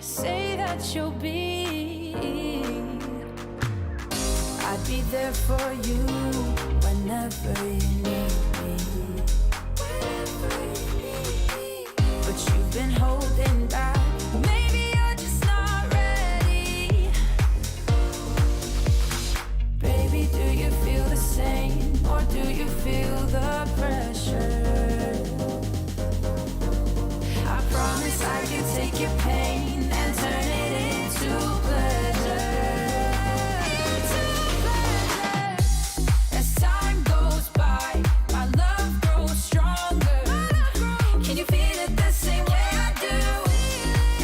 say that you'll be. I'd be there for you whenever you need me. But you've been holding back. Maybe you're just not ready. Baby, do you feel the same, or do you feel the pressure? I promise I can take your pain and turn it into pleasure. Into pleasure. As time goes by, my love grows stronger. Can you feel it the same way I do?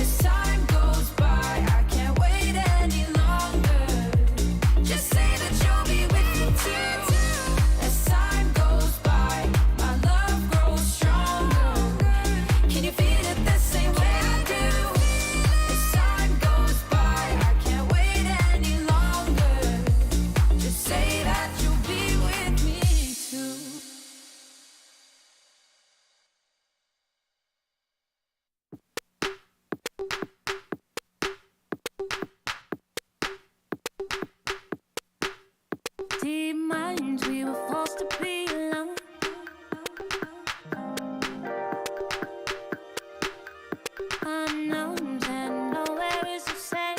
As time goes by, I can't wait any longer. Just say that you'll be with me too. As time goes by, my love grows stronger. Can you feel it the same way I do? As time goes by, I can't wait any longer. Just say that you'll be with me too. Deep minds, we were forced to be alone. Unknowns and nowhere is the same.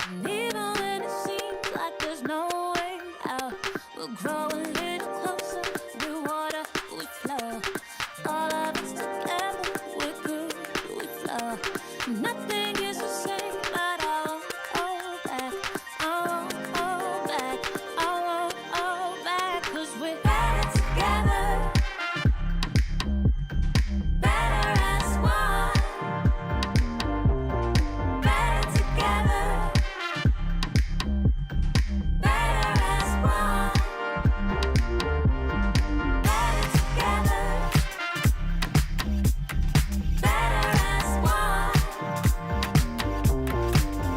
And even when it seems like there's no way out, we'll grow a little closer. Through water, we flow. All of us together, we're good, we flow. Nothing is the same, but I won't hold back. I won't hold back. I won't hold back. 'Cause we're better together. Better as one. Better together. Better as one. Better together. Better as one.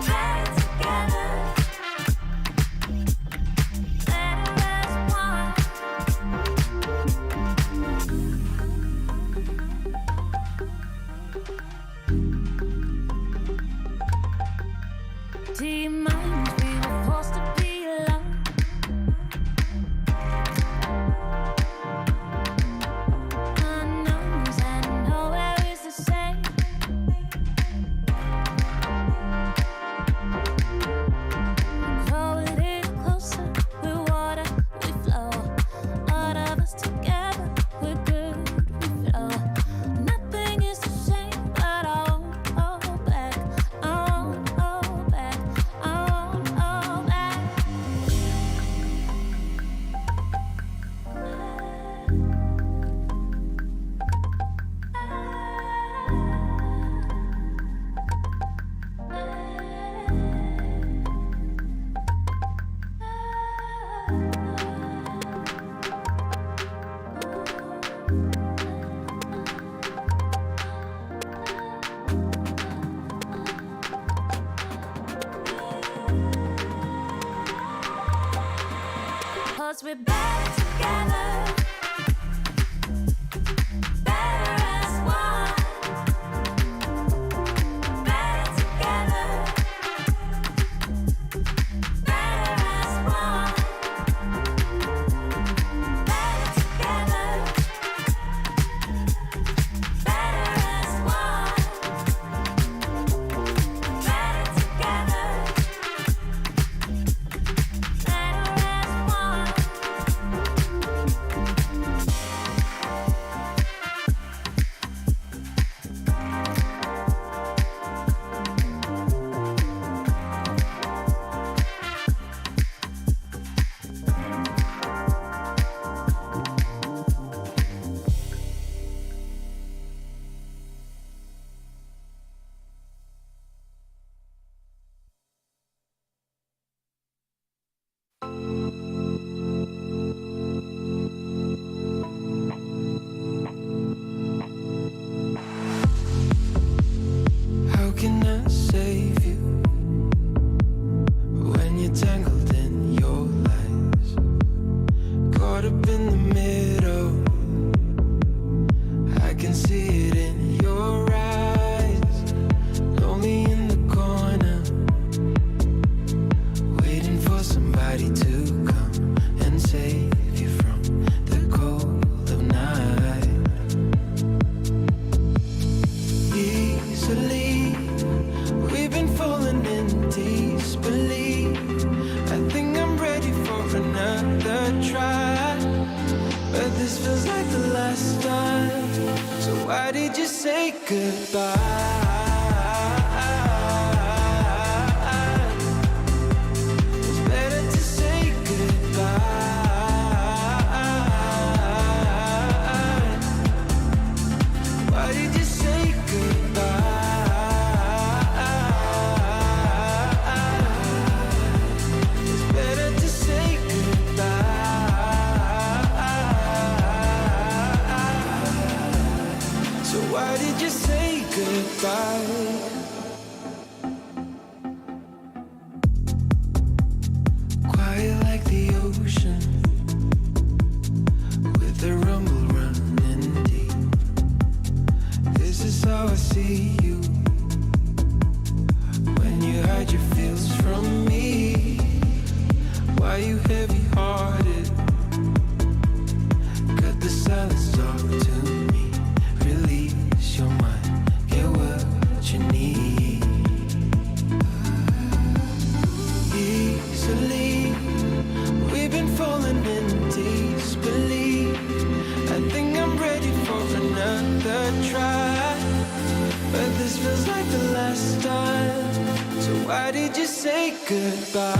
Better together. Better as one. Deep minds, we were forced to be alone. Unknowns and nowhere is the same. Grow a little closer, we're water, we flow. All of us together, we're good, we flow. Nothing is the same, but I won't hold back. I won't hold back. I won't hold back. Cause we're better together. Better as one. Better together. Better as one. Better together. Better as one. Better together. Better as one. say goodbye? It's better to say goodbye. Why did you say goodbye? It's better to say goodbye. So why did you say goodbye? Quiet like the ocean, with the rumble running deep. This is how I see you, when you hide your feels from me. Why you heavy-hearted? Cut the silence, talk to me. Release your mind, get what you need. Easily, we've been falling in disbelief. I think I'm ready for another try, but this feels like the last time. So why did you say goodbye?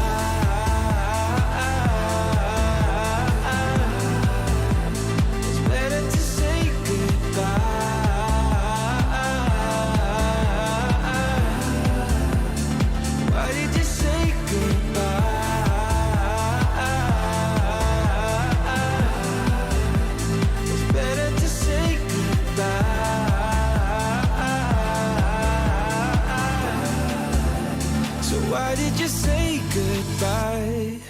It's better to say goodbye. Why did you say goodbye? It's better to say goodbye. So why did you say goodbye?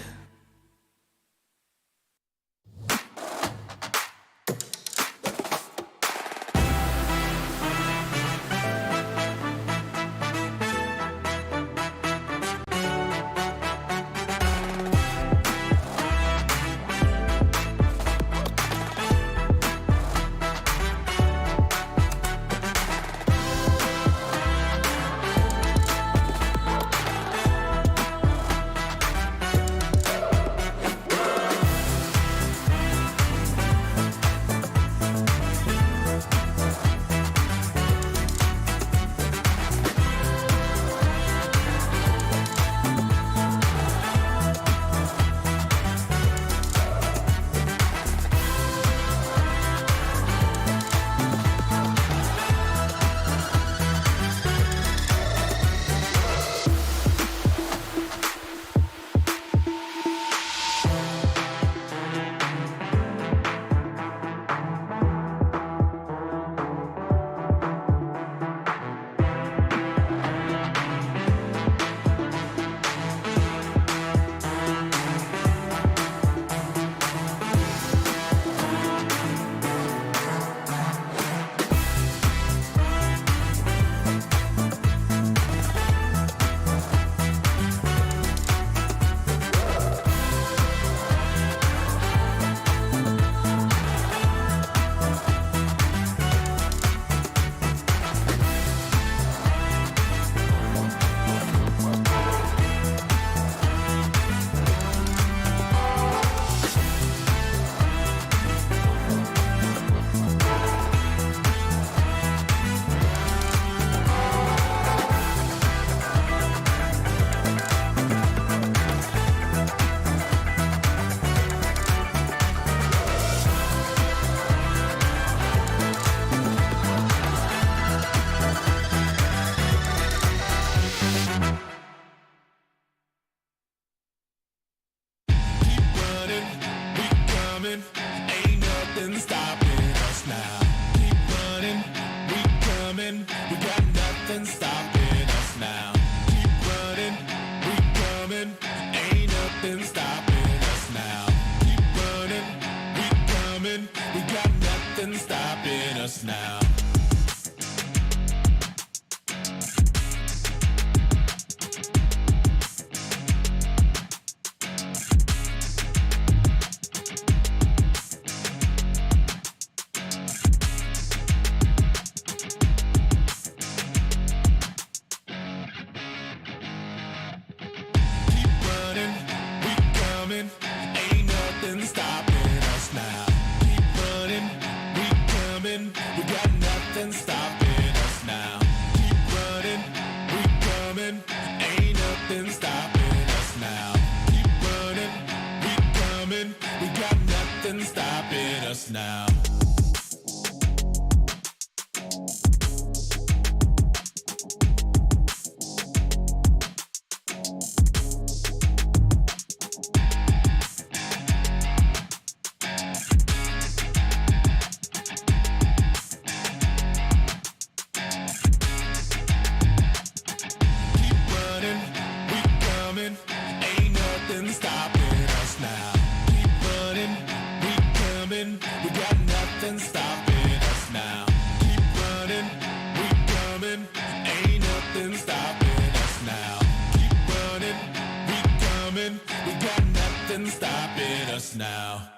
stopping us now.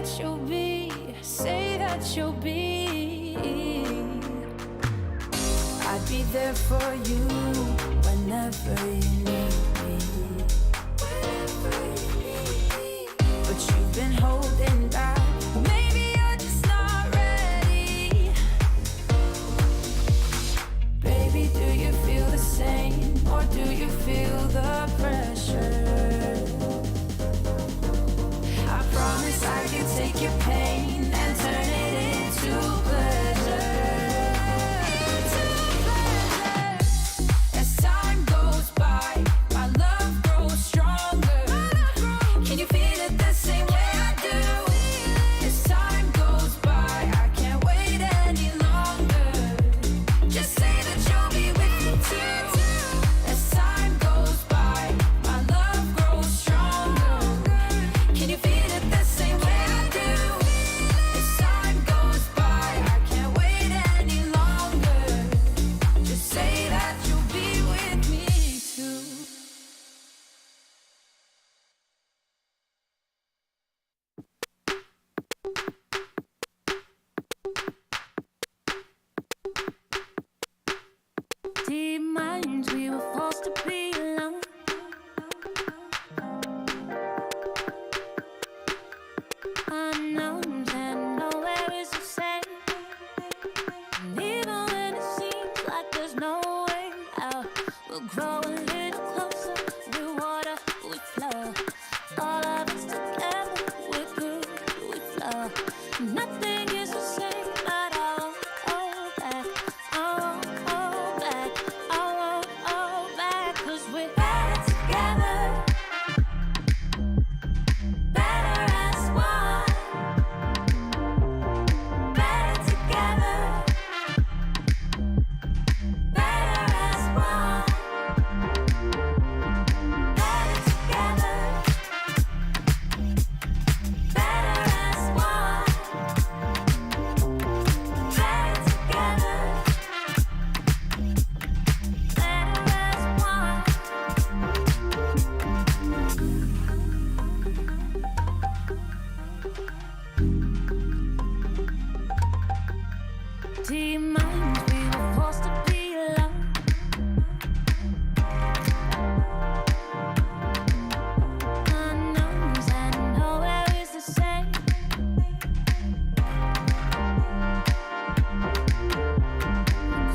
that you'll be, say that you'll be. I'd be there for you whenever you need me. But you've been holding back. Maybe you're just not ready. Baby, do you feel the same? Or do you feel the pressure? I promise I can take your pain and turn it into pleasure. As time goes by, my love grows stronger. Can you feel it the same way I do? As time goes by, I can't wait any longer. Just say that you'll be with me too. As time goes by, my love grows stronger. Can you feel it the same way I do? As time goes by, I can't wait any longer. Just say that you'll be with me too. Deep minds, we were forced to be alone. Unknowns and nowhere is the same. And even when it seems like there's no way out, we'll grow a little closer. We water, we flow. All of us together, we're good, we flow. Nothing is the same, but I won't hold back. I won't hold back. I won't hold back. 'Cause we're better together. Better as one. Better together. Better as one. Better together. Better as one. Better together. Better as one. Deep minds, we were forced to be alone. Unknowns and nowhere is the same.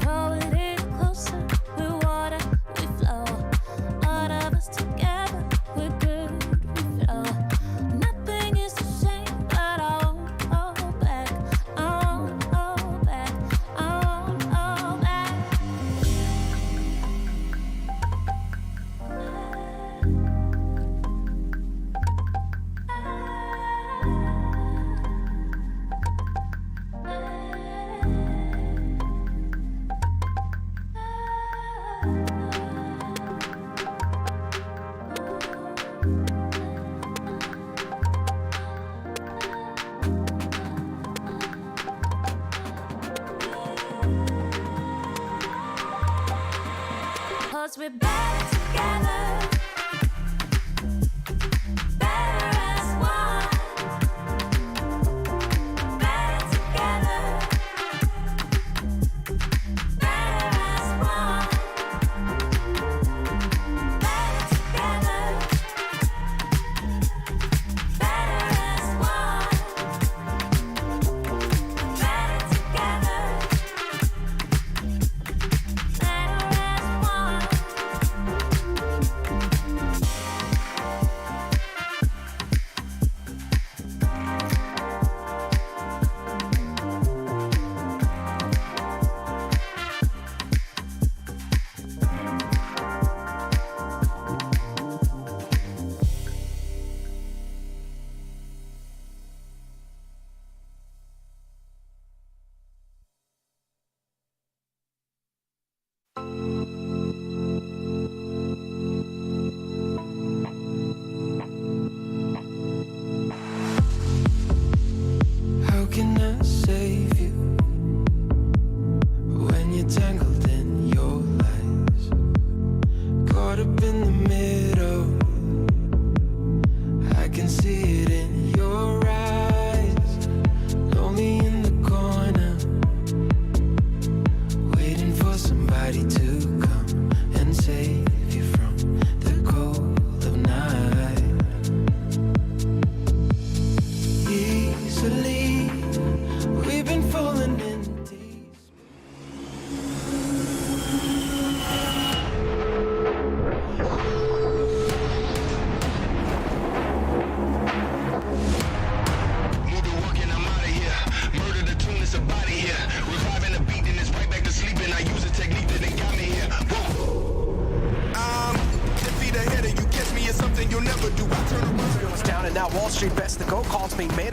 Grow a little closer, we're water, we flow. All of us together, we're good, we flow. Nothing is the same, but I won't hold back. I won't hold back. I won't hold back. Cause we're better together. Better as one. Better together. Better as one. Better together. Better as one. Better together. Better as one.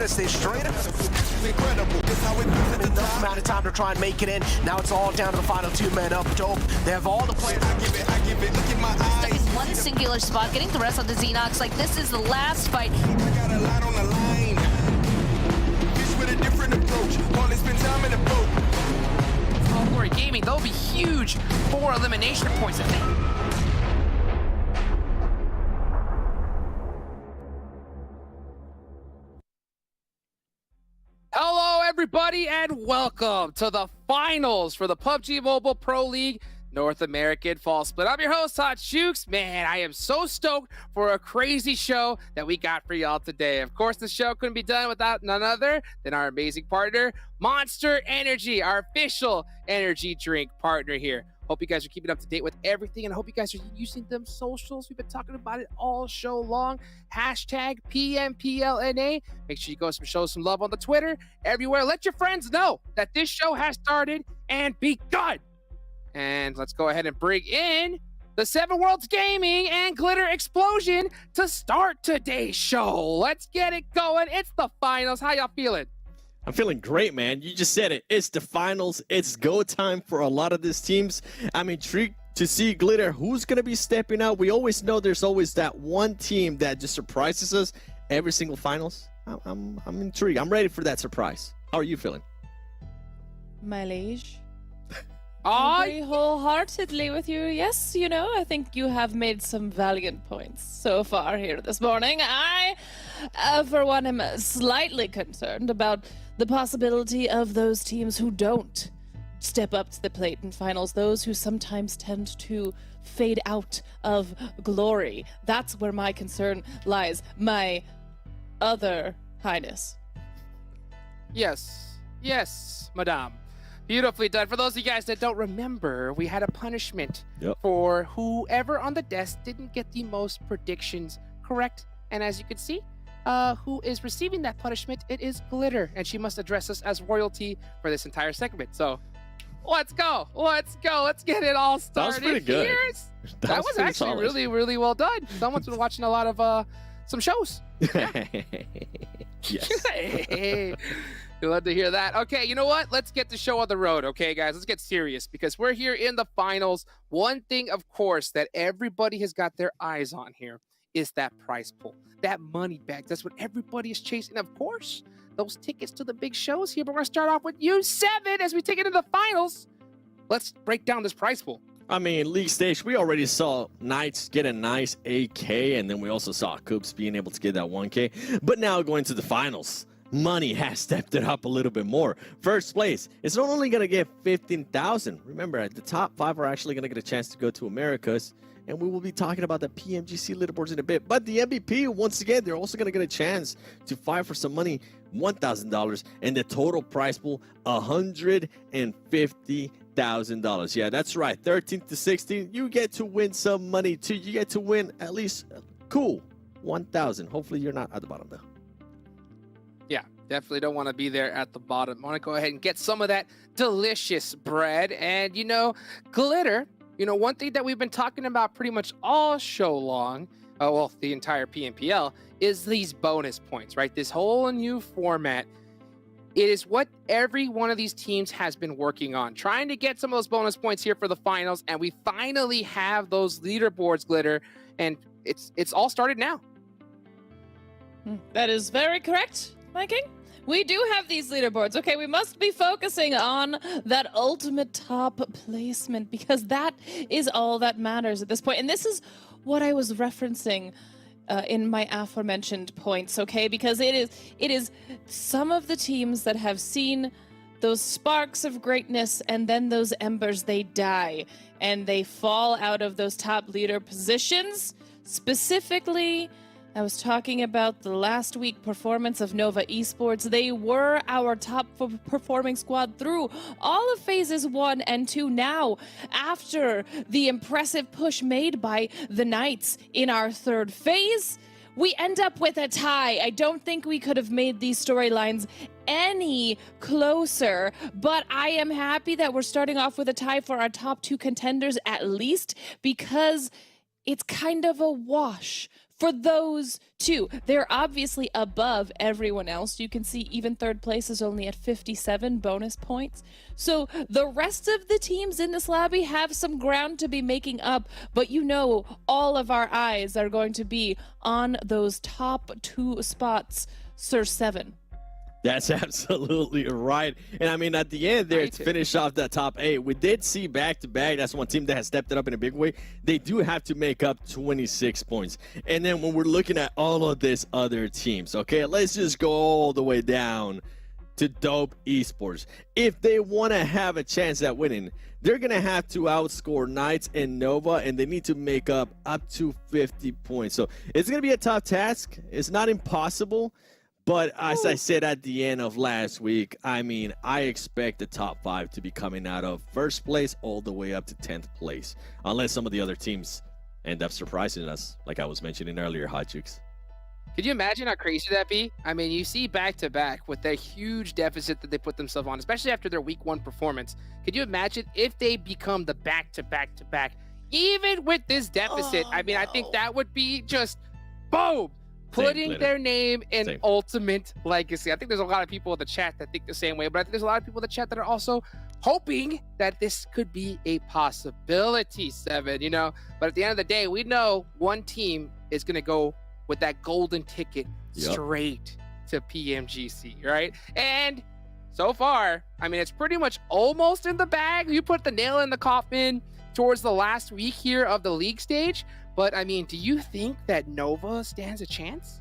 gonna stay straight up. Incredible. This how it feels enough amount of time to try and make it in. Now it's all down to the final 2 men up. Dope. They have all the players. I give it. Look at my eyes. Stuck in one singular spot, getting the rest on the Xenox. Like, this is the last fight. I got a lot on the line. Fish with a different approach. Wanna spend time in a boat. Oh, Glory Gaming, they'll be huge for elimination points, I think. Hello, everybody, and welcome to the finals for the PUBG Mobile Pro League North American Fall Split. I'm your host, Hot Shooks. Man, I am so stoked for a crazy show that we got for y'all today. Of course, the show couldn't be done without none other than our amazing partner, Monster Energy, our official energy drink partner here. Hope you guys are keeping up to date with everything, and I hope you guys are using them socials. We've been talking about it all show long. Hashtag PMPLNA. Make sure you go show some love on the Twitter, everywhere. Let your friends know that this show has started and begun. And let's go ahead and bring in the Seven Worlds Gaming and Glitter Explosion to start today's show. Let's get it going. It's the finals. How y'all feeling? I'm feeling great, man. You just said it. It's the finals. It's go time for a lot of these teams. I'm intrigued to see, Glitter, who's going to be stepping out. We always know there's always that one team that just surprises us every single finals. I'm intrigued. I'm ready for that surprise. How are you feeling? My liege. I Agree wholeheartedly with you. Yes, you know, I think you have made some valiant points so far here this morning. I, for one, am slightly concerned about the possibility of those teams who don't step up to the plate in finals, those who sometimes tend to fade out of glory. That's where my concern lies, my other highness. Yes, madame. Beautifully done. For those of you guys that don't remember, we had a punishment Yep. for whoever on the desk didn't get the most predictions correct. And as you can see, who is receiving that punishment? It is Glitter, and she must address us as royalty for this entire segment. So, let's go. Let's get it all started. pretty good. Here. That was pretty actually solid. really well done. Someone's been watching a lot of some shows. Yes. Hey, you'll love to hear that. Okay, you know what? Let's get the show on the road, okay, guys? Let's get serious because we're here in the finals. One thing, of course, that everybody has got their eyes on here is that prize pool, that money bag. That's what everybody is chasing. Of course, those tickets to the big shows here. But we're going to start off with you, Seven, as we take it into the finals. Let's break down this prize pool. I mean, league stage, we already saw Knights get a nice 8K, and then we also saw Coops being able to get that 1K. But now going to the finals, money has stepped it up a little bit more. First place, it's not only going to get 15,000. Remember, the top 5 are actually going to get a chance to go to Americas, and we will be talking about the PMGC leaderboards in a bit. But the MVP, once again, they're also going to get a chance to fight for some money, $1,000, and the total prize pool, $150,000. Yeah, that's right. 13th to 16th, you get to win some money too. You get to win at least cool 1,000. Hopefully, you're not at the bottom though. Yeah, definitely don't want to be there at the bottom. I want to go ahead and get some of that delicious bread. And, you know, Glitter, you know, one thing that we've been talking about pretty much all show long, well, the entire PMPL, is these bonus points, right? This whole new format. It is what every one of these teams has been working on, trying to get some of those bonus points here for the finals. And we finally have those leaderboards, Glitter, and it's all started now. That is very correct, my king. We do have these leaderboards. Okay, we must be focusing on that ultimate top placement because that is all that matters at this point. And this is what I was referencing in my aforementioned points, okay? Because it is some of the teams that have seen those sparks of greatness and then those embers, they die and they fall out of those top leader positions. Specifically, I was talking about the last week performance of Nova Esports. They were our top performing squad through all of phases 1 and 2. Now, after the impressive push made by the Knights in our third phase, we end up with a tie. I don't think we could have made these storylines any closer, but I am happy that we're starting off with a tie for our top 2 contenders at least, because it's kind of a wash for those two. They're obviously above everyone else. You can see even third place is only at 57 bonus points. So the rest of the teams in this lobby have some ground to be making up, but you know all of our eyes are going to be on those top 2 spots, Sir 7. That's absolutely right. And I mean, at the end there, to finish off that top 8, we did see back-to-back. That's one team that has stepped it up in a big way. They do have to make up 26 points. And then when we're looking at all of these other teams, okay, let's just go all the way down to Dope Esports. If they want to have a chance at winning, they're going to have to outscore Knights and Nova, and they need to make up to 50 points. So it's going to be a tough task. It's not impossible. But as I said at the end of last week, I mean, I expect the top 5 to be coming out of first place all the way up to 10th place, unless some of the other teams end up surprising us, like I was mentioning earlier, Hot Chooks. Could you imagine how crazy that'd be? I mean, you see back-to-back with that huge deficit that they put themselves on, especially after their week 1 performance. Could you imagine if they become the back-to-back-to-back, even with this deficit? I mean, I think that would be just boom. Putting their name in ultimate legacy. I think there's a lot of people in the chat that think the same way, but I think there's a lot of people in the chat that are also hoping that this could be a possibility, 7, you know? But at the end of the day, we know one team is going to go with that golden ticket straight to PMGC, right? And so far, I mean, it's pretty much almost in the bag. You put the nail in the coffin towards the last week here of the league stage. But, I mean, do you think that Nova stands a chance?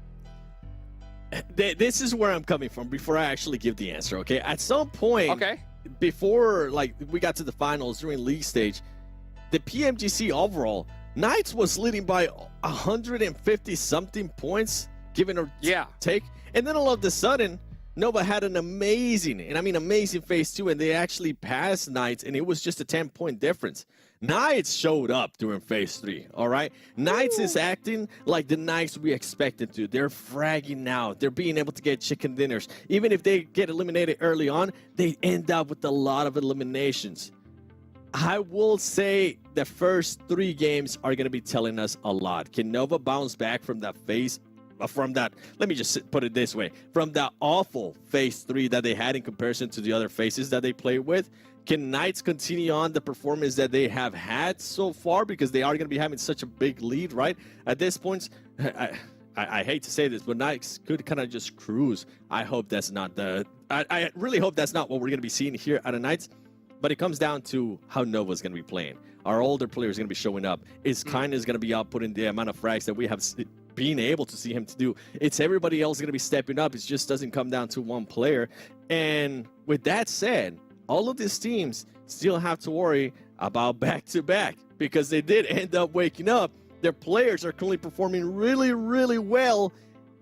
This is where I'm coming from before I actually give the answer, okay? At some point, before, like, we got to the finals during league stage, the PMGC overall, Knights was leading by 150-something points, give or take. And then all of a sudden, Nova had an amazing phase 2, and they actually passed Knights, and it was just a 10-point difference. Knights showed up during phase 3, all right? Knights is acting like the Knights we expected to. They're fragging now. They're being able to get chicken dinners. Even if they get eliminated early on, they end up with a lot of eliminations. I will say the first 3 games are going to be telling us a lot. Can Nova bounce back from that phase? Let me just put it this way, from that awful phase 3 that they had in comparison to the other phases that they played with? Can Knights continue on the performance that they have had so far? Because they are going to be having such a big lead, right? At this point, I hate to say this, but Knights could kind of just cruise. I hope that's not I really hope that's not what we're going to be seeing here at the Knights. But it comes down to how Nova's going to be playing. Our older players are going to be showing up. Is Kindness going to be outputting the amount of frags that we have been able to see him to do? It's everybody else going to be stepping up. It just doesn't come down to one player. And with that said, all of these teams still have to worry about back-to-back because they did end up waking up. Their players are currently performing really, really well.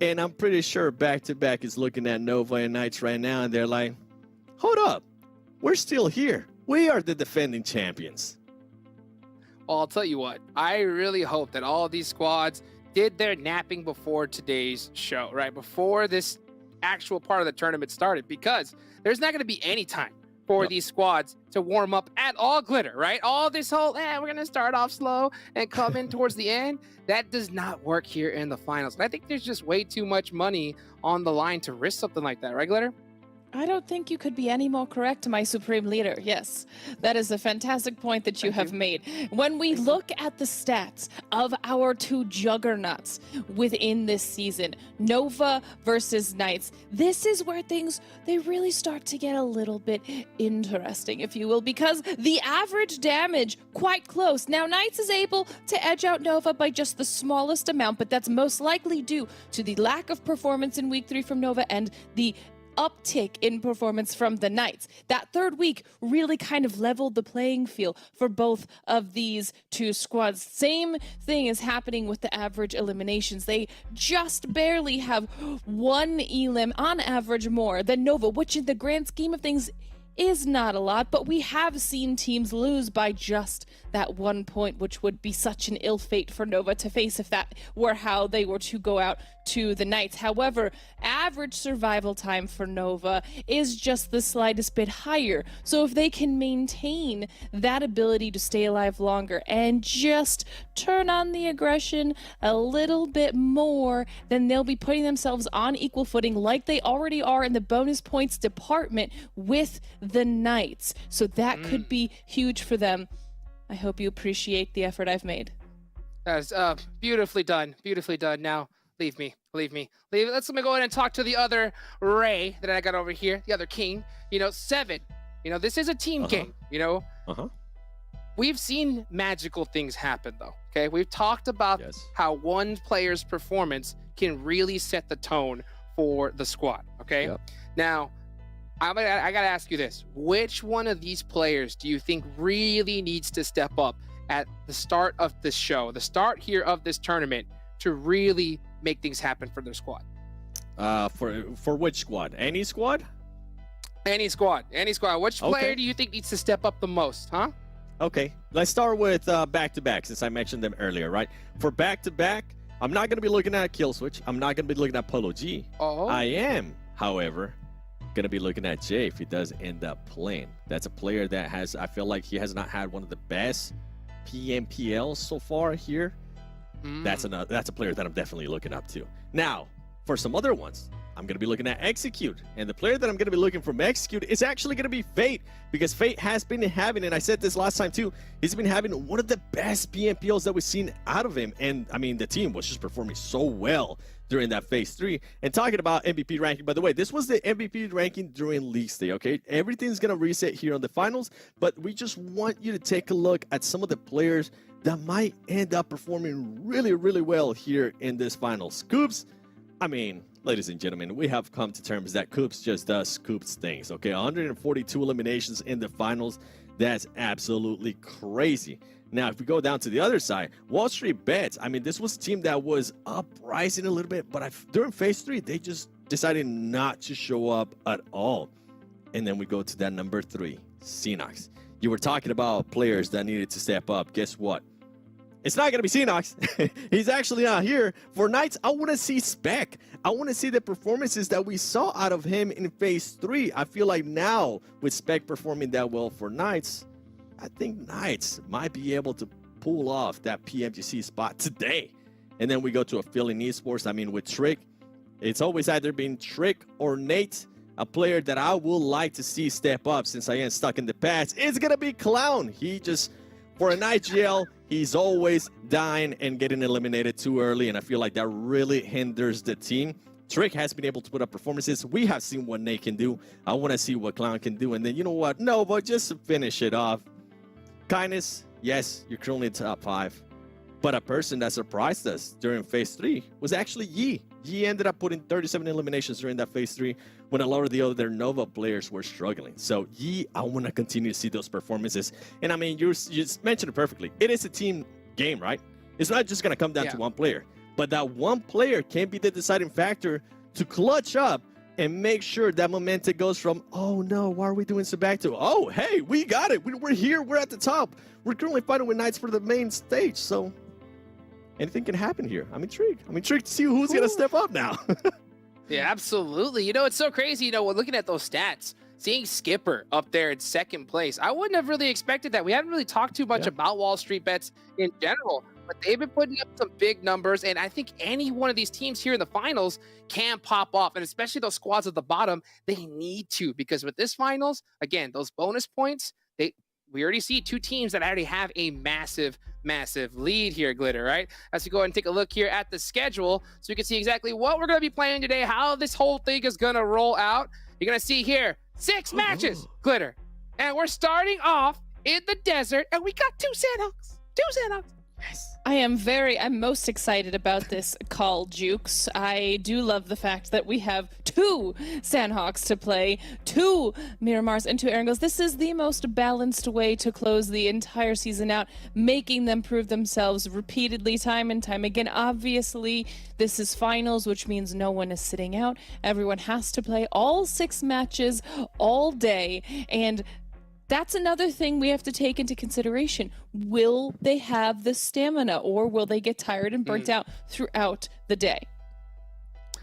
And I'm pretty sure back-to-back is looking at Nova and Knights right now, and they're like, hold up. We're still here. We are the defending champions. Well, I'll tell you what. I really hope that all of these squads did their napping before today's show, right? Before this actual part of the tournament started, because there's not going to be any time for these squads to warm up at all, Glitter, right? All this whole, we're going to start off slow and come in towards the end. That does not work here in the finals. And I think there's just way too much money on the line to risk something like that, right, Glitter? I don't think you could be any more correct, my supreme leader. Yes, that is a fantastic point that you have made. When we look at the stats of our 2 juggernauts within this season, Nova versus Knights, this is where things, they really start to get a little bit interesting, if you will, because the average damage, quite close. Now, Knights is able to edge out Nova by just the smallest amount, but that's most likely due to the lack of performance in week 3 from Nova and the uptick in performance from the Knights. That third week really kind of leveled the playing field for both of these 2 squads. Same thing is happening with the average eliminations. They just barely have 1 elim on average more than Nova, which in the grand scheme of things is not a lot, but we have seen teams lose by just that 1 point, which would be such an ill fate for Nova to face if that were how they were to go out to the Knights. However, average survival time for Nova is just the slightest bit higher. So if they can maintain that ability to stay alive longer and just turn on the aggression a little bit more, then they'll be putting themselves on equal footing like they already are in the bonus points department with the Knights. So that could be huge for them. I hope you appreciate the effort I've made. That's beautifully done. Beautifully done. Now, leave me. Let me go ahead and talk to the other Ray that I got over here, the other king. 7. This is a team game, We've seen magical things happen, though, okay? We've talked about how one player's performance can really set the tone for the squad, okay? Yep. Now, I got to ask you this. Which one of these players do you think really needs to step up at the start of this show, the start here of this tournament, to really make things happen for their squad? For which squad? Any squad? Any squad. Which player do you think needs to step up the most, huh? Okay, let's start with back-to-back, since I mentioned them earlier, right? For back-to-back, I'm not going to be looking at Kill Switch. I'm not going to be looking at Polo G. I am, however, going to be looking at Jay if he does end up playing. That's a player that I feel like he has not had one of the best PMPL so far here. That's a player that I'm definitely looking up to. Now, for some other ones, I'm going to be looking at Execute. And the player that I'm going to be looking from Execute is actually going to be Fate, because Fate has been having, and I said this last time too, he's been having one of the best PMPLs that we've seen out of him. And I mean, the team was just performing so well during that phase 3. And talking about MVP ranking, by the way, this was the MVP ranking during League Day, okay? Everything's going to reset here on the finals, but we just want you to take a look at some of the players that might end up performing really, really well here in this finals. Scoops, I mean, ladies and gentlemen, we have come to terms that Coops just does Scoops things, okay? 142 eliminations in the finals. That's absolutely crazy. Now, if we go down to the other side, WALLSTREETBETS, I mean, this was a team that was uprising a little bit, but during phase 3, they just decided not to show up at all. And then we go to that number 3, Xenox. You were talking about players that needed to step up. Guess what? It's not going to be Xenox. He's actually not here. For Knights, I want to see Spec. I want to see the performances that we saw out of him in phase 3. I feel like now, with Spec performing that well for Knights, I think Knights might be able to pull off that PMGC spot today. And then we go to APHELION Esports. I mean, with Trick, it's always either been Trick or Nate. A player that I would like to see step up, since I am stuck in the past, is going to be Clown. He just, for an IGL, he's always dying and getting eliminated too early, and I feel like that really hinders the team. Trick has been able to put up performances. We have seen what Nate can do. I want to see what Clown can do. And then, you know what? No, but just to finish it off, Kindness, yes, you're currently top 5. But a person that surprised us during phase 3 was actually Yi. Yi ended up putting 37 eliminations during that phase 3 when a lot of the other Nova players were struggling. So Yi, I want to continue to see those performances. And I mean, you just mentioned it perfectly. It is a team game, right? It's not just going to come down to one player. But that one player can be the deciding factor to clutch up and make sure that momentum goes from, oh no, why are we doing so back to, oh, hey, we got it. We're here. We're at the top. We're currently fighting with Knights for the main stage. So anything can happen here. I'm intrigued. I'm intrigued to see who's going to step up now. Yeah, absolutely. It's so crazy. Looking at those stats, seeing Skipper up there in 2nd place, I wouldn't have really expected that. We haven't really talked too much about WALLSTREETBETS in general, but they've been putting up some big numbers, and I think any one of these teams here in the finals can pop off, and especially those squads at the bottom, they need to, because with this finals, again, those bonus points, we already see 2 teams that already have a massive lead here, Glitter, right? As we go ahead and take a look here at the schedule, so you can see exactly what we're going to be playing today, how this whole thing is going to roll out. You're going to see here 6 matches, Glitter, and we're starting off in the desert, and we got 2 Sandhawks. 2 Sandhawks. Yes. I'm most excited about this call, Jukes. I do love the fact that we have 2 Sandhawks to play, 2 Miramars, and 2 Erangels. This is the most balanced way to close the entire season out, making them prove themselves repeatedly, time and time again. Obviously, this is finals, which means no one is sitting out. Everyone has to play all 6 matches all day, and that's another thing we have to take into consideration. Will they have the stamina, or will they get tired and burnt out throughout the day?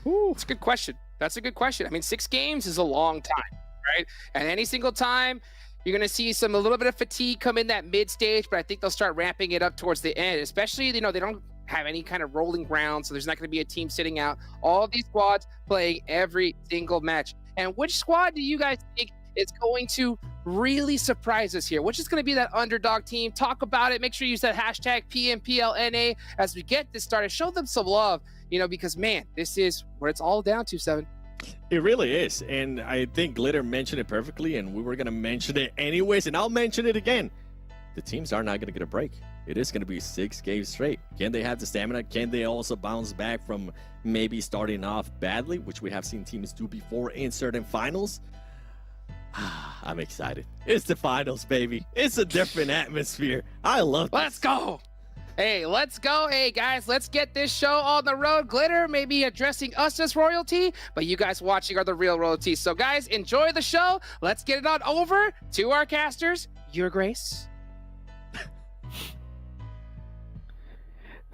That's a good question. That's a good question. I mean, 6 games is a long time, right? And any single time, you're going to see a little bit of fatigue come in that mid stage, but I think they'll start ramping it up towards the end, especially, they don't have any kind of rolling ground, so there's not going to be a team sitting out. All of these squads playing every single match. And which squad do you guys think is going to really surprise us here? Which is going to be that underdog team? Talk about it. Make sure you use that hashtag PMPLNA as we get this started. Show them some love, because, man, this is where it's all down to, 7. It really is. And I think Glitter mentioned it perfectly, and we were going to mention it anyways, and I'll mention it again. The teams are not going to get a break. It is going to be 6 games straight. Can they have the stamina? Can they also bounce back from maybe starting off badly, which we have seen teams do before in certain finals? I'm excited. It's the finals, baby. It's a different atmosphere. I love this. Let's go. Hey, let's go. Hey, guys, let's get this show on the road. Glitter may be addressing us as royalty, but you guys watching are the real royalty. So, guys, enjoy the show. Let's get it on over to our casters. Your Grace.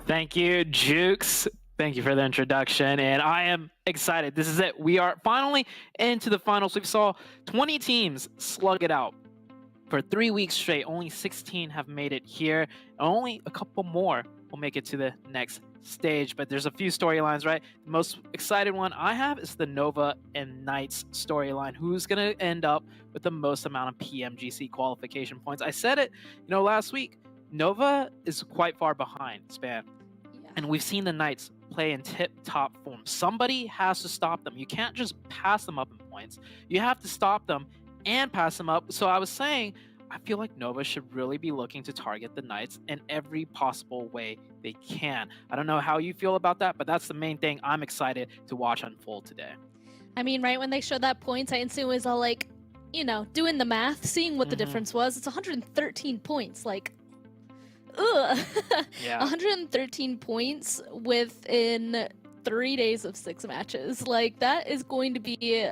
Thank you, Jukes. Thank you for the introduction, and I am excited. This is it. We are finally into the finals. We saw 20 teams slug it out for 3 weeks straight. Only 16 have made it here. Only a couple more will make it to the next stage, but there's a few storylines, right? The most excited one I have is the Nova and Knights storyline. Who's going to end up with the most amount of PMGC qualification points? I said it, last week. Nova is quite far behind Span. Yeah. And we've seen the Knights play in tip-top form. Somebody has to stop them. You can't just pass them up in points. You have to stop them and pass them up. So I was saying, I feel like Nova should really be looking to target the Knights in every possible way they can. I don't know how you feel about that, but that's the main thing I'm excited to watch unfold today. I mean, right when they showed that points, I instantly was all like, doing the math, seeing what the difference was. It's 113 points. Like, ugh. Yeah. 113 points within 3 days of 6 matches. Like, that is going to be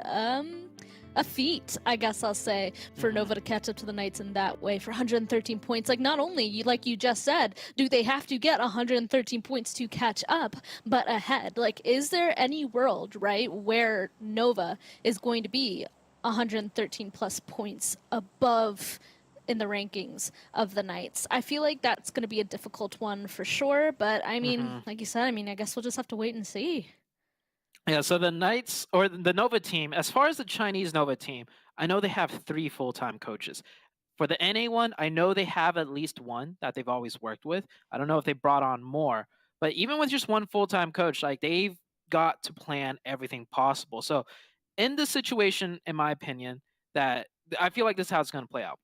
a feat, I guess I'll say, for Nova to catch up to the Knights in that way for 113 points. Like, not only, like you just said, do they have to get 113 points to catch up, but ahead. Like, is there any world, right, where Nova is going to be 113 plus points above in the rankings of the Knights? I feel like that's going to be a difficult one for sure, but I mean, like you said, I guess we'll just have to wait and see. Yeah, so the Knights, or the Nova team, as far as the Chinese Nova team, I know they have 3 full-time coaches. For the NA one, I know they have at least one that they've always worked with. I don't know if they brought on more, but even with just one full-time coach, like, they've got to plan everything possible. So in this situation, in my opinion, that I feel like this is how it's going to play out.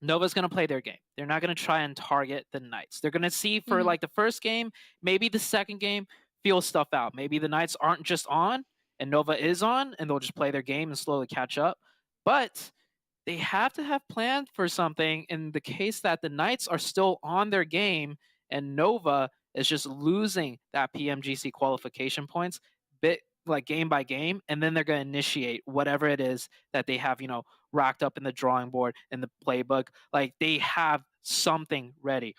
Nova's going to play their game. They're not going to try and target the Knights. They're going to see for like the first game, maybe the second game, feel stuff out. Maybe the Knights aren't just on and Nova is on, and they'll just play their game and slowly catch up. But they have to have planned for something in the case that the Knights are still on their game and Nova is just losing that PMGC qualification points like game by game, and then they're going to initiate whatever it is that they have, racked up in the drawing board, in the playbook. Like, they have something ready.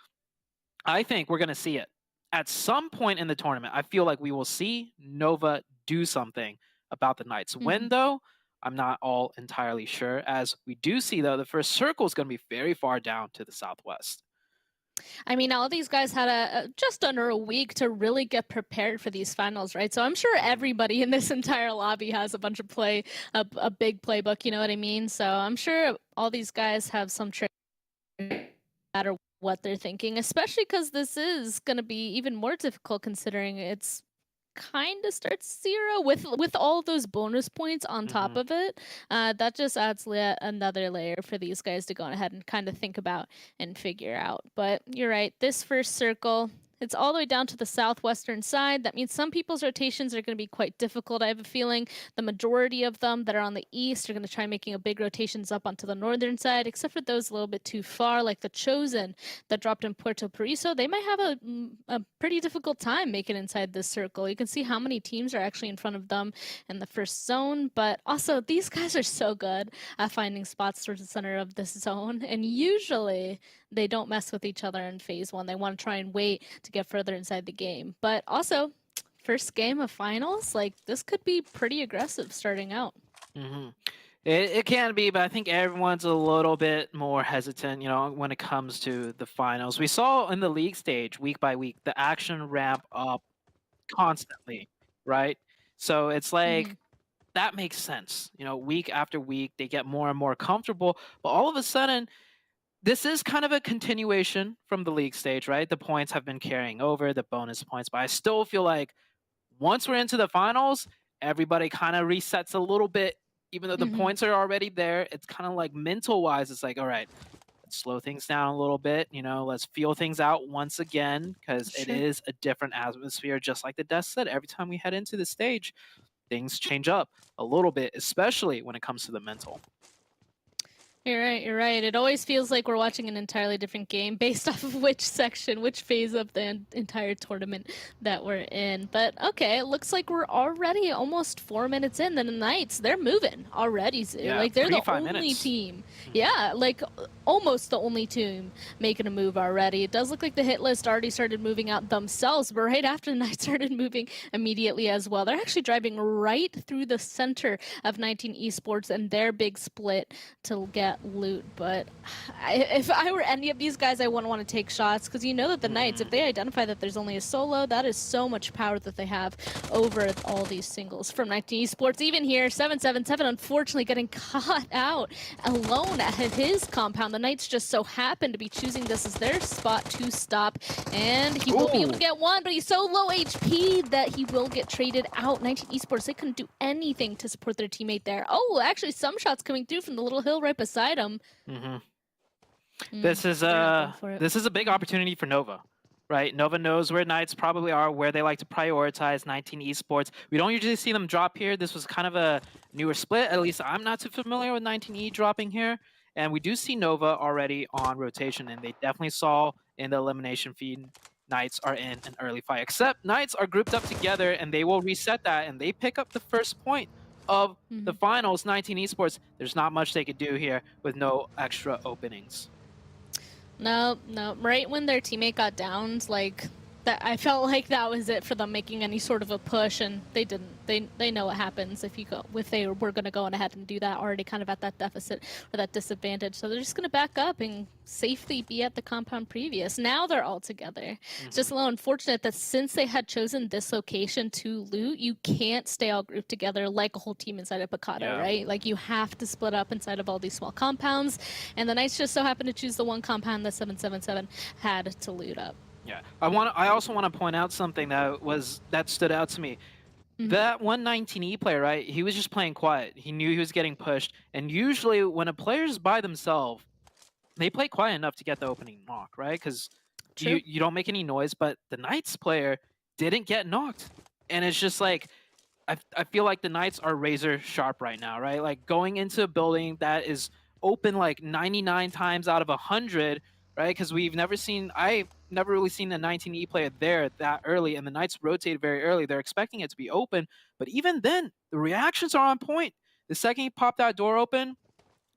I think we're going to see it. At some point in the tournament, I feel like we will see Nova do something about the Knights. When, though, I'm not all entirely sure, as we do see, though, the first circle is going to be very far down to the southwest. I mean, all these guys had just under a week to really get prepared for these finals, right? So I'm sure everybody in this entire lobby has a bunch of a big playbook, you know what I mean? So I'm sure all these guys have some trick no matter what they're thinking, especially because this is going to be even more difficult considering it's kind of starts 0 with all those bonus points on top of it. That just adds another layer for these guys to go ahead and kind of think about and figure out. But you're right, this first circle, it's all the way down to the southwestern side. That means some people's rotations are going to be quite difficult. I have a feeling the majority of them that are on the east are going to try making a big rotations up onto the northern side, except for those a little bit too far, like the Chosen that dropped in Puerto Paraiso. They might have a pretty difficult time making inside this circle. You can see how many teams are actually in front of them in the first zone, but also these guys are so good at finding spots towards the center of this zone, and usually they don't mess with each other in phase 1. They want to try and wait to get further inside the game. But also, first game of finals, like this could be pretty aggressive starting out. hmm it can be, but I think everyone's a little bit more hesitant, when it comes to the finals. We saw in the league stage, week by week, the action ramp up constantly, right? So it's like, that makes sense. Week after week, they get more and more comfortable, but all of a sudden, this is kind of a continuation from the league stage, right? The points have been carrying over, the bonus points, but I still feel like once we're into the finals, everybody kind of resets a little bit. Even though the points are already there, it's kind of like mental-wise, it's like, all right, let's slow things down a little bit, let's feel things out once again, because it is a different atmosphere, just like the desk said. Every time we head into the stage, things change up a little bit, especially when it comes to the mental. You're right, you're right. It always feels like we're watching an entirely different game based off of which section, which phase of the entire tournament that we're in. But okay, it looks like we're already almost 4 minutes in. Then the Knights, they're moving already, Zoo. Yeah, like they're the 35 only minutes. team. Yeah, like almost the only team making a move already. It does look like the hit list already started moving out themselves, but right after the Knights started moving immediately as well. They're actually driving right through the center of 19 Esports and their big split to get loot. But if I were any of these guys, I wouldn't want to take shots, because you know that the Knights, if they identify that there's only a solo, that is so much power that they have over all these singles. From 19 Esports, even here, 777 unfortunately getting caught out alone at his compound. The Knights just so happen to be choosing this as their spot to stop, and he will be able to get one, but he's so low HP that he will get traded out. 19 Esports, they couldn't do anything to support their teammate there. Oh, actually some shots coming through from the little hill right beside him. This is a big opportunity for Nova, right? Nova knows where Knights probably are, where they like to prioritize 19 Esports. We don't usually see them drop here. This was kind of a newer split. At least I'm not too familiar with 19E dropping here. And we do see Nova already on rotation, and they definitely saw in the elimination feed Knights are in an early fight. Except Knights are grouped up together, and they will reset that, and they pick up the first point of the finals. 19 Esports, there's not much they could do here with no extra openings. No. Right when their teammate got downed, like that, I felt like that was it for them making any sort of a push, and they didn't. They know what happens if they were going to go on ahead and do that already, kind of at that deficit or that disadvantage. So they're just going to back up and safely be at the compound previous. Now they're all together. It's just a little unfortunate that since they had chosen this location to loot, you can't stay all grouped together like a whole team inside of Picado, right? Like you have to split up inside of all these small compounds, and the Knights just so happened to choose the one compound that 777 had to loot up. Yeah, I also want to point out something that stood out to me. That 119E player, right? He was just playing quiet. He knew he was getting pushed, and usually when a player's by themselves, they play quiet enough to get the opening knock, right? Because you don't make any noise. But the Knights player didn't get knocked, and it's just like I feel like the Knights are razor sharp right now, right? Like going into a building that is open like 99 times out of 100. Right, because I've never really seen a 19E player there that early, and the Knights rotate very early. They're expecting it to be open, but even then, the reactions are on point. The second he popped that door open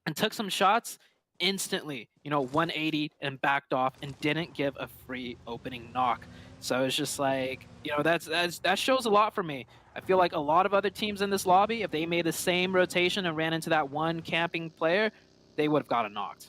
and took some shots, instantly, 180 and backed off and didn't give a free opening knock. So it's just like, that shows a lot for me. I feel like a lot of other teams in this lobby, if they made the same rotation and ran into that one camping player, they would have gotten knocked.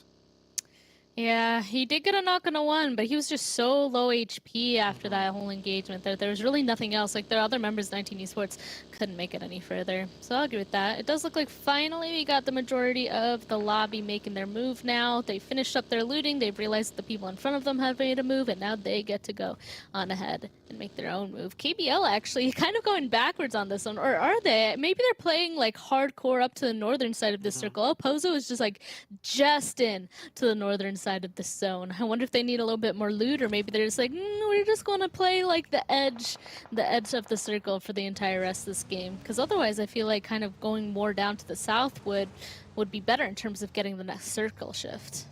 Yeah, he did get a knock on a one, but he was just so low HP after that whole engagement that there was really nothing else. Like, the other members of 19 Esports couldn't make it any further. So I'll agree with that. It does look like finally we got the majority of the lobby making their move now. They finished up their looting. They've realized that the people in front of them have made a move, and now they get to go on ahead and make their own move. KBL actually kind of going backwards on this one, or are they? Maybe they're playing like hardcore up to the northern side of this circle. Oh, Pozo is just like in to the northern side of this zone. I wonder if they need a little bit more loot, or maybe they're just like, we're just going to play like the edge of the circle for the entire rest of this game. Because otherwise, I feel like kind of going more down to the south would be better in terms of getting the next circle shift.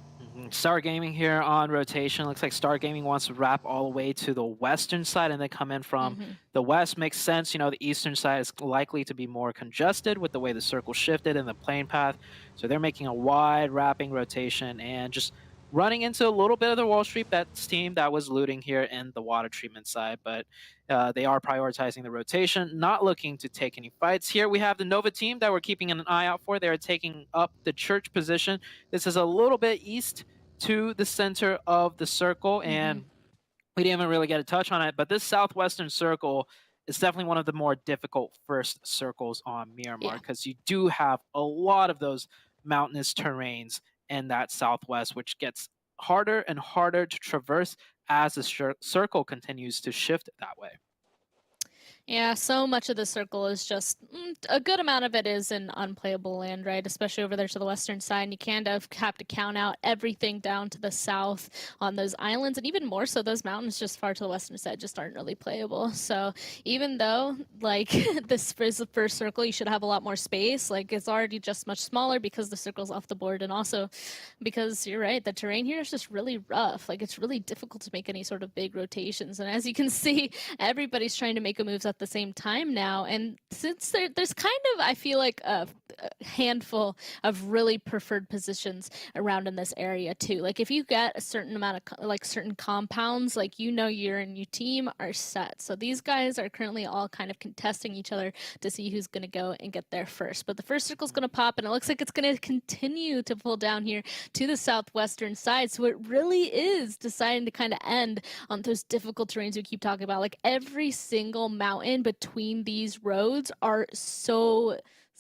Star Gaming here on rotation. Looks like Star Gaming wants to wrap all the way to the western side and then come in from the west. Makes sense. The eastern side is likely to be more congested with the way the circle shifted and the plane path. So they're making a wide wrapping rotation and just running into a little bit of the Wall Street Bets team that was looting here in the water treatment side, but they are prioritizing the rotation, not looking to take any fights. Here we have the Nova team that we're keeping an eye out for. They're taking up the church position. This is a little bit east to the center of the circle, and we didn't even really get a touch on it, but this southwestern circle is definitely one of the more difficult first circles on Miramar, because you do have a lot of those mountainous terrains in that southwest, which gets harder and harder to traverse as the circle continues to shift that way. Yeah, so much of the circle is just a good amount of it is in unplayable land, right? Especially over there to the western side. And you kind of have to count out everything down to the south on those islands, and even more so, those mountains just far to the western side just aren't really playable. So even though like this is the first circle, you should have a lot more space. Like it's already just much smaller because the circle's off the board, and also because you're right, the terrain here is just really rough. Like it's really difficult to make any sort of big rotations. And as you can see, everybody's trying to make a move at the same time now, and since there's kind of, I feel like a handful of really preferred positions around in this area too. Like if you get a certain amount of like certain compounds, like you know your and your team are set. So these guys are currently all kind of contesting each other to see who's going to go and get there first. But the first circle's going to pop, and it looks like it's going to continue to pull down here to the southwestern side. So it really is deciding to kind of end on those difficult terrains we keep talking about. Like every single mountain between these roads are so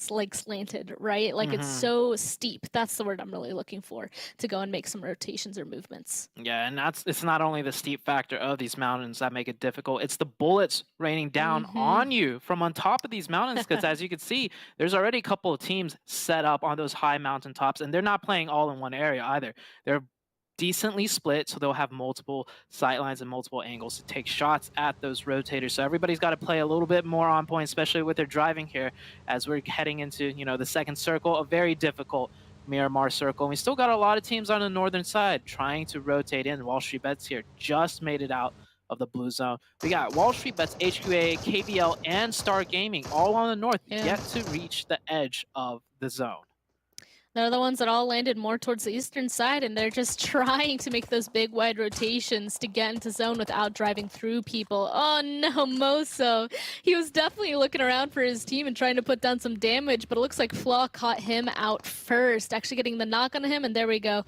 like slanted, right? Like it's so steep. That's the word I'm really looking for to go and make some rotations or movements. Yeah, and it's not only the steep factor of these mountains that make it difficult, it's the bullets raining down on you from on top of these mountains, because as you can see, there's already a couple of teams set up on those high mountain tops, and they're not playing all in one area either. They're decently split, so they'll have multiple sight lines and multiple angles to take shots at those rotators. So everybody's got to play a little bit more on point, especially with their driving here as we're heading into, you know, the second circle, a very difficult Miramar circle. And we still got a lot of teams on the northern side trying to rotate in. Wall Street Bets here just made it out of the blue zone. We got Wall Street Bets, HQA, KBL, and Star Gaming all on the north, yet to reach the edge of the zone. They're the ones that all landed more towards the eastern side, and they're just trying to make those big wide rotations to get into zone without driving through people. Oh no, Moso. He was definitely looking around for his team and trying to put down some damage, but it looks like Flaw caught him out first, actually getting the knock on him, and there we go.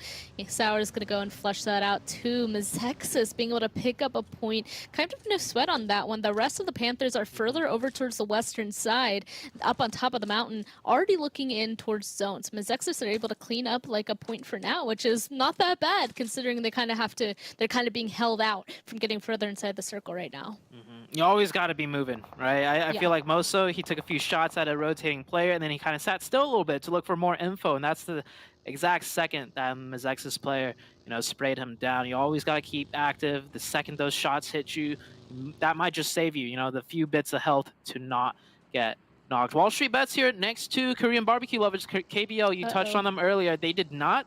Sour's going to go and flush that out too. MEZEXIS being able to pick up a point. Kind of no sweat on that one. The rest of the Panthers are further over towards the western side, up on top of the mountain, already looking in towards zones. MEZEXIS are able to clean up like a point for now, which is not that bad considering they kind of have to, they're kind of being held out from getting further inside the circle right now. You always got to be moving, right? I feel like Moso, he took a few shots at a rotating player, and then he kind of sat still a little bit to look for more info, and that's the exact second that MEZEXIS player, you know, sprayed him down. You always got to keep active. The second those shots hit you, that might just save you, you know, the few bits of health to not get knocked. Wall Street Bets here next to Korean barbecue lovers, KBL. You touched on them earlier. They did not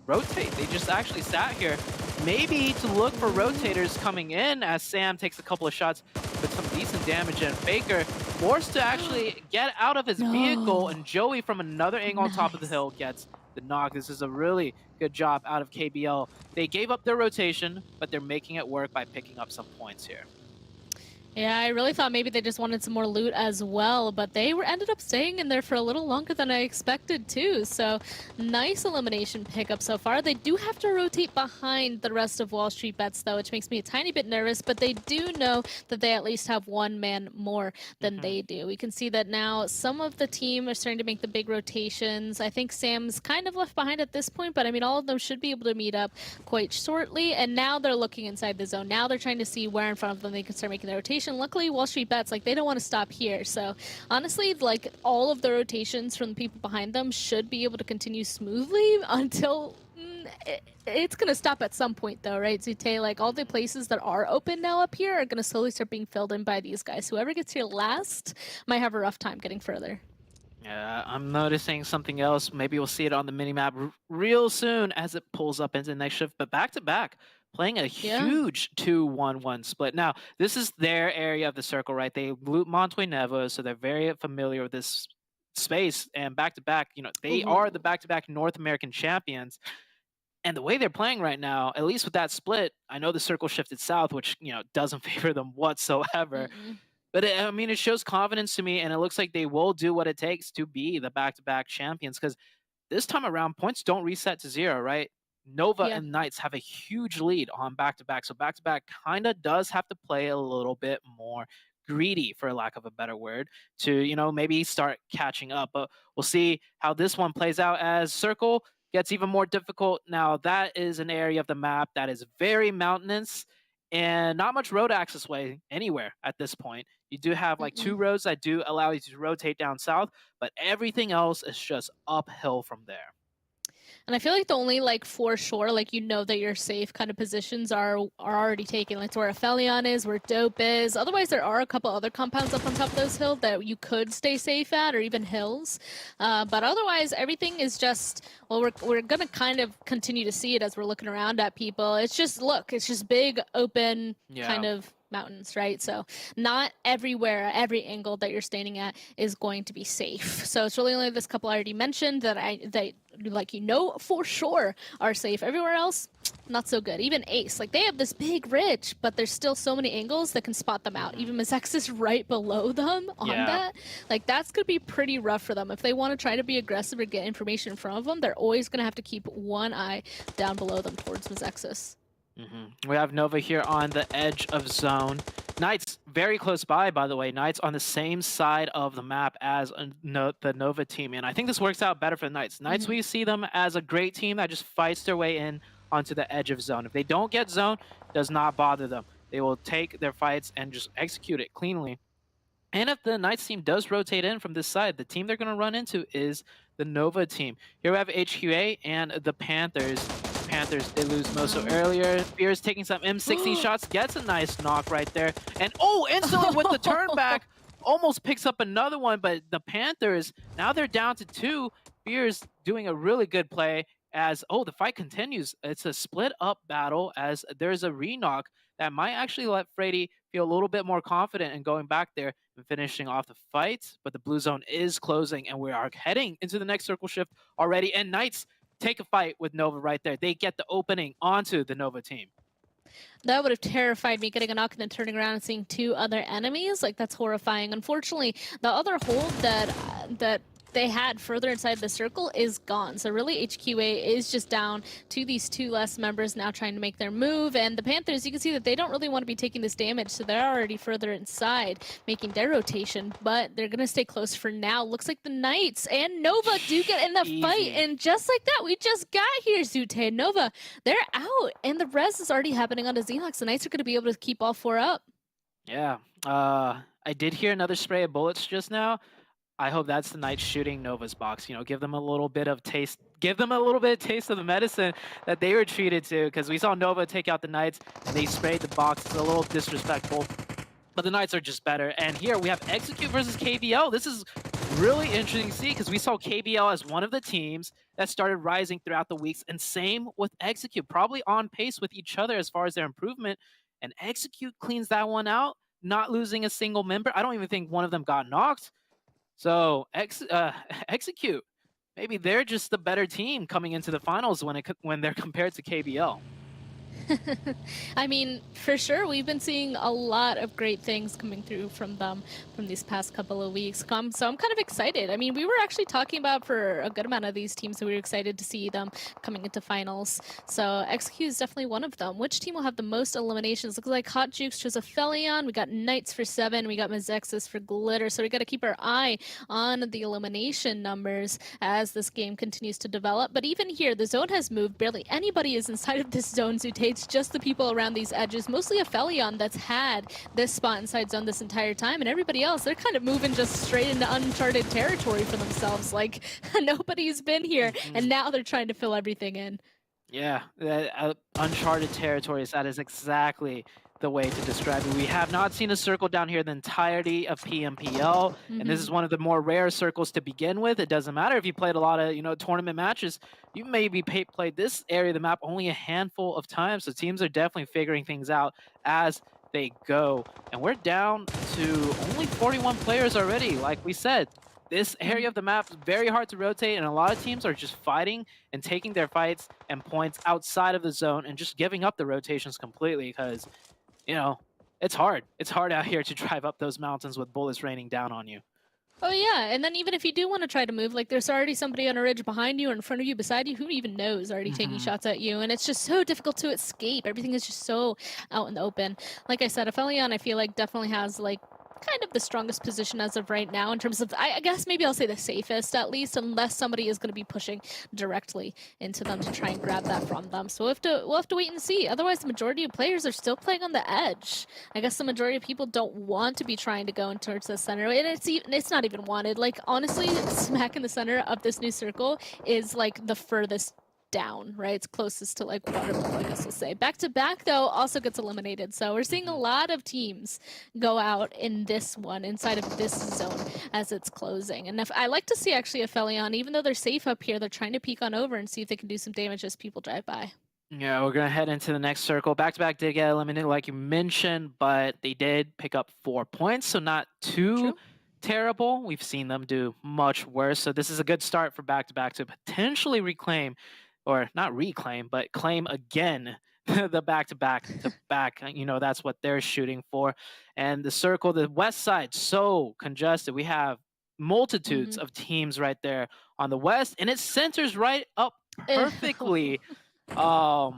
rotate. They just actually sat here, maybe to look for rotators coming in, as Sam takes a couple of shots with some decent damage, and Faker forced to actually get out of his vehicle, and Joey from another angle on top of the hill gets the knock. This is a really good job out of KBL. They gave up their rotation, but they're making it work by picking up some points here. Yeah, I really thought maybe they just wanted some more loot as well, but they ended up staying in there for a little longer than I expected too. So nice elimination pickup so far. They do have to rotate behind the rest of Wall Street Bets though, which makes me a tiny bit nervous, but they do know that they at least have one man more than they do. We can see that now some of the team are starting to make the big rotations. I think Sam's kind of left behind at this point, but I mean, all of them should be able to meet up quite shortly. And now they're looking inside the zone. Now they're trying to see where in front of them they can start making the rotation. Luckily, Wall Street Bets, like, they don't want to stop here. So honestly, like, all of the rotations from the people behind them should be able to continue smoothly until it's going to stop at some point though, right, Zute? Like, all the places that are open now up here are going to slowly start being filled in by these guys. Whoever gets here last might have a rough time getting further. Yeah, I'm noticing something else. Maybe we'll see it on the minimap real soon as it pulls up into the next shift. But back-to-back, playing a huge 2-1-1 split. Now, this is their area of the circle, right? They loot Montoy Nevo, so they're very familiar with this space. And back-to-back, you know, they are the back-to-back North American champions. And the way they're playing right now, at least with that split, I know the circle shifted south, which, doesn't favor them whatsoever. But I mean, it shows confidence to me, and it looks like they will do what it takes to be the back-to-back champions. Because this time around, points don't reset to 0, right? Nova and Knights have a huge lead on back-to-back, so back-to-back kind of does have to play a little bit more greedy, for lack of a better word, to maybe start catching up. But we'll see how this one plays out as Circle gets even more difficult. Now, that is an area of the map that is very mountainous and not much road access way anywhere at this point. You do have like 2 roads that do allow you to rotate down south, but everything else is just uphill from there. And I feel like the only for sure, that you're safe kind of positions are already taken. Like where APHELION is, where Dope is. Otherwise, there are a couple other compounds up on top of those hills that you could stay safe at, or even hills. But otherwise, everything is just, well, we're gonna kind of continue to see it as we're looking around at people. It's just it's just big, open kind of mountains, right? So not everywhere, every angle that you're standing at is going to be safe. So it's really only this couple I already mentioned that for sure are safe. Everywhere else, not so good. Even Ace, they have this big ridge, but there's still so many angles that can spot them out. Even MEZEXIS right below them on that. That's gonna be pretty rough for them. If they want to try to be aggressive or get information in front of them, they're always gonna have to keep one eye down below them towards MEZEXIS. We have Nova here on the edge of zone. Knights very close by the way. Knights on the same side of the map as the Nova team. And I think this works out better for the Knights. Knights, we see them as a great team that just fights their way in onto the edge of zone. If they don't get zone, does not bother them. They will take their fights and just execute it cleanly. And if the Knights team does rotate in from this side, the team they're going to run into is the Nova team. Here we have HQA and the Panthers. Panthers, they lose Moso earlier. Spears taking some M60 shots, gets a nice knock right there. And instantly with the turn back, almost picks up another one, but the Panthers, now they're down to 2. Spears doing a really good play as, the fight continues. It's a split up battle as there's a re-knock that might actually let Freddy feel a little bit more confident in going back there and finishing off the fight. But the blue zone is closing and we are heading into the next circle shift already. And Knights take a fight with Nova right there. They get the opening onto the Nova team. That would have terrified me, getting a knock and then turning around and seeing 2 other enemies. That's horrifying. Unfortunately, the other hold that they had further inside the circle is gone. So really HQA is just down to these 2 less members now trying to make their move. And the Panthers, you can see that they don't really want to be taking this damage, so they're already further inside making their rotation, but they're going to stay close for now. Looks like the Knights and Nova do get in the fight, and just like that, we just got here, Zute. Nova, they're out, and the res is already happening on the Xenox. The Knights are going to be able to keep all 4 up. Yeah, I did hear another spray of bullets just now. I hope that's the Knights shooting Nova's box. Give them a little bit of taste. Give them a little bit of taste of the medicine that they were treated to. Because we saw Nova take out the Knights and they sprayed the box. It's a little disrespectful. But the Knights are just better. And here we have Execute versus KBL. This is really interesting to see because we saw KBL as one of the teams that started rising throughout the weeks. And same with Execute. Probably on pace with each other as far as their improvement. And Execute cleans that one out. Not losing a single member. I don't even think one of them got knocked. So Execute, maybe they're just the better team coming into the finals when they're compared to KBL. I mean, for sure, we've been seeing a lot of great things coming through from them from these past couple of weeks. So I'm kind of excited. I mean, we were actually talking about for a good amount of these teams, so we were excited to see them coming into finals. So Execute is definitely one of them. Which team will have the most eliminations? Looks like Hot Jukes chose APHELION. We got Knights for 7. We got MEZEXIS for Glitter. So we got to keep our eye on the elimination numbers as this game continues to develop. But even here, the zone has moved. Barely anybody is inside of this zone, Zute. It's just the people around these edges, mostly APHELION that's had this spot inside zone this entire time, and everybody else, they're kind of moving just straight into uncharted territory for themselves. Nobody's been here, and now they're trying to fill everything in. Yeah, uncharted territories, that is exactly the way to describe it. We have not seen a circle down here the entirety of PMPL, and this is one of the more rare circles to begin with. It doesn't matter if you played a lot of tournament matches. You maybe played this area of the map only a handful of times, so teams are definitely figuring things out as they go. And we're down to only 41 players already. Like we said, this area of the map is very hard to rotate, and a lot of teams are just fighting and taking their fights and points outside of the zone and just giving up the rotations completely because, you know, it's hard. It's hard out here to drive up those mountains with bullets raining down on you. Oh yeah, and then even if you do want to try to move, like there's already somebody on a ridge behind you or in front of you, beside you, who even knows, already taking shots at you, and it's just so difficult to escape. Everything is just so out in the open. Like I said, APHELION, I feel like definitely has like kind of the strongest position as of right now in terms of, I guess maybe I'll say the safest at least, unless somebody is going to be pushing directly into them to try and grab that from them. So we'll have to wait and see. Otherwise, the majority of players are still playing on the edge. I guess the majority of people don't want to be trying to go in towards the center, and it's not even wanted. Like honestly, smack in the center of this new circle is like the furthest down, right? It's closest to like Waterloo, I guess we'll say. Back to back though also gets eliminated. So we're seeing a lot of teams go out in this one, inside of this zone as it's closing. And if I like to see actually APHELION, even though they're safe up here, they're trying to peek on over and see if they can do some damage as people drive by. Yeah, we're going to head into the next circle. Back-to-back did get eliminated like you mentioned, but they did pick up 4 points, so not too terrible. We've seen them do much worse, so this is a good start for back-to-back to potentially reclaim, or not reclaim, but claim again the back-to-back. You know, that's what they're shooting for. And the circle, the west side, so congested. We have multitudes of teams right there on the west, and it centers right up perfectly. I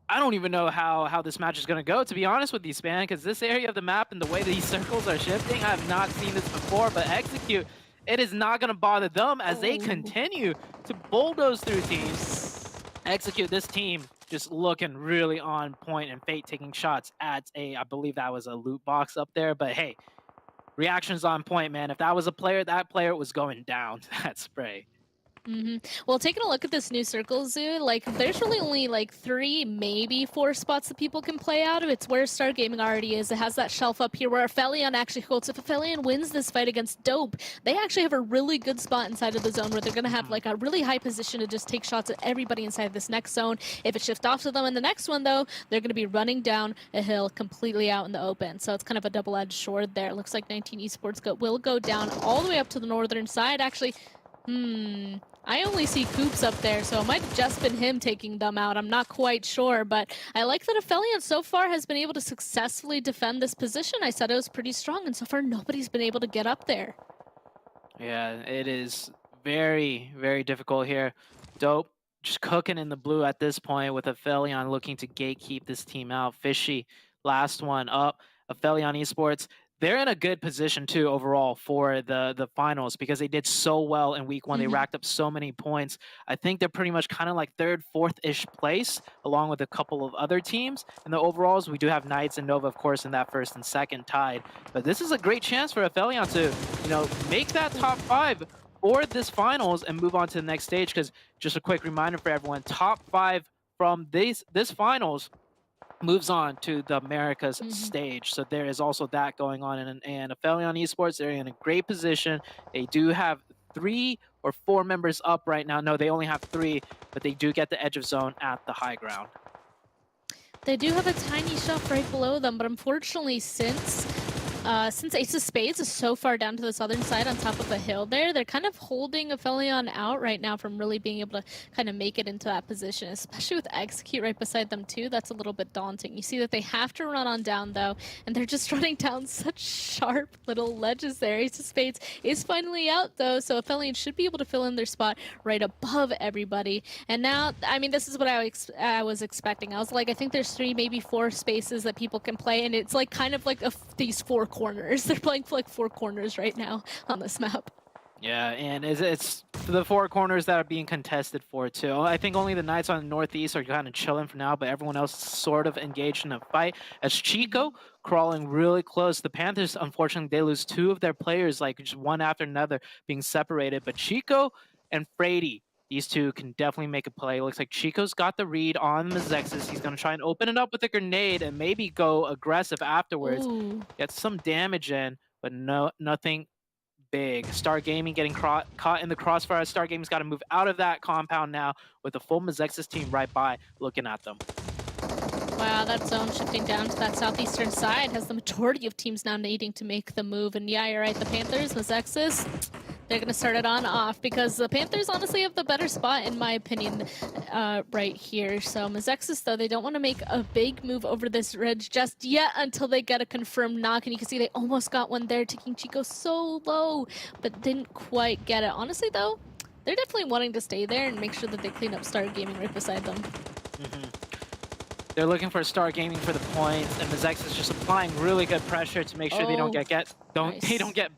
don't even know how this match is going to go, to be honest with you, Span, because this area of the map and the way these circles are shifting, I have not seen this before, but Execute, it is not going to bother them as they continue to bulldoze through teams. Execute, this team just looking really on point, and Fate taking shots at I believe that was a loot box up there, but hey, reactions on point, man. If that was a player, that player was going down to that spray. Well, taking a look at this new circle zoo, like there's really only like 3, maybe 4 spots that people can play out of. It's where Star Gaming already is. It has that shelf up here where APHELION actually holds. If APHELION wins this fight against Dope, they actually have a really good spot inside of the zone where they're going to have like a really high position to just take shots at everybody inside this next zone. If it shifts off to them in the next one, though, they're going to be running down a hill completely out in the open. So it's kind of a double-edged sword there. It looks like 19 Esports will go down all the way up to the northern side. Actually, I only see Coops up there, so it might have just been him taking them out. I'm not quite sure, but I like that APHELION so far has been able to successfully defend this position. I said it was pretty strong, and so far nobody's been able to get up there. Yeah, it is very, very difficult here. Dope just cooking in the blue at this point with APHELION looking to gatekeep this team out. Fishy, last one up. APHELION Esports, they're in a good position too overall for the finals because they did so well in week 1. They racked up so many points. I think they're pretty much kind of like 3rd, 4th-ish place along with a couple of other teams. In the overalls, we do have Knights and Nova, of course, in that 1st and 2nd tied. But this is a great chance for APHELION to, you know, make that top 5 for this finals and move on to the next stage, because just a quick reminder for everyone, top 5 from this finals moves on to the Americas stage. So there is also that going on. And APHELION Esports, they're in a great position. They do have 3 or 4 members up right now. No, they only have 3, but they do get the edge of zone at the high ground. They do have a tiny shop right below them, but unfortunately since Ace of Spades is so far down to the southern side on top of a hill there, they're kind of holding APHELION out right now from really being able to kind of make it into that position, especially with Execute right beside them too. That's a little bit daunting. You see that they have to run on down though, and they're just running down such sharp little ledges there. Ace of Spades is finally out though, so APHELION should be able to fill in their spot right above everybody. And now, I mean, this is what I was expecting. I was like, I think there's 3, maybe 4 spaces that people can play, and it's like kind of like these 4 corners. They're playing for like 4 corners right now on this map. Yeah, and it's the 4 corners that are being contested for too. I think only the Knights on the northeast are kind of chilling for now, but everyone else is sort of engaged in a fight. As Chico crawling really close. The Panthers, unfortunately, they lose 2 of their players, like just one after another being separated. But Chico and Frady, these 2 can definitely make a play. It looks like Chico's got the read on MEZEXIS. He's going to try and open it up with a grenade and maybe go aggressive afterwards. Ooh. Get some damage in, but nothing big. Star Gaming getting caught in the crossfire. Star Gaming's got to move out of that compound now with the full MEZEXIS team right by looking at them. Wow, that zone shifting down to that southeastern side has the majority of teams now needing to make the move. And yeah, you're right, the Panthers, MEZEXIS, They're going to start it on off because the Panthers honestly have the better spot in my opinion right here. So MEZEXIS though, they don't want to make a big move over this ridge just yet until they get a confirmed knock. And you can see they almost got one there, taking Chico so low, but didn't quite get it. Honestly though, they're definitely wanting to stay there and make sure that they clean up Star Gaming right beside them. They're looking for Star Gaming for the points, and MEZEXIS is just applying really good pressure to make sure they don't get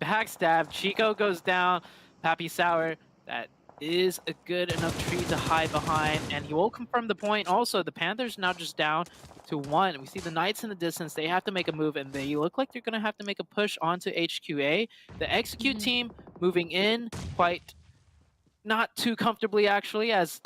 backstabbed. Chico goes down. Pappy Sour, that is a good enough tree to hide behind, and he will confirm the point. Also, the Panthers now just down to 1. We see the Knights in the distance. They have to make a move, and they look like they're going to have to make a push onto HQA. The Execute team moving in quite not too comfortably, actually, as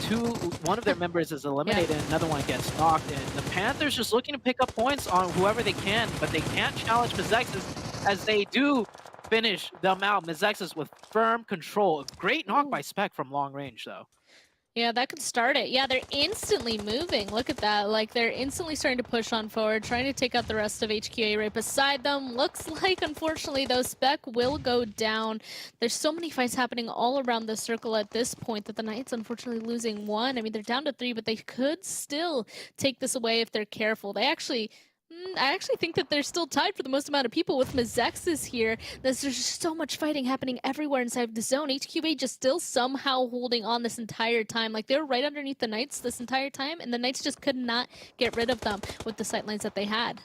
one of their members is eliminated and another one gets knocked. And the Panthers just looking to pick up points on whoever they can, but they can't challenge MEZEXIS as they do finish them out. MEZEXIS with firm control. A great knock by Spec from long range, though. Yeah, that could start it. Yeah, they're instantly moving. Look at that. Like, they're instantly starting to push on forward, trying to take out the rest of HQA right beside them. Looks like, unfortunately, though, Spec will go down. There's so many fights happening all around the circle at this point that the Knights, unfortunately, losing 1. I mean, they're down to 3, but they could still take this away if they're careful. They actually... I actually think that they're still tied for the most amount of people with MEZEXIS here. There's just so much fighting happening everywhere inside of the zone. HQA just still somehow holding on this entire time. Like, they were right underneath the Knights this entire time, and the Knights just could not get rid of them with the sightlines that they had.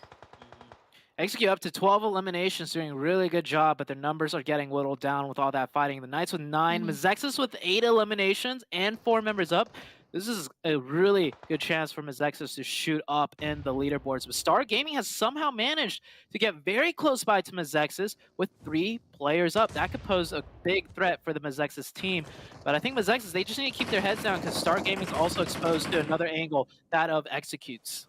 Execute up to 12 eliminations, doing a really good job, but their numbers are getting whittled down with all that fighting. The Knights with 9, MEZEXIS with 8 eliminations and 4 members up. This is a really good chance for MEZEXIS to shoot up in the leaderboards. But Star Gaming has somehow managed to get very close by to MEZEXIS with 3 players up. That could pose a big threat for the MEZEXIS team. But I think MEZEXIS, they just need to keep their heads down because Star Gaming is also exposed to another angle, that of Executes.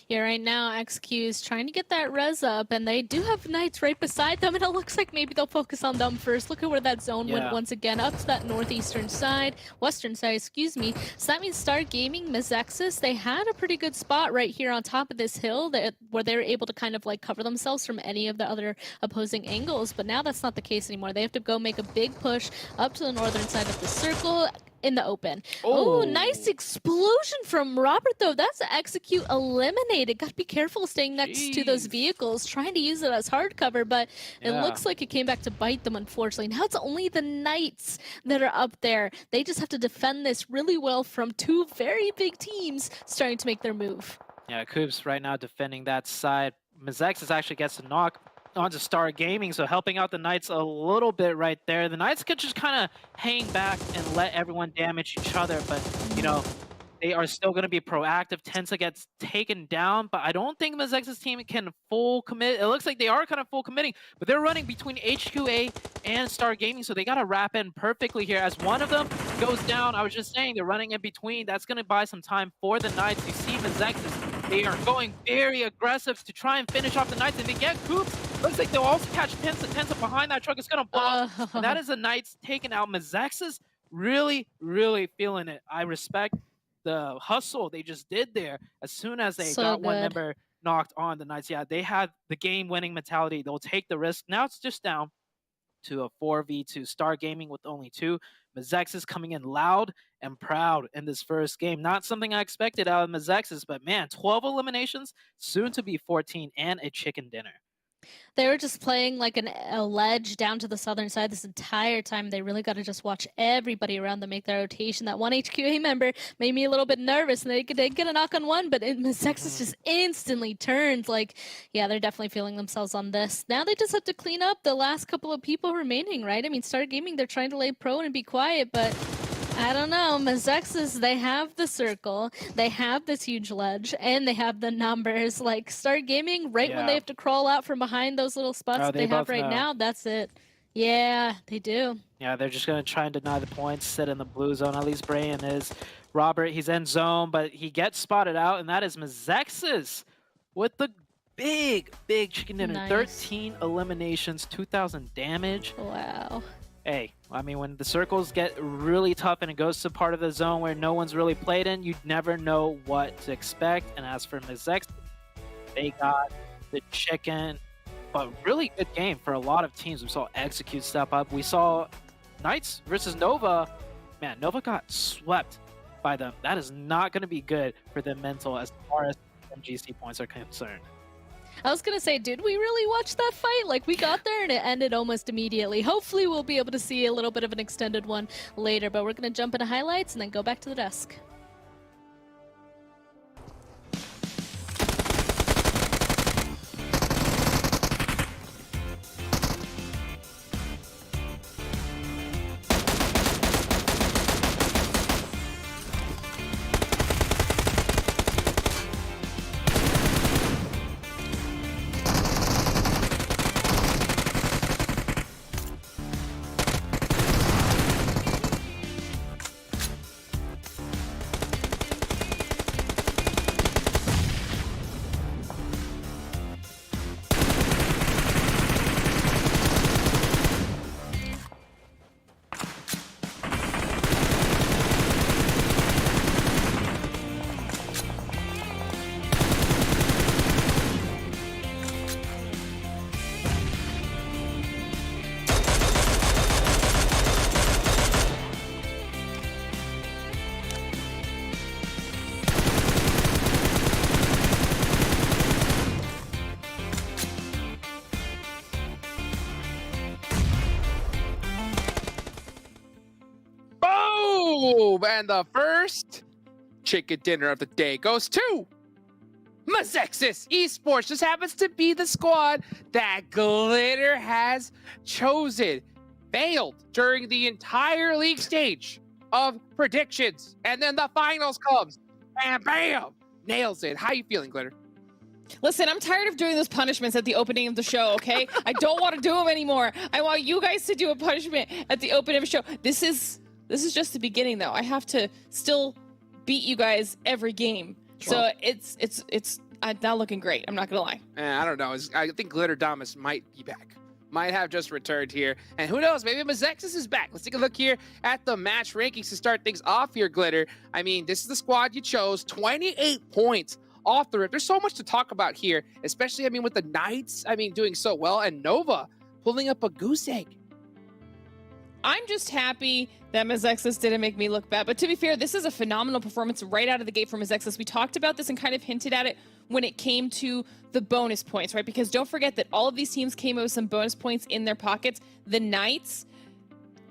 Yeah, right now, XQ is trying to get that res up, and they do have Knights right beside them, and it looks like maybe they'll focus on them first. Look at where that zone went once again, up to that northeastern side, western side, excuse me. So that means Star Gaming, MEZEXIS, they had a pretty good spot right here on top of this hill where they were able to kind of like cover themselves from any of the other opposing angles, but now that's not the case anymore. They have to go make a big push up to the northern side of the circle, in the open. Oh, nice explosion from Robert, though. That's Execute eliminated. Got to be careful staying next to those vehicles, trying to use it as hard cover, but it looks like it came back to bite them, unfortunately. Now it's only the Knights that are up there. They just have to defend this really well from 2 very big teams starting to make their move. Yeah, Coops right now defending that side. MEZEXIS actually gets a knock onto Star Gaming, so helping out the Knights a little bit right there. The Knights could just kind of hang back and let everyone damage each other, but, you know, they are still going to be proactive. Tensa gets taken down, but I don't think MEZEXIS team can full commit. It looks like they are kind of full committing, but they're running between HQA and Star Gaming, so they got to wrap in perfectly here. As one of them goes down, I was just saying, they're running in between. That's going to buy some time for the Knights. You see MEZEXIS, they are going very aggressive to try and finish off the Knights, and they get Coops. Looks like they'll also catch Tensa. Tensa behind that truck is going to blow. And that is the Knights taking out. MEZEXIS really, really feeling it. I respect the hustle they just did there as soon as they got one member knocked on the Knights. Yeah, they had the game-winning mentality. They'll take the risk. Now it's just down to a 4v2. Star Gaming with only 2. MEZEXIS coming in loud and proud in this first game. Not something I expected out of MEZEXIS, but man, 12 eliminations, soon to be 14, and a chicken dinner. They were just playing like a ledge down to the southern side this entire time. They really got to just watch everybody around them make their rotation. That one HQA member made me a little bit nervous, and they get a knock on one, but MEZEXIS just instantly turned. Like, yeah, they're definitely feeling themselves on this. Now they just have to clean up the last couple of people remaining, right? I mean, Star Gaming, they're trying to lay prone and be quiet, but I don't know. MEZEXIS, they have the circle, they have this huge ledge, and they have the numbers. Like, Star Gaming, right when they have to crawl out from behind those little spots that they have right now, that's it. Yeah, they do. Yeah, they're just going to try and deny the points, sit in the blue zone. At least Brian is. Robert, he's in zone, but he gets spotted out, and that is MEZEXIS with the big chicken dinner. Nice. 13 eliminations, 2,000 damage. Wow. Hey, I mean, when the circles get really tough and it goes to part of the zone where no one's really played in, you never know what to expect. And as for MEZEXIS, they got the chicken But really good game for a lot of teams. We saw Execute step up. We saw Knights versus Nova. Man, Nova got swept by them. That is not going to be good for the mental as far as MGC points are concerned. I was gonna say, did we really watch that fight? Like, we got there and it ended almost immediately. Hopefully we'll be able to see a little bit of an extended one later, but we're gonna jump into highlights and then go back to the desk. Boom! And the first chicken dinner of the day goes to MEZEXIS Esports. Just happens to be the squad that Glitter has chosen. Failed during the entire league stage of predictions. And then the finals comes. And bam! Nails it. How you feeling, Glitter? Listen, I'm tired of doing those punishments at the opening of the show, okay? I don't want to do them anymore. I want you guys to do a punishment at the opening of the show. This is just the beginning, though. I have to still beat you guys every game. So it's not looking great. I'm not gonna lie. I don't know. I think Glitter Damas might be back. Might have just returned here. And who knows, maybe MEZEXIS is back. Let's take a look here at the match rankings to start things off here, Glitter. I mean, this is the squad you chose. 28 points off the rip. There's so much to talk about here, especially, I mean, with the Knights, I mean, doing so well, and Nova pulling up a goose egg. I'm just happy that MEZEXIS didn't make me look bad. But to be fair, this is a phenomenal performance right out of the gate from MEZEXIS. We talked about this and kind of hinted at it when it came to the bonus points, right? Because don't forget that all of these teams came out with some bonus points in their pockets. The Knights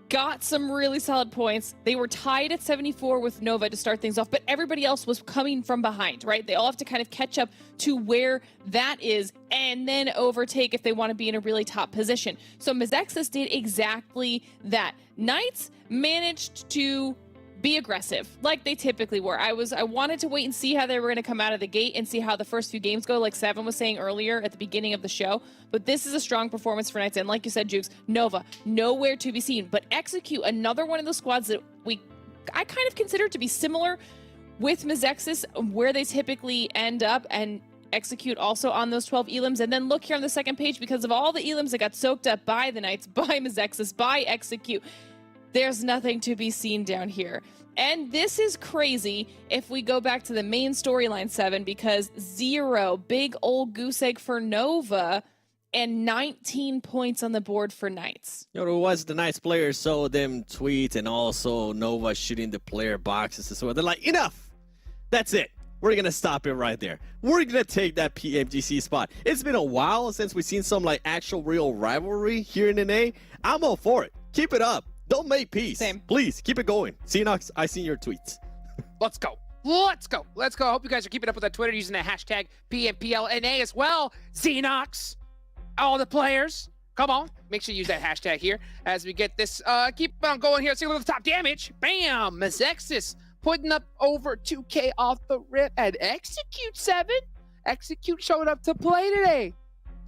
got some really solid points. They were tied at 74 with Nova to start things off, but everybody else was coming from behind, right? They all have to kind of catch up to where that is and then overtake if they want to be in a really top position. So MEZEXIS did exactly that. Knights managed to be aggressive like they typically were. I wanted to wait and see how they were going to come out of the gate and see how the first few games go, like Seven was saying earlier at the beginning of the show. But this is a strong performance for Knights, and like you said, Jukes, Nova nowhere to be seen. But Execute, another one of the squads that I kind of consider to be similar with MEZEXIS, where they typically end up, and Execute also on those 12 elims. And then look here on the second page, because of all the elims that got soaked up by the Knights, by MEZEXIS, by Execute, there's nothing to be seen down here. And this is crazy if we go back to the main storyline, Seven, because 0, big old goose egg for Nova, and 19 points on the board for Knights. You know, it was the Knights players saw them tweet and also Nova shooting the player boxes as well. They're like, enough! That's it. We're going to stop it right there. We're going to take that PMGC spot. It's been a while since we've seen some like actual real rivalry here in NA. I'm all for it. Keep it up. Don't make peace. Same. Please, keep it going. Xenox, I seen your tweets. Let's go. Let's go. Let's go. I hope you guys are keeping up with that Twitter using the hashtag PMPLNA as well. Xenox, all the players, come on. Make sure you use that hashtag here as we get this. Keep on going here. Let's see a little top damage. Bam. MEZEXIS putting up over 2K off the rip, and Execute 7. Execute showed up to play today.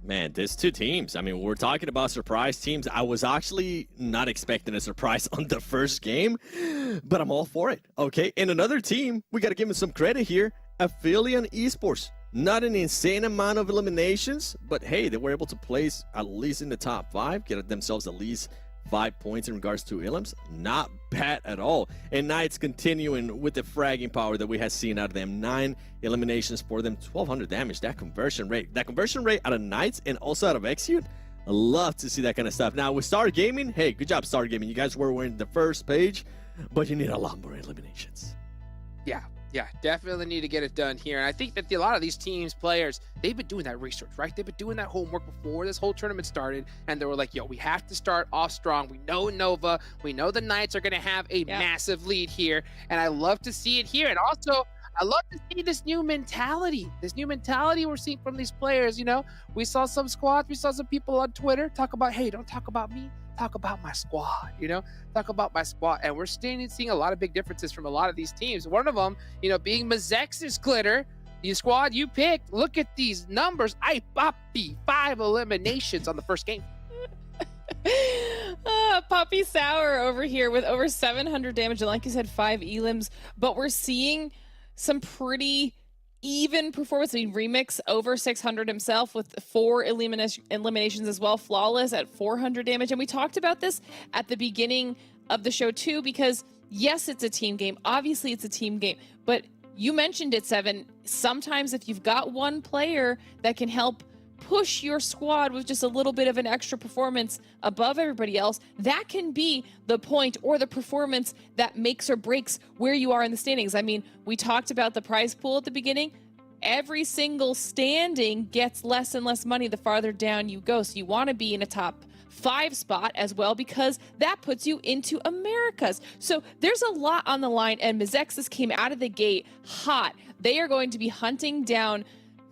Man, there's two teams. I mean, we're talking about surprise teams. I was actually not expecting a surprise on the first game, but I'm all for it, okay? And another team, we got to give them some credit here, APHELION Esports. Not an insane amount of eliminations, but hey, they were able to place at least in the top 5, get themselves at least 5 points in regards to elims. Not bad at all. And Knights continuing with the fragging power that we have seen out of them. 9 eliminations for them, 1,200 damage. That conversion rate out of Knights and also out of Execute, I love to see that kind of stuff. Now with Star Gaming, hey, good job Star Gaming. You guys were wearing the first page, but you need a lot more eliminations. Yeah, definitely need to get it done here. And I think that a lot of these teams, players, they've been doing that research, right? They've been doing that homework before this whole tournament started. And they were like, yo, we have to start off strong. We know Nova. We know the Knights are going to have a massive lead here. And I love to see it here. And also, I love to see this new mentality. We're seeing from these players, you know? We saw some squads. We saw some people on Twitter talk about, hey, don't talk about me. Talk about my squad, you know, talk about my squad. And we're seeing a lot of big differences from a lot of these teams. One of them, you know, being MEZEXIS, Glitter, the squad you picked. Look at these numbers. I poppy 5 eliminations on the first game. Poppy Sour over here with over 700 damage and like you said, 5 elims. But we're seeing some pretty even performance. I mean, Remix over 600 himself with 4 eliminations as well. Flawless at 400 damage. And we talked about this at the beginning of the show too, because yes, it's a team game. Obviously, it's a team game. But you mentioned it, Seven. Sometimes if you've got one player that can help push your squad with just a little bit of an extra performance above everybody else, that can be the point or the performance that makes or breaks where you are in the standings. I mean, we talked about the prize pool at the beginning. Every single standing gets less and less money the farther down you go. So you want to be in a top 5 spot as well, because that puts you into Americas. So there's a lot on the line, and MEZEXIS came out of the gate hot. They are going to be hunting down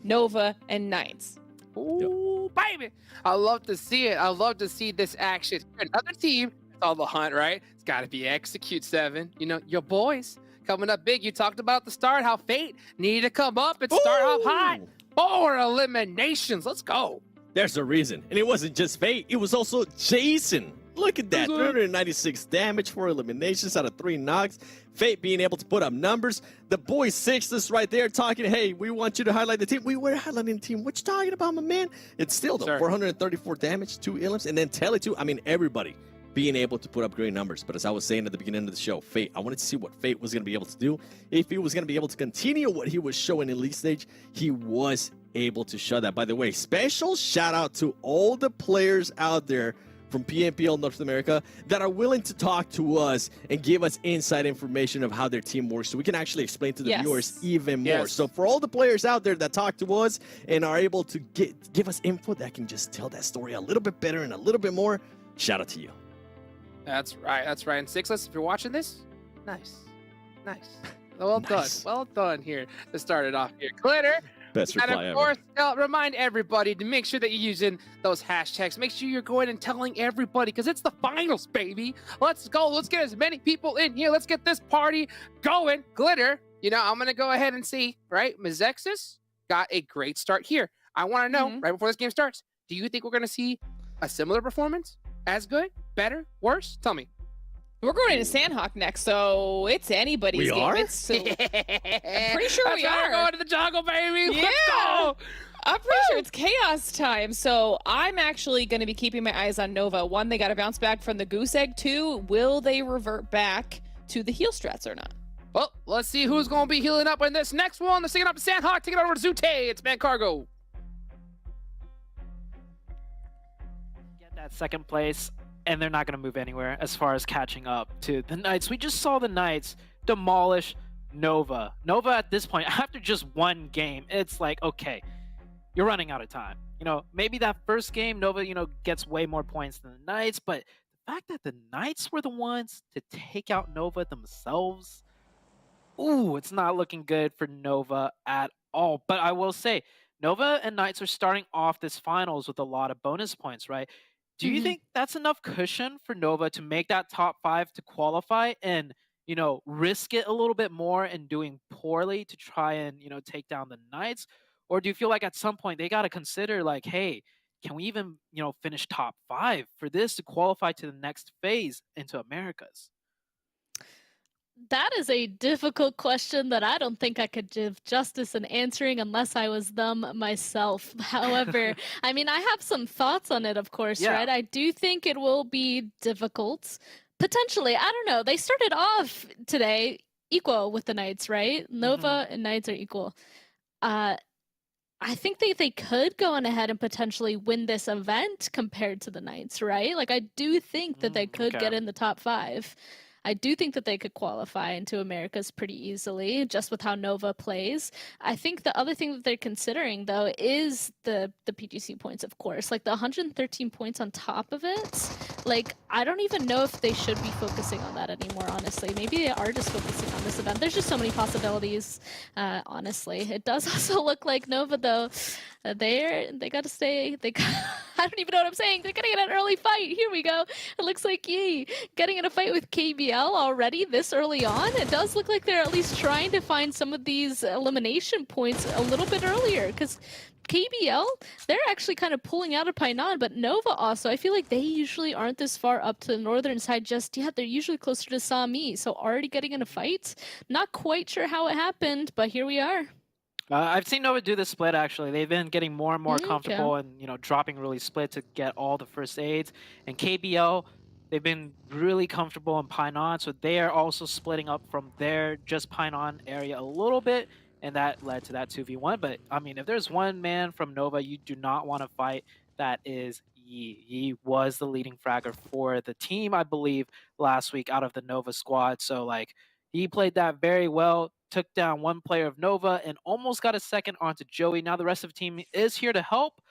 Nova and Knights. Ooh, baby. I love to see it. I love to see this action. Another team, it's on the hunt, right? It's got to be Execute 7. You know, your boys coming up big. You talked about at the start how Fate needed to come up and start off hot. 4 eliminations. Let's go. There's a reason. And it wasn't just Fate. It was also Jason. Look at that. 396 damage, 4 eliminations out of 3 knocks. Fate being able to put up numbers. The boys Sixtus right there talking, hey, we want you to highlight the team. We were highlighting the team. What you talking about, my man? It's still the 434 damage, 2 elims, and then Telly too. I mean, everybody being able to put up great numbers. But as I was saying at the beginning of the show, Fate, I wanted to see what Fate was going to be able to do. If he was going to be able to continue what he was showing in Elite Stage, he was able to show that. By the way, special shout out to all the players out there from PMPL North America that are willing to talk to us and give us inside information of how their team works, so we can actually explain to the viewers even more. So for all the players out there that talk to us and are able to give us info that can just tell that story a little bit better and a little bit more, shout out to you. That's right. That's right. And Sixless, if you're watching this, nice. Well done. Well done here to start it off here. Glitter. Best reply ever. And of course, remind everybody to make sure that you're using those hashtags. Make sure you're going and telling everybody, because it's the finals, baby. Let's go. Let's get as many people in here. Let's get this party going. Glitter, you know, I'm going to go ahead and see, right? MEZEXIS got a great start here. I want to know, right before this game starts, do you think we're going to see a similar performance? As good? Better? Worse? Tell me. We're going into Sandhawk next, so it's anybody's game. Are? I'm pretty sure we are. We're going to the jungle, baby. Yeah. Let's go. I'm pretty sure it's chaos time, so I'm actually going to be keeping my eyes on Nova. 1, they got to bounce back from the goose egg. 2, will they revert back to the heal strats or not? Well, let's see who's going to be healing up in this next one. Let's take it up to Sandhawk. Take it over to Zute. It's Man Cargo. Get that second place, and they're not going to move anywhere as far as catching up to the Knights. We just saw the Knights demolish Nova. Nova at this point, after just 1 game, it's like, okay, you're running out of time. You know, maybe that first game, Nova, you know, gets way more points than the Knights, but the fact that the Knights were the ones to take out Nova themselves, ooh, it's not looking good for Nova at all. But I will say, Nova and Knights are starting off this finals with a lot of bonus points, right? Do you think that's enough cushion for Nova to make that top 5 to qualify and, you know, risk it a little bit more and doing poorly to try and, you know, take down the Knights? Or do you feel like at some point they got to consider like, hey, can we even, you know, finish top 5 for this to qualify to the next phase into Americas? That is a difficult question that I don't think I could give justice in answering unless I was them myself. However, I mean, I have some thoughts on it, of course, Yeah. right? I do think it will be difficult. Potentially, I don't know. They started off today equal with the Knights, right? Nova and Knights are equal. I think they could go on ahead and potentially win this event compared to the Knights, right? Like, I do think that they could get in the top 5. I do think that they could qualify into Americas pretty easily, just with how Nova plays. I think the other thing that they're considering, though, is the PGC points, of course. Like, the 113 points on top of it, like, I don't even know if they should be focusing on that anymore, honestly. Maybe they are just focusing on this event. There's just so many possibilities, honestly. It does also look like Nova, though, they got to stay. I don't even know what I'm saying. They're getting in an early fight. Here we go. It looks like Yi getting in a fight with KBL already this early on. It does look like they're at least trying to find some of these elimination points a little bit earlier, because KBL, they're actually kind of pulling out of Painan, but Nova also, I feel like they usually aren't this far up to the northern side just yet. They're usually closer to Sami, so already getting in a fight. Not quite sure how it happened, but here we are. I've seen Nova do the split, actually. They've been getting more and more comfortable and, you know, dropping really split to get all the first aids. And KBL, they've been really comfortable in Painan, so they are also splitting up from their just Painan area a little bit, and that led to that 2v1. But, I mean, if there's one man from Nova you do not want to fight, that is Yi. Yi was the leading fragger for the team, I believe, last week out of the Nova squad. So, like, he played that very well, took down one player of Nova, and almost got a second onto Joey. Now the rest of the team is here to help,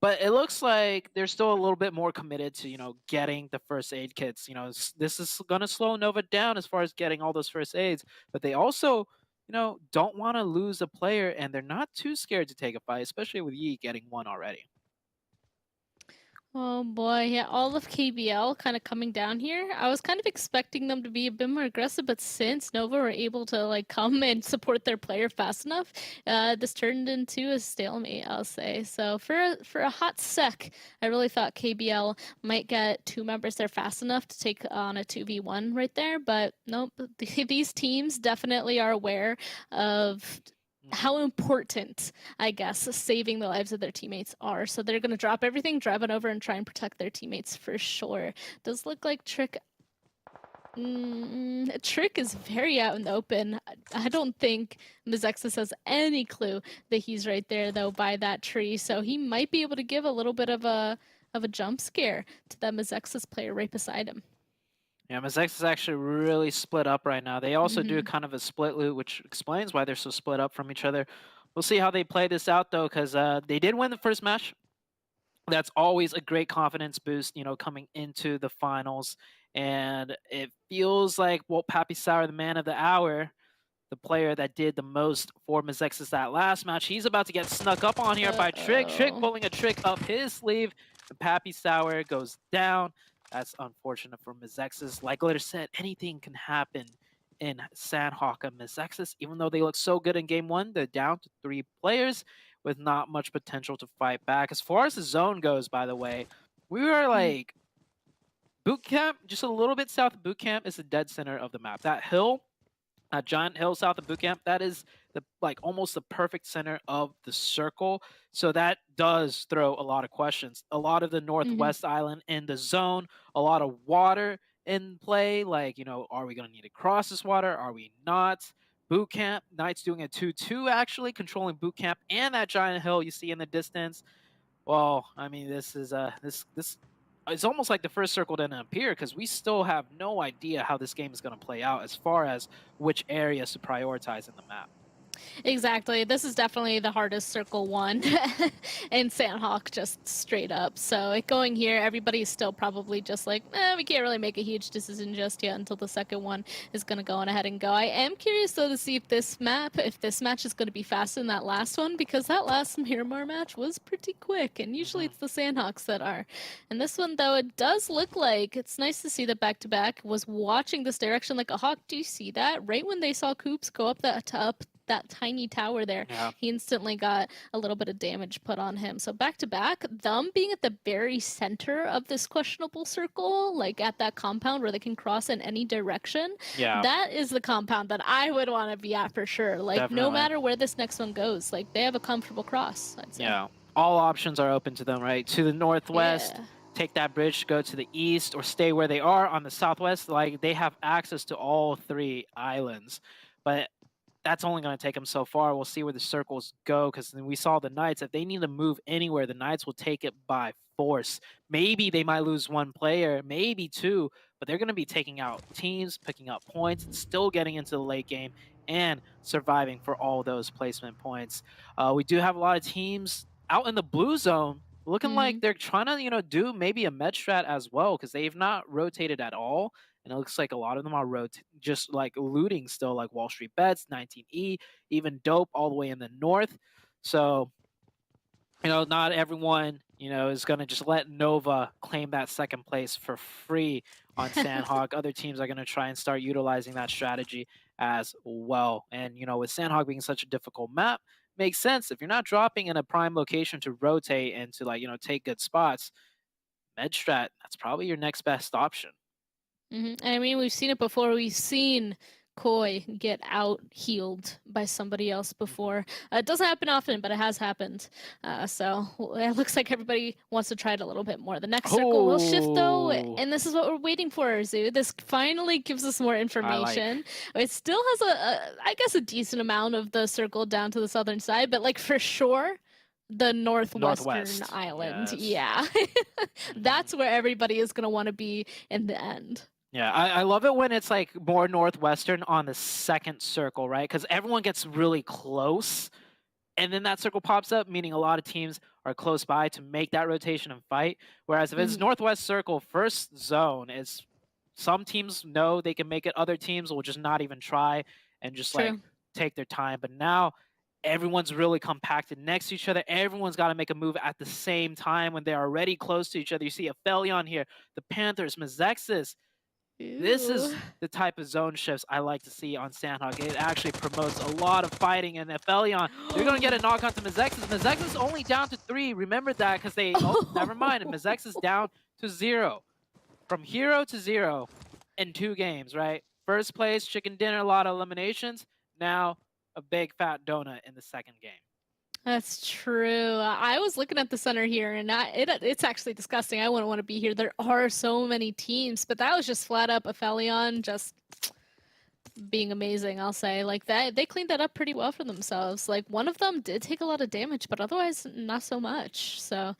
but it looks like they're still a little bit more committed to, you know, getting the first aid kits. You know, this is going to slow Nova down as far as getting all those first aids, but they also, you know, don't want to lose a player, and they're not too scared to take a fight, especially with Yi getting one already. Oh boy, yeah, all of KBL kind of coming down here. I was kind of expecting them to be a bit more aggressive, but since Nova were able to like come and support their player fast enough, this turned into a stalemate, I'll say. So for a hot sec, I really thought KBL might get 2 members there fast enough to take on a 2v1 right there, but nope. These teams definitely are aware of how important, I guess, saving the lives of their teammates are. So they're going to drop everything, drive on over, and try and protect their teammates for sure. Does look like Trick... Trick is very out in the open. I don't think MEZEXIS has any clue that he's right there, though, by that tree. So he might be able to give a little bit of a jump scare to that MEZEXIS player right beside him. Yeah, MEZEXIS is actually really split up right now. They also do kind of a split loot, which explains why they're so split up from each other. We'll see how they play this out, though, because they did win the first match. That's always a great confidence boost, you know, coming into the finals. And it feels like, well, Pappy Sour, the man of the hour, the player that did the most for MEZEXIS that last match, he's about to get snuck up on here by Trick. Trick pulling a trick up his sleeve. And Pappy Sour goes down. That's unfortunate for MEZEXIS. Like Glitter said, anything can happen in Sandhawk and MEZEXIS. Even though they look so good in Game 1, they're down to 3 players with not much potential to fight back. As far as the zone goes, by the way, we were like... Boot Camp, just a little bit south of Boot Camp, is the dead center of the map. That hill, that giant hill south of Boot Camp, that is the almost the perfect center of the circle. So that does throw a lot of questions. A lot of the northwest island in the zone, a lot of water in play. Like, you know, are we going to need to cross this water? Are we not? Boot Camp, Knights doing a 2-2 actually, controlling Boot Camp and that giant hill you see in the distance. Well, I mean, this is this it's almost like the first circle didn't appear, because we still have no idea how this game is going to play out as far as which areas to prioritize in the map. Exactly. This is definitely the hardest circle one in Sandhawk, just straight up. So going here, everybody's still probably just like, we can't really make a huge decision just yet until the second one is going to go on ahead and go. I am curious, though, to see if this match is going to be faster than that last one, because that last Miramar match was pretty quick, and usually it's the Sandhawks that are. And this one, though, it does look like, it's nice to see that back-to-back was watching this direction like a hawk. Do you see that? Right when they saw Coops go up that that tiny tower there, Yeah. he instantly got a little bit of damage put on him. So back to back, them being at the very center of this questionable circle, like at that compound where they can cross in any direction, Yeah. that is the compound that I would want to be at for sure. Like no Definitely. matter where this next one goes, like they have a comfortable cross, I'd say. Yeah. All options are open to them, right? To the northwest, Yeah. take that bridge, go to the east, or stay where they are on the southwest. Like, they have access to all 3 islands. But that's only going to take them so far. We'll see where the circles go, because we saw the Knights. If they need to move anywhere, the Knights will take it by force. Maybe they might lose 1 player, maybe 2, but they're going to be taking out teams, picking up points, and still getting into the late game and surviving for all those placement points. We do have a lot of teams out in the blue zone looking like they're trying to, do maybe a med strat as well, because they've not rotated at all. And it looks like a lot of them are just like looting still, like Wall Street Bets, 19E, even Dope all the way in the north. So, not everyone, is going to just let Nova claim that second place for free on Sandhawk. Other teams are going to try and start utilizing that strategy as well. And, with Sandhawk being such a difficult map, makes sense. If you're not dropping in a prime location to rotate and to, take good spots, med strat, that's probably your next best option. I mean, we've seen it before. We've seen Koi get out healed by somebody else before. It doesn't happen often, but it has happened. So it looks like everybody wants to try it a little bit more. The next circle will shift though, and this is what we're waiting for, Zoo. This finally gives us more information. It still has I guess a decent amount of the circle down to the southern side, but like for sure, the northwestern island. Yes. Yeah. That's where everybody is going to want to be in the end. Yeah, I love it when it's like more northwestern on the second circle, right? Because everyone gets really close, and then that circle pops up, meaning a lot of teams are close by to make that rotation and fight. Whereas if it's northwest circle, first zone, is some teams know they can make it. Other teams will just not even try and just like take their time. But now everyone's really compacted next to each other. Everyone's got to make a move at the same time when they're already close to each other. You see APHELION here, the Panthers, MEZEXIS. This is the type of zone shifts I like to see on Sandhawk. It actually promotes a lot of fighting, and APHELION, they're going to get a knock onto MEZEXIS. MEZEXIS only down to 3. Remember that, because they, never mind. MEZEXIS down to 0. From hero to 0 in 2 games, right? First place, chicken dinner, a lot of eliminations. Now, a big fat donut in the second game. That's true. I was looking at the center here, and it's actually disgusting. I wouldn't want to be here. There are so many teams, but that was just flat up APHELION just being amazing, I'll say. Like that, they cleaned that up pretty well for themselves. Like one of them did take a lot of damage, but otherwise not so much. So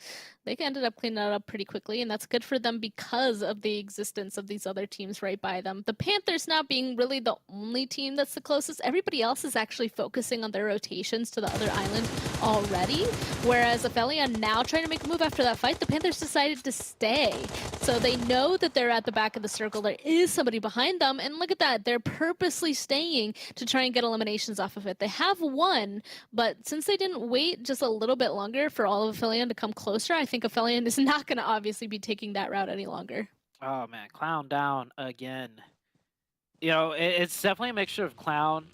they ended up cleaning that up pretty quickly, and that's good for them because of the existence of these other teams right by them. The Panthers now being really the only team that's the closest. Everybody else is actually focusing on their rotations to the other island already, whereas APHELION now trying to make a move after that fight. The Panthers decided to stay, so they know that they're at the back of the circle. There is somebody behind them, and look at that. They're purposely staying to try and get eliminations off of it. They have won, but since they didn't wait just a little bit longer for all of APHELION to come closer, I think APHELION is not going to obviously be taking that route any longer. Oh man, Clown down again. It's definitely a mixture of Clown,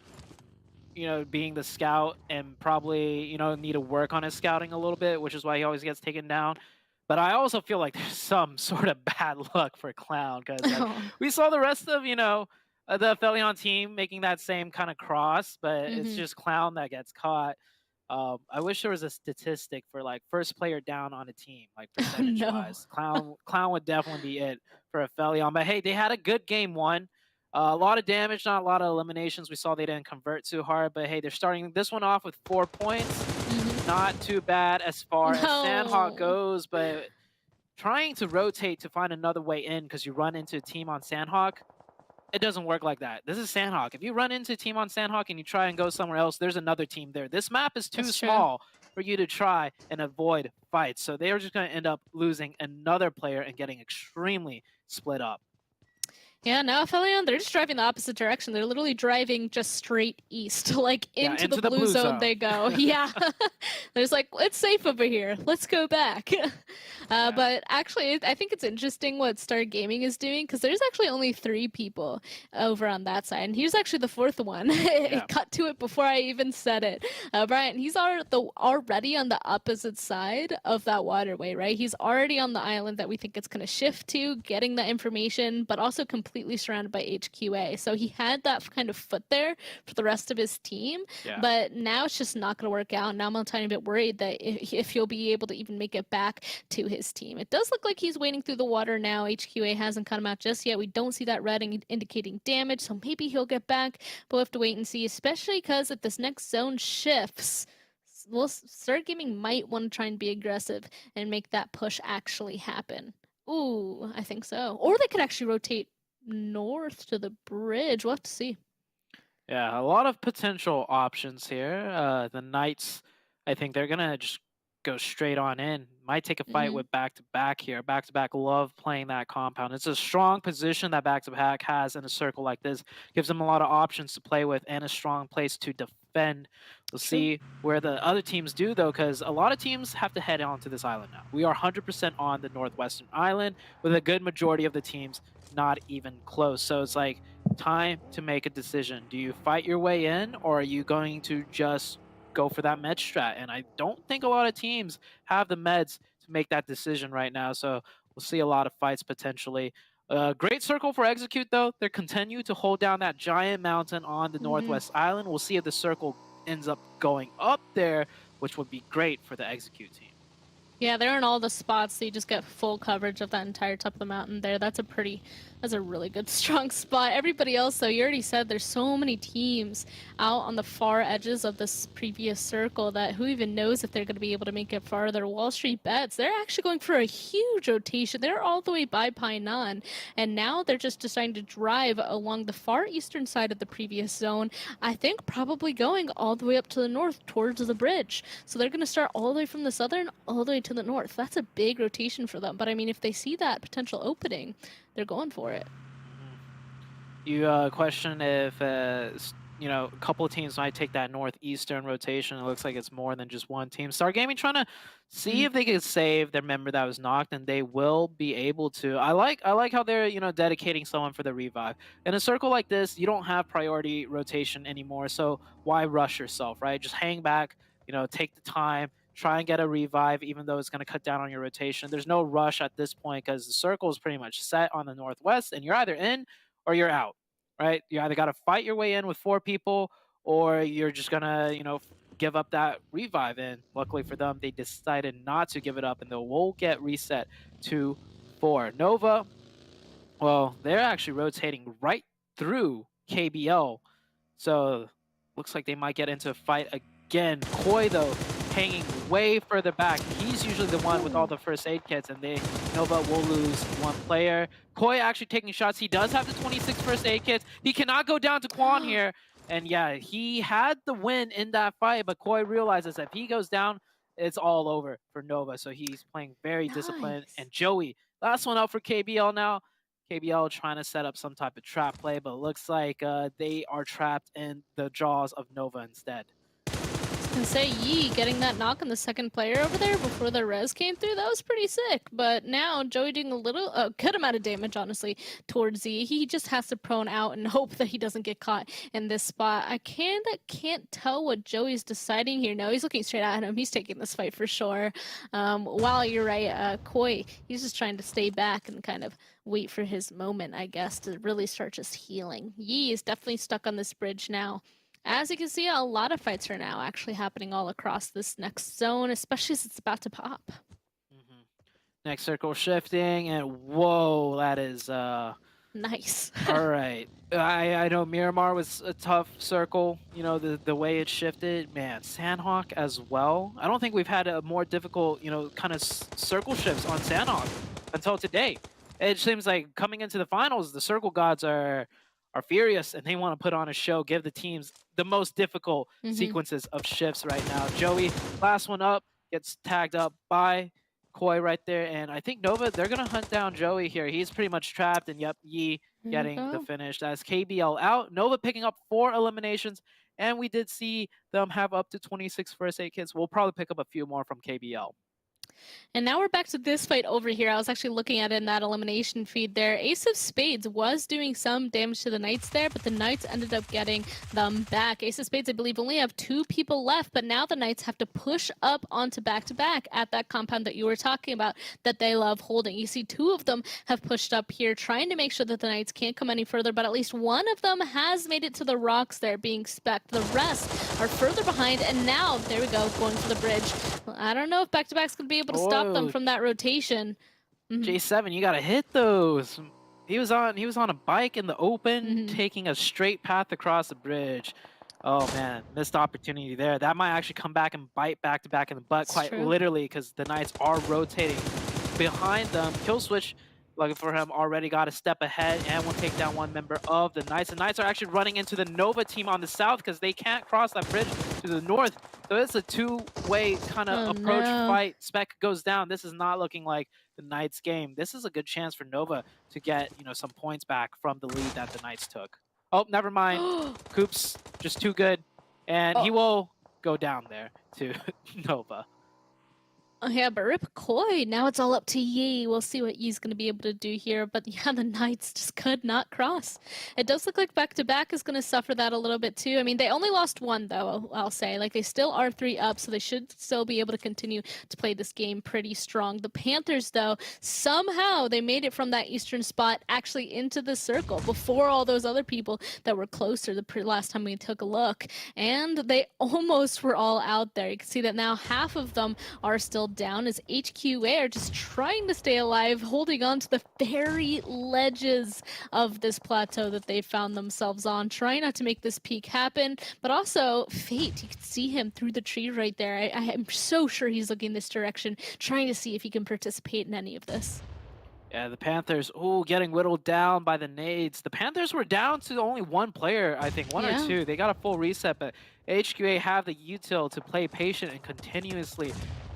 being the scout and probably, need to work on his scouting a little bit, which is why he always gets taken down. But I also feel like there's some sort of bad luck for Clown, because we saw the rest of, the APHELION team making that same kind of cross, but it's just Clown that gets caught. I wish there was a statistic for like first player down on a team, like percentage-wise. Clown would definitely be it for APHELION. But hey, they had a good game 1. A lot of damage, not a lot of eliminations. We saw they didn't convert too hard, but hey, they're starting this one off with 4 points. Not too bad as far as Sandhawk goes, but trying to rotate to find another way in because you run into a team on Sandhawk, it doesn't work like that. This is Sandhawk. If you run into a team on Sandhawk and you try and go somewhere else, there's another team there. This map is too small for you to try and avoid fights. So they're just going to end up losing another player and getting extremely split up. Yeah, now APHELION, they're just driving the opposite direction. They're literally driving just straight east, like into the blue zone they go. Yeah. There's like, it's safe over here. Let's go back. But actually, I think it's interesting what Star Gaming is doing because there's actually only 3 people over on that side. And he's actually the 4th one. Cut to it before I even said it. Brian, he's already on the opposite side of that waterway, right? He's already on the island that we think it's going to shift to, getting the information, but also completely surrounded by HQA. So he had that kind of foot there for the rest of his team, but now it's just not going to work out. Now I'm a tiny bit worried that if he'll be able to even make it back to his team. It does look like he's wading through the water now. HQA hasn't cut him out just yet. We don't see that red indicating damage, so maybe he'll get back, but we'll have to wait and see, especially because if this next zone shifts, Star Gaming might want to try and be aggressive and make that push actually happen. Ooh, I think so. Or they could actually rotate north to the bridge. We'll have to see. Yeah, a lot of potential options here. The Knights, I think they're going to just go straight on in. Might take a fight with back-to-back here. Back-to-back love playing that compound. It's a strong position that back-to-back has in a circle like this. Gives them a lot of options to play with and a strong place to defend. We'll see where the other teams do, though, because a lot of teams have to head on to this island now. We are 100% on the northwestern island, with a good majority of the teams not even close. So it's like time to make a decision. Do you fight your way in, or are you going to just go for that med strat? And I don't think a lot of teams have the meds to make that decision right now. So we'll see a lot of fights potentially. Great circle for Execute, though. They continue to hold down that giant mountain on the northwest island. We'll see if the circle ends up going up there, which would be great for the Execute team. Yeah, they're in all the spots, so you just get full coverage of that entire top of the mountain there. That's a really good, strong spot. Everybody else, though, you already said there's so many teams out on the far edges of this previous circle that who even knows if they're going to be able to make it farther. WALLSTREETBETS, they're actually going for a huge rotation. They're all the way by Painan, and now they're just deciding to drive along the far eastern side of the previous zone. I think probably going all the way up to the north towards the bridge. So they're going to start all the way from the southern, all the way to the north. That's a big rotation for them. But I mean, if they see that potential opening, they're going for it. You question if you know, a couple of teams might take that northeastern rotation. It looks like it's more than just one team. Star Gaming trying to see if they can save their member that was knocked, and they will be able to. I like how they're, you know, dedicating someone for the revive. In a circle like this, you don't have priority rotation anymore, so why rush yourself, right? Just hang back, you know, take the time, try and get a revive, even though it's going to cut down on your rotation. There's no rush at this point because the circle is pretty much set on the northwest, and you're either in or you're out, right? You either got to fight your way in with 4 people, or you're just going to, you know, give up that revive. And luckily for them, they decided not to give it up, and they will get reset to 4. Nova, well, they're actually rotating right through KBL, so looks like they might get into a fight again. Koi, though, hanging way further back. He's usually the one with all the first aid kits, and Nova will lose 1 player. Koi actually taking shots. He does have the 26 first aid kits. He cannot go down to Quan here. And yeah, he had the win in that fight, but Koi realizes if he goes down, it's all over for Nova. So he's playing very disciplined. And Joey, last one out for KBL now. KBL trying to set up some type of trap play, but it looks like they are trapped in the jaws of Nova instead. And say Yi getting that knock on the second player over there before the res came through, that was pretty sick. But now Joey doing a little good amount of damage, honestly, towards Z. He just has to prone out and hope that he doesn't get caught in this spot. I can't tell what Joey's deciding here. No, he's looking straight at him. He's taking this fight for sure. While you're right, Koi, he's just trying to stay back and kind of wait for his moment, I guess, to really start just healing. Yi is definitely stuck on this bridge now. As you can see, a lot of fights are now actually happening all across this next zone, especially as it's about to pop. Next circle shifting, and whoa, that is nice. all right. I know Miramar was a tough circle, you know, the way it shifted. Man, Sandhawk as well. I don't think we've had a more difficult, you know, kind of circle shifts on Sandhawk until today. It seems like coming into the finals, the circle gods are furious, and they want to put on a show, give the teams the most difficult sequences of shifts right now. Joey, last one up, gets tagged up by Koi right there, and I think Nova, they're going to hunt down Joey here. He's pretty much trapped, and yep, Yi getting the go. finish. That's KBL out. Nova picking up 4 eliminations, and we did see them have up to 26 first aid kits. We'll probably pick up a few more from KBL. And now we're back to this fight over here. I was actually looking at it in that elimination feed there. Ace of Spades was doing some damage to the Knights there, but the Knights ended up getting them back. Ace of Spades, I believe, only have 2 people left, but now the Knights have to push up onto back-to-back at that compound that you were talking about that they love holding. You see 2 of them have pushed up here, trying to make sure that the Knights can't come any further, but at least one of them has made it to the rocks there being spec'd. The rest are further behind, and now, there we go, going for the bridge. Well, I don't know if back-to-back's going to be able to stop them from that rotation. J7, you gotta hit those. He was on a bike in the open, taking a straight path across the bridge. Oh man, missed opportunity there. That might actually come back and bite back-to-back in the butt, quite literally, because the Knights are rotating behind them. Kill switch, lucky for him, already got a step ahead and will take down one member of the Knights. The Knights are actually running into the Nova team on the south because they can't cross that bridge to the north. So it's a two-way kind of approach fight. Spec goes down. This is not looking like the Knights game. This is a good chance for Nova to get, some points back from the lead that the Knights took. Oh, never mind. Coop's just too good. And he will go down there to Nova. Oh, yeah, but Rip Coy, now it's all up to Yi. We'll see what Yi's going to be able to do here. But yeah, the Knights just could not cross. It does look like back-to-back is going to suffer that a little bit too. I mean, they only lost 1, though, I'll say. Like, they still are 3 up, so they should still be able to continue to play this game pretty strong. The Panthers, though, somehow they made it from that eastern spot actually into the circle before all those other people that were closer the last time we took a look. And they almost were all out there. You can see that now half of them are still down as HQA are just trying to stay alive, holding on to the very ledges of this plateau that they found themselves on, trying not to make this peak happen. But also, Fate, you can see him through the tree right there. I am so sure he's looking this direction, trying to see if he can participate in any of this. Yeah, the Panthers, getting whittled down by the nades. The Panthers were down to only 1 player, I think, one or 2. They got a full reset, but HQA have the util to play patient and continuously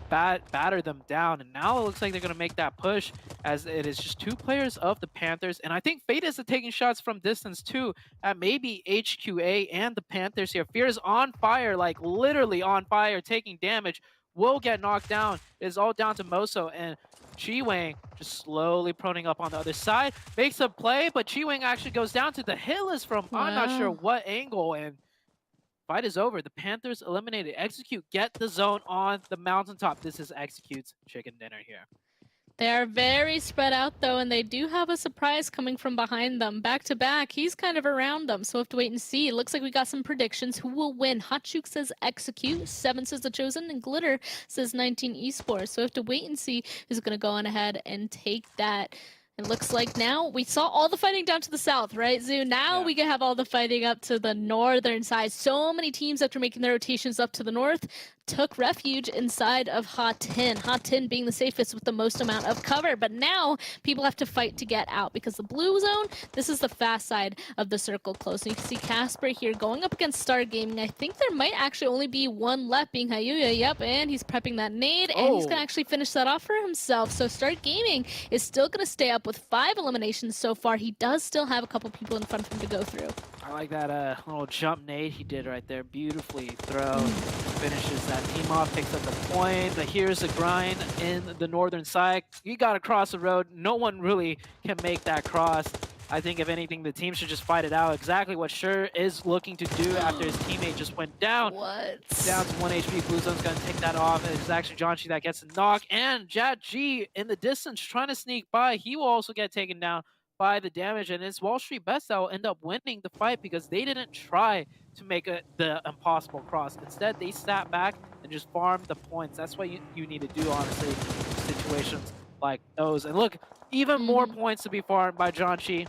batter them down, and now it looks like they're going to make that push as it is just 2 players of the Panthers. And I think Fate is taking shots from distance too at maybe HQA and the Panthers here. Fear is on fire, like literally on fire, taking damage, will get knocked down. It is all down to Moso, and Chi-Wang just slowly proning up on the other side, makes a play, but Chi-Wang actually goes down to the hit list from I'm not sure what angle, and fight is over. The Panthers eliminated. Execute, get the zone on the mountaintop. This is Execute's chicken dinner here. They are very spread out, though, and they do have a surprise coming from behind them. Back-to-back, he's kind of around them, so we'll have to wait and see. It looks like we got some predictions. Who will win? Hotchuk says Execute, 7 says The Chosen, and Glitter says 19 Esports. So we have to wait and see who's going to go on ahead and take that. It looks like now we saw all the fighting down to the south, right, Zoo? Now we can have all the fighting up to the northern side. So many teams, after making their rotations up to the north, took refuge inside of Hot 10. Hot 10 being the safest with the most amount of cover. But now people have to fight to get out because the blue zone, this is the fast side of the circle close. And you can see Casper here going up against Star Gaming. I think there might actually only be 1 left, being Hayuya. Yep, and he's prepping that nade, and he's going to actually finish that off for himself. So Star Gaming is still going to stay up with 5 eliminations so far. He does still have a couple people in front of him to go through. I like that little jump nade he did right there. Beautifully thrown. Finishes that team off, picks up the point. But here's the grind in the northern side. You got to cross the road. No one really can make that cross. I think, if anything, the team should just fight it out. Exactly what Sure is looking to do after his teammate just went down. What? Down to 1 HP. Blue Zone's going to take that off. It's actually John-Chi that gets the knock. And Jad G in the distance trying to sneak by. He will also get taken down by the damage. And it's WALLSTREETBETS that will end up winning the fight because they didn't try to make the impossible cross. Instead, they sat back and just farmed the points. That's what you need to do, honestly, in situations like those. And look, even more points to be farmed by John-Chi.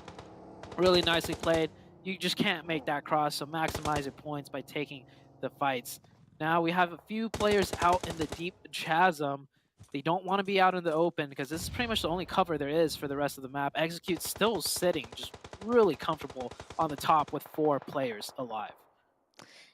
Really nicely played. You just can't make that cross, so maximize your points by taking the fights. Now we have a few players out in the deep chasm. They don't want to be out in the open because this is pretty much the only cover there is for the rest of the map. Execute still sitting, just really comfortable on the top with 4 players alive.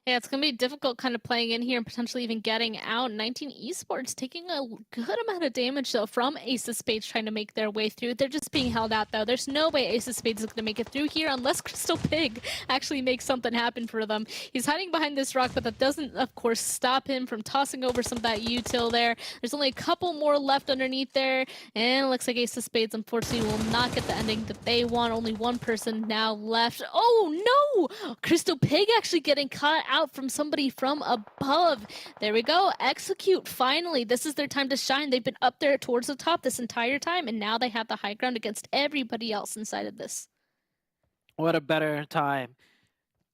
Yeah, it's going to be difficult kind of playing in here and potentially even getting out. 19 Esports taking a good amount of damage, though, from Ace of Spades trying to make their way through. They're just being held out, though. There's no way Ace of Spades is going to make it through here unless Crystal Pig actually makes something happen for them. He's hiding behind this rock, but that doesn't, of course, stop him from tossing over some of that util there. There's only a couple more left underneath there, and it looks like Ace of Spades, unfortunately, will not get the ending that they want. Only one person now left. Oh, no! Crystal Pig actually getting caught out from somebody from above. There we go. Execute, finally. This is their time to shine. They've been up there towards the top this entire time, and now they have the high ground against everybody else inside of this. What a better time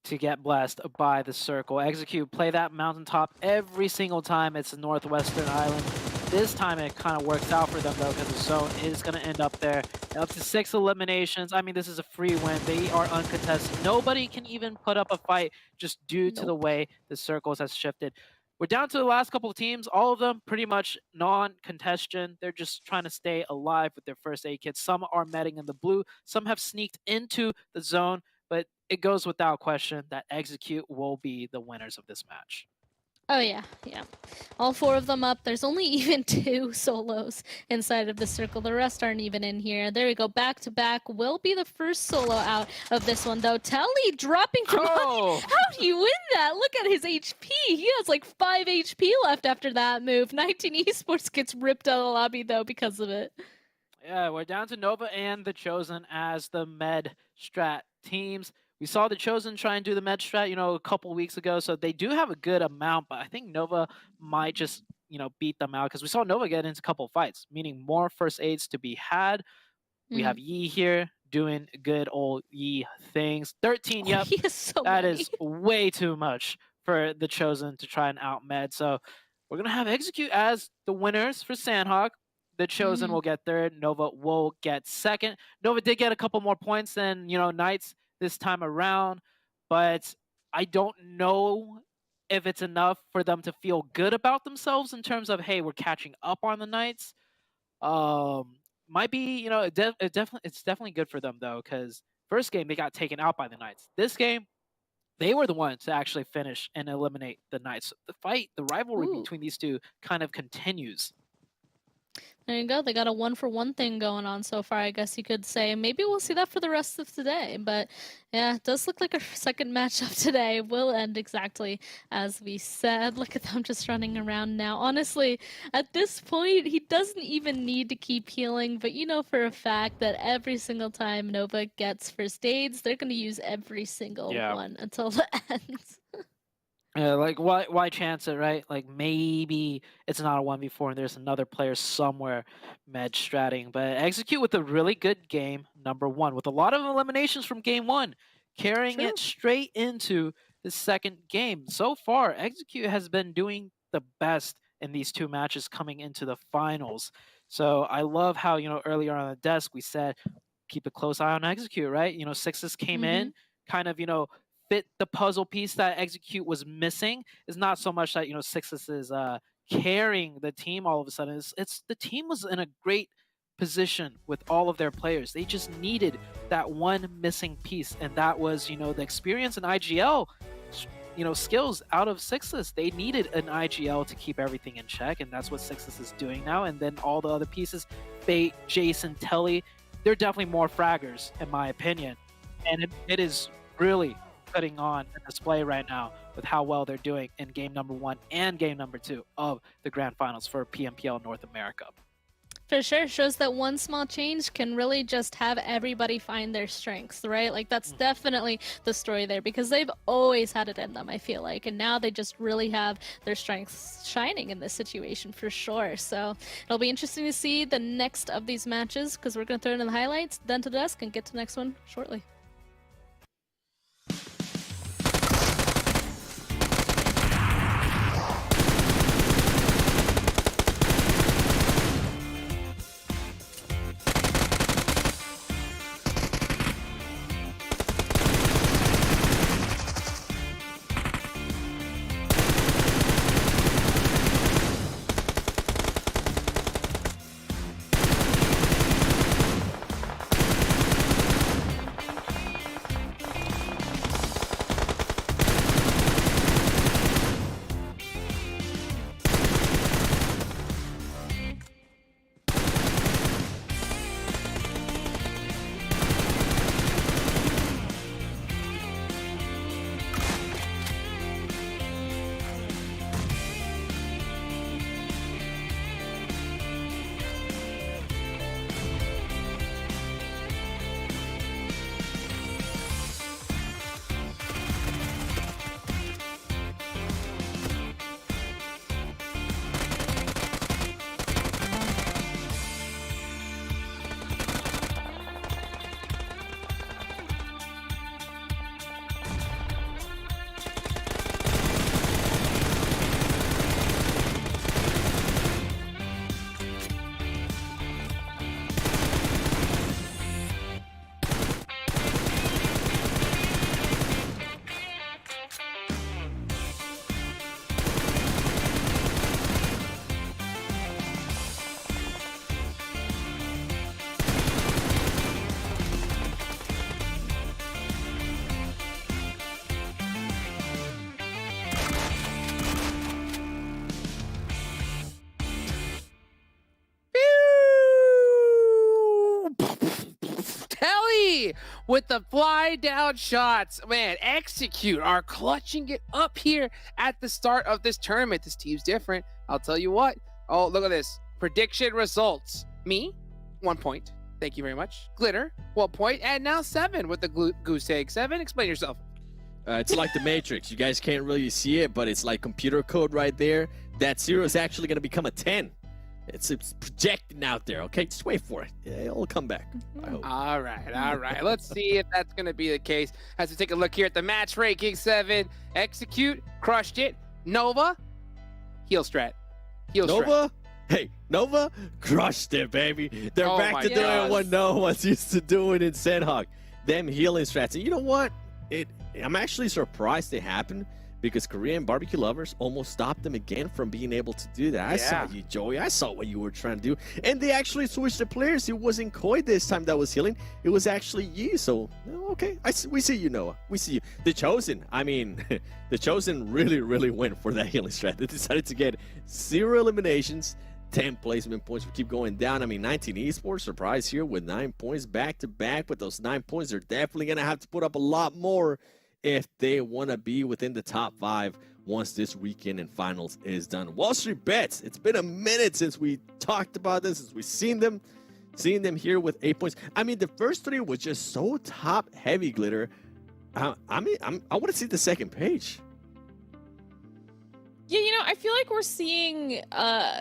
to get blessed by the circle. Execute, play that mountaintop every single time it's a northwestern island. This time it kind of works out for them, though, because the zone is going to end up there. Up to 6 eliminations. I mean, this is a free win. They are uncontested. Nobody can even put up a fight just due to the way the circles has shifted. We're down to the last couple of teams. All of them pretty much non-contestion. They're just trying to stay alive with their first aid kits. Some are medding in the blue. Some have sneaked into the zone. But it goes without question that Execute will be the winners of this match. Oh, yeah. All 4 of them up. There's only even 2 solos inside of the circle. The rest aren't even in here. There we go. Back to back will be the first solo out of this one, though. Telly dropping from How do you win that? Look at his HP. He has like 5 HP left after that move. 19 Esports gets ripped out of the lobby, though, because of it. Yeah, we're down to Nova and the Chosen as the med strat teams. We saw the Chosen try and do the med strat, a couple weeks ago, so they do have a good amount, but I think Nova might just, beat them out because we saw Nova get into a couple fights, meaning more first aids to be had. We have Yi here doing good old Yi things. 13, yep. He is so that many. is way too much for the Chosen to try and out med. So we're going to have Execute as the winners for Sandhawk. The Chosen will get third. Nova will get second. Nova did get a couple more points than, Knights this time around, but I don't know if it's enough for them to feel good about themselves in terms of, hey, we're catching up on the Knights. Might be, it's definitely good for them, though, because first game they got taken out by the Knights. This game, they were the ones to actually finish and eliminate the Knights. The rivalry between these two kind of continues. There you go. They got a 1-for-1 thing going on so far, I guess you could say. Maybe we'll see that for the rest of today. But yeah, it does look like our second matchup today will end exactly as we said. Look at them just running around now. Honestly, at this point, he doesn't even need to keep healing. But you know for a fact that every single time Nova gets first aids, they're going to use every single one until the end. Yeah, like why chance it, right? Like maybe it's not a 1v4 and there's another player somewhere med stratting. But Execute with a really good game, number 1, with a lot of eliminations from game 1, carrying it straight into the second game. So far, Execute has been doing the best in these 2 matches coming into the finals. So I love how, earlier on the desk we said keep a close eye on Execute, right? Sixes came in, kind of, fit the puzzle piece that Execute was missing. Is not so much that Sixes is carrying the team all of a sudden. It's the team was in a great position with all of their players. They just needed that one missing piece, and that was the experience in IGL. Skills out of Sixes. They needed an IGL to keep everything in check, and that's what Sixes is doing now. And then all the other pieces, Fate, Jason, Telly, they're definitely more fraggers in my opinion, and it is really putting on a display right now with how well they're doing in game number 1 and game number 2 of the grand finals for PMPL North America. For sure, shows that one small change can really just have everybody find their strengths, right? Like that's definitely the story there, because they've always had it in them, I feel like, and now they just really have their strengths shining in this situation for sure. So it'll be interesting to see the next of these matches, because we're going to throw it in the highlights, then to the desk, and get to the next one shortly. Three with the fly down shots. Man, Execute are clutching it up here at the start of this tournament. This team's different. I'll tell you what. Oh, look at this. Prediction results. Me, 1 point. Thank you very much. Glitter, 1 point. And now 7 with the goose egg. 7, explain yourself. It's like the Matrix. You guys can't really see it, but it's like computer code right there. That 0 is actually going to become a 10. It's projecting out there, okay? Just wait for it. Yeah, it'll come back, I hope. All right. Let's see if that's going to be the case. As we take a look here at the match ranking 7. Execute, crushed it. Nova, heel strat. Nova? Hey, Nova crushed it, baby. They're back to doing what no one's used to doing in Sandhawk. Them healing strats. And you know what? I'm actually surprised it happened because Korean barbecue lovers almost stopped them again from being able to do that. I saw you, Joey. I saw what you were trying to do. And they actually switched the players. It wasn't Koi this time that was healing. It was actually you. So, okay. We see you, Noah. We see you. The Chosen. I mean, the Chosen really went for that healing strat. They decided to get 0 eliminations, 10 placement points. We keep going down. I mean, 19 Esports surprise here with 9 points back to back. But those 9 points, they're definitely going to have to put up a lot more if they want to be within the top 5 once this weekend and finals is done. Wall Street Bets. It's been a minute since we talked about this, since we've seen them here with 8 points. I mean, the first 3 was just so top heavy, Glitter. I want to see the second page. Yeah, I feel like we're seeing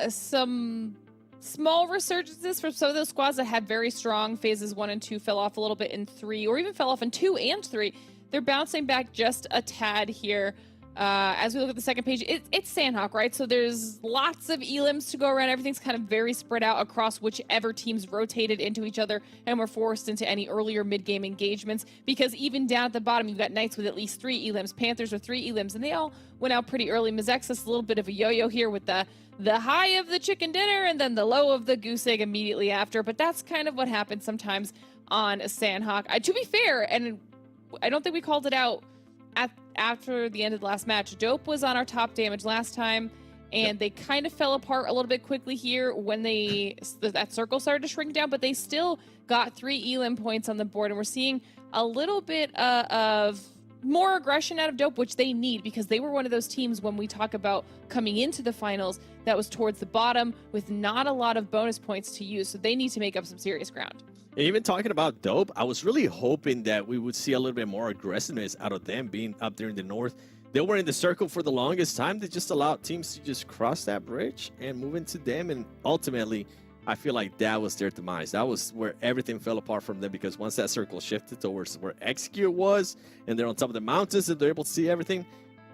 some small resurgences from some of those squads that had very strong phases 1 and 2, fell off a little bit in 3, or even fell off in 2 and 3. They're bouncing back just a tad here. As we look at the second page, it's Sandhawk, right? So there's lots of elims to go around. Everything's kind of very spread out across whichever teams rotated into each other and were forced into any earlier mid-game engagements. Because even down at the bottom, you've got Knights with at least 3 elims, Panthers with 3 elims, and they all went out pretty early. MEZEXIS, a little bit of a yo-yo here with the high of the chicken dinner and then the low of the goose egg immediately after. But that's kind of what happens sometimes on Sandhawk. To be fair, and I don't think we called it out after the end of the last match. Dope was on our top damage last time, and they kind of fell apart a little bit quickly here when that circle started to shrink down, but they still got 3 elim points on the board, and we're seeing a little bit of more aggression out of Dope, which they need, because they were one of those teams when we talk about coming into the finals that was towards the bottom with not a lot of bonus points to use, so they need to make up some serious ground. And even talking about Dope, I was really hoping that we would see a little bit more aggressiveness out of them being up there in the north. They were in the circle for the longest time. They just allowed teams to just cross that bridge and move into them. And ultimately, I feel like that was their demise. That was where everything fell apart from them, because once that circle shifted towards where Execute was, and they're on top of the mountains and they're able to see everything,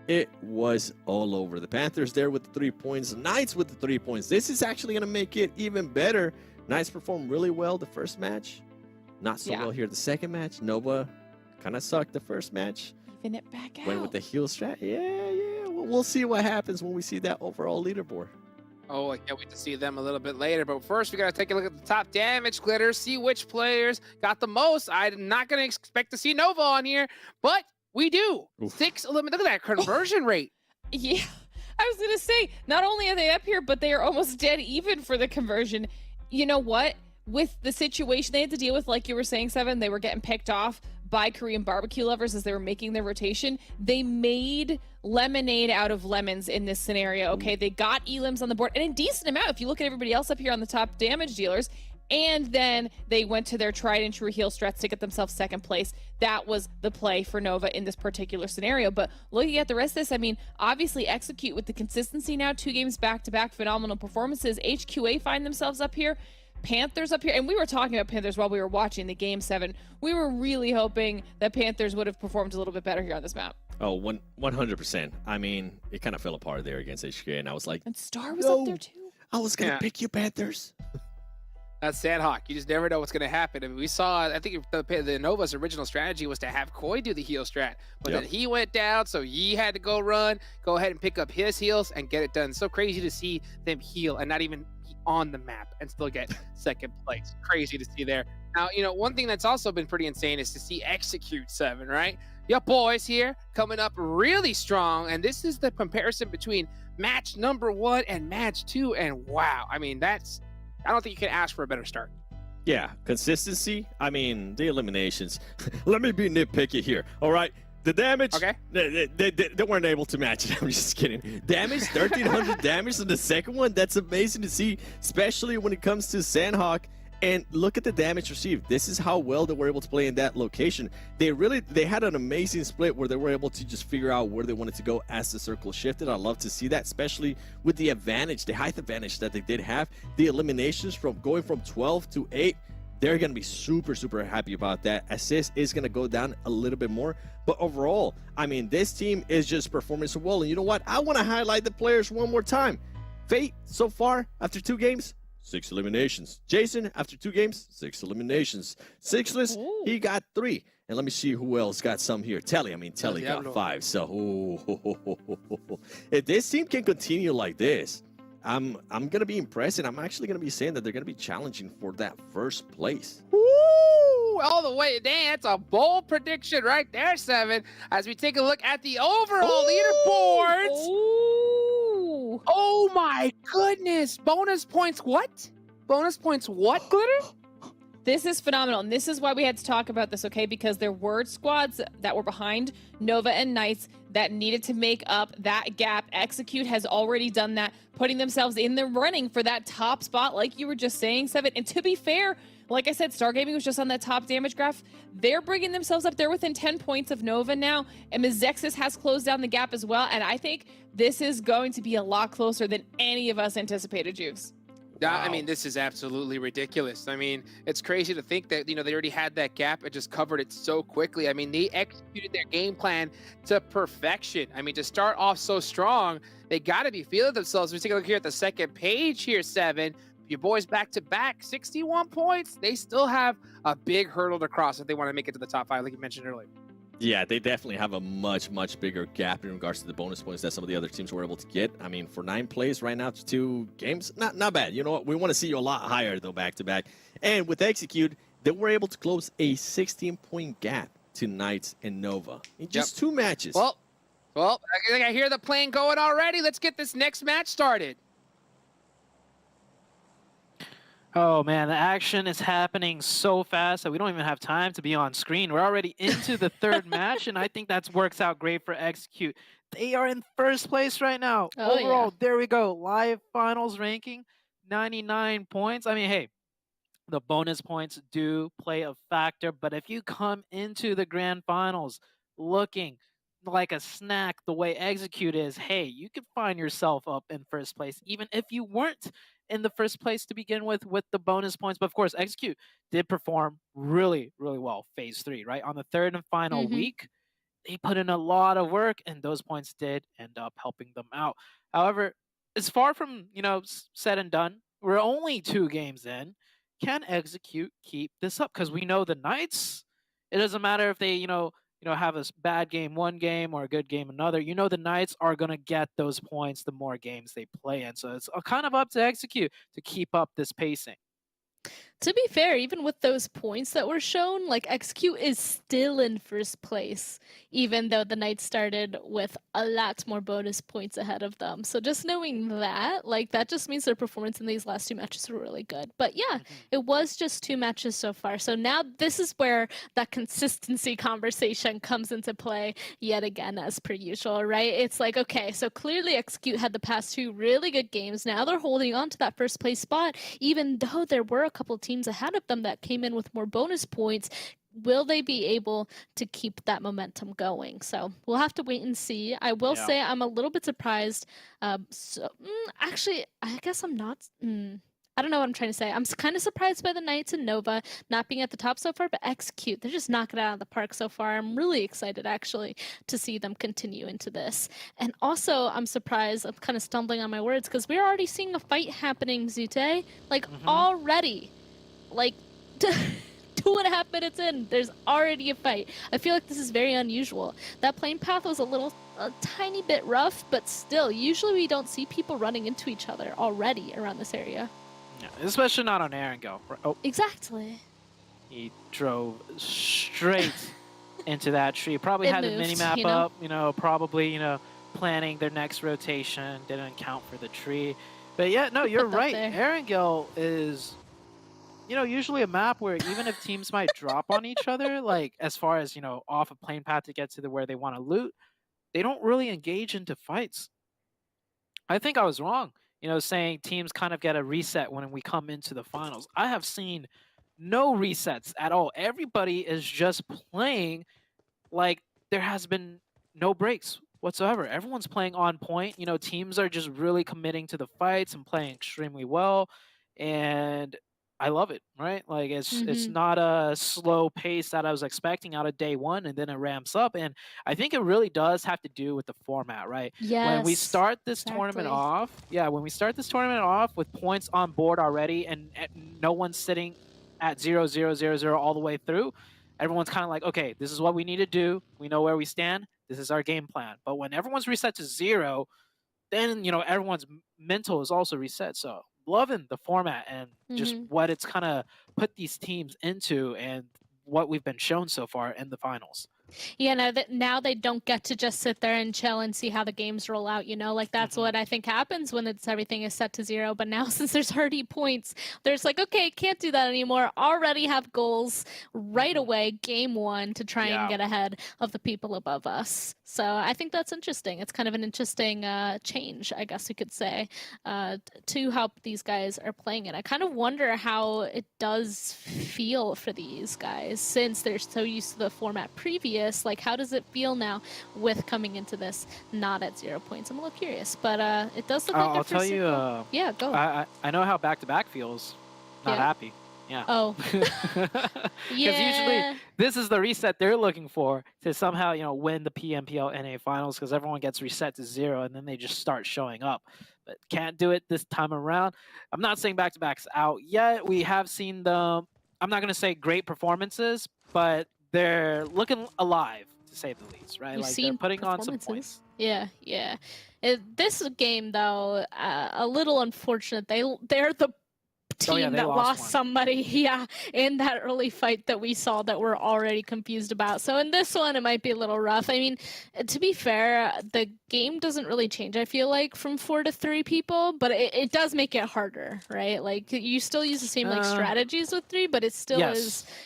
it was all over. The Panthers there with the 3 points, Knights with the 3 points. This is actually going to make it even better. Knights performed really well the first match. Not so well here the second match. Nova kind of sucked the first match. Even it back out. Went with the heel strat. Yeah. We'll see what happens when we see that overall leaderboard. Oh, I can't wait to see them a little bit later. But first, we got to take a look at the top damage, Glitter, see which players got the most. I'm not going to expect to see Nova on here, but we do. Oof. 6 eliminations. Look at that conversion rate. Yeah, I was going to say, not only are they up here, but they are almost dead even for the conversion. You know what? With the situation they had to deal with, like you were saying, Seven, they were getting picked off by Korean barbecue lovers as they were making their rotation. They made lemonade out of lemons in this scenario. Okay, they got elims on the board, and a decent amount if you look at everybody else up here on the top damage dealers. And then they went to their tried and true heel strats to get themselves second place. That was the play for Nova in this particular scenario. But looking at the rest of this, I mean, obviously Execute with the consistency now, 2 games back-to-back, phenomenal performances. HQA find themselves up here. Panthers up here, and we were talking about Panthers while we were watching the game 7. We were really hoping that Panthers would have performed a little bit better here on this map. Oh, 100%. I mean, it kind of fell apart there against HQA, and I was like, and Star was up there too. I was gonna pick you, Panthers. That's Sandhawk. You just never know what's going to happen. I mean, we saw, I think the Nova's original strategy was to have Koi do the heal strat, but then he went down, so Yi had to go ahead and pick up his heals and get it done. So crazy to see them heal and not even be on the map and still get second place. Crazy to see there. Now, one thing that's also been pretty insane is to see Execute 7, right? Your boys here coming up really strong, and this is the comparison between match number 1 and match 2, and wow, I mean, I don't think you can ask for a better start. Yeah, consistency. I mean, the eliminations. Let me be nitpicky here. All right. The damage, Okay. They weren't able to match it. I'm just kidding. Damage, 1,300 damage on the second one. That's amazing to see, especially when it comes to Sandhawk. And look at the damage received. This is how well they were able to play in that location. They had an amazing split where they were able to just figure out where they wanted to go as the circle shifted. I love to see that, especially with the advantage, the height advantage that they did have. The eliminations from going from 12 to 8. They're going to be super, super happy about that. Assist is going to go down a little bit more. But overall, I mean, this team is just performing so well. And you know what? I want to highlight the players one more time. Fate, so far, after 2 games, 6 eliminations. Jason, after 2 games, 6 eliminations. Sixless, he got 3. And let me see who else got some here. Telly got 5. So, if this team can continue like this, I'm gonna be impressed, and I'm actually gonna be saying that they're gonna be challenging for that first place. Woo! All the way. Dang, that's a bold prediction right there, 7. As we take a look at the overall leaderboards. Ooh. Oh my goodness! Bonus points. What? Bonus points. What? Glitter? This is phenomenal, and this is why we had to talk about this, okay? Because there were squads that were behind Nova and Knights that needed to make up that gap. Execute has already done that, putting themselves in the running for that top spot, like you were just saying, Seven. And to be fair, like I said, Stargaming was just on that top damage graph. They're bringing themselves up. They're within 10 points of Nova now, and MEZEXIS has closed down the gap as well. And I think this is going to be a lot closer than any of us anticipated, Jukes. Wow. I mean, this is absolutely ridiculous. I mean, it's crazy to think that, they already had that gap and just covered it so quickly. I mean, they executed their game plan to perfection. I mean, to start off so strong, they got to be feeling themselves. We take a look here at the second page here, 7. Your boys back-to-back, 61 points. They still have a big hurdle to cross if they want to make it to the top 5, like you mentioned earlier. Yeah, they definitely have a much, much bigger gap in regards to the bonus points that some of the other teams were able to get. I mean, for 9 plays right now to 2 games, not bad. You know what? We want to see you a lot higher, though, back-to-back. And with Execute, they were able to close a 16-point gap to Knights and Nova in just 2 matches. Well, I hear the plane going already. Let's get this next match started. Oh man, the action is happening so fast that we don't even have time to be on screen. We're already into the 3rd match, and I think that works out great for Execute. They are in 1st place right now. Oh, Overall, yeah. there we go. Live finals ranking, 99 points. I mean, hey, the bonus points do play a factor, but if you come into the grand finals looking like a snack the way Execute is, hey, you could find yourself up in 1st place, even if you weren't in the 1st place to begin with the bonus points. But of course, Execute did perform really, really well phase 3, right? On the 3rd and final week, they put in a lot of work, and those points did end up helping them out. However, it's far from, said and done. We're only 2 games in. Can Execute keep this up? Because we know the Knights, it doesn't matter if they, have a bad game one game or a good game another. The Knights are going to get those points the more games they play in. So it's kind of up to Execute to keep up this pacing. To be fair, even with those points that were shown, like Execute is still in 1st place, even though the Knights started with a lot more bonus points ahead of them. So just knowing that, that just means their performance in these last 2 matches were really good. But yeah, it was just 2 matches so far. So now this is where that consistency conversation comes into play yet again, as per usual, right? It's like, okay, so clearly Execute had the past 2 really good games. Now they're holding on to that 1st place spot, even though there were a couple teams ahead of them that came in with more bonus points. Will they be able to keep that momentum going? So we'll have to wait and see. I will say I'm a little bit surprised. Actually, I guess I'm not. I don't know what I'm trying to say. I'm kind of surprised by the Knights and Nova not being at the top so far, but Execute, they're just knocking it out of the park so far. I'm really excited, actually, to see them continue into this. And also, I'm surprised, I'm kind of stumbling on my words, because we're already seeing a fight happening, Zute. Already. 2.5 minutes in, there's already a fight. I feel like this is very unusual. That plane path was a tiny bit rough, but still, usually we don't see people running into each other already around this area. Yeah, especially not on air and go. Oh, Exactly. he drove straight into that tree. Probably It had moved, the mini-map you know? up, probably, planning their next rotation. Didn't account for the tree. But yeah, no, you're Put that right. there. Erangel is usually a map where even if teams might drop on each other, like as far as, off a plane path to get to where they want to loot, they don't really engage into fights. I think I was wrong, saying teams kind of get a reset when we come into the finals. I have seen no resets at all. Everybody is just playing like there has been no breaks whatsoever. Everyone's playing on point. Teams are just really committing to the fights and playing extremely well. And I love it, right? Like it's not a slow pace that I was expecting out of day one, and then it ramps up. And I think it really does have to do with the format, right? Yes. When we start this tournament off, when we start this tournament off with points on board already, and no one's sitting at 0, 0, 0, 0 all the way through, everyone's kind of like, okay, this is what we need to do. We know where we stand. This is our game plan. But when everyone's reset to 0, then everyone's mental is also reset. So loving the format and just what it's kind of put these teams into and what we've been shown so far in the finals. Yeah, no, now they don't get to just sit there and chill and see how the games roll out, like that's what I think happens when everything is set to 0. But now since there's already points, there's like, okay, can't do that anymore. Already have goals right away, game 1, to try and get ahead of the people above us. So I think that's interesting. It's kind of an interesting change, I guess you could say, to how these guys are playing it. I kind of wonder how it does feel for these guys since they're so used to the format previous. Like, how does it feel now with coming into this not at 0 points? I'm a little curious, but it does look like I'll tell you. Yeah, go. I know how back-to-back feels. Not happy. Yeah. Oh. Because usually this is the reset they're looking for to somehow, win the PMPL NA finals, because everyone gets reset to 0 and then they just start showing up. But can't do it this time around. I'm not saying back-to-back's out yet. We have seen them. I'm not going to say great performances, but they're looking alive, to say the least, right? We've like seen they're putting on some points. Yeah. This game, though, a little unfortunate. They're the team that lost somebody, in that early fight that we saw that we're already confused about. So in this one, it might be a little rough. I mean, to be fair, the game doesn't really change, I feel like, from 4 to 3 people, but it does make it harder, right? Like, you still use the same strategies with 3, but it still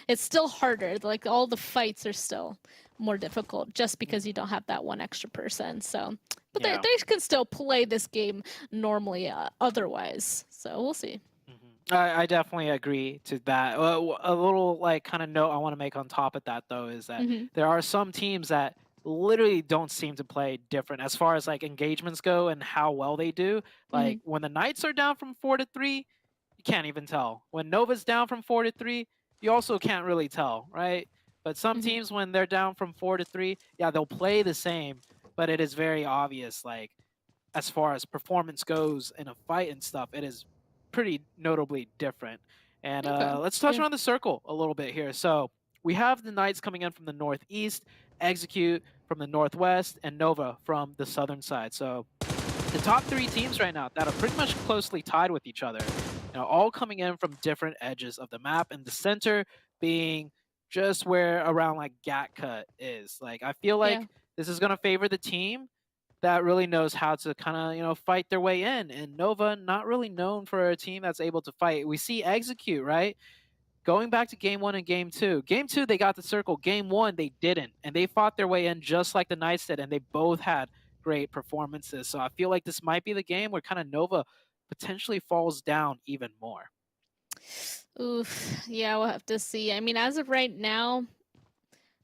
it's still harder. Like, all the fights are still more difficult just because you don't have that one extra person. So, but they can still play this game normally otherwise. So we'll see. I definitely agree to that. A little kind of note I want to make on top of that, though, is that there are some teams that literally don't seem to play different as far as engagements go and how well they do. Like when the Knights are down from 4 to 3, you can't even tell. When Nova's down from 4 to 3, you also can't really tell, right? But some teams, when they're down from 4 to 3, they'll play the same, but it is very obvious, as far as performance goes in a fight and stuff, it is pretty notably different. And let's touch on the circle a little bit here. So we have the Knights coming in from the northeast, Execute from the northwest, and Nova from the southern side. So the top 3 teams right now that are pretty much closely tied with each other, all coming in from different edges of the map, and the center being just where around Gatka is. I feel like this is going to favor the team that really knows how to kind of, fight their way in. And Nova, not really known for a team that's able to fight. We see Execute, right? Going back to game 1 and game 2. Game 2, they got the circle. Game 1, they didn't. And they fought their way in just like the Knights did, and they both had great performances. So I feel like this might be the game where kind of Nova potentially falls down even more. Oof. Yeah, we'll have to see. I mean, as of right now,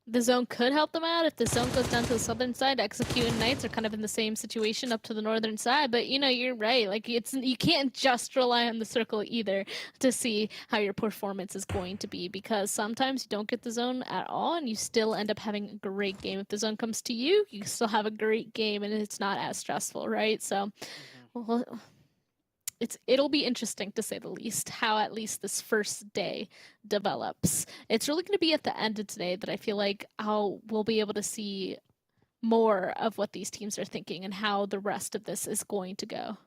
the zone could help them out. If the zone goes down to the southern side, Execute and Knights are kind of in the same situation up to the northern side. But, you're right. You can't just rely on the circle either to see how your performance is going to be, because sometimes you don't get the zone at all and you still end up having a great game. If the zone comes to you, you still have a great game and it's not as stressful, right? So, it'll be interesting, to say the least, how at least this first day develops. It's really going to be at the end of today that I feel like we'll be able to see more of what these teams are thinking and how the rest of this is going to go.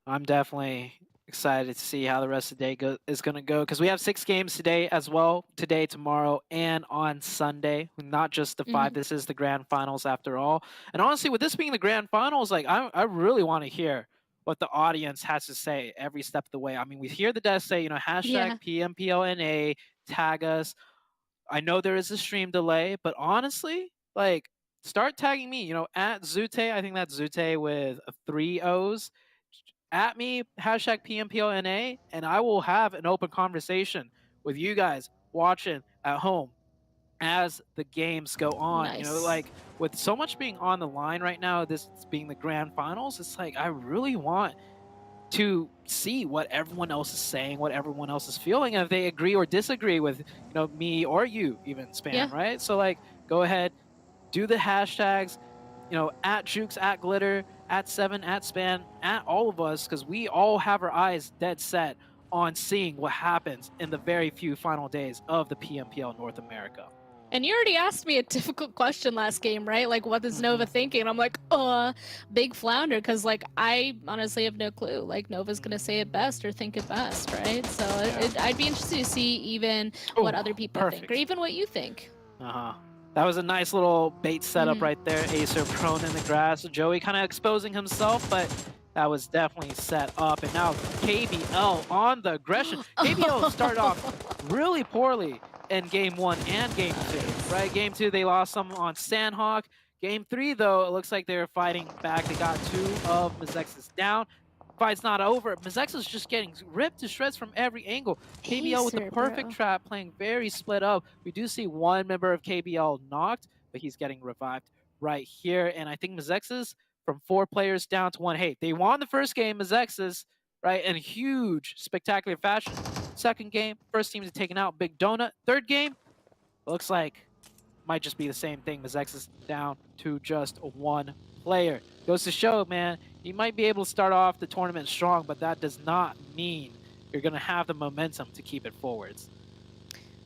I'm definitely excited to see how the rest of the day is going to go, because we have 6 games today as well. Today, tomorrow, and on Sunday. Not just the 5. This is the grand finals after all. And honestly, with this being the grand finals, I really want to hear what the audience has to say every step of the way. I mean, we hear the devs say, hashtag PMPLNA, tag us. I know there is a stream delay, but honestly, like, start tagging me, at Zute. I think that's Zute with 3 O's. At me, hashtag PMPLNA, and I will have an open conversation with you guys watching at home as the games go on. Nice. Like, with so much being on the line right now, this being the grand finals, it's like I really want to see what everyone else is saying, what everyone else is feeling, and if they agree or disagree with me or you, even Spam, right? So, like, go ahead, do the hashtags, at Jukes, at Glitter, at Seven, at Span, at all of us, because we all have our eyes dead set on seeing what happens in the very few final days of the PMPL North America. And you already asked me a difficult question last game, right? Like, what is Nova thinking? And I'm like, big flounder, because, like, I honestly have no clue. Like, Nova's going to say it best or think it best, right? So I'd be interested to see even what other people think, or even what you think. That was a nice little bait setup right there. Acer prone in the grass. Joey kind of exposing himself, but that was definitely set up. And now KBL on the aggression. KBL started off really poorly in Game 1 and Game 2, right? Game 2, they lost some on Sandhawk. Game 3, though, it looks like they were fighting back. They got 2 of MEZEXIS down. Fight's not over. MEZEXIS just getting ripped to shreds from every angle. KBL with the perfect trap, playing very split up. We do see one member of KBL knocked, but he's getting revived right here. And I think MEZEXIS, from 4 players down to 1. Hey, they won the first game, MEZEXIS, right, in huge, spectacular fashion. Second game, first team is taken out, Big Donut. Third game, looks like might just be the same thing. MEZEXIS down to just 1 player. Goes to show, man, you might be able to start off the tournament strong, but that does not mean you're going to have the momentum to keep it forwards.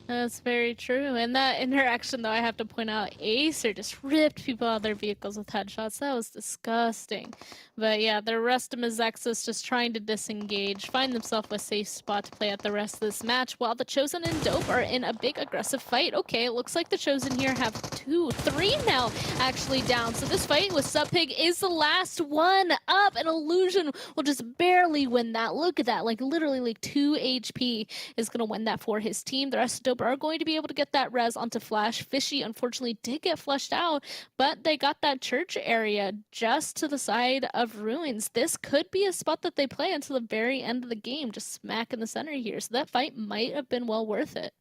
That's very true. And that interaction, though, I have to point out, Acer just ripped people out of their vehicles with headshots. That was disgusting. But yeah, the rest of MEZEXIS just trying to disengage, find themselves a safe spot to play out the rest of this match, while the Chosen and Dope are in a big aggressive fight. Okay, it looks like the Chosen here have 2, 3 now actually down. So this fight with Subpig is the last one up, and Illusion will just barely win that. Look at that, like literally like 2 HP is going to win that for his team. The rest of Dope are going to be able to get that res onto Flash. Fishy unfortunately did get flushed out, but they got that church area just to the side of Ruins. This could be a spot that they play until the very end of the game, just smack in the center here. So that fight might have been well worth it.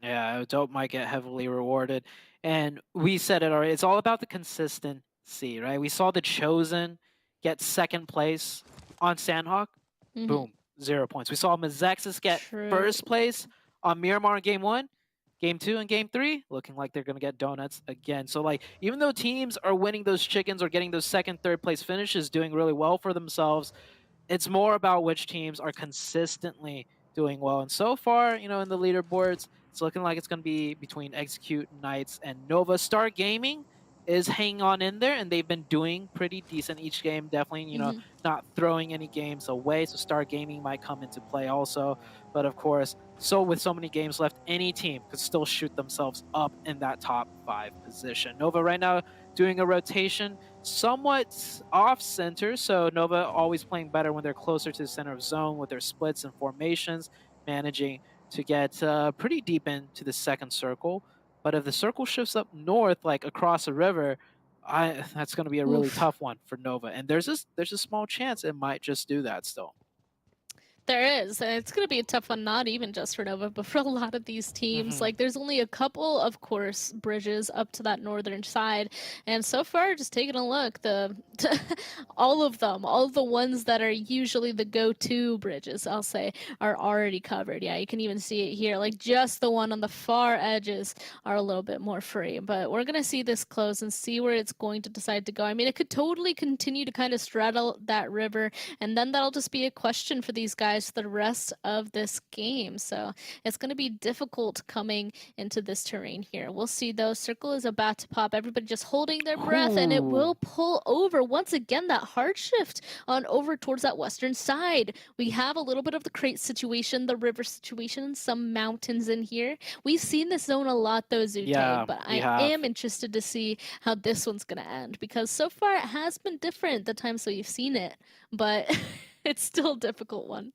Yeah, Dope might get heavily rewarded. And we said it already, it's all about the consistency, right? We saw the Chosen get second place on Sandhawk. Boom, 0 points. We saw MEZEXIS get first place on Miramar in Game 1. Game 2 and Game 3, looking like they're going to get donuts again. So, like, even though teams are winning those chickens or getting those second, third place finishes, doing really well for themselves, it's more about which teams are consistently doing well. And so far, in the leaderboards, it's looking like it's going to be between Execute, Knights, and Nova. Star Gaming is hanging on in there, and they've been doing pretty decent each game. Definitely, not throwing any games away. So Star Gaming might come into play also. But of course, with so many games left, any team could still shoot themselves up in that top 5 position. Nova right now doing a rotation somewhat off center. So Nova always playing better when they're closer to the center of zone with their splits and formations, managing to get pretty deep into the second circle. But if the circle shifts up north, like across a river, that's going to be a really tough one for Nova. And there's a small chance it might just do that still. There is, and it's going to be a tough one, not even just for Nova, but for a lot of these teams. Like, there's only a couple, of course, bridges up to that northern side, and so far, just taking a look, all of them, all of the ones that are usually the go-to bridges, I'll say, are already covered. Yeah, you can even see it here. Like, just the one on the far edges are a little bit more free, but we're going to see this close and see where it's going to decide to go. I mean, it could totally continue to kind of straddle that river, and then that'll just be a question for these guys terrorize the rest of this game. So it's going to be difficult coming into this terrain here. We'll see though. Circle is about to pop. Everybody just holding their breath, and it will pull over once again. That hard shift on over towards that western side. We have a little bit of the crate situation, the river situation, some mountains in here. We've seen this zone a lot though, Zute, Yeah, but we I have. am interested to see how this one's going to end, because so far it has been different the times that you've seen it, but it's still a difficult one.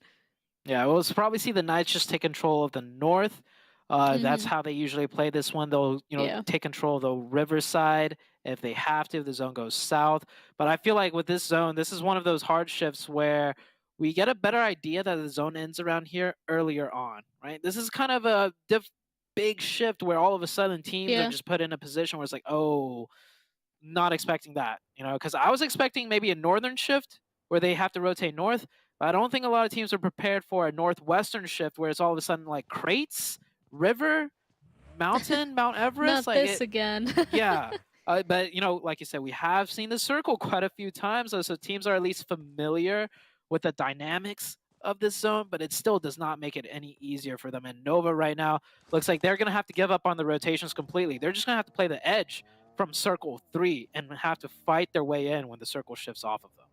Yeah, we'll probably see the Knights just take control of the north. That's how they usually play this one. They'll, Yeah. take control of the riverside if they have to, if the zone goes south. But I feel like with this zone, this is one of those hard shifts where we get a better idea that the zone ends around here earlier on, right? This is kind of a big shift where all of a sudden teams Yeah. are just put in a position where it's like, oh, not expecting that, because I was expecting maybe a northern shift where they have to rotate north. But I don't think a lot of teams are prepared for a northwestern shift where it's all of a sudden like crates, river, mountain, Mount Everest. Not like this it, again. yeah. But like you said, we have seen the circle quite a few times, so teams are at least familiar with the dynamics of this zone, but it still does not make it any easier for them. And Nova right now looks like they're going to have to give up on the rotations completely. They're just going to have to play the edge from circle 3 and have to fight their way in when the circle shifts off of them.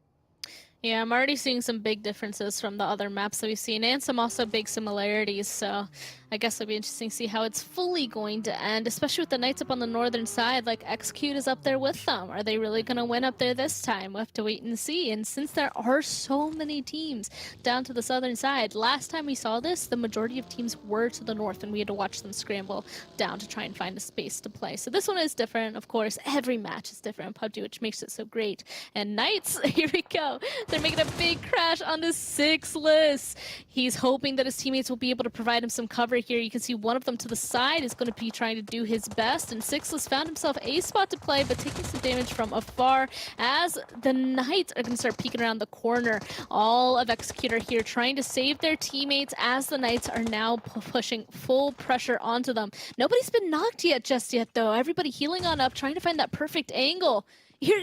Yeah, I'm already seeing some big differences from the other maps that we've seen, and some also big similarities, so I guess it'll be interesting to see how it's fully going to end, especially with the Knights up on the northern side. Like, Execute is up there with them. Are they really going to win up there this time? We'll have to wait and see. And since there are so many teams down to the southern side, last time we saw this, the majority of teams were to the north, and we had to watch them scramble down to try and find a space to play. So this one is different, of course. Every match is different in PUBG, which makes it so great. And Knights, here we go. They're making a big crash on the 6 list. He's hoping that his teammates will be able to provide him some cover here. You can see one of them to the side is going to be trying to do his best, and 6less found himself a spot to play, but taking some damage from afar as the Knights are going to start peeking around the corner. All of Executor here trying to save their teammates as the Knights are now pushing full pressure onto them. Nobody's been knocked just yet though. Everybody healing on up, trying to find that perfect angle. Here,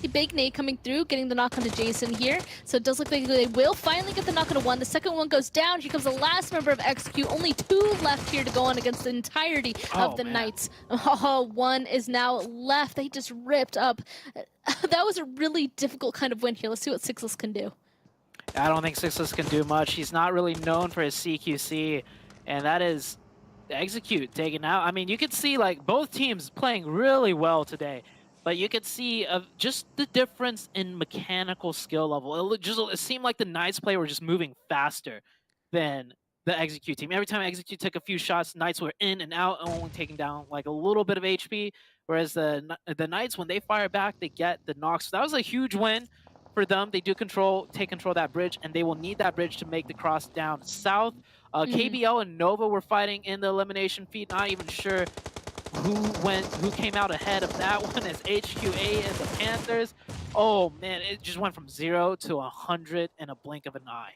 the big nade coming through, getting the knock onto Jason here. So it does look like they will finally get the knock onto one. The second one goes down. Here comes the last member of Execute. Only 2 left here to go on against the entirety of the Knights. Oh, 1 is now left. They just ripped up. That was a really difficult kind of win here. Let's see what 6less can do. I don't think 6less can do much. He's not really known for his CQC, and that is Execute taken out. I mean, you could see like both teams playing really well today. But you could see just the difference in mechanical skill level. It seemed like the Knights player were just moving faster than the Execute team. Every time Execute took a few shots, Knights were in and out, only taking down like a little bit of HP. Whereas the Knights, when they fire back, they get the knocks. So that was a huge win for them. They do take control of that bridge, and they will need that bridge to make the cross down south. KBL and Nova were fighting in the elimination feed. Not even sure who came out ahead of that one as HQA and the Panthers. Oh man, it just went from 0 to 100 in a blink of an eye.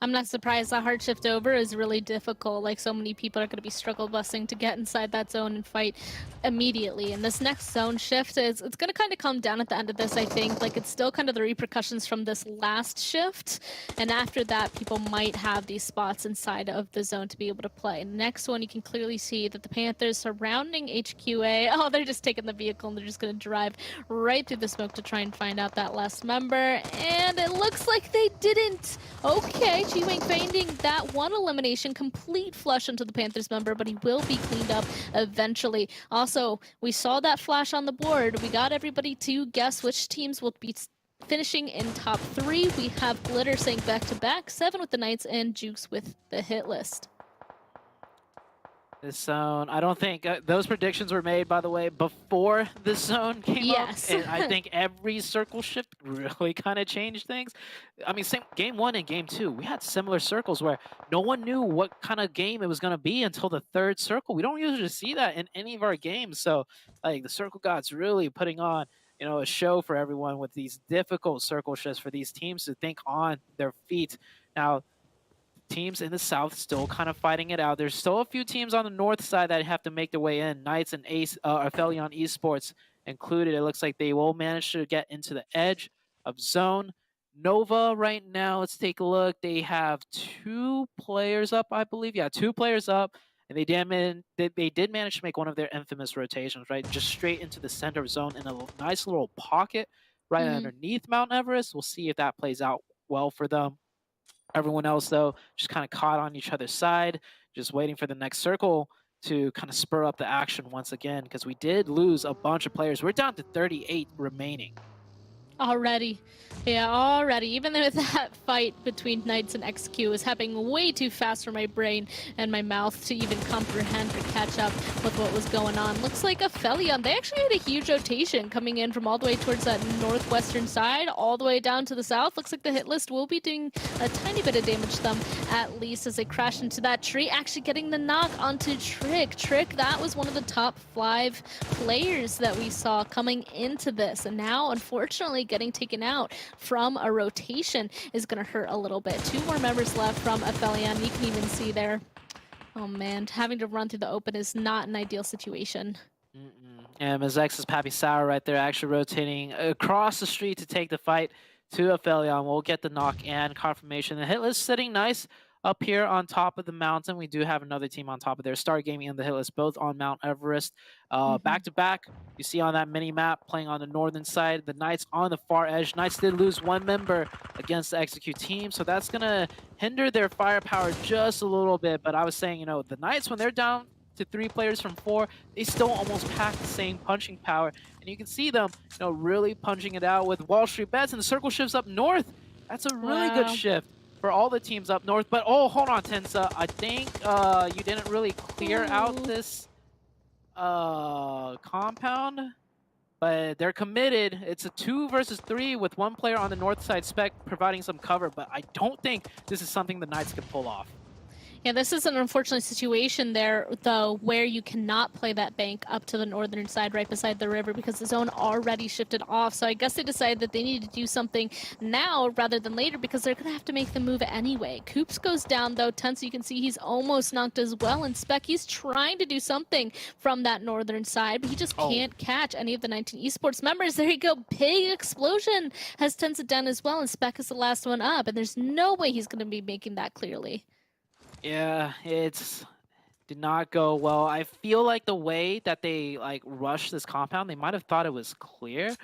I'm not surprised. That hard shift over is really difficult. Like, so many people are going to be struggle busing to get inside that zone and fight immediately. And this next zone shift it's going to kind of come down at the end of this, I think. Like, it's still kind of the repercussions from this last shift. And after that, people might have these spots inside of the zone to be able to play. Next one, you can clearly see that the Panthers surrounding HQA. Oh, they're just taking the vehicle and they're just going to drive right through the smoke to try and find out that last member. And it looks like they didn't. Okay. Chi-Wing finding that one elimination, complete flush into the Panthers member, but he will be cleaned up eventually. Also, we saw that flash on the board. We got everybody to guess which teams will be finishing in top 3. We have Glitter saying back-to-back, 7 with the Knights, and Jukes with the hit list. This zone, I don't think those predictions were made, by the way, before the zone came up. And I think every circle shift really kind of changed things. I mean, same game 1 and game 2, we had similar circles where no one knew what kind of game it was going to be until the 3rd circle. We don't usually see that in any of our games. So, like, the circle gods really putting on, a show for everyone with these difficult circle shifts for these teams to think on their feet. Now, teams in the south still kind of fighting it out. There's still a few teams on the north side that have to make their way in. Knights and APHELION Esports included. It looks like they will manage to get into the edge of zone. Nova right now, let's take a look. They have 2 players up, I believe. Yeah, 2 players up. And they did manage to make one of their infamous rotations, right? Just straight into the center zone in a nice little pocket right underneath Mount Everest. We'll see if that plays out well for them. Everyone else, though, just kind of caught on each other's side, just waiting for the next circle to kind of spur up the action once again, because we did lose a bunch of players. We're down to 38 remaining. Already. Yeah, already. Even with that fight between Knights and XQ was happening way too fast for my brain and my mouth to even comprehend or catch up with what was going on. Looks like APHELION, they actually had a huge rotation coming in from all the way towards that northwestern side, all the way down to the south. Looks like the hit list will be doing a tiny bit of damage to them, at least as they crash into that tree, actually getting the knock onto Trick. Trick, that was one of the top 5 players that we saw coming into this, and now, unfortunately, getting taken out from a rotation is going to hurt a little bit. 2 more members left from APHELION. You can even see there. Oh man, having to run through the open is not an ideal situation. And MEZEXIS Pappy Sour right there, actually rotating across the street to take the fight to APHELION. We'll get the knock and confirmation. The hit list sitting nice up here on top of the mountain. We do have another team on top of there, Star Gaming and the hit list, both on Mount Everest. Back to back, you see on that mini map playing on the northern side, the Knights on the far edge. Knights did lose 1 member against the Execute team, so that's going to hinder their firepower just a little bit. But I was saying, you know, the Knights, when they're down to 3 players from 4, they still almost pack the same punching power. And you can see them, you know, really punching it out with WALLSTREETBETS, and the circle shifts up north. That's a really good shift for all the teams up north. But oh, hold on, Tensa. I think you didn't really clear out this compound, but they're committed. It's a 2 versus 3 with 1 player on the north side, Spec providing some cover, but I don't think this is something the Knights can pull off. Yeah, this is an unfortunate situation there, though, where you cannot play that bank up to the northern side right beside the river because the zone already shifted off. So I guess they decided that they needed to do something now rather than later because they're going to have to make the move anyway. Coops goes down, though. Tensa, you can see he's almost knocked as well. And Spec, he's trying to do something from that northern side, but he just can't catch any of the 19 Esports members. There you go. Big explosion has Tensa down as well, and Spec is the last one up. And there's no way he's going to be making that clearly. Yeah, it did not go well. I feel like the way that they rushed this compound, they might have thought it was clear.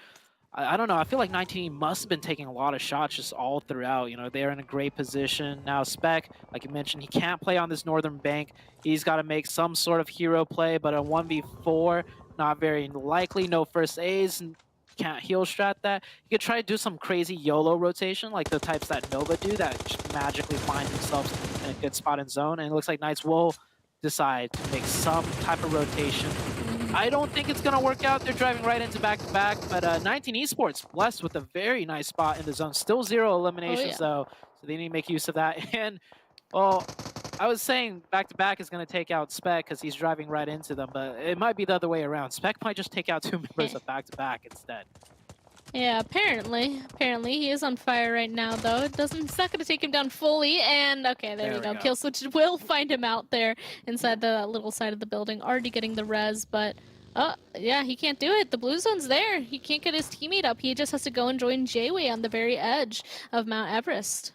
I don't know. I feel like 19 must have been taking a lot of shots just all throughout. You know, they're in a great position. Now Spec, like you mentioned, he can't play on this northern bank. He's got to make some sort of hero play, but a 1v4, not very likely. No first A's. Can't heal strat that. You could try to do some crazy YOLO rotation, like the types that Nova do, that just magically find themselves in a good spot in zone. And it looks like Knights will decide to make some type of rotation. I don't think it's going to work out. They're driving right into back-to-back, but 19 Esports blessed with a very nice spot in the zone. Still 0 eliminations, though, so they need to make use of that. And, well, I was saying back-to-back is going to take out Spec because he's driving right into them, but it might be the other way around. Spec might just take out 2 members of back-to-back instead. Yeah, apparently. Apparently. He is on fire right now, though. It's not going to take him down fully. And, okay, there we go. Kill switch will find him out there inside the little side of the building. Already getting the res, but... Oh, yeah, he can't do it. The blue zone's there. He can't get his teammate up. He just has to go and join J-Way on the very edge of Mount Everest.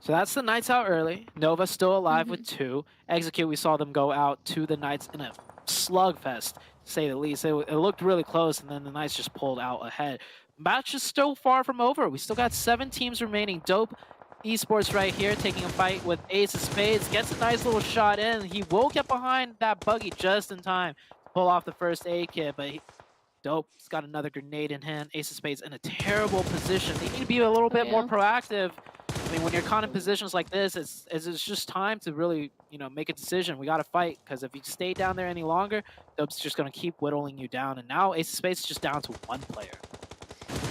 So that's the Knights out early. Nova still alive with 2. Execute, we saw them go out to the Knights in a slugfest, to say the least. It looked really close, and then the Knights just pulled out ahead. Match is still far from over. We still got 7 teams remaining. Dope Esports right here taking a fight with Ace of Spades. Gets a nice little shot in. He will get behind that buggy just in time to pull off the first aid kit, but Dope's got another grenade in hand. Ace of Spades in a terrible position. They need to be a little bit more proactive. I mean, when you're caught in positions like this, it's just time to really, you know, make a decision. We got to fight, because if you stay down there any longer, Dope's just going to keep whittling you down. And now Ace of Spades is just down to 1 player.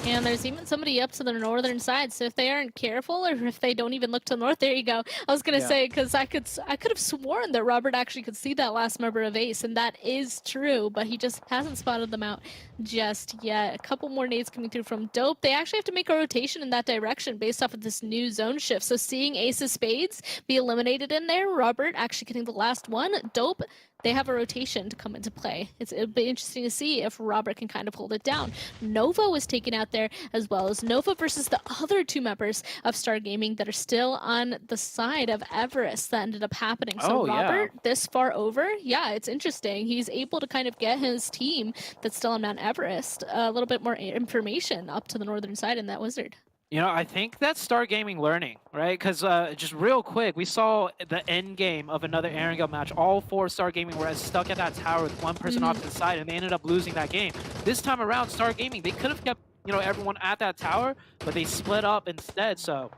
And there's even somebody up to the northern side, so if they aren't careful, or if they don't even look to the north, there you go. I was gonna say, because I could have sworn that Robert actually could see that last member of Ace, and that is true, but he just hasn't spotted them out just yet. A couple more nades coming through from Dope. They actually have to make a rotation in that direction based off of this new zone shift. So seeing Ace of Spades be eliminated in there, Robert actually getting the last one. Dope they have a rotation to come into play. It'll be interesting to see if Robert can kind of hold it down. Nova was taken out there as well as Nova versus the other 2 members of Star Gaming that are still on the side of Everest that ended up happening. So Robert, this far over, yeah, it's interesting. He's able to kind of get his team that's still on Mount Everest a little bit more information up to the northern side in that wizard. You know, I think that's Star Gaming learning, right? Because just real quick, we saw the end game of another Erangel match. All 4 Star Gaming were stuck at that tower with 1 person off to the side, and they ended up losing that game. This time around, Star Gaming, they could have kept, you know, everyone at that tower, but they split up instead. So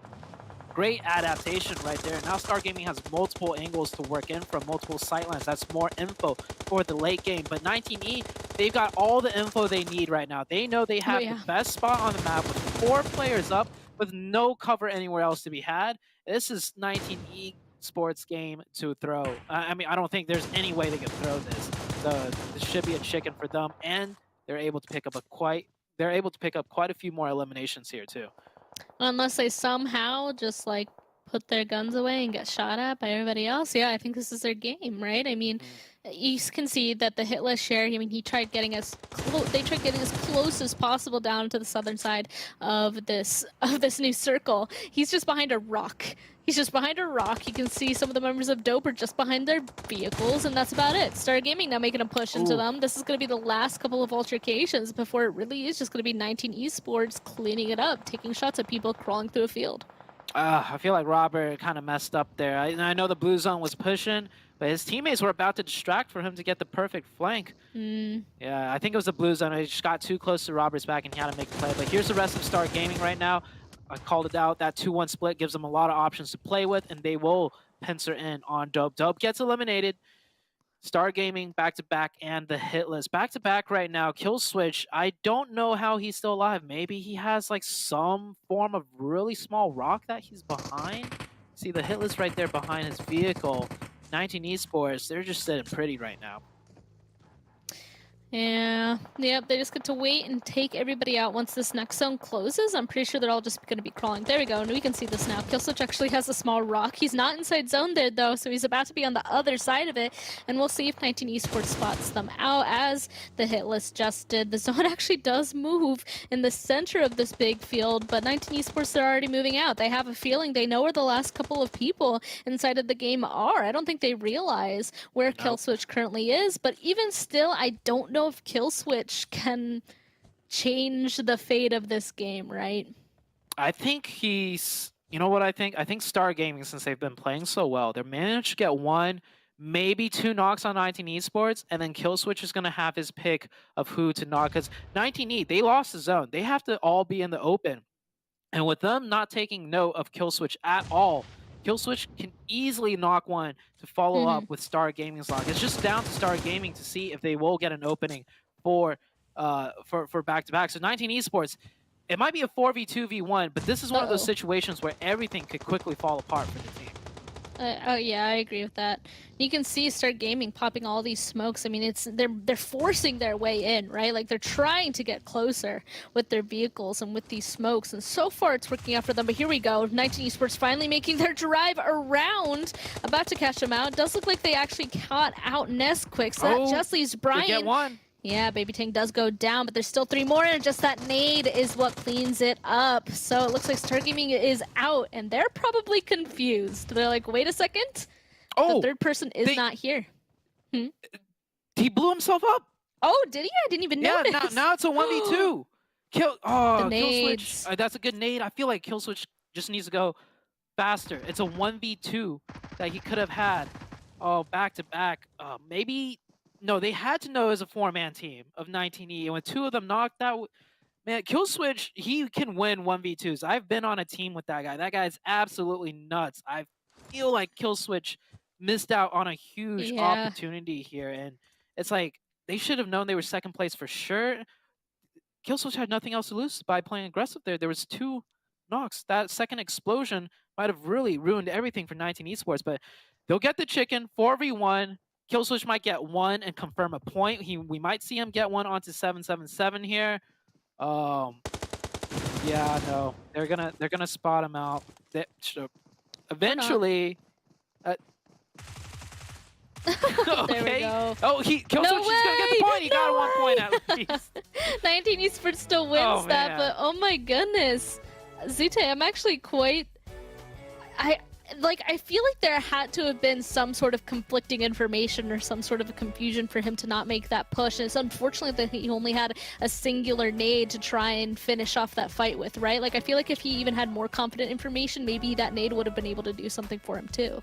great adaptation right there. Now Star Gaming has multiple angles to work in from, multiple sightlines. That's more info for the late game. But 19E, they've got all the info they need right now. They know they have the best spot on the map with 4 players up with no cover anywhere else to be had. This is 19E sports game to throw. I mean, I don't think there's any way they can throw this. This should be a chicken for them, and they're able to pick up quite a few more eliminations here too. Unless they somehow just like put their guns away and get shot at by everybody else. Yeah, I think this is their game, right? I mean, you can see that the hitlist share, I mean, they tried getting as close as possible down to the southern side of this new circle. He's just behind a rock. He's just behind a rock. You can see some of the members of Dope are just behind their vehicles, and that's about it. Star Gaming now making a push into them. This is going to be the last couple of altercations before it really is just going to be 19 Esports cleaning it up, taking shots at people crawling through a field. I feel like Robert kind of messed up there. I know the blue zone was pushing, but his teammates were about to distract for him to get the perfect flank. Yeah, I think it was the blue zone. He just got too close to Robert's back and he had to make a play. But here's the rest of Star Gaming right now. I called it out. That 2-1 split gives them a lot of options to play with, and they will pincer in on Dope. Dope gets eliminated. Star Gaming back-to-back and the hit list. Back-to-back right now. Kill Switch. I don't know how he's still alive. Maybe he has like some form of really small rock that he's behind. See the hit list right there behind his vehicle. 19 Esports, they're just sitting pretty right now. Yeah, yep, they just get to wait and take everybody out once this next zone closes. I'm pretty sure they're all just going to be crawling. There we go, and we can see this now. Killswitch actually has a small rock. He's not inside zone there, though, so he's about to be on the other side of it, and we'll see if 19 Esports spots them out as the hit list just did. The zone actually does move in the center of this big field, but 19 Esports, they're already moving out. They have a feeling they know where the last couple of people inside of the game are. I don't think they realize where Killswitch currently is, but even still, I don't know if Killswitch can change the fate of this game, right? I think he's, you know what I think? I think Star Gaming, since they've been playing so well, they're managed to get 1, maybe 2 knocks on 19 Esports, and then Killswitch is going to have his pick of who to knock, because 19E, they lost the zone. They have to all be in the open. And with them not taking note of Killswitch at all, Killswitch can easily knock 1 to follow up with Star Gaming's lock. It's just down to Star Gaming to see if they will get an opening for back-to-back. So 19 Esports, it might be a 4v2v1, but this is one of those situations where everything could quickly fall apart for the team. Oh yeah, I agree with that. You can see Star Gaming popping all these smokes. I mean, they're forcing their way in, right? Like they're trying to get closer with their vehicles and with these smokes. And so far, it's working out for them. But here we go. 19 Esports finally making their drive around, about to catch them out. Does look like they actually caught out Nesquik. So that just leaves Brian. Get 1. Yeah, Baby Tank does go down, but there's still 3 more, and just that nade is what cleans it up. So it looks like Star Gaming is out, and they're probably confused. They're like, wait a second. The third person is not here. He blew himself up. Oh, did he? I didn't even notice. Yeah, now it's a 1v2. The nades. Killswitch. That's a good nade. I feel like Killswitch just needs to go faster. It's a 1v2 that he could have had. Oh, back-to-back. Maybe... No, they had to know it was a 4-man team of 19E, and with 2 of them knocked out, man, Killswitch, he can win 1v2s. I've been on a team with that guy. That guy's absolutely nuts. I feel like Killswitch missed out on a huge opportunity here, and it's like they should have known they were second place for sure. Killswitch had nothing else to lose by playing aggressive there. There was 2 knocks. That second explosion might have really ruined everything for 19 Esports, but they'll get the chicken, 4v1. Killswitch might get 1 and confirm a point. We might see him get 1 onto 777 here. Yeah, no, they're gonna spot him out. Eventually, There we go. Oh, Killswitch is gonna get the point. He got 1 point at least. 19 Esports still wins that, man. but oh my goodness. Zite, I'm actually quite... I feel like there had to have been some sort of conflicting information or some sort of a confusion for him to not make that push. And it's unfortunate that he only had a singular nade to try and finish off that fight with, right? Like, I feel like if he even had more confident information, maybe that nade would have been able to do something for him too.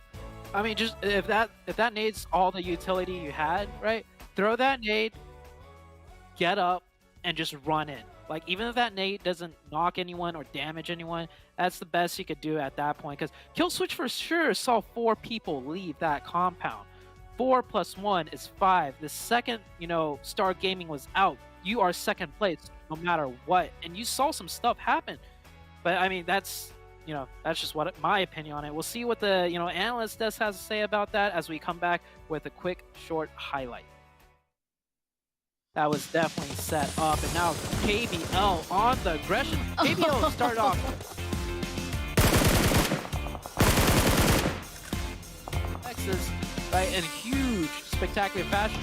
I mean, just if that nade's all the utility you had, right? Throw that nade, get up, and just run in. Like, even if that nade doesn't knock anyone or damage anyone, that's the best you could do at that point. Because Killswitch for sure saw 4 people leave that compound. 4 + 1 is 5. The second, Star Gaming was out, you are second place no matter what. And you saw some stuff happen. But, I mean, that's just my opinion on it. We'll see what the, analyst desk has to say about that as we come back with a quick, short highlight. That was definitely set up, and now KBL on the aggression. KBL started off. Texas, right, in huge, spectacular fashion.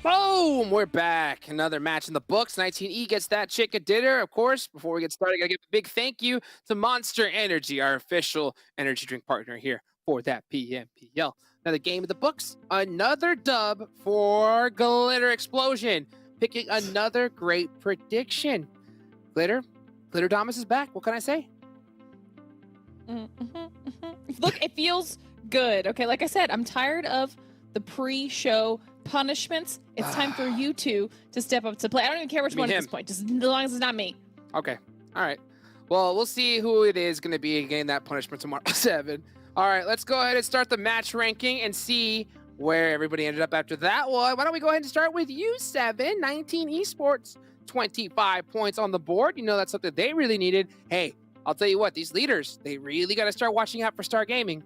Boom! We're back. Another match in the books. 19E gets that chicken dinner. Of course, before we get started, I gotta give a big thank you to Monster Energy, our official energy drink partner here for that PMPL. Another game in the books. Another dub for Glitter Explosion. Picking another great prediction. Glitter Damas is back. What can I say? Look, it feels good. Okay, like I said, I'm tired of the pre-show punishments. It's time for you two to step up to play. I don't even care which one at this point, just as long as it's not me. Okay. All right. Well, we'll see who it is going to be getting that punishment tomorrow. 7. All right, let's go ahead and start the match ranking and see where everybody ended up after that one. Why don't we go ahead and start with you, 7. 19 Esports, 25 points on the board. You know, that's something they really needed. Hey, I'll tell you what, these leaders, they really got to start watching out for Star Gaming.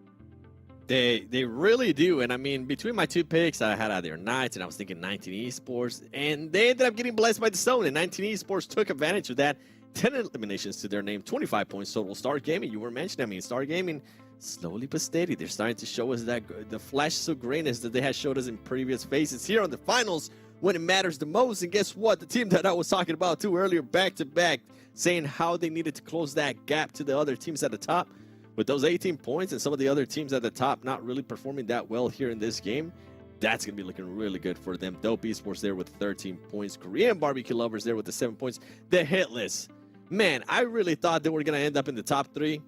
They really do. And I mean, between my 2 picks, I had either Knights and I was thinking 19 Esports, and they ended up getting blessed by the zone, and 19 Esports took advantage of that. 10 eliminations to their name, 25 points total. Star Gaming, you were mentioning, I mean, Star Gaming, slowly but steady, they're starting to show us that the flashes of greatness that they had showed us in previous phases here on the finals when it matters the most. And guess what? The team that I was talking about too earlier, back to back, saying how they needed to close that gap to the other teams at the top. With those 18 points and some of the other teams at the top not really performing that well here in this game, that's going to be looking really good for them. Dope Esports there with 13 points. Korean Barbecue Lovers there with the 7 points. The HITLIST. Man, I really thought they were going to end up in the top 3.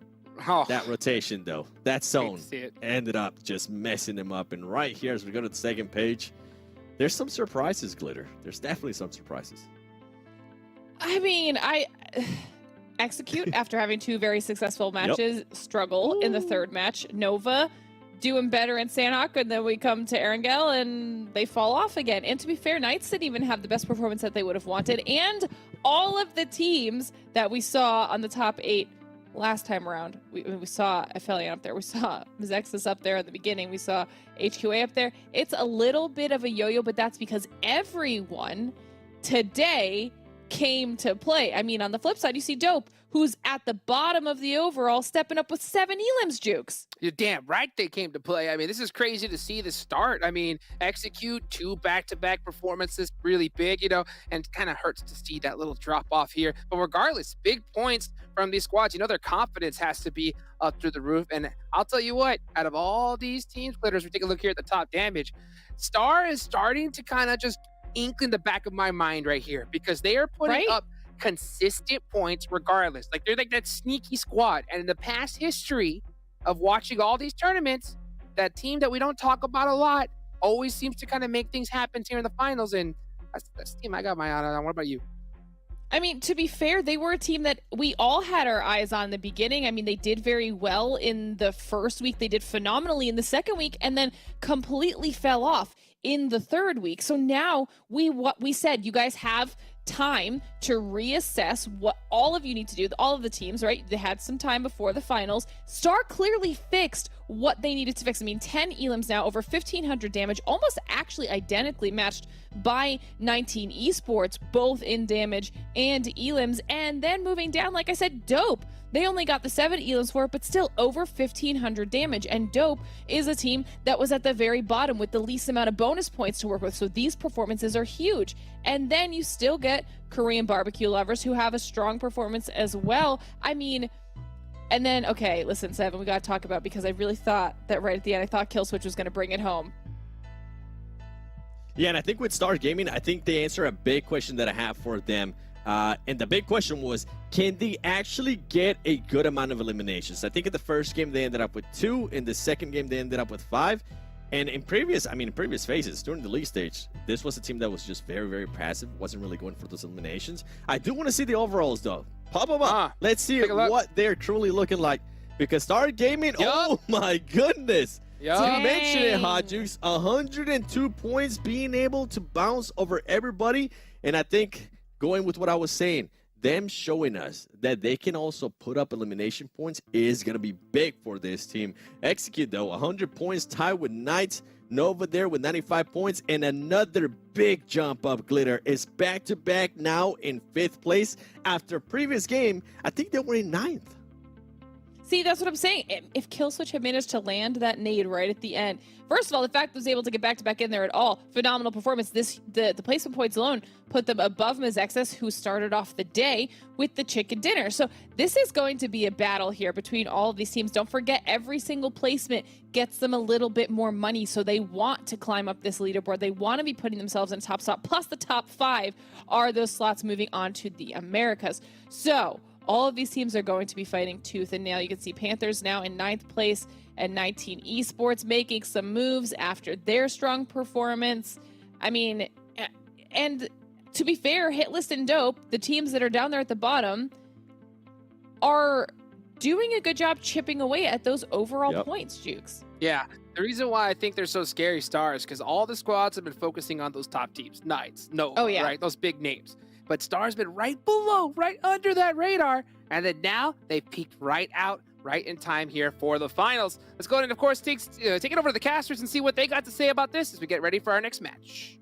Oh, That rotation, though, that zone see it. ended up just messing them up. And right here, as we go to the second page, there's some surprises, Glitter. There's definitely some surprises. I mean, Execute after having 2 very successful matches, struggle in the 3rd match. Nova doing better in Sandhawk, and then we come to Erangel and they fall off again. And to be fair, Knights didn't even have the best performance that they would have wanted. And all of the teams that we saw on the top 8 last time around, we saw APHELION up there. We saw MEZEXIS up there at the beginning. We saw HQA up there. It's a little bit of a yo-yo, but that's because everyone today came to play. I mean, on the flip side, you see Dope, who's at the bottom of the overall, stepping up with 7 elims, Jukes. You're damn right they came to play. I mean, this is crazy to see the start. I mean, execute 2 back-to-back performances, really big, you know, and kind of hurts to see that little drop off here. But regardless, big points from these squads. You know, their confidence has to be up through the roof. And I'll tell you what, out of all these team splitters, we take a look here at the top damage. Star is starting to kind of just ink in the back of my mind right here, because they are putting up consistent points regardless. Like, they're like that sneaky squad. And in the past history of watching all these tournaments, that team that we don't talk about a lot always seems to kind of make things happen here in the finals. And that's the team I got my eye on. What about you? I mean, to be fair, they were a team that we all had our eyes on in the beginning. I mean, they did very well in the first week. They did phenomenally in the second week, and then completely fell off in the third week. So now what we said, you guys have time to reassess what all of you need to do, all of the teams, right? They had some time before the finals. Star clearly fixed what they needed to fix. I mean, 10 elims now, over 1,500 damage, almost actually identically matched by 19 Esports, both in damage and elims. And then moving down, like I said, Dope. They only got the 7 elims for it, but still over 1,500 damage. And Dope is a team that was at the very bottom with the least amount of bonus points to work with. So these performances are huge. And then you still get Korean barbecue lovers who have a strong performance as well. I mean, and then, okay, listen, Seven, we got to talk about, because I really thought that right at the end, I thought Killswitch was going to bring it home. Yeah, and I think with Star Gaming, I think they answer a big question that I have for them. And the big question was, can they actually get a good amount of eliminations? I think in the first game, they ended up with 2. In the second game, they ended up with 5. And in previous phases, during the league stage, this was a team that was just very, very passive, wasn't really going for those eliminations. I do want to see the overalls, though. Pop them up. Let's see what they're truly looking like. Because Star Gaming, oh my goodness. You mentioned it, Hot Juice. 102 points, being able to bounce over everybody. And I think, going with what I was saying, them showing us that they can also put up elimination points is going to be big for this team. Execute, though, 100 points, tied with Knights. Nova there with 95 points, and another big jump up. Glitter is back-to-back now in 5th place. After previous game, I think they were in 9th. See, that's what I'm saying. If Killswitch had managed to land that nade right at the end, first of all, the fact that was able to get back in there at all, phenomenal performance. The placement points alone put them above MEZEXIS, who started off the day with the chicken dinner. So this is going to be a battle here between all of these teams. Don't forget, every single placement gets them a little bit more money, so they want to climb up this leaderboard. They want to be putting themselves in top spot. Plus, the top 5 are those slots moving on to the Americas. So all of these teams are going to be fighting tooth and nail. You can see Panthers now in 9th place, and 19 Esports making some moves after their strong performance. I mean, and to be fair, HITLIST and Dope, the teams that are down there at the bottom, are doing a good job chipping away at those overall points, Jukes. Yeah, the reason why I think they're so scary, Stars, because all the squads have been focusing on those top teams. Knights, Nova, right? Those big names. But Star's been right below, right under that radar. And then now they've peaked right out, right in time here for the finals. Let's go ahead and, of course, take it over to the casters and see what they got to say about this as we get ready for our next match.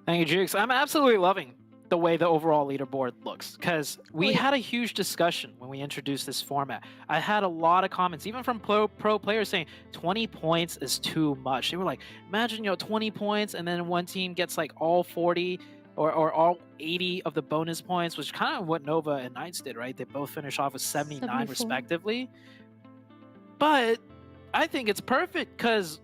Thank you, Jukes. I'm absolutely loving the way the overall leaderboard looks, because we had a huge discussion when we introduced this format. I had a lot of comments, even from pro players, saying 20 points is too much. They were like, imagine, 20 points and then one team gets like all 40 or all 80 of the bonus points, which is kind of what Nova and Knights did, right? They both finished off with 79 74. respectively. But I think it's perfect, because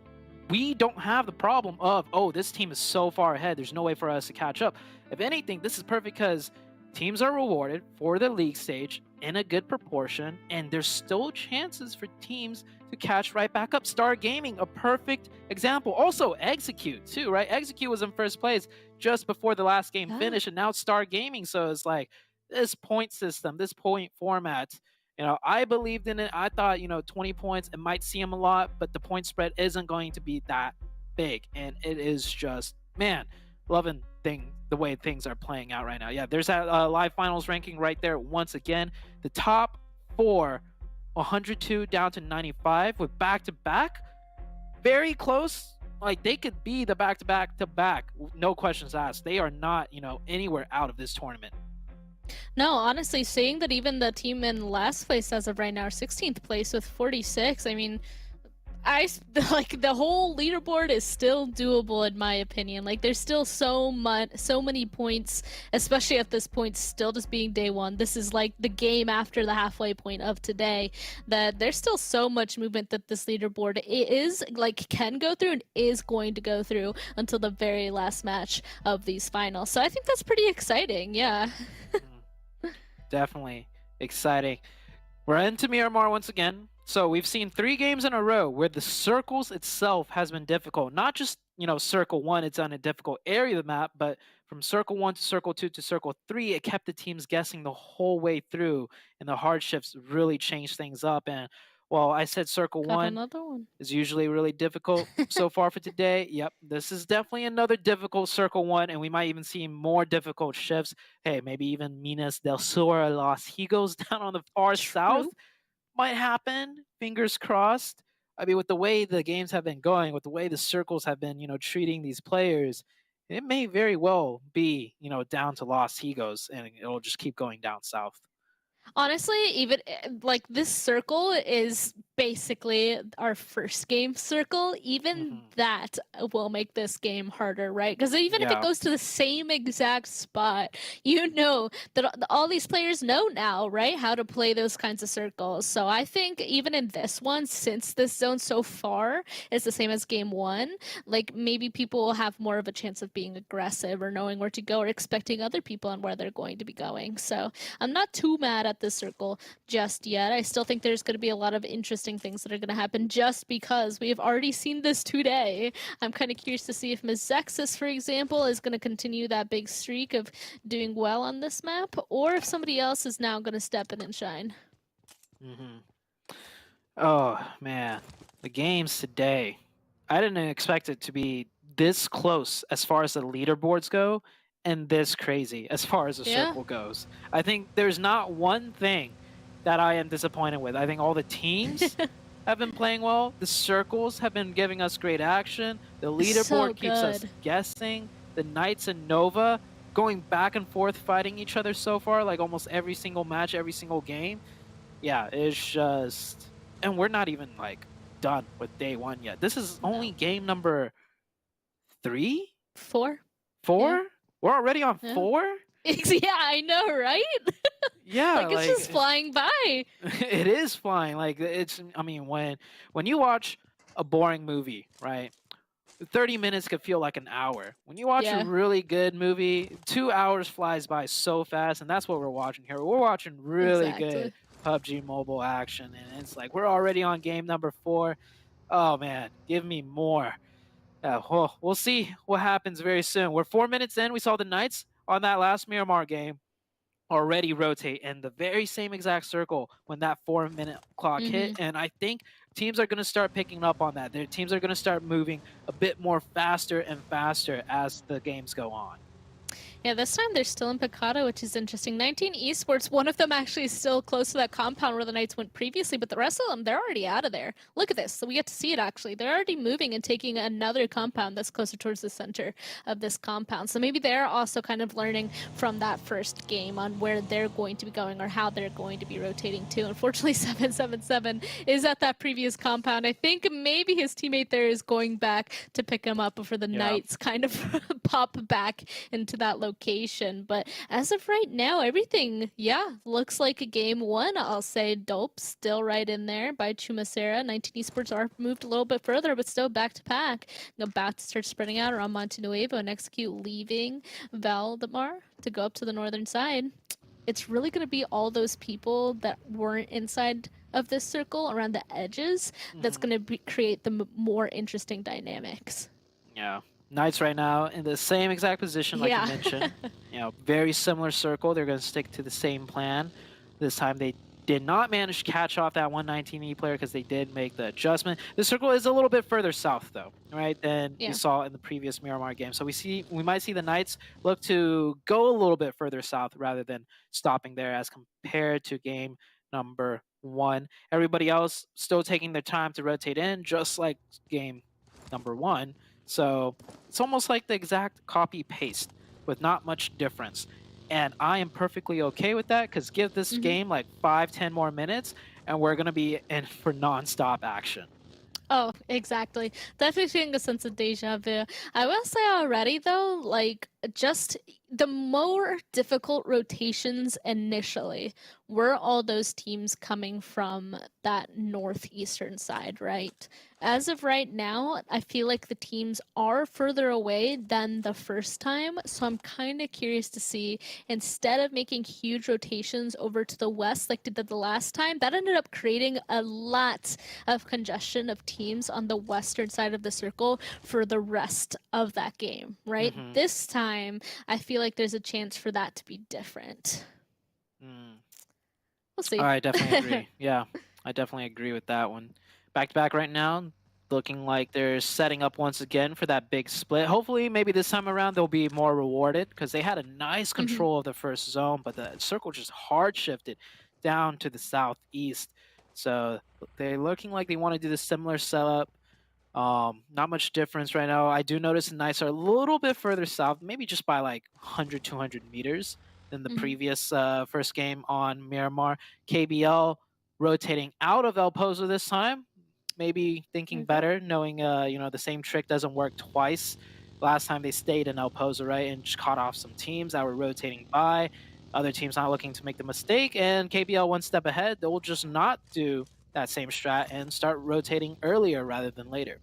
we don't have the problem of, oh, this team is so far ahead, there's no way for us to catch up. If anything, this is perfect because teams are rewarded for the league stage in a good proportion, and there's still chances for teams to catch right back up. Star Gaming, a perfect example. Also, Execute too, right? Execute was in 1st place just before the last game finished, and now Star Gaming. So it's like, this point system, this point format, I believed in it. I thought, 20 points, it might seem a lot, but the point spread isn't going to be that big. And it is just, man, loving the way things are playing out right now. Yeah, there's that live finals ranking right there once again. The top 4, 102 down to 95 with back-to-back. Very close. Like, they could be the back-to-back, no questions asked. They are not, anywhere out of this tournament. No, honestly, seeing that even the team in last place as of right now, 16th place with 46, I mean, like the whole leaderboard is still doable in my opinion. Like, there's still so many points, especially at this point, still just being day one. This is like the game after the halfway point of today, that there's still so much movement that this leaderboard is like can go through and is going to go through until the very last match of these finals. So I think that's pretty exciting. Yeah. Definitely exciting. We're into Miramar once again. So we've seen 3 games in a row where the circles itself has been difficult. Not just, circle 1, it's on a difficult area of the map, but from circle 1 to circle 2 to circle 3, it kept the teams guessing the whole way through, and the hardships really changed things up. And well, I said circle Got 1 another one. is usually really difficult so far for today. Yep, this is definitely another difficult circle 1, and we might even see more difficult shifts. Hey, maybe even Minas del Sur, Los Higos down on the far south might happen. Fingers crossed. I mean, with the way the games have been going, with the way the circles have been, treating these players, it may very well be, down to Los Higos, and it'll just keep going down south. Honestly, even like this circle is basically our first game circle. Even that will make this game harder, right? Because even if it goes to the same exact spot, that all these players know now, right, how to play those kinds of circles. So I think even in this one, since this zone so far is the same as game 1, like maybe people will have more of a chance of being aggressive or knowing where to go or expecting other people and where they're going to be going. So I'm not too mad at this circle just yet. I still think there's going to be a lot of interesting things that are going to happen just because we have already seen this today. I'm kind of curious to see if MEZEXIS, for example, is going to continue that big streak of doing well on this map, or if somebody else is now going to step in and shine. Oh, man. The games today. I didn't expect it to be this close as far as the leaderboards go, and this crazy as far as the circle goes. I think there's not one thing that I am disappointed with. I think all the teams have been playing well. The circles have been giving us great action. The leaderboard keeps us guessing. The Knights and Nova going back and forth fighting each other so far, like almost every single match, every single game. Yeah, it's just... And we're not even like done with day 1 yet. This is only game number 3? 4. 4? Yeah. We're already on 4? Yeah, I know, right? Yeah, like it's just flying by. It is flying. Like, it's, I mean, when you watch a boring movie, right? 30 minutes could feel like an hour. When you watch a really good movie, 2 hours flies by so fast, and that's what we're watching here. We're watching really good PUBG mobile action, and it's like we're already on game number 4. Oh man, give me more. Well, we'll see what happens very soon. We're 4 minutes in. We saw the Knights on that last Miramar game already rotate in the very same exact circle when that 4-minute clock hit, and I think teams are going to start picking up on that. Their teams are going to start moving a bit more faster and faster as the games go on. Yeah, this time they're still in Picado, which is interesting. 19 Esports, one of them actually is still close to that compound where the Knights went previously, but the rest of them, they're already out of there. Look at this. So we get to see it, actually. They're already moving and taking another compound that's closer towards the center of this compound. So maybe they're also kind of learning from that first game on where they're going to be going or how they're going to be rotating to. Unfortunately, 777 is at that previous compound. I think maybe his teammate there is going back to pick him up before the Knights kind of pop back into that location. But as of right now, everything, looks like a game 1. I'll say Dope still right in there by Chumacera. 19 Esports are moved a little bit further, but still back to pack. About to start spreading out around Monte Nuevo and Execute, leaving Valdemar to go up to the northern side. It's really going to be all those people that weren't inside of this circle around the edges that's going to create the more interesting dynamics. Yeah. Knights right now in the same exact position like you mentioned. Very similar circle. They're going to stick to the same plan. This time they did not manage to catch off that 119E player because they did make the adjustment. The circle is a little bit further south, though, right, than we saw in the previous Miramar game. So we might see the Knights look to go a little bit further south rather than stopping there as compared to game number 1. Everybody else still taking their time to rotate in, just like game number 1. So it's almost like the exact copy-paste with not much difference. And I am perfectly okay with that because give this game like 5-10 more minutes and we're going to be in for non-stop action. Oh, exactly. Definitely feeling a sense of deja vu. I will say already, though, like, just the more difficult rotations initially were all those teams coming from that northeastern side, right? As of right now, I feel like the teams are further away than the first time, so I'm kind of curious to see, instead of making huge rotations over to the west like they did the last time, that ended up creating a lot of congestion of teams on the western side of the circle for the rest of that game, right? This time, I feel like there's a chance for that to be different. We'll see. I definitely agree. Yeah, I definitely agree with that one. Back to back right now, looking like they're setting up once again for that big split. Hopefully, maybe this time around they'll be more rewarded because they had a nice control of the first zone, but the circle just hard shifted down to the southeast. So they're looking like they want to do the similar setup. Not much difference right now. I do notice the Knights are a little bit further south, maybe just by like 100, 200 meters than the previous first game on Miramar. KBL rotating out of El Pozo this time. Maybe thinking better, knowing you know, the same trick doesn't work twice. Last time they stayed in El Pozo, right, and just caught off some teams that were rotating by. Other teams not looking to make the mistake, and KBL one step ahead. They'll just not do that same strat and start rotating earlier rather than later.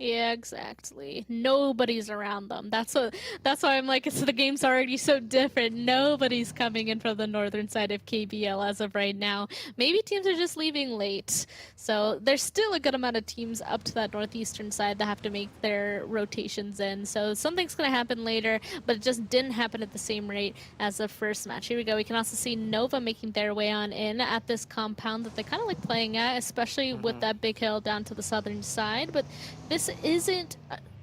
Yeah, exactly. Nobody's around them. That's why I'm like, so the game's already so different. Nobody's coming in from the northern side of KBL as of right now. Maybe teams are just leaving late. So there's still a good amount of teams up to that northeastern side that have to make their rotations in. So something's going to happen later, but it just didn't happen at the same rate as the first match. Here we go. We can also see Nova making their way on in at this compound that they kind of like playing at, especially with that big hill down to the southern side. But this isn't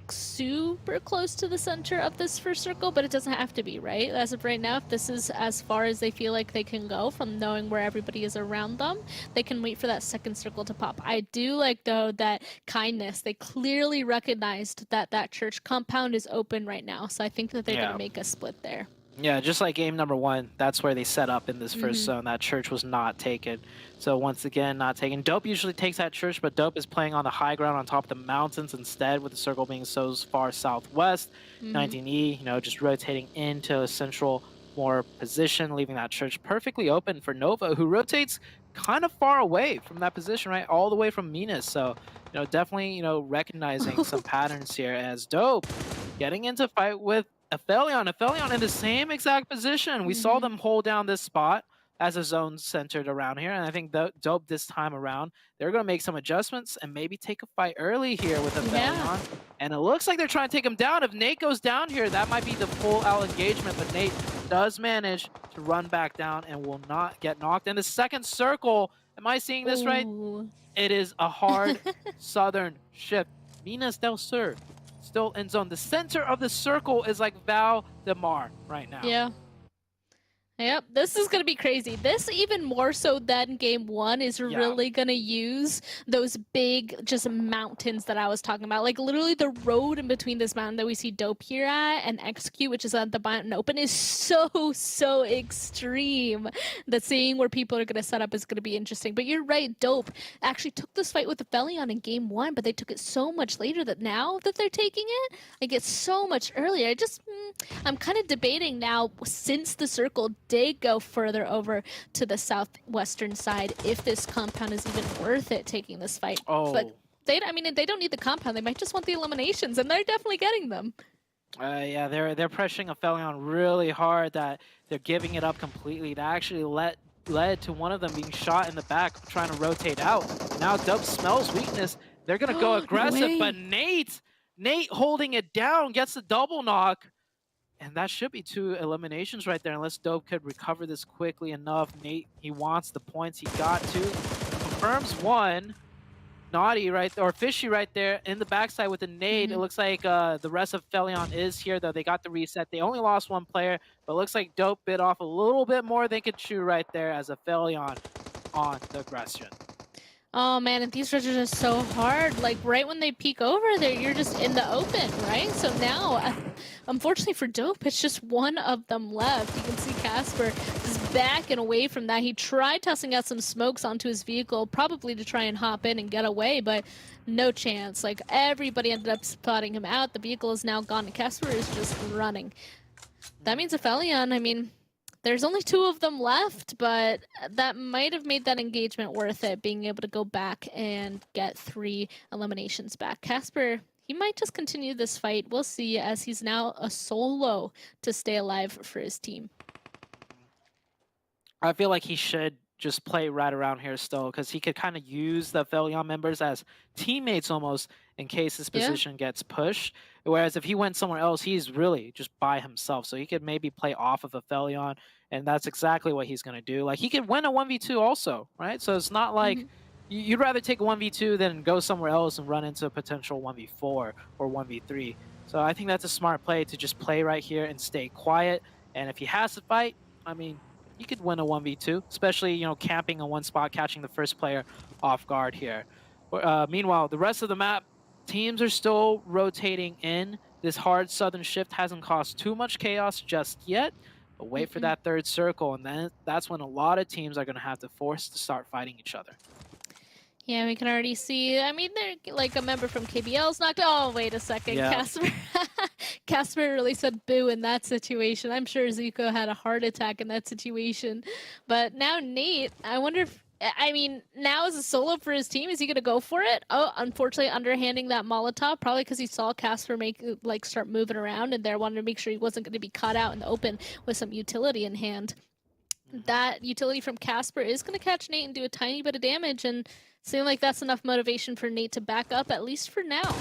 super close to the center of this first circle, but it doesn't have to be, right? As of right now, if this is as far as they feel like they can go from knowing where everybody is around them, they can wait for that second circle to pop. I do like, though, that kindness. They clearly recognized that that church compound is open right now, so I think that they're going to make a split there. Yeah, just like game number 1, that's where they set up in this first zone. That church was not taken. So once again, not taken. Dope usually takes that church, but Dope is playing on the high ground on top of the mountains instead, with the circle being so far southwest. 19E, you know, just rotating into a central more position, leaving that church perfectly open for Nova, who rotates kind of far away from that position, right? All the way from Minas. So, you know, definitely, you know, recognizing some patterns here as Dope getting into fight with APHELION in the same exact position. We saw them hold down this spot as a zone centered around here, and I think Dope this time around, they're going to make some adjustments and maybe take a fight early here with APHELION. And it looks like they're trying to take him down. If Nate goes down here, that might be the full-out engagement, but Nate does manage to run back down and will not get knocked. In the second circle, am I seeing this right? It is a hard southern shift. Minas del Sur still in zone. The center of the circle is like Val de Mar right now. Yeah. Yep, this is going to be crazy. This, even more so than game 1, is really going to use those big just mountains that I was talking about. Like, literally the road in between this mountain that we see Dope here at and Execute, which is at the mountain open, is so extreme that seeing where people are going to set up is going to be interesting. But you're right, Dope actually took this fight with APHELION in game 1, but they took it so much later that now that they're taking it, like, it's so much earlier. I'm kind of debating now, since the circle did go further over to the southwestern side, if this compound is even worth it taking this fight. But they don't need the compound. They might just want the eliminations, and they're definitely getting them. Yeah, they're pressuring APHELION really hard that they're giving it up completely. That actually led to one of them being shot in the back trying to rotate out. Now Dope smells weakness. They're gonna go aggressive, but Nate holding it down gets the double knock. And that should be 2 eliminations right there, unless Dope could recover this quickly enough. Nate, he wants the points. He got 2. Confirms 1. Naughty right there, or Fishy right there in the backside with a nade. It looks like the rest of APHELION is here, though. They got the reset. They only lost 1 player, but it looks like Dope bit off a little bit more they could chew right there as APHELION on the aggression. Oh man, and these rushers are so hard. Like right when they peek over there, you're just in the open, right? So now, unfortunately for Dope, it's just 1 of them left. You can see Casper is backing away from that. He tried tossing out some smokes onto his vehicle, probably to try and hop in and get away, but no chance. Like everybody ended up spotting him out. The vehicle is now gone, and Casper is just running. That means APHELION, I mean, there's only 2 of them left, but that might have made that engagement worth it, being able to go back and get 3 eliminations back. Casper, he might just continue this fight. We'll see, as he's now a solo to stay alive for his team. I feel like he should just play right around here still, because he could kind of use the APHELION members as teammates almost in case his position gets pushed. Whereas if he went somewhere else, he's really just by himself. So he could maybe play off of APHELION, and that's exactly what he's going to do. Like, he could win a 1v2 also, right? So it's not like you'd rather take a 1v2 than go somewhere else and run into a potential 1v4 or 1v3. So I think that's a smart play to just play right here and stay quiet. And if he has to fight, I mean, you could win a 1v2, especially, you know, camping in one spot, catching the first player off guard here. Meanwhile, the rest of the map, teams are still rotating in. This hard southern shift hasn't caused too much chaos just yet, but wait for that 3rd circle, and then that's when a lot of teams are going to have to force to start fighting each other. Yeah, we can already see. I mean, they're like a member from KBL's knocked. Oh, wait a second, Casper. Casper really said boo in that situation. I'm sure Zuko had a heart attack in that situation. But now Nate, I wonder if, I mean, now as a solo for his team, is he going to go for it? Oh, unfortunately, underhanding that Molotov, probably because he saw Casper start moving around, and there wanted to make sure he wasn't going to be caught out in the open with some utility in hand. That utility from Casper is going to catch Nate and do a tiny bit of damage, and seems like that's enough motivation for Nate to back up, at least for now.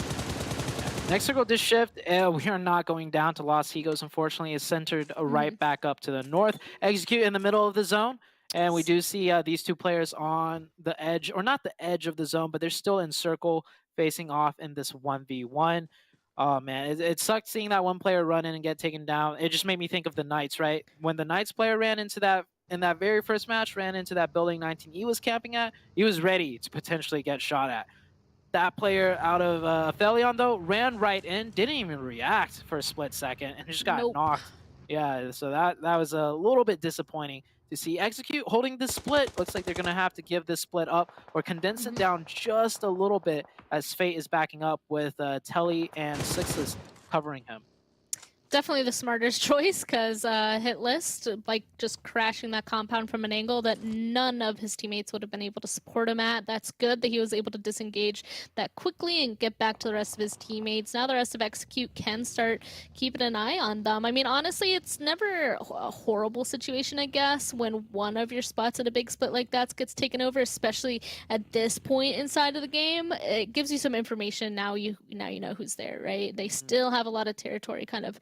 Next circle, this shift, we are not going down to Los Higos, unfortunately. It's centered right back up to the north. Execute in the middle of the zone. And we do see these 2 players on the edge, or not the edge of the zone, but they're still in circle facing off in this 1v1. Oh, man, it sucked seeing that 1 player run in and get taken down. It just made me think of the Knights, right? When the Knights player ran into that, in that very first match, ran into that building 19E was camping at, he was ready to potentially get shot at. That player out of APHELION, though, ran right in, didn't even react for a split second, and just got knocked. Yeah, so that was a little bit disappointing to see. Execute holding this split. Looks like they're going to have to give this split up or condense it down just a little bit, as Fate is backing up with Telly and HITLIST covering him. Definitely the smartest choice, because HITLIST, like, just crashing that compound from an angle that none of his teammates would have been able to support him at. That's good that he was able to disengage that quickly and get back to the rest of his teammates. Now the rest of Execute can start keeping an eye on them. I mean, honestly, it's never a horrible situation, I guess, when one of your spots at a big split like that gets taken over, especially at this point inside of the game. It gives you some information. Now you know who's there, right? They still have a lot of territory kind of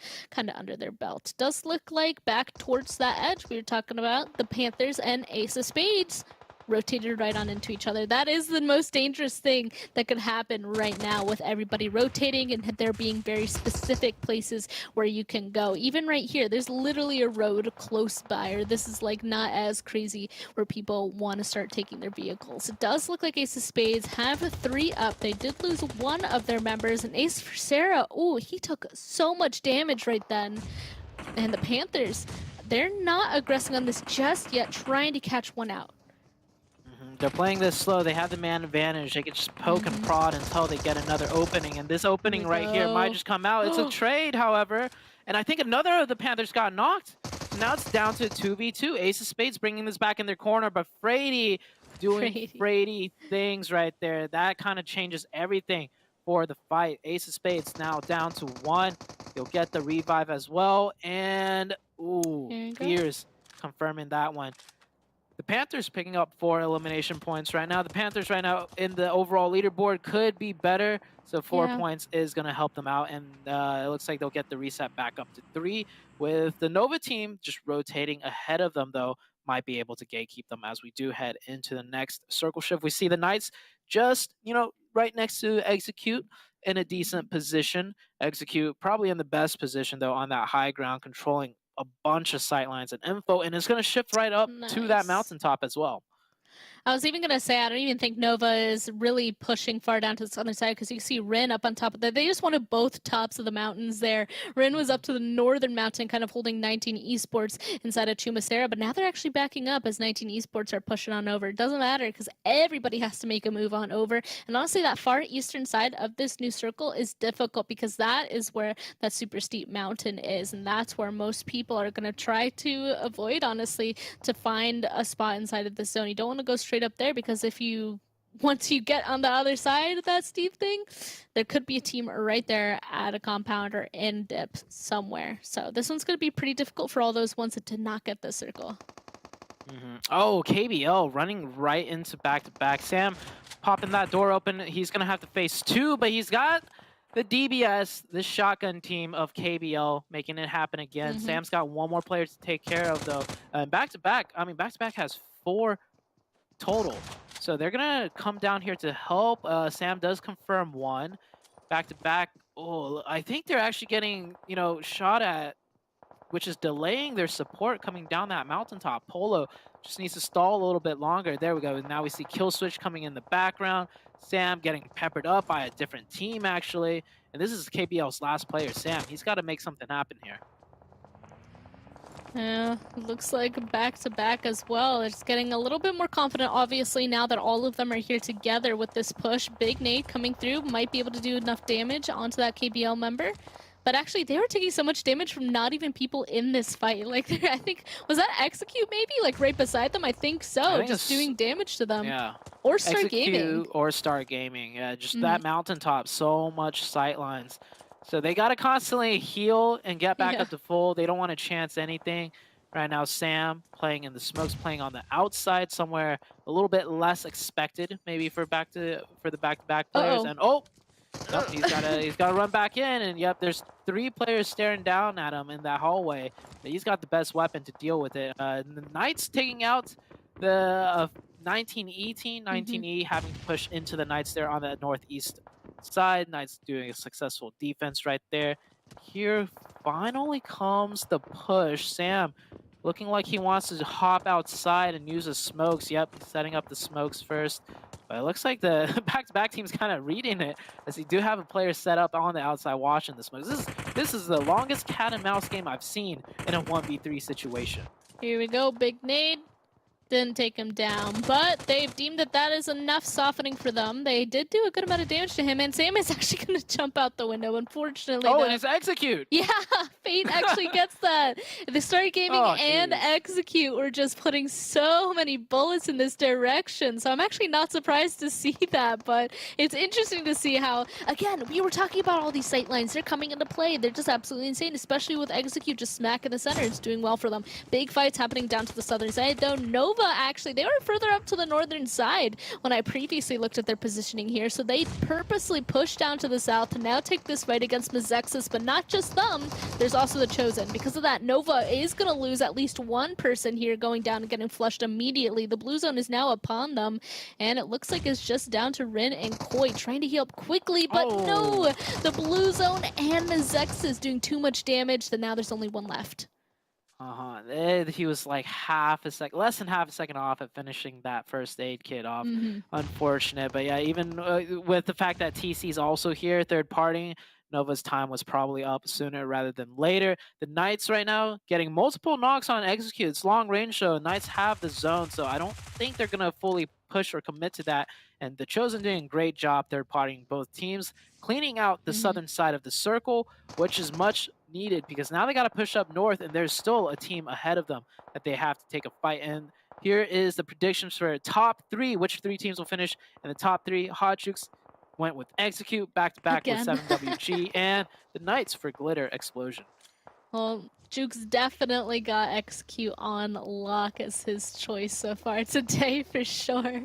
under their belt. Does look like back towards that edge we were talking about, the Panthers and Ace of Spades rotated right on into each other. That is the most dangerous thing that could happen right now, with everybody rotating and there being very specific places where you can go. Even right here, there's literally a road close by, or this is like not as crazy where people want to start taking their vehicles. It does look like Ace of Spades have a 3 up. They did lose 1 of their members, and Ace for Sarah, oh, he took so much damage right then. And the Panthers, they're not aggressing on this just yet, trying to catch one out. They're playing this slow. They have the man advantage. They can just poke and prod until they get another opening. And this opening right here might just come out. It's a trade, however. And I think another of the Panthers got knocked. Now it's down to 2v2. Ace of Spades bringing this back in their corner, but Frady doing Frady things right there. That kind of changes everything for the fight. Ace of Spades now down to 1. You'll get the revive as well. And, ooh, Fears confirming that one. The Panthers picking up 4 elimination points right now. The Panthers right now in the overall leaderboard could be better. So 4 points is going to help them out. And it looks like they'll get the reset back up to 3. With the Nova team just rotating ahead of them, though, might be able to gatekeep them as we do head into the next circle shift. We see the Knights just, right next to Execute in a decent position. Execute probably in the best position, though, on that high ground, controlling a bunch of sightlines and info, and it's going to shift right up to that mountaintop as well. I was even going to say, I don't even think Nova is really pushing far down to the southern side because you see Rin up on top of that. They just wanted both tops of the mountains there. Rin was up to the northern mountain, kind of holding 19 Esports inside of Chumacera, but now they're actually backing up as 19 Esports are pushing on over. It doesn't matter because everybody has to make a move on over. And honestly, that far eastern side of this new circle is difficult because that is where that super steep mountain is, and that's where most people are going to try to avoid, honestly, to find a spot inside of this zone. You don't want to go straight up there because once you get on the other side of that steep thing, there could be a team right there at a compound or in dip somewhere. So this one's going to be pretty difficult for all those ones that did not get the circle. Oh, KBL running right into back-to-back. Sam popping that door open. He's going to have to face 2, but he's got the DBS, the shotgun team of KBL, making it happen again. Sam's got 1 more player to take care of, though. And back-to-back has 4 total. So they're going to come down here to help. Sam does confirm 1. Back-to-back. Oh, I think they're actually getting, shot at, which is delaying their support coming down that mountaintop. Polo just needs to stall a little bit longer. There we go. Now we see Kill Switch coming in the background. Sam getting peppered up by a different team, actually. And this is KBL's last player, Sam. He's got to make something happen here. Yeah, looks like back-to-back as well. It's getting a little bit more confident, obviously, now that all of them are here together with this push. Big Nate coming through, might be able to do enough damage onto that KBL member. But actually, they were taking so much damage from not even people in this fight. Like, I think, was that Execute maybe? Like, right beside them? I think so. Just doing damage to them. Yeah. Or Star Gaming. Execute or Star Gaming. Yeah, just that mountaintop. So much sightlines. So they got to constantly heal and get back up to full. They don't want to chance anything. Right now, Sam playing in the smokes, playing on the outside somewhere a little bit less expected, maybe for the back-to-back players. And nope, he's got to run back in. And yep, there's 3 players staring down at him in that hallway. But he's got the best weapon to deal with it. The Knights taking out the 19E team. 19E having to push into the Knights there on the northeast side. Knights doing a successful defense right there. Here finally comes the push. Sam looking like he wants to hop outside and use the smokes. Yep, setting up the smokes first. But it looks like the back-to-back team's kind of reading it, as he do have a player set up on the outside watching the smokes. This is the longest cat and mouse game I've seen in a 1v3 situation. Here we go, Big Nade. Didn't take him down, but they've deemed that is enough softening for them. They did do a good amount of damage to him, and Sam is actually going to jump out the window, unfortunately. Oh, and it's Execute! Yeah, Fate actually gets that. The Star Gaming and Execute were just putting so many bullets in this direction, so I'm actually not surprised to see that, but it's interesting to see how, again, we were talking about all these sightlines. They're coming into play. They're just absolutely insane, especially with Execute just smack in the center. It's doing well for them. Big fights happening down to the southern side, though. Nova actually, they were further up to the northern side when I previously looked at their positioning here, so they purposely pushed down to the south to now take this fight against MEZEXIS, but not just them, there's also the Chosen. Because of that, Nova is going to lose at least 1 person here going down and getting flushed immediately. The blue zone is now upon them, and it looks like it's just down to Rin and Koi trying to heal up quickly, but no, the blue zone and MEZEXIS doing too much damage, that now there's only 1 left. He was like less than half a second off at finishing that first aid kit off. Unfortunate, but yeah, even with the fact that TC's also here, third party, Nova's time was probably up sooner rather than later. The Knights right now getting multiple knocks on Execute. It's long range, so Knights have the zone, so I don't think they're gonna fully push or commit to that. And the Chosen doing a great job third partying both teams, cleaning out the southern side of the circle, which is much needed because now they got to push up north, and there's still a team ahead of them that they have to take a fight in. Here is the predictions for top 3, which 3 teams will finish in the top 3. Hot Jukes went with Execute back-to-back with 7WG, and the Knights for Glitter Explosion. Well, Juke's definitely got Execute on lock as his choice so far today for sure.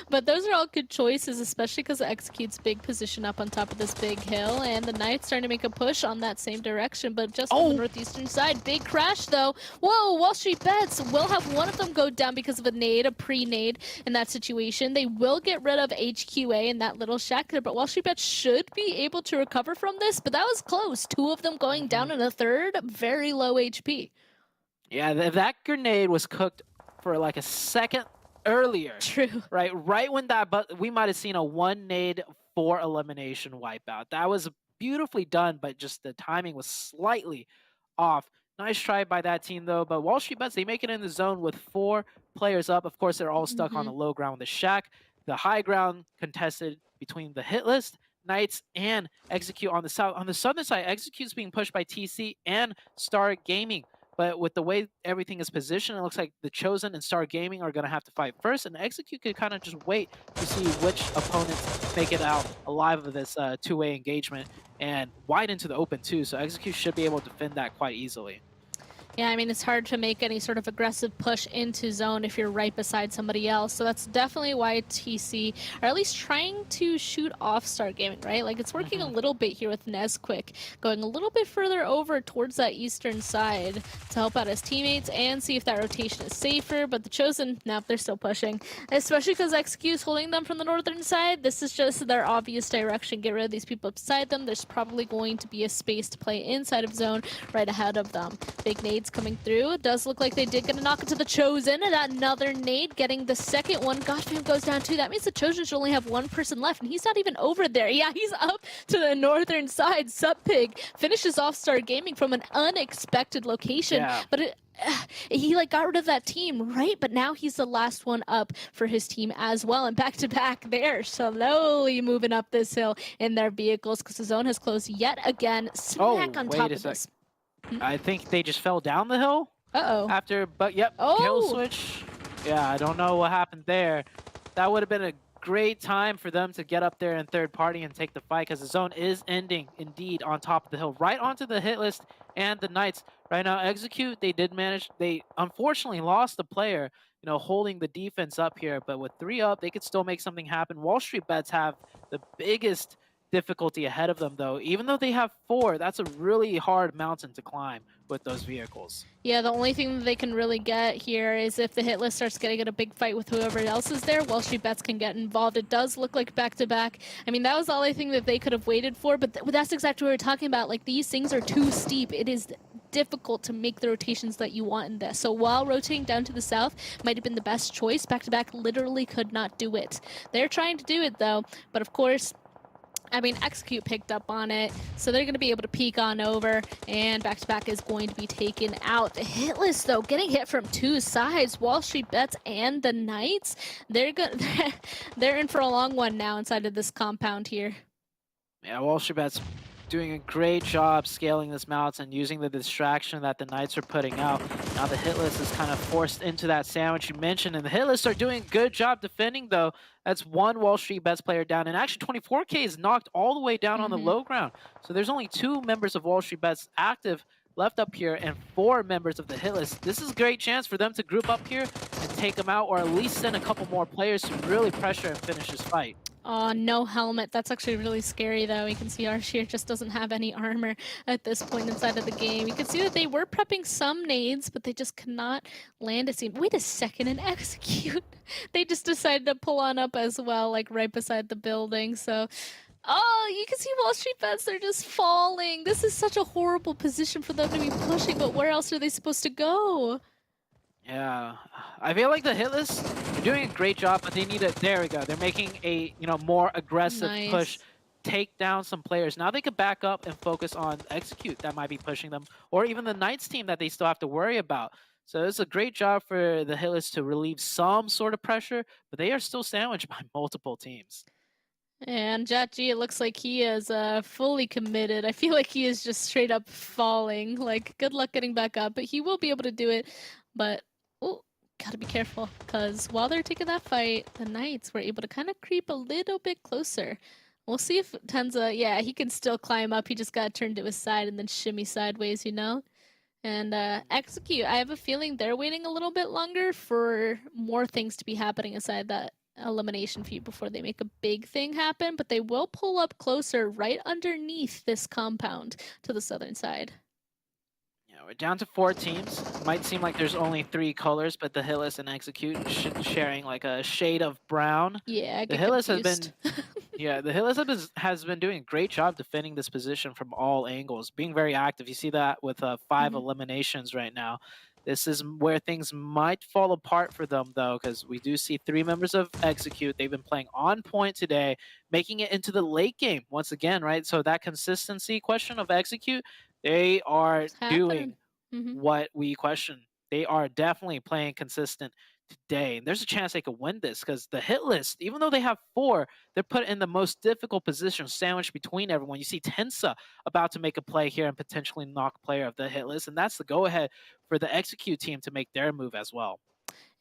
But those are all good choices, especially because Execute's big position up on top of this big hill, and the Knights starting to make a push on that same direction, but just on the northeastern side. Big crash though. Whoa, Wall Street Bets will have one of them go down because of a nade, a pre-nade in that situation. They will get rid of HQA in that little shack there, but Wall Street Bets should be able to recover from this, but that was close. Two of them going down in a third, very low HP. Yeah, that grenade was cooked for like a second earlier. True. Right when that, but we might have seen a 1 nade 4 elimination wipeout. That was beautifully done, but just the timing was slightly off. Nice try by that team though, but Wall Street Bets, they make it in the zone with 4 players up. Of course, they're all stuck on the low ground with the shack. The high ground contested between the HITLIST, Knights, and Execute on the south. On the southern side, Execute's being pushed by TC and Star Gaming. But with the way everything is positioned, it looks like the Chosen and Star Gaming are going to have to fight first, and Execute could kind of just wait to see which opponents make it out alive of this two-way engagement, and wide into the open too, so Execute should be able to defend that quite easily. Yeah, I mean, it's hard to make any sort of aggressive push into zone if you're right beside somebody else. So that's definitely why TC are at least trying to shoot off Star Gaming, right? Like, it's working a little bit here with Nesquick, going a little bit further over towards that eastern side to help out his teammates and see if that rotation is safer. But the Chosen, nope, they're still pushing, especially because Execute's holding them from the northern side. This is just their obvious direction. Get rid of these people beside them. There's probably going to be a space to play inside of zone right ahead of them. Big nades coming through. It does look like they did get a knock into the Chosen, and another nade getting the second one. Godfam goes down too. That means the Chosen should only have one person left, and he's not even over there. Yeah, he's up to the northern side. Supig finishes off Star Gaming from an unexpected location, but he like got rid of that team, right? But now he's the last one up for his team as well, and back to back, they're slowly moving up this hill in their vehicles because the zone has closed yet again. Smack on top of this. I think they just fell down the hill. After, but yep, kill switch. Yeah, I don't know what happened there. That would have been a great time for them to get up there in third party and take the fight, because the zone is ending indeed on top of the hill, right onto the HITLIST and the Knights. Right now, Execute, they did manage. They unfortunately lost the player, you know, holding the defense up here. But with 3 up, they could still make something happen. Wall Street Bets have the biggest difficulty ahead of them though. Even though they have 4, that's a really hard mountain to climb with those vehicles. Yeah, the only thing that they can really get here is if the HITLIST starts getting in a big fight with whoever else is there, Wall Street Bets can get involved. It does look like back-to-back. I mean, that was the only thing that they could have waited for, but that's exactly what we're talking about. Like, these things are too steep. It is difficult to make the rotations that you want in this. So while rotating down to the south might have been the best choice, back-to-back literally could not do it. They're trying to do it though, but of course, I mean, Execute picked up on it, so they're going to be able to peek on over, and back-to-back is going to be taken out. The HITLIST, though, getting hit from 2 sides. Wall Street Bets and the Knights, they're in for a long one now inside of this compound here. Yeah, Wall Street Bets doing a great job scaling this mountain and using the distraction that the Knights are putting out. Now the HITLIST is kind of forced into that sandwich you mentioned, and the HITLIST are doing a good job defending though. That's 1 Wall Street Bets player down, and actually 24K is knocked all the way down on the low ground. So there's only 2 members of Wall Street Bets active left up here and 4 members of the HITLIST. This is a great chance for them to group up here and take them out, or at least send a couple more players to really pressure and finish this fight. Oh, no helmet. That's actually really scary, though. You can see Arsheer just doesn't have any armor at this point inside of the game. You can see that they were prepping some nades, but they just cannot land a seam. Wait a second and Execute. They just decided to pull on up as well, like right beside the building. So, oh, you can see Wall Street Bets. They're just falling. This is such a horrible position for them to be pushing, but where else are they supposed to go? Yeah, I feel like the HITLIST are doing a great job, but they need a, there we go. They're making a, you know, more aggressive push, take down some players. Now they could back up and focus on Execute that might be pushing them, or even the Knights team that they still have to worry about. So it's a great job for the HITLIST to relieve some sort of pressure, but they are still sandwiched by multiple teams. And JatG, it looks like he is fully committed. I feel like he is just straight up falling. Like, good luck getting back up, but he will be able to do it. But oh, gotta be careful, because while they're taking that fight, the Knights were able to kind of creep a little bit closer. We'll see if Tenza, yeah, he can still climb up. He just got turned to his side and then shimmy sideways, you know? And Execute, I have a feeling they're waiting a little bit longer for more things to be happening aside that elimination feed before they make a big thing happen, but they will pull up closer right underneath this compound to the southern side. Yeah, we're down to 4 teams. Might seem like there's only 3 colors, but the HITLIST and Execute sharing like a shade of brown. Yeah, I The get HITLIST has confused. been, yeah, the HITLIST has been doing a great job defending this position from all angles, being very active. You see that with 5 eliminations right now. This is where things might fall apart for them, though, because we do see 3 members of Execute. They've been playing on point today, making it into the late game once again, right? So that consistency question of Execute, they are doing what we question. They are definitely playing consistent today. And there's a chance they could win this because the HITLIST, even though they have 4, they're put in the most difficult position, sandwiched between everyone. You see Tensa about to make a play here and potentially knock player of the HITLIST, and that's the go-ahead for the Execute team to make their move as well.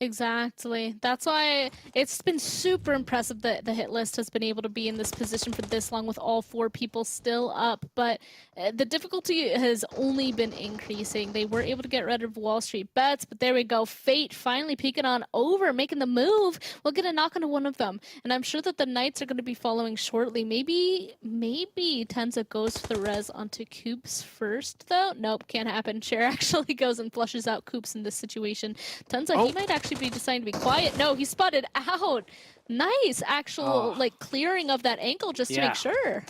Exactly. That's why it's been super impressive that the HITLIST has been able to be in this position for this long with all 4 people still up. But the difficulty has only been increasing. They were able to get rid of WALLSTREETBETS, but there we go. Fate finally peeking on over, making the move. We'll get a knock onto one of them. And I'm sure that the Knights are going to be following shortly. Maybe Tenza goes for the res onto Coops first, though. Nope, can't happen. Cher actually goes and flushes out Coops in this situation. Tenza, he might actually be deciding to be quiet. No, he spotted out. Nice actual like clearing of that ankle just to make sure.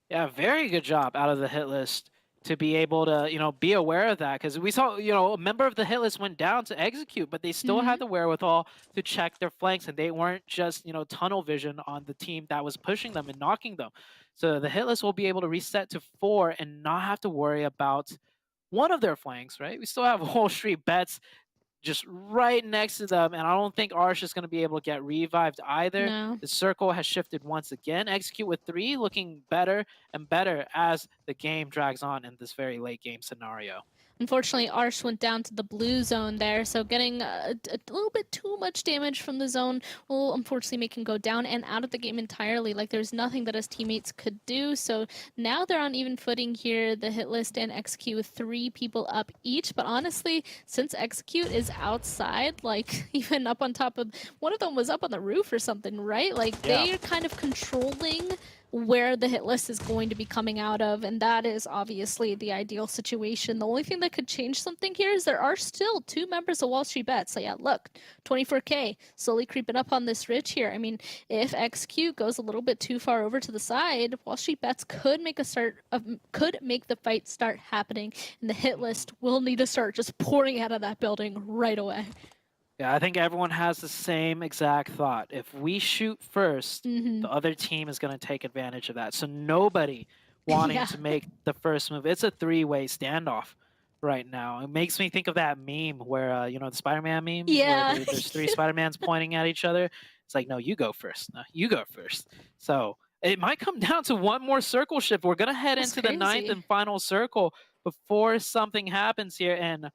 Yeah, very good job out of the HITLIST to be able to, be aware of that, because we saw, a member of the HITLIST went down to Execute, but they still had the wherewithal to check their flanks, and they weren't just, tunnel vision on the team that was pushing them and knocking them. So the HITLIST will be able to reset to 4 and not have to worry about one of their flanks, right? We still have WALLSTREETBETS just right next to them, and I don't think Arsh is going to be able to get revived either. No. The circle has shifted once again. Execute with 3, looking better and better as the game drags on in this very late game scenario. Unfortunately, Arsh went down to the blue zone there, so getting a little bit too much damage from the zone will unfortunately make him go down and out of the game entirely. Like, there's nothing that his teammates could do, so now they're on even footing here, the HITLIST and Execute with 3 people up each. But honestly, since Execute is outside, like, even up on top of... One of them was up on the roof or something, right? Like, they are kind of controlling where the HITLIST is going to be coming out of, and that is obviously the ideal situation. The only thing that could change something here is there are still 2 members of WALLSTREETBETS. So yeah, look, 24K slowly creeping up on this ridge here. I mean, if Execute goes a little bit too far over to the side, WALLSTREETBETS could make the fight start happening, and the HITLIST will need to start just pouring out of that building right away. Yeah, I think everyone has the same exact thought. If we shoot first, the other team is going to take advantage of that. So nobody wanting to make the first move. It's a 3-way standoff right now. It makes me think of that meme where, the Spider-Man meme? Yeah. Where there's 3 Spider-Mans pointing at each other. It's like, no, you go first. No, you go first. So it might come down to one more circle shift. We're going to head into the 9th and final circle before something happens here. And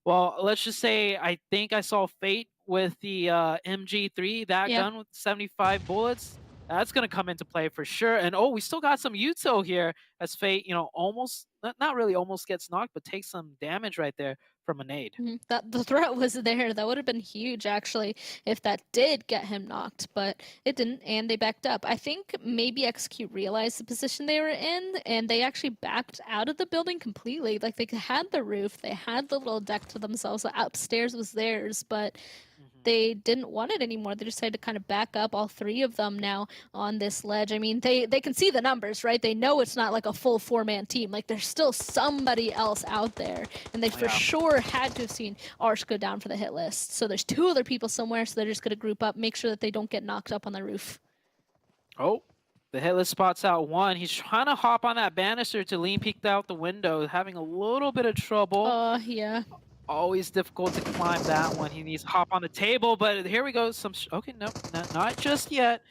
well, let's just say I think I saw Fate with the MG3, that gun with 75 bullets. That's going to come into play for sure. And we still got some Yuto here as Fate, almost, not really almost gets knocked, but takes some damage right there from a nade. The threat was there. That would have been huge, actually, if that did get him knocked, but it didn't, and they backed up. I think maybe Execute realized the position they were in, and they actually backed out of the building completely. Like, they had the roof, they had the little deck to themselves, the upstairs was theirs, but they didn't want it anymore. They decided to kind of back up, all 3 of them now on this ledge. I mean, they can see the numbers, right? They know it's not like a full 4-man team. Like, there's still somebody else out there. And they for sure had to have seen Arsh go down for the HITLIST. So there's 2 other people somewhere, so they're just going to group up, make sure that they don't get knocked up on the roof. Oh, the HITLIST spots out 1. He's trying to hop on that banister to lean peeked out the window, having a little bit of trouble. Yeah. Always difficult to climb that one. He needs to hop on the table, but here we go. Okay, no, not just yet.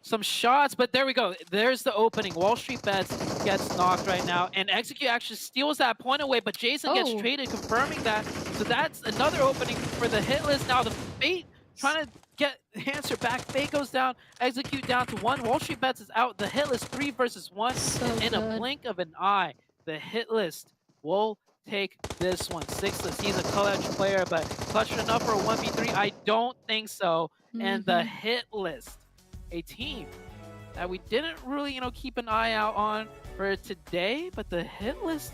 Some shots, but there we go. There's the opening. WALLSTREETBETS gets knocked right now, and Execute actually steals that point away, but Jason gets traded, confirming that. So that's another opening for the HITLIST. Now the Fate trying to get the answer back. Fate goes down, Execute down to 1. WALLSTREETBETS is out. The HITLIST 3 versus 1. So in a blink of an eye, the HITLIST will take this one. Sixless, he's a clutch player, but clutch enough for a 1v3? I don't think so. And the hit list, a team that we didn't really, keep an eye out on for today, but the hit list,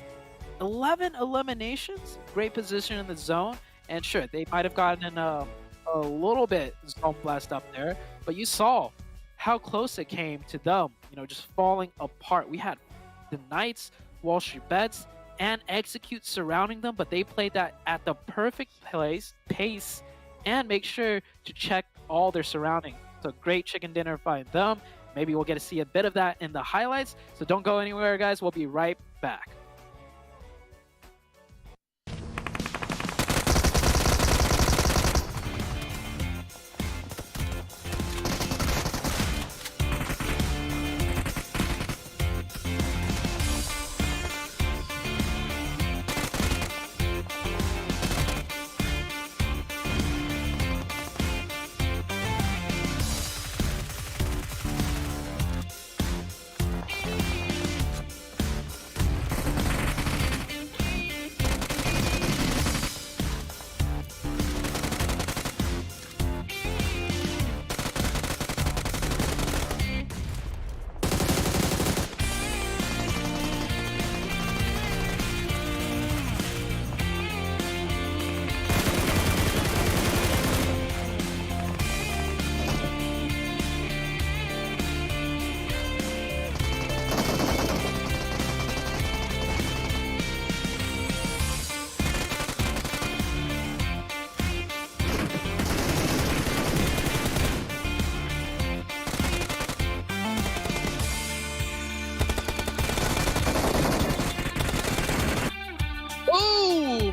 11 eliminations, great position in the zone, and sure, they might have gotten in a little bit zone blast up there, but you saw how close it came to them, just falling apart. We had the Knights, WALLSTREETBETS, and Execute surrounding them, but they played that at the perfect pace, and make sure to check all their surroundings. So great chicken dinner by them. Maybe we'll get to see a bit of that in the highlights. So don't go anywhere, guys. We'll be right back.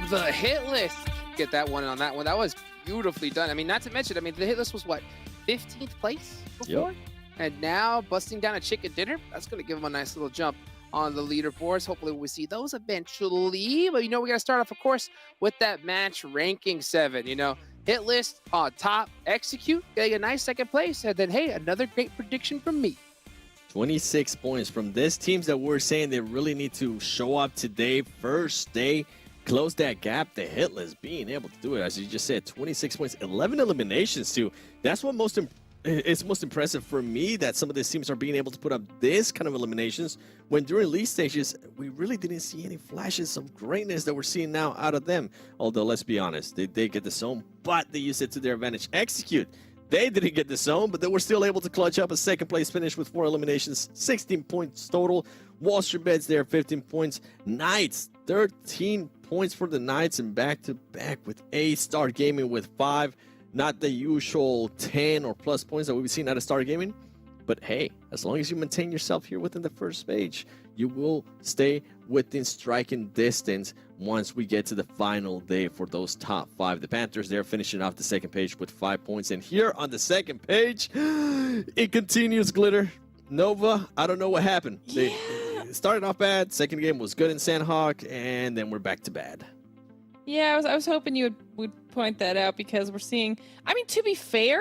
The hit list. Get that one on that one. That was beautifully done. I mean, not to mention, the hit list was what, 15th place before? Yep. And now busting down a chicken dinner. That's going to give them a nice little jump on the leaderboards. Hopefully we'll see those eventually. But we got to start off, of course, with that match ranking 7. Hit list on top, Execute, getting a nice second place. And then, hey, another great prediction from me. 26 points from this teams that we're saying they really need to show up today, first day. Close that gap, the hit list, being able to do it, as you just said, 26 points, 11 eliminations too. That's what it's most impressive for me, that some of these teams are being able to put up this kind of eliminations when during league stages, we really didn't see any flashes of greatness that we're seeing now out of them. Although, let's be honest, they did get the zone, but they used it to their advantage. Execute. They didn't get the zone, but they were still able to clutch up a second place finish with 4 eliminations, 16 points total. WALLSTREETBETS there, 15 points. Knights, 13 points for the Knights, and back-to-back with 8. Star Gaming with 5. Not the usual 10 or plus points that we've seen out of Star Gaming. But hey, as long as you maintain yourself here within the first page, you will stay within striking distance once we get to the final day for those top 5. The Panthers, they're finishing off the second page with 5 points. And here on the second page, it continues, Glitter. Nova, I don't know what happened. They started off bad. Second game was good in Sandhawk, and then we're back to bad. Yeah, I was hoping you would point that out, because we're seeing, to be fair,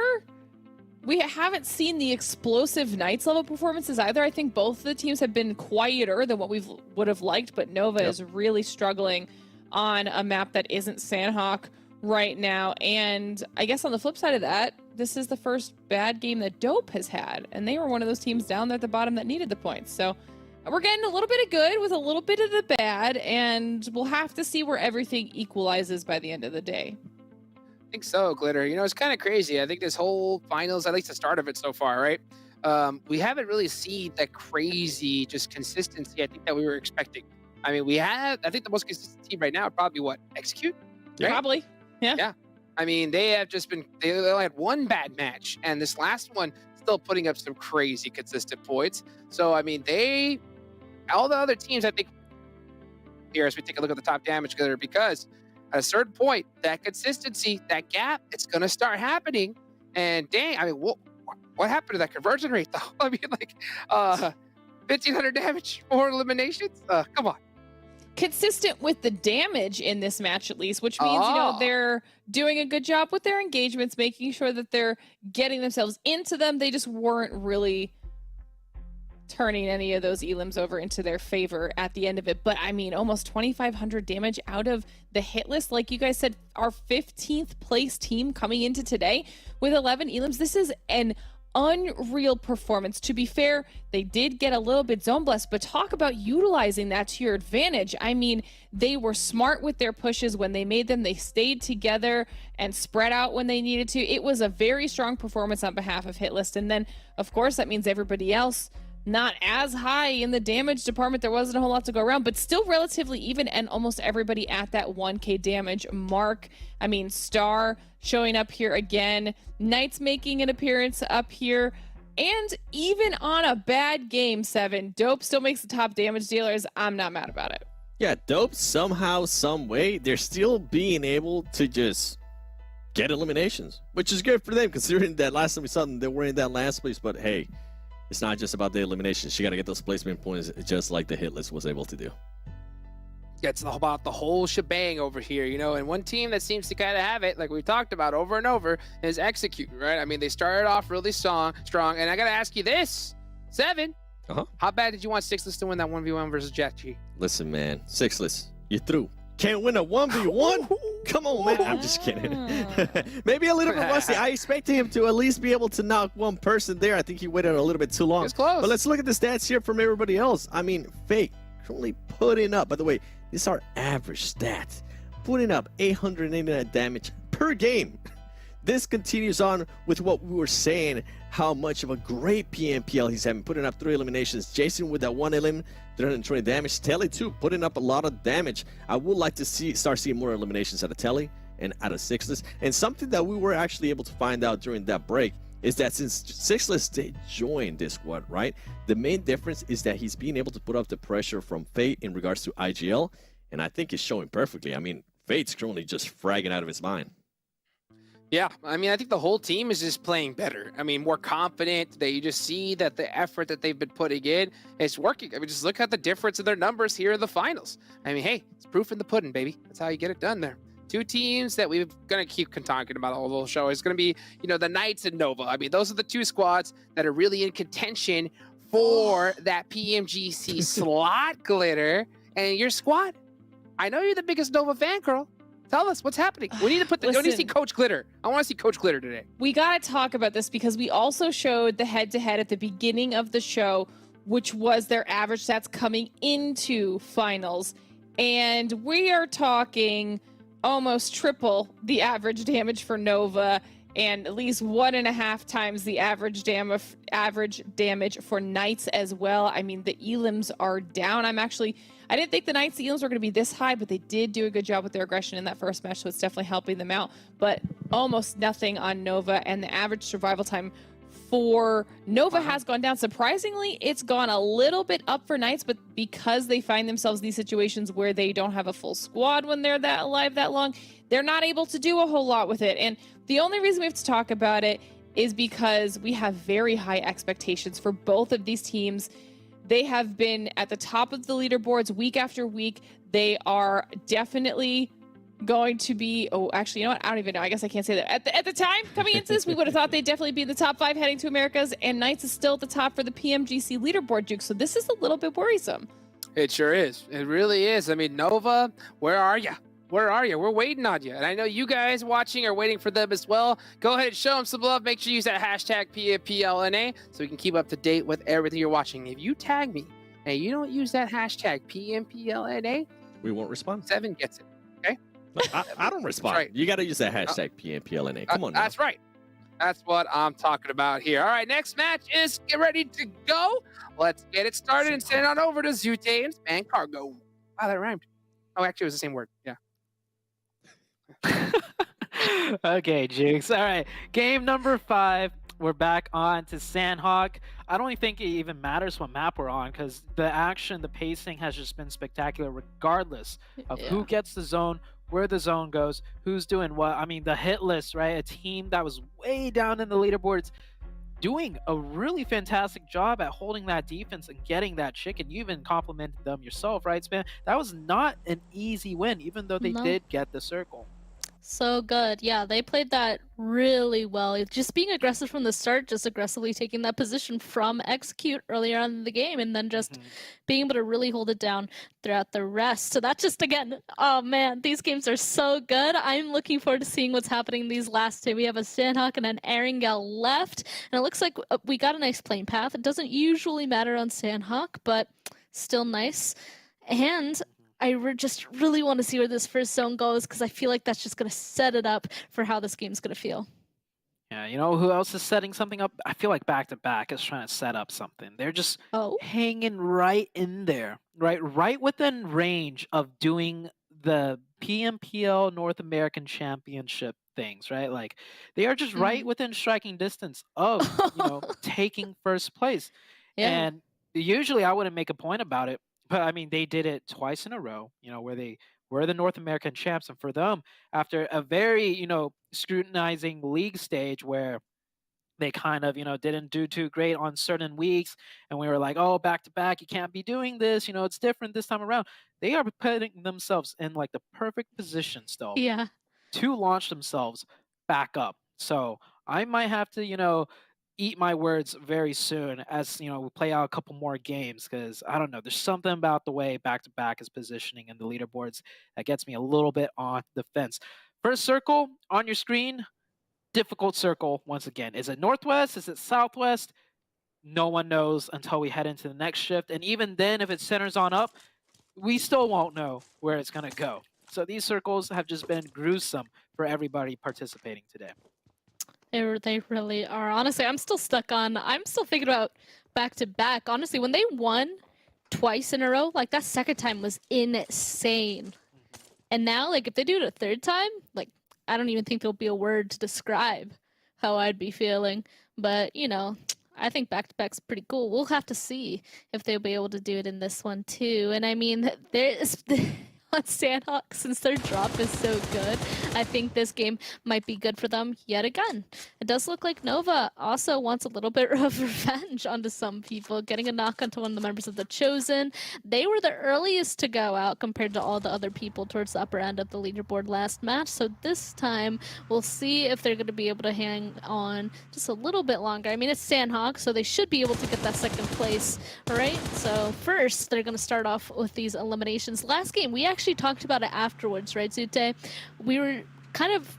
we haven't seen the explosive Knights level performances either. I think both of the teams have been quieter than what we would have liked, but Nova is really struggling on a map that isn't Sandhawk right now. And I guess on the flip side of that, this is the first bad game that Dope has had, and they were one of those teams down there at the bottom that needed the points. So we're getting a little bit of good with a little bit of the bad, and we'll have to see where everything equalizes by the end of the day. I think so, Glitter. It's kind of crazy. I think this whole finals, at least the start of it so far, right? We haven't really seen that crazy just consistency I think that we were expecting. I think the most consistent team right now are probably what? Execute? Right? Probably. Yeah. They have just been, they only had one bad match, and this last one still putting up some crazy consistent points. So, all the other teams, I think, here as we take a look at the top damage, Glitter, because at a certain point, that consistency, that gap, it's going to start happening. And dang, what happened to that conversion rate, though? 1,500 damage, 4 eliminations? Come on. Consistent with the damage in this match, at least, which means, they're doing a good job with their engagements, making sure that they're getting themselves into them. They just weren't really turning any of those elims over into their favor at the end of it. But I mean, almost 2,500 damage out of the hit list. Like you guys said, our 15th place team coming into today with 11 elims. This is an unreal performance. To be fair, they did get a little bit zone blessed, but talk about utilizing that to your advantage. I mean, they were smart with their pushes when they made them. They stayed together and spread out when they needed to. It was a very strong performance on behalf of HITLIST. And then, of course, that means everybody else not as high in the damage department. There wasn't a whole lot to go around, but still relatively even, and almost everybody at that 1K damage mark. I mean, Star showing up here again, Knights making an appearance up here, and even on a bad game, 7, Dope still makes the top damage dealers. I'm not mad about it. Yeah, Dope, somehow, some way, they're still being able to just get eliminations, which is good for them, considering that last time we saw them, they were in that last place. But hey, it's not just about the eliminations. You got to get those placement points, just like the hit list was able to do. Yeah, it's about the whole shebang over here, you know, and one team that seems to kind of have it, like we talked about over and over, is Execute, right? I mean, they started off really strong, and I got to ask you this, 7, how bad did you want 6list to win that 1v1 versus Jack G? Listen, man, 6list, you're through. Can't win a 1v1? Come on, man. I'm just kidding. Maybe a little bit rusty. I expected him to at least be able to knock one person there. I think he waited a little bit too long. It's close. But let's look at the stats here from everybody else. I mean, Fake currently putting up, by the way, these are average stats, putting up 889 damage per game. This continues on with what we were saying, how much of a great PMPL he's having, putting up 3 eliminations. Jason with that 1 elim, 320 damage. Telly too, putting up a lot of damage. I would like to start seeing more eliminations out of Telly and out of 6list. And something that we were actually able to find out during that break is that since 6list did join this squad, right? The main difference is that he's being able to put up the pressure from Fate in regards to IGL, and I think it's showing perfectly. I mean, Fate's currently just fragging out of his mind. Yeah, I mean, I think the whole team is just playing better. I mean, more confident. That you just see that the effort that they've been putting in is working. I mean, just look at the difference in their numbers here in the finals. I mean, hey, it's proof in the pudding, baby. That's how you get it done there. 2 teams that we're going to keep talking about all the whole show. It's going to be, you know, the Knights and Nova. I mean, those are the 2 squads that are really in contention for that PMGC slot glitter. And your squad, I know you're the biggest Nova fan, girl. Tell us what's happening. We need to put the. We need to see Coach Glitter. I want to see Coach Glitter today. We got to talk about this because we also showed the head-to-head at the beginning of the show, which was their average stats coming into finals. And we are talking almost triple the average damage for Nova and at least 1.5 times the average damage for Knights as well. I mean, the elims are down. I didn't think the Knights elims were going to be this high, but they did do a good job with their aggression in that first match, so it's definitely helping them out. But almost nothing on Nova, and the average survival time for Nova has gone down. Surprisingly, it's gone a little bit up for Knights, but because they find themselves in these situations where they don't have a full squad when they're that alive that long, they're not able to do a whole lot with it. And the only reason we have to talk about it is because we have very high expectations for both of these teams. They have been at the top of the leaderboards week after week. They are definitely going to be, oh, actually, you know what? I don't even know. I guess I can't say that. At the time, coming into this, we would have thought they'd definitely be in the top 5 heading to Americas, and Knights is still at the top for the PMGC leaderboard, Duke. So this is a little bit worrisome. It sure is. It really is. I mean, Nova, where are you? Where are you? We're waiting on you. And I know you guys watching are waiting for them as well. Go ahead and show them some love. Make sure you use that hashtag PMPLNA so we can keep up to date with everything you're watching. If you tag me and you don't use that hashtag PMPLNA, we won't respond. 7 gets it. Okay? I don't respond. Right. You got to use that hashtag PMPLNA. Come on now. That's right. That's what I'm talking about here. All right, next match is get ready to go. Let's get it started and send it on over to Zute and Span Cargo. Wow, that rhymed. Oh, actually, it was the same word. Yeah. Okay, Jukes. All right, game number 5. We're back on to Sandhawk. I don't think it even matters what map we're on because the action, the pacing has just been spectacular regardless of who gets the zone, where the zone goes, who's doing what. I mean, the hit list, right? A team that was way down in the leaderboards doing a really fantastic job at holding that defense and getting that chicken. You even complimented them yourself, right, Span? That was not an easy win, even though they did get the circle. So good. Yeah, they played that really well. Just being aggressive from the start, just aggressively taking that position from execute earlier on in the game, and then just being able to really hold it down throughout the rest. So that just, again, oh man, these games are so good. I'm looking forward to seeing what's happening in these last two. We have a Sandhawk and an Erangel left, and it looks like we got a nice playing path. It doesn't usually matter on Sandhawk, but still nice. And I just really want to see where this first zone goes, because I feel like that's just going to set it up for how this game's going to feel. Yeah, you know who else is setting something up? I feel like back to back is trying to set up something. They're just hanging right in there, right within range of doing the PMPL North American Championship things, right? Like they are just right within striking distance of, taking first place. Yeah. And usually I wouldn't make a point about it, but I mean, they did it twice in a row, where they were the North American champs. And for them, after a very, scrutinizing league stage where they kind of, didn't do too great on certain weeks, and we were like, oh, back to back, you can't be doing this, it's different this time around. They are putting themselves in like the perfect position still to launch themselves back up. So I might have to, eat my words very soon as we play out a couple more games, because I don't know, there's something about the way back to back is positioning in the leaderboards that gets me a little bit on the fence. First circle on your screen, difficult circle once again. Is it northwest? Is it southwest? No one knows until we head into the next shift, and even then, if it centers on up, we still won't know where it's going to go. So these circles have just been gruesome for everybody participating today. They really are. Honestly, I'm still thinking about back to back. Honestly, when they won twice in a row, like that second time was insane. And now, like if they do it a third time, like I don't even think there'll be a word to describe how I'd be feeling. But, I think back to back's pretty cool. We'll have to see if they'll be able to do it in this one too. And I mean, there's on Sandhawk, since their drop is so good, I think this game might be good for them yet again. It does look like Nova also wants a little bit of revenge onto some people, getting a knock onto one of the members of the Chosen. They were the earliest to go out compared to all the other people towards the upper end of the leaderboard last match, so this time we'll see if they're going to be able to hang on just a little bit longer. I mean, it's Sandhawk, so they should be able to get that second place, right? So first, they're going to start off with these eliminations. Last game, we actually talked about it afterwards, right, Zute? We were kind of,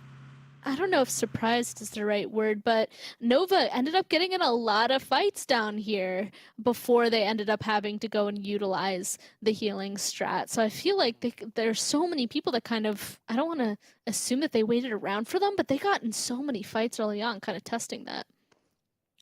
I don't know if surprised is the right word, but Nova ended up getting in a lot of fights down here before they ended up having to go and utilize the healing strat. So I feel like there's so many people that kind of, I don't want to assume that they waited around for them, but they got in so many fights early on, kind of testing that.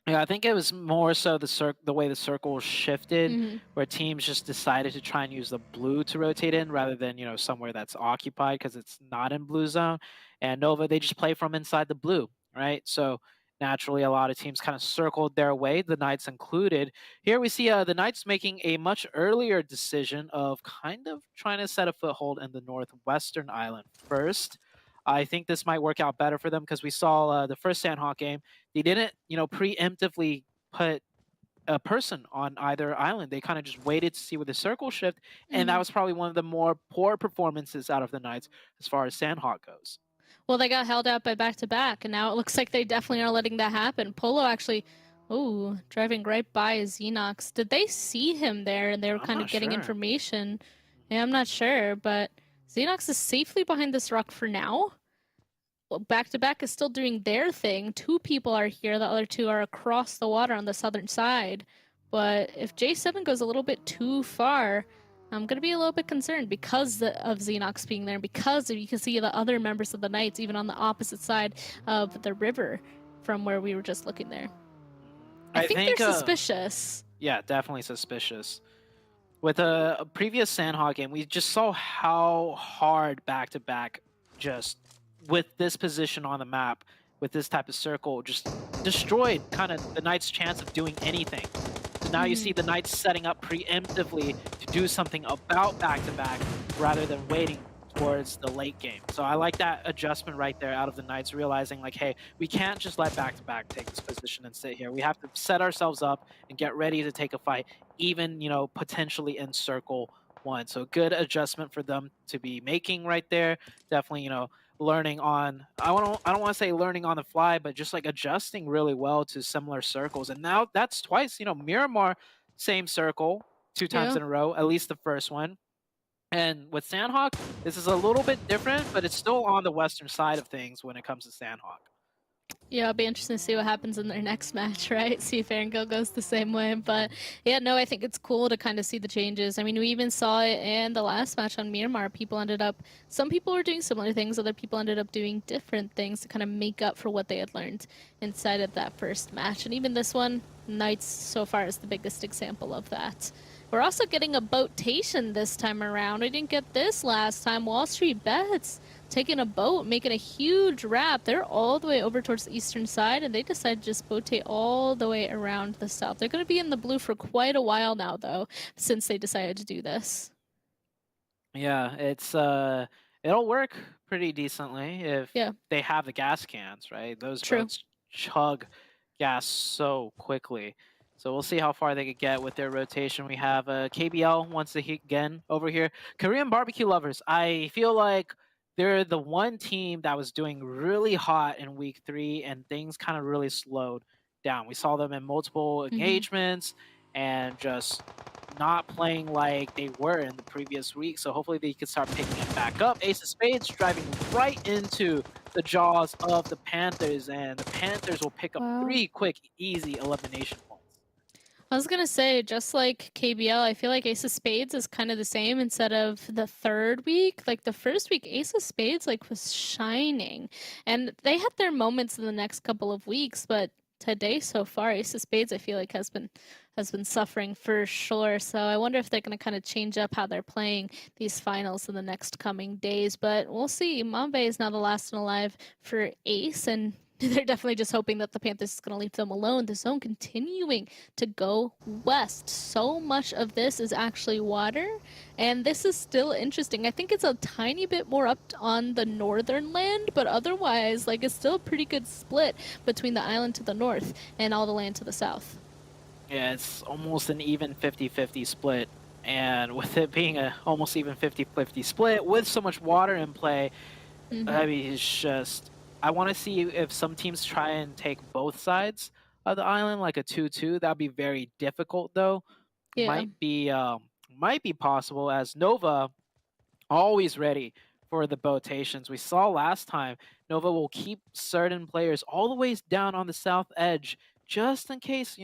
Yeah, I think it was more so the way the circle shifted, where teams just decided to try and use the blue to rotate in rather than, somewhere that's occupied because it's not in blue zone. And Nova, they just play from inside the blue, right? So naturally, a lot of teams kind of circled their way, the Knights included. Here we see the Knights making a much earlier decision of kind of trying to set a foothold in the northwestern island first. I think this might work out better for them because we saw the first Sandhawk game. They didn't, preemptively put a person on either island. They kind of just waited to see where the circle shift, and that was probably one of the more poor performances out of the Knights as far as Sandhawk goes. Well, they got held out by back-to-back, and now it looks like they definitely are letting that happen. Polo actually, driving right by Xenox. Did they see him there, and they were kind of getting information? Yeah, I'm not sure, but Xenox is safely behind this rock for now. Well, back-to-back is still doing their thing. 2 people are here. The other 2 are across the water on the southern side. But if J7 goes a little bit too far, I'm going to be a little bit concerned because of Xenox being there, because you can see the other members of the Knights even on the opposite side of the river from where we were just looking there. I think they're suspicious. Yeah, definitely suspicious. With a previous Sandhawk game, we just saw how hard back-to-back just with this position on the map, with this type of circle, just destroyed kind of the Knights' chance of doing anything. So now you see the Knights setting up preemptively to do something about back-to-back rather than waiting towards the late game. So I like that adjustment right there out of the Knights, realizing like, hey, we can't just let back-to-back take this position and sit here. We have to set ourselves up and get ready to take a fight, even, potentially in circle one. So good adjustment for them to be making right there. Definitely, learning on, I don't want to say learning on the fly, but just like adjusting really well to similar circles. And now that's twice, Miramar, same circle, 2 times Yeah. in a row, at least the first one. And with Sandhawk, this is a little bit different, but it's still on the western side of things when it comes to Sandhawk. Yeah, it'll be interesting to see what happens in their next match, right? See if Erangel goes the same way. But yeah, no, I think it's cool to kind of see the changes. I mean, we even saw it in the last match on Miramar. Some people were doing similar things, other people ended up doing different things to kind of make up for what they had learned inside of that first match. And even this one, Knights so far is the biggest example of that. We're also getting a boatation this time around. We didn't get this last time. WALLSTREETBETS taking a boat, making a huge wrap. They're all the way over towards the eastern side, and they decided to just boatate all the way around the south. They're going to be in the blue for quite a while now, though, since they decided to do this. Yeah, it's it'll work pretty decently if they have the gas cans, right? Those True. boats chug gas so quickly. So we'll see how far they could get with their rotation. We have KBL once again over here. Korean barbecue lovers. I feel like they're the one team that was doing really hot in week 3, and things kind of really slowed down. We saw them in multiple engagements and just not playing like they were in the previous week. So hopefully they can start picking it back up. Ace of Spades driving right into the jaws of the Panthers, and the Panthers will pick up 3 quick, easy elimination points. I was going to say, just like KBL, I feel like Ace of Spades is kind of the same instead of the third week. Like the first week, Ace of Spades was shining. And they had their moments in the next couple of weeks, but today so far, Ace of Spades, I feel like has been suffering for sure. So I wonder if they're going to kind of change up how they're playing these finals in the next coming days. But we'll see. Mambe is now the last one alive for Ace, and they're definitely just hoping that the Panthers is going to leave them alone. The zone continuing to go west. So much of this is actually water, and this is still interesting. I think it's a tiny bit more up on the northern land, but otherwise, it's still a pretty good split between the island to the north and all the land to the south. Yeah, it's almost an even 50-50 split. And with it being a almost even 50-50 split with so much water in play, I mean, it's just... I want to see if some teams try and take both sides of the island, like a 2-2. That'd be very difficult, though. Yeah. Might be possible, as Nova always ready for the botations. We saw last time Nova will keep certain players all the way down on the south edge, just in case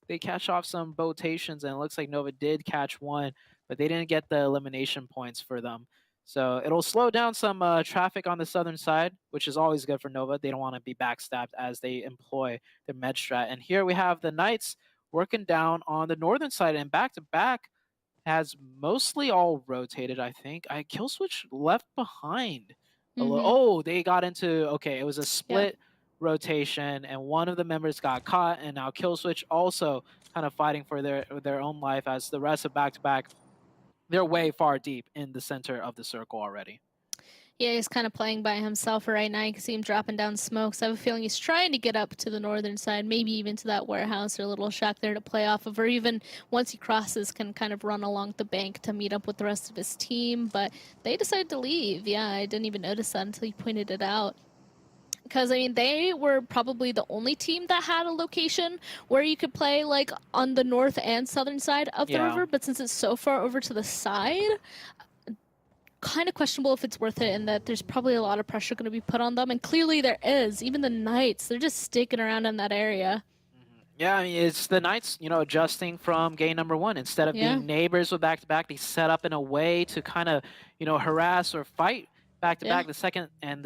they catch off some botations. And it looks like Nova did catch one, but they didn't get the elimination points for them. So it'll slow down some traffic on the southern side, which is always good for Nova. They don't want to be backstabbed as they employ their med strat. And here we have the Knights working down on the northern side, and back-to-back has mostly all rotated, I think. Killswitch left behind. Oh, they got into... Okay, it was a split rotation, and one of the members got caught, and now Killswitch also kind of fighting for their own life, as the rest of back-to-back... They're way far deep in the center of the circle already. Yeah, he's kind of playing by himself right now. You can see him dropping down smokes. I have a feeling he's trying to get up to the northern side, maybe even to that warehouse or little shack there to play off of, or even once he crosses can kind of run along the bank to meet up with the rest of his team. But they decided to leave. Yeah, I didn't even notice that until you pointed it out. Because, I mean, they were probably the only team that had a location where you could play, on the north and southern side of the river. But since it's so far over to the side, kind of questionable if it's worth it, and that there's probably a lot of pressure going to be put on them. And clearly there is. Even the Knights, they're just sticking around in that area. Yeah, I mean, it's the Knights, adjusting from game number 1. Instead of being neighbors with back-to-back, they set up in a way to kind of, harass or fight back-to-back. The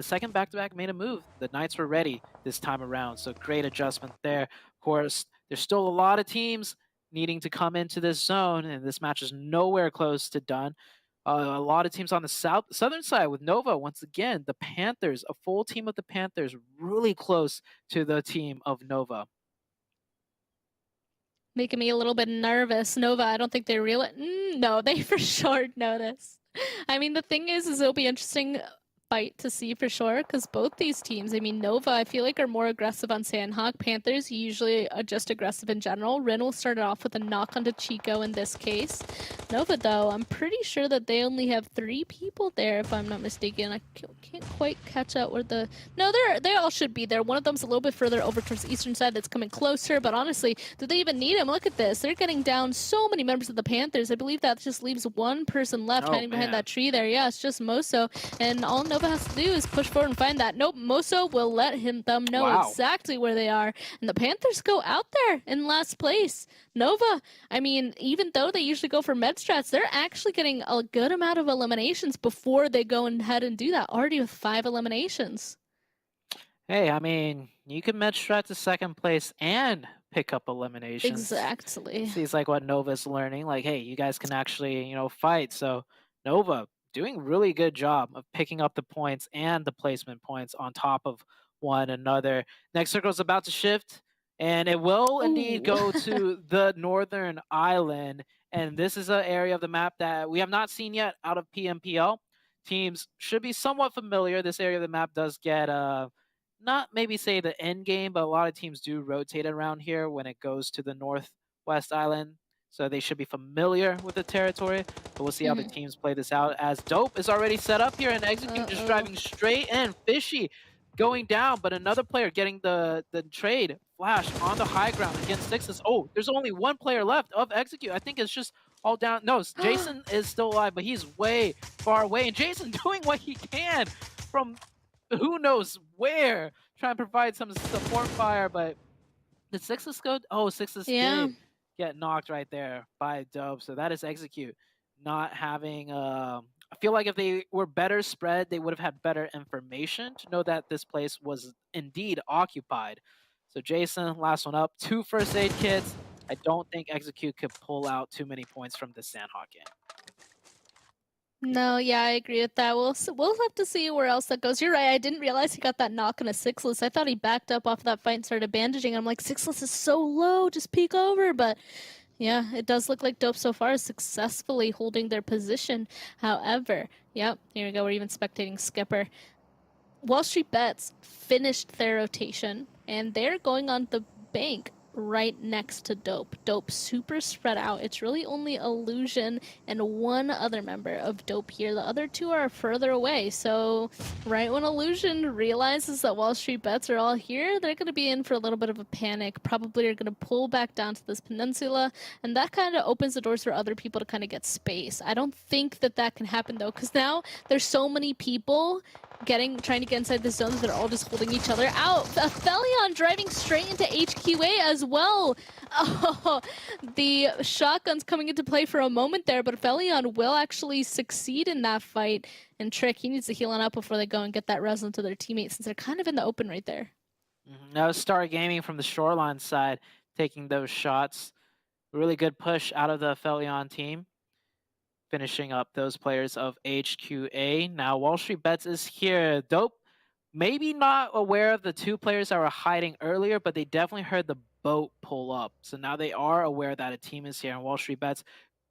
second back-to-back made a move. The Knights were ready this time around, so great adjustment there. Of course, there's still a lot of teams needing to come into this zone, and this match is nowhere close to done. A lot of teams on the southern side with Nova. Once again, the Panthers, a full team of the Panthers, really close to the team of Nova. Making me a little bit nervous. Nova, I don't think they realize. No, they for sure know this. I mean, the thing is it'll be interesting fight to see for sure, because both these teams, I mean, Nova, I feel like are more aggressive on Sandhawk. Panthers usually are just aggressive in general. Rin will start it off with a knock onto Chico in this case. Nova, though, I'm pretty sure that they only have 3 people there, if I'm not mistaken. I can't quite catch out where the... No, they all should be there. One of them's a little bit further over towards the eastern side that's coming closer, but honestly, do they even need him? Look at this. They're getting down so many members of the Panthers. I believe that just leaves one person left hiding behind that tree there. Yeah, it's just Moso, and all Nova has to do is push forward and find that. Nope, Moso will let them know exactly where they are, and the Panthers go out there in last place. Nova, I mean, even though they usually go for med strats, they're actually getting a good amount of eliminations before they go ahead and do that, already with 5 eliminations. Hey, I mean, you can med strat to second place and pick up eliminations. Exactly. Seems like what Nova's learning. Like, hey, you guys can actually, fight. So Nova doing really good job of picking up the points and the placement points on top of one another. Next circle is about to shift, and it will indeed go to the northern island. And this is an area of the map that we have not seen yet out of PMPL. Teams should be somewhat familiar. This area of the map does get not maybe say the end game, but a lot of teams do rotate around here when it goes to the northwest island. So they should be familiar with the territory, but we'll see how the teams play this out, as Dope is already set up here and Execute just driving straight in. Fishy going down, but another player getting the trade flash on the high ground against Sixes. Oh, there's only one player left of Execute. I think it's just all down. No, Jason is still alive, but he's way far away, and Jason doing what he can from who knows where, trying to provide some support fire, but did Sixes go? Oh, Sixes did get knocked right there by Dope. So that is Execute not having I feel like if they were better spread, they would have had better information to know that this place was indeed occupied. So Jason, last one up, 2 first aid kits. I don't think Execute could pull out too many points from the Sandhawk game. No, yeah, I agree with that. We'll have to see where else that goes. You're right. I didn't realize he got that knock on a Sixless. I thought he backed up off that fight and started bandaging. I'm like, Sixless is so low, just peek over. But yeah, it does look like Dope so far is successfully holding their position. However, yep, here we go. We're even spectating Skipper. WALLSTREETBETS finished their rotation, and they're going on the bank right next to Dope. Dope super spread out. It's really only Illusion and one other member of Dope here. The other 2 are further away. So right when Illusion realizes that WALLSTREETBETS are all here, they're going to be in for a little bit of a panic. Probably are going to pull back down to this peninsula, and that kind of opens the doors for other people to kind of get space. I don't think that can happen though, because now there's so many people trying to get inside the zones that are all just holding each other out. APHELION driving straight into HQA as well. Oh, the shotgun's coming into play for a moment there, but APHELION will actually succeed in that fight. And Trick, he needs to heal on up before they go and get that res onto their teammates, since they're kind of in the open right there. Now Star Gaming from the Shoreline side taking those shots. Really good push out of the APHELION team, finishing up those players of HQA. Now WALLSTREETBETS is here. Dope, maybe not aware of the 2 players that were hiding earlier, but they definitely heard the boat pull up. So now they are aware that a team is here, and WALLSTREETBETS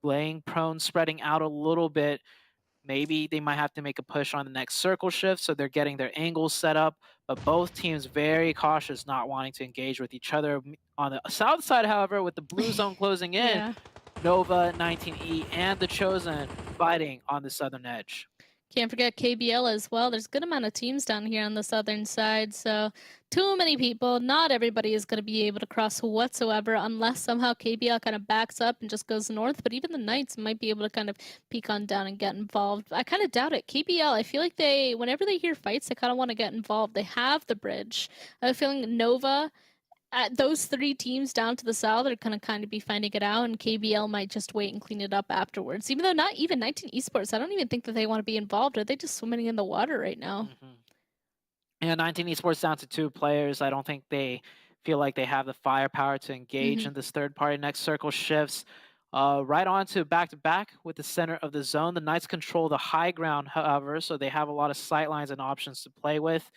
laying prone, spreading out a little bit. Maybe they might have to make a push on the next circle shift, so they're getting their angles set up. But both teams very cautious, not wanting to engage with each other. On the south side, however, with the blue zone closing in, Nova, 19E, and the Chosen fighting on the southern edge. Can't forget KBL as well. There's a good amount of teams down here on the southern side, so too many people. Not everybody is going to be able to cross whatsoever unless somehow KBL kind of backs up and just goes north, but even the Knights might be able to kind of peek on down and get involved. I kind of doubt it. KBL, I feel like whenever they hear fights, they kind of want to get involved. They have the bridge. I have a feeling Nova, those 3 teams down to the south are going to kind of be finding it out, and KBL might just wait and clean it up afterwards. Even though not even 19 Esports, I don't even think that they want to be involved. Are they just swimming in the water right now? Yeah, 19 Esports down to 2 players. I don't think they feel like they have the firepower to engage in this third party. Next circle shifts right on to back with the center of the zone. The Knights control the high ground, however, so they have a lot of sight lines and options to play with.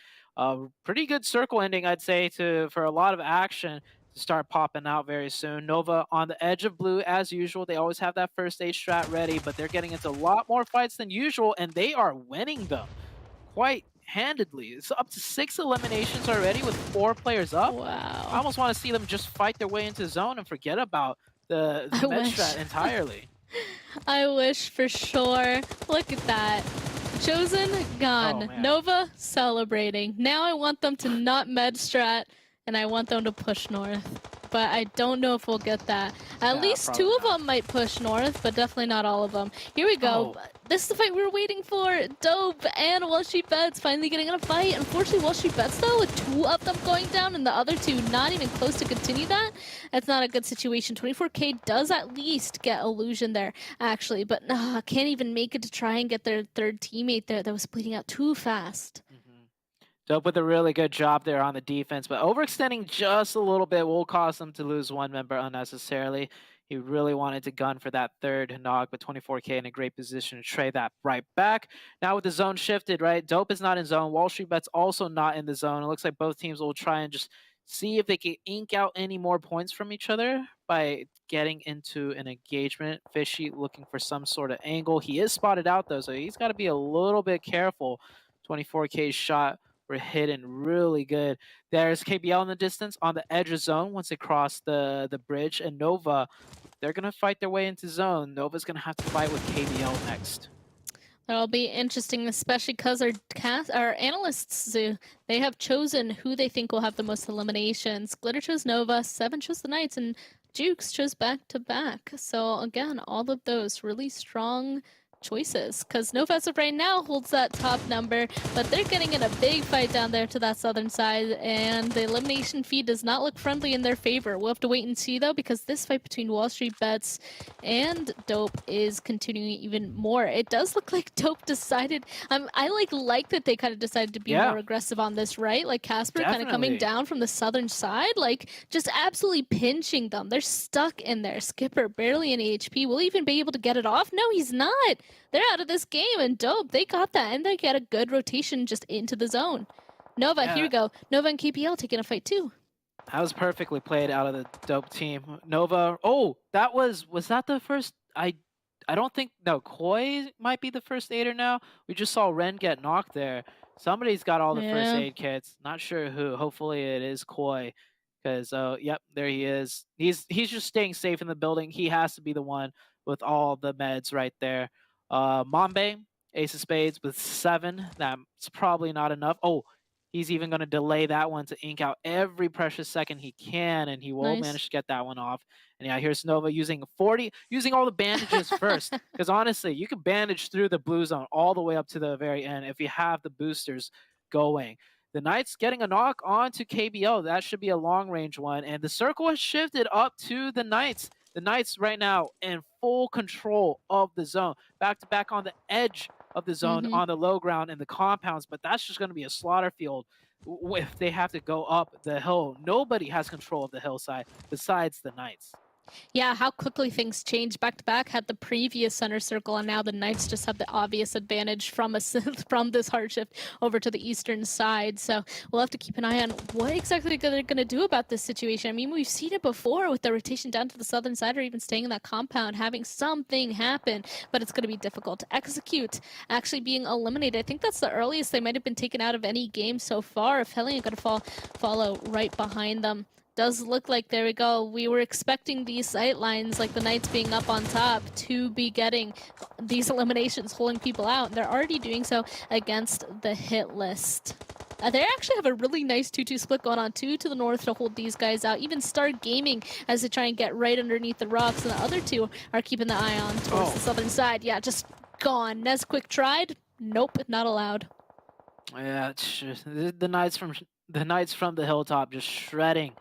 Pretty good circle ending, I'd say, for a lot of action to start popping out very soon. Nova on the edge of blue as usual. They always have that first aid strat ready, but they're getting into a lot more fights than usual, and they are winning them quite handedly. It's up to 6 eliminations already with 4 players up. I Wow. almost want to see them just fight their way into the zone and forget about the I med wish. strat entirely. I wish for sure. Look at that. Chosen, gone. Oh, man. Nova, celebrating. Now I want them to not med strat, and I want them to push north. But I don't know if we'll get that. At Yeah, least probably 2 of not. them might push north, but definitely not all of them. Here we go. Oh. This is the fight we were waiting for. Dope and WALLSTREETBETS finally getting in a fight. Unfortunately, WALLSTREETBETS, though, with 2 of them going down and the other 2 not even close to continue that, that's not a good situation. 24K does at least get Illusion there, actually, but can't even make it to try and get their third teammate there that was bleeding out too fast. Dope with a really good job there on the defense, but overextending just a little bit will cause them to lose 1 member unnecessarily. He really wanted to gun for that third knock, but 24K in a great position to trade that right back. Now with the zone shifted, right? Dope is not in zone. WALLSTREETBETS also not in the zone. It looks like both teams will try and just see if they can ink out any more points from each other by getting into an engagement. Fishy looking for some sort of angle. He is spotted out though, so he's got to be a little bit careful. 24K's shot were hidden really good. There's KBL in the distance on the edge of zone once they cross the bridge, and Nova, they're going to fight their way into zone. Nova's going to have to fight with KBL next. That'll be interesting, especially because our analysts, they have chosen who they think will have the most eliminations. Glitter chose Nova, 7 chose the Knights, and Jukes chose back-to-back. So again, all of those really strong choices, because Nova as of right now holds that top number, but they're getting in a big fight down there to that southern side, and the elimination feed does not look friendly in their favor. We'll have to wait and see though, because this fight between WALLSTREETBETS and Dope is continuing even more. It does look like Dope decided, I like that they kind of decided to be more aggressive on this, right? Like Casper kind of coming down from the southern side, like just absolutely pinching them. They're stuck in there. Skipper barely any HP. Will he even be able to get it off? No, he's not. They're out of this game, and Dope, they got that, and they get a good rotation just into the zone. Nova, here we go. Nova and KPL taking a fight too. That was perfectly played out of the Dope team. Nova, that was that the first? I don't think, no, Koi might be the first aider now. We just saw Ren get knocked there. Somebody's got all the first aid kits. Not sure who. Hopefully it is Koi. Because, yep, there he is. He's just staying safe in the building. He has to be the one with all the meds right there. Mambe, Ace of Spades with 7. That's probably not enough. He's even going to delay that one to ink out every precious second he can, and he will manage to get that one off. And yeah, here's Nova using all the bandages first, because honestly, you can bandage through the blue zone all the way up to the very end if you have the boosters going. The Knights getting a knock onto KBL. That should be a long-range one, and the circle has shifted up to the Knights. The Knights right now in full control of the zone. Back-to-back on the edge of the zone on the low ground in the compounds, but that's just going to be a slaughter field if they have to go up the hill. Nobody has control of the hillside besides the Knights. Yeah, how quickly things change. Back-to-back had the previous center circle, and now the Knights just have the obvious advantage from this hard shift over to the eastern side. So we'll have to keep an eye on what exactly they're going to do about this situation. I mean, we've seen it before with the rotation down to the southern side or even staying in that compound, having something happen, but it's going to be difficult to execute. Actually being eliminated, I think that's the earliest they might have been taken out of any game so far. APHELION going to follow right behind them. Does look like, there we go, we were expecting these sight lines, like the Knights being up on top, to be getting these eliminations, holding people out. They're already doing so against the hit list. They actually have a really nice 2-2 split going on, 2 to the north to hold these guys out. Even Star Gaming as they try and get right underneath the rocks, and the other 2 are keeping the eye on towards the southern side. Yeah, just gone. Nesquick tried. Nope, not allowed. Yeah, it's just, the Knights from the hilltop just shredding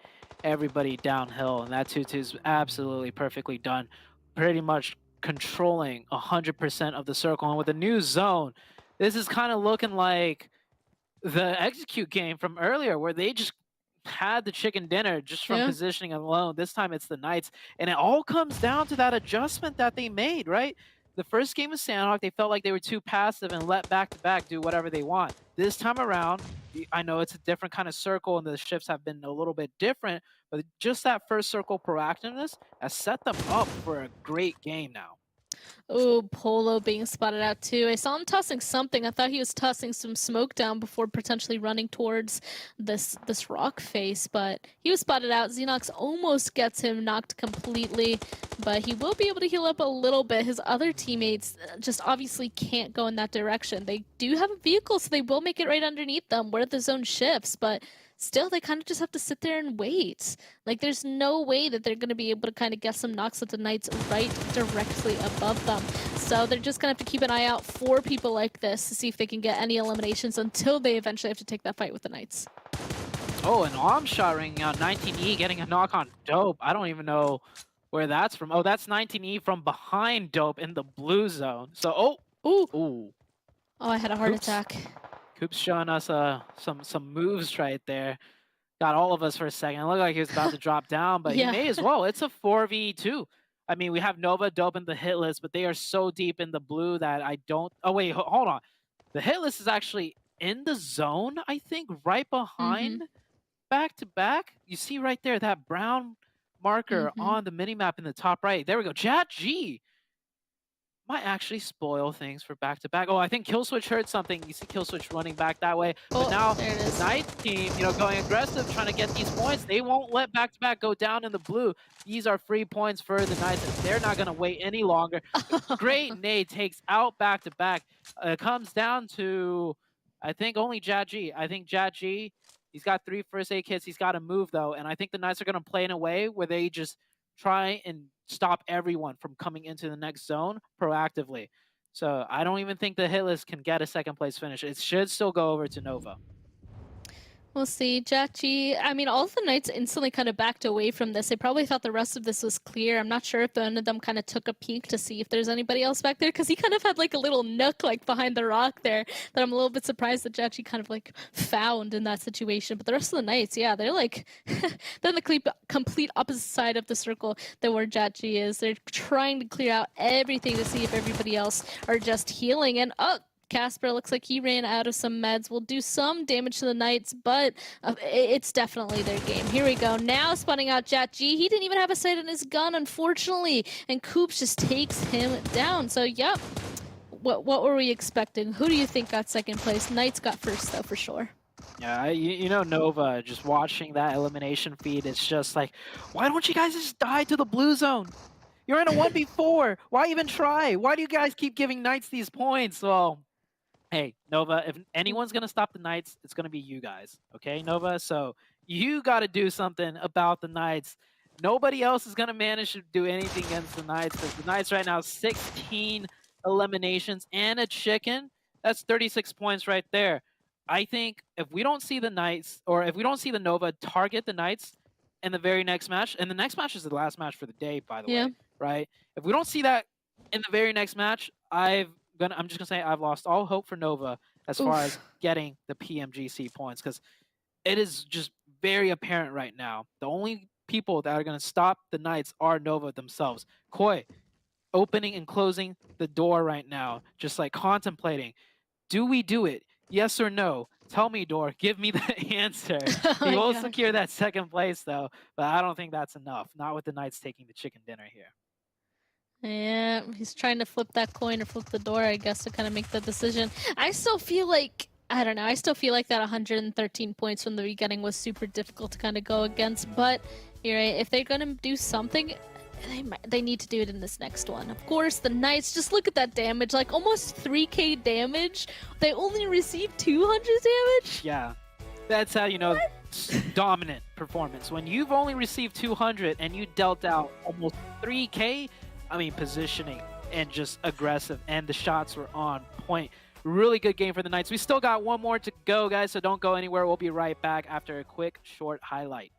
everybody downhill, and that 2-2 is absolutely perfectly done. Pretty much controlling 100% of the circle, and with a new zone, this is kind of looking like the execute game from earlier, where they just had the chicken dinner just from positioning alone. This time it's the Knights, and it all comes down to that adjustment that they made, right? The first game of Sandhawk, they felt like they were too passive and let back-to-back do whatever they want. This time around, I know it's a different kind of circle and the shifts have been a little bit different, but just that first circle proactiveness has set them up for a great game now. Ooh, Polo being spotted out too. I saw him tossing something. I thought he was tossing some smoke down before potentially running towards this rock face, but he was spotted out. Xenox almost gets him knocked completely, but he will be able to heal up a little bit. His other teammates just obviously can't go in that direction. They do have a vehicle, so they will make it right underneath them where the zone shifts, but still, they kind of just have to sit there and wait. Like, there's no way that they're going to be able to kind of get some knocks at the Knights right directly above them. So they're just going to have to keep an eye out for people like this to see if they can get any eliminations until they eventually have to take that fight with the Knights. Oh, an arm shot ringing out. 19E getting a knock on Dope. I don't even know where that's from. Oh, that's 19E from behind Dope in the blue zone. So, Oh, I had a heart attack. Coop's showing us some moves right there. Got all of us for a second. It looked like he was about to drop down, but Yeah. he may as well. It's a 4v2. I mean, we have Nova, Dope, and the hit list, but they are so deep in the blue that I don't... Oh, wait, hold on. The hit list is actually in the zone, I think, right behind back-to-back. You see right there, that brown marker on the minimap in the top right. There we go. Jat G might actually spoil things for back-to-back. Oh, I think Killswitch heard something. You see Killswitch running back that way. But now there it is. the Knights team, you know, going aggressive, trying to get these points. They won't let back-to-back go down in the blue. These are free points for the Knights, and they're not going to wait any longer. Great nade takes out back-to-back. It comes down to, I think, only Jat G. I think Jat G, he's got 3 first aid kits. He's got to move, though, and I think the Knights are going to play in a way where they just try and stop everyone from coming into the next zone proactively. So I don't even think the hit list can get a second place finish. It should still go over to Nova. We'll see. Jachi, I mean, all of the Knights instantly kind of backed away from this. They probably thought the rest of this was clear. I'm not sure if one of them kind of took a peek to see if there's anybody else back there, because he kind of had like a little nook like behind the rock there that I'm a little bit surprised that Jachi kind of like found in that situation. But the rest of the Knights, yeah, they're like, they're on the complete opposite side of the circle than where Jachi is. They're trying to clear out everything to see if everybody else are just healing. And Casper looks like he ran out of some meds. Will do some damage to the Knights, but it's definitely their game. Here we go. Now spawning out Jat G. He didn't even have a sight on his gun, unfortunately, and Coops just takes him down. So, yep. What were we expecting? Who do you think got second place? Knights got first, though, for sure. Yeah, you know, Nova, just watching that elimination feed, it's just like, why don't you guys just die to the blue zone? You're in a 1v4. Why even try? Why do you guys keep giving Knights these points? Well, hey, Nova, if anyone's going to stop the Knights, it's going to be you guys. Okay, Nova? So you got to do something about the Knights. Nobody else is going to manage to do anything against the Knights, because the Knights right now, 16 eliminations and a chicken. That's 36 points right there. I think if we don't see the Knights, or if we don't see the Nova target the Knights in the very next match, and the next match is the last match for the day, by the way, right? If we don't see that in the very next match, I'm just gonna say I've lost all hope for Nova as far as getting the PMGC points, because it is just very apparent right now. The only people that are gonna stop the Knights are Nova themselves. Koi, opening and closing the door right now, just like contemplating, do we do it? Yes or no? Tell me, Door. Give me the answer. He will secure that second place, though, but I don't think that's enough. Not with the Knights taking the chicken dinner here. Yeah, he's trying to flip that coin or flip the door, I guess, to kind of make the decision. I still feel like, I don't know, I still feel like that 113 points from the beginning was super difficult to kind of go against, but you're right, if they're going to do something, they need to do it in this next one. Of course, the Knights, just look at that damage, like almost 3k damage. They only received 200 damage? Yeah, that's how you know dominant performance. When you've only received 200 and you dealt out almost 3k, I mean, positioning and just aggressive, and the shots were on point. Really good game for the Knights. We still got one more to go, guys, so don't go anywhere. We'll be right back after a quick, short highlight.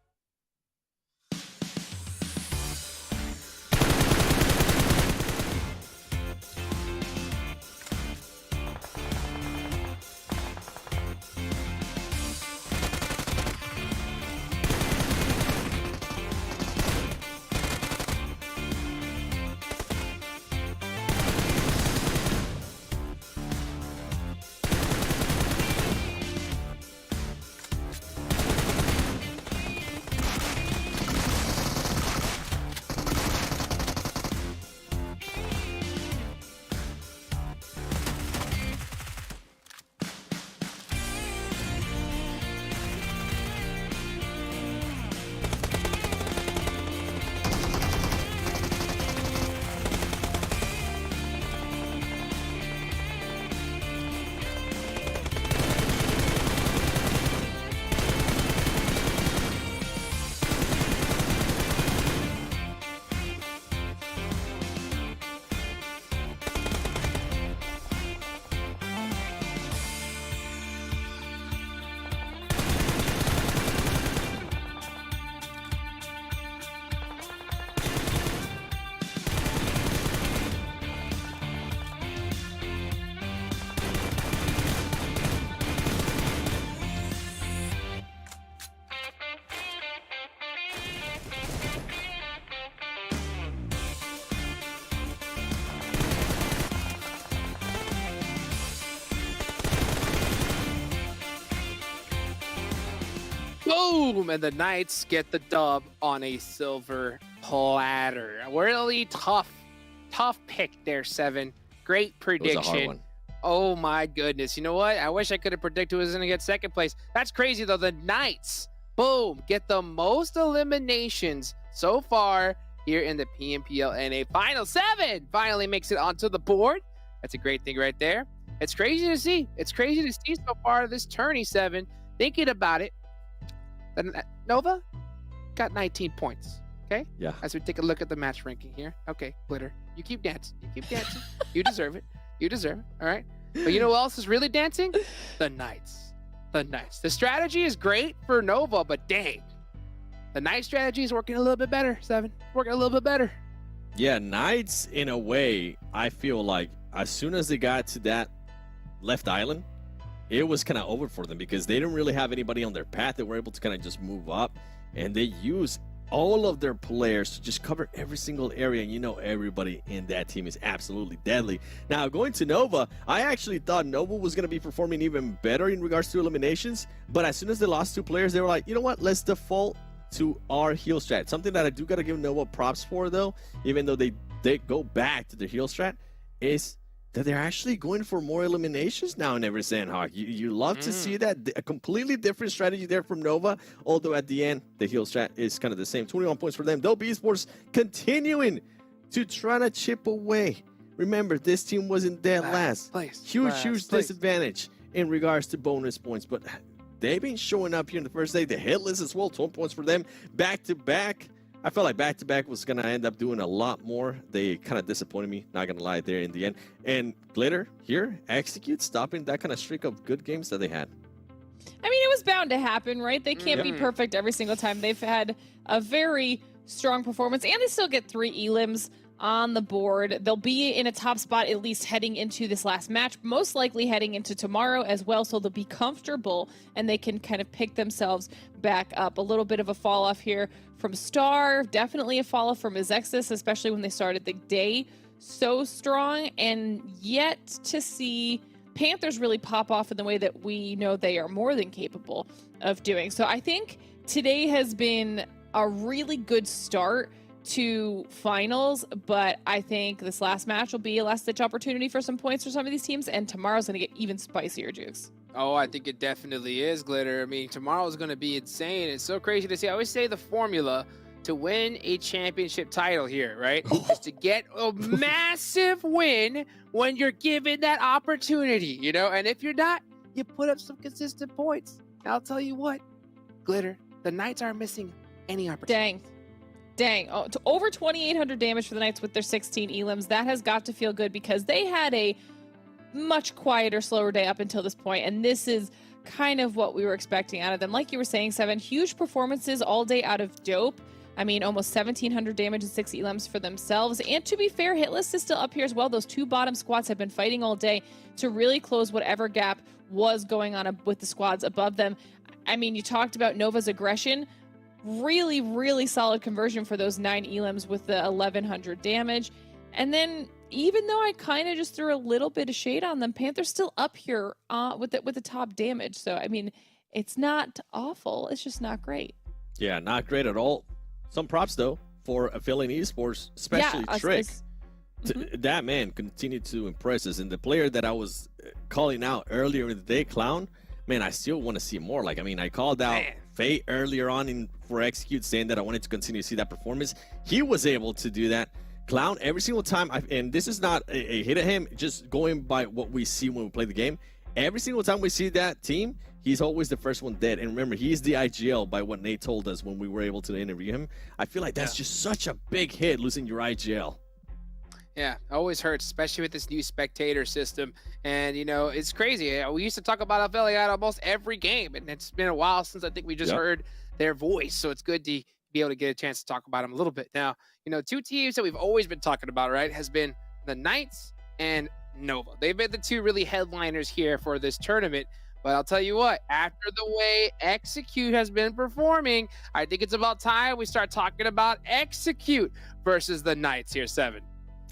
Boom! And the Knights get the dub on a silver platter. A really tough pick there, Seven. Great prediction. It was a hard one. Oh my goodness. You know what? I wish I could have predicted who was going to get second place. That's crazy though. The Knights, boom, get the most eliminations so far here in the PMPL NA Final. Seven finally makes it onto the board. That's a great thing right there. It's crazy to see. It's crazy to see so far this tourney, Seven. Thinking about it, Nova got 19 points. Okay? Yeah. As we take a look at the match ranking here. Okay, Glitter, you keep dancing. You keep dancing. You deserve it. You deserve it. All right? But you know who else is really dancing? The Knights. The Knights. The strategy is great for Nova, but dang. The Knight strategy is working a little bit better, Seven. Working a little bit better. Yeah, Knights, in a way, I feel like as soon as they got to that left island, it was kind of over for them because they didn't really have anybody on their path. They were able to kind of just move up, and they used all of their players to just cover every single area. And you know, everybody in that team is absolutely deadly. Now, going to Nova, I actually thought Nova was going to be performing even better in regards to eliminations, but as soon as they lost 2 players, they were like, you know what, let's default to our heal strat. Something that I do got to give Nova props for, though, even though they go back to the heal strat, is that they're actually going for more eliminations now in every Sandhawk. You love to see that. A completely different strategy there from Nova, although at the end, the heal strat is kind of the same. 21 points for them. Though Esports continuing to try to chip away. Remember, this team wasn't dead last. Huge disadvantage in regards to bonus points, but they've been showing up here in the first day. The HITLIST as well, 12 points for them. Back-to-back. I felt like back-to-back was going to end up doing a lot more. They kind of disappointed me, not going to lie, there in the end. And Glitter here, execute, stopping that kind of streak of good games that they had. I mean, it was bound to happen, right? They can't be perfect every single time. They've had a very strong performance, and they still get 3 elims on the board. They'll be in a top spot at least heading into this last match, most likely heading into tomorrow as well, so they'll be comfortable and they can kind of pick themselves back up. A little bit of a fall off here from Star, definitely a fall off from MEZEXIS, especially when they started the day so strong, and yet to see Panthers really pop off in the way that we know they are more than capable of doing. So I think today has been a really good start to finals, but I think this last match will be a last-ditch opportunity for some points for some of these teams, and tomorrow's going to get even spicier, Jukes. Oh, I think it definitely is, Glitter. I mean, tomorrow's going to be insane. It's so crazy to see. I always say the formula to win a championship title here, right, is to get a massive win when you're given that opportunity, you know? And if you're not, you put up some consistent points. I'll tell you what, Glitter, the Knights aren't missing any opportunity. Dang. Oh, to over 2,800 damage for the Knights with their 16 elims. That has got to feel good because they had a much quieter, slower day up until this point, and this is kind of what we were expecting out of them. Like you were saying, Seven, huge performances all day out of Dope. I mean, almost 1,700 damage and 6 elims for themselves. And to be fair, HITLIST is still up here as well. Those 2 bottom squads have been fighting all day to really close whatever gap was going on with the squads above them. I mean, you talked about Nova's aggression. Really, really solid conversion for those 9 elims with the 1,100 damage. And then, even though I kind of just threw a little bit of shade on them, Panthers still up here with the top damage. So, I mean, it's not awful. It's just not great. Yeah, not great at all. Some props, though, for APHELION Esports, especially Trick. That man continued to impress us. And the player that I was calling out earlier in the day, Clown, man, I still want to see more. Like, I mean, I called out Faye earlier on for Execute, saying that I wanted to continue to see that performance. He was able to do that. Clown, every single time, and this is not a hit at him, just going by what we see when we play the game. Every single time we see that team, he's always the first one dead. And remember, he's the IGL by what Nate told us when we were able to interview him. I feel like that's just such a big hit, losing your IGL. Yeah, always hurts, especially with this new spectator system. And, you know, it's crazy. We used to talk about APHELION almost every game, and it's been a while since I think we just heard their voice. So it's good to be able to get a chance to talk about them a little bit. Now, you know, 2 teams that we've always been talking about, right, has been the Knights and Nova. They've been the 2 really headliners here for this tournament. But I'll tell you what, after the way Execute has been performing, I think it's about time we start talking about Execute versus the Knights here, Seven.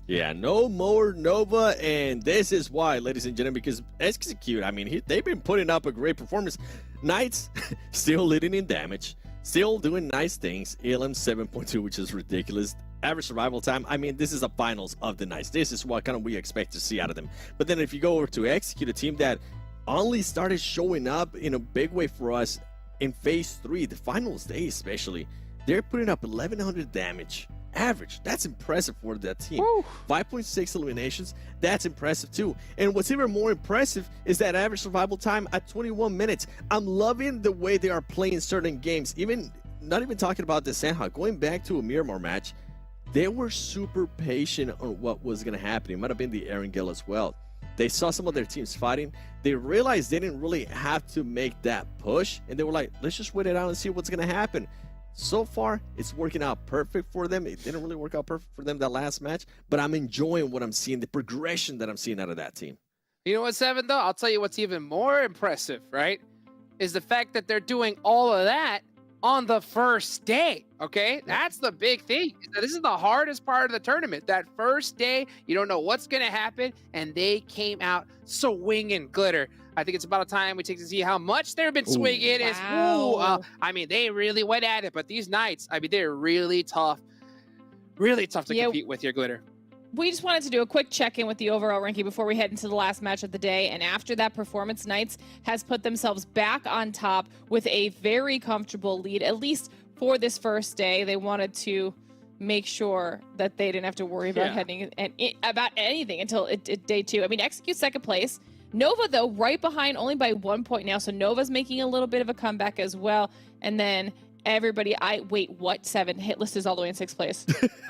Yeah, no more Nova, and this is why, ladies and gentlemen, because Execute, I mean, they've been putting up a great performance. Knights still leading in damage, still doing nice things. ELM 7.2, which is ridiculous. Average survival time, I mean, this is the finals of the Knights. This is what kind of we expect to see out of them. But then if you go over to Execute, a team that only started showing up in a big way for us in phase 3, the finals day especially, they're putting up 1100 damage average. That's impressive for that team. 5.6 eliminations, that's impressive too. And what's even more impressive is that average survival time at 21 minutes. I'm loving the way they are playing certain games. Even not even talking about the Sandhawk, going back to a Miramar match, they were super patient on what was going to happen. It might have been the Erangel as well. They saw some of their teams fighting. They realized they didn't really have to make that push. And they were like, let's just wait it out and see what's going to happen. So far, it's working out perfect for them. It didn't really work out perfect for them that last match. But I'm enjoying what I'm seeing, the progression that I'm seeing out of that team. You know what, Seven, though? I'll tell you what's even more impressive, right? Is the fact that they're doing all of that on the first day, okay? That's the big thing. This is the hardest part of the tournament. That first day, you don't know what's going to happen, and they came out swinging glitter. I think it's about a time we take to see how much they've been swinging. Wow. I mean, they really went at it, but these Knights, I mean, they're really tough to compete with your glitter. We just wanted to do a quick check-in with the overall ranking before we head into the last match of the day. And after that performance, Knights has put themselves back on top with a very comfortable lead, at least for this first day. They wanted to make sure that they didn't have to worry about about anything until day 2. I mean, Execute second place. Nova, though, right behind, only by 1 point now. So Nova's making a little bit of a comeback as well. And then everybody, wait, what? 7? HITLIST is all the way in 6th place.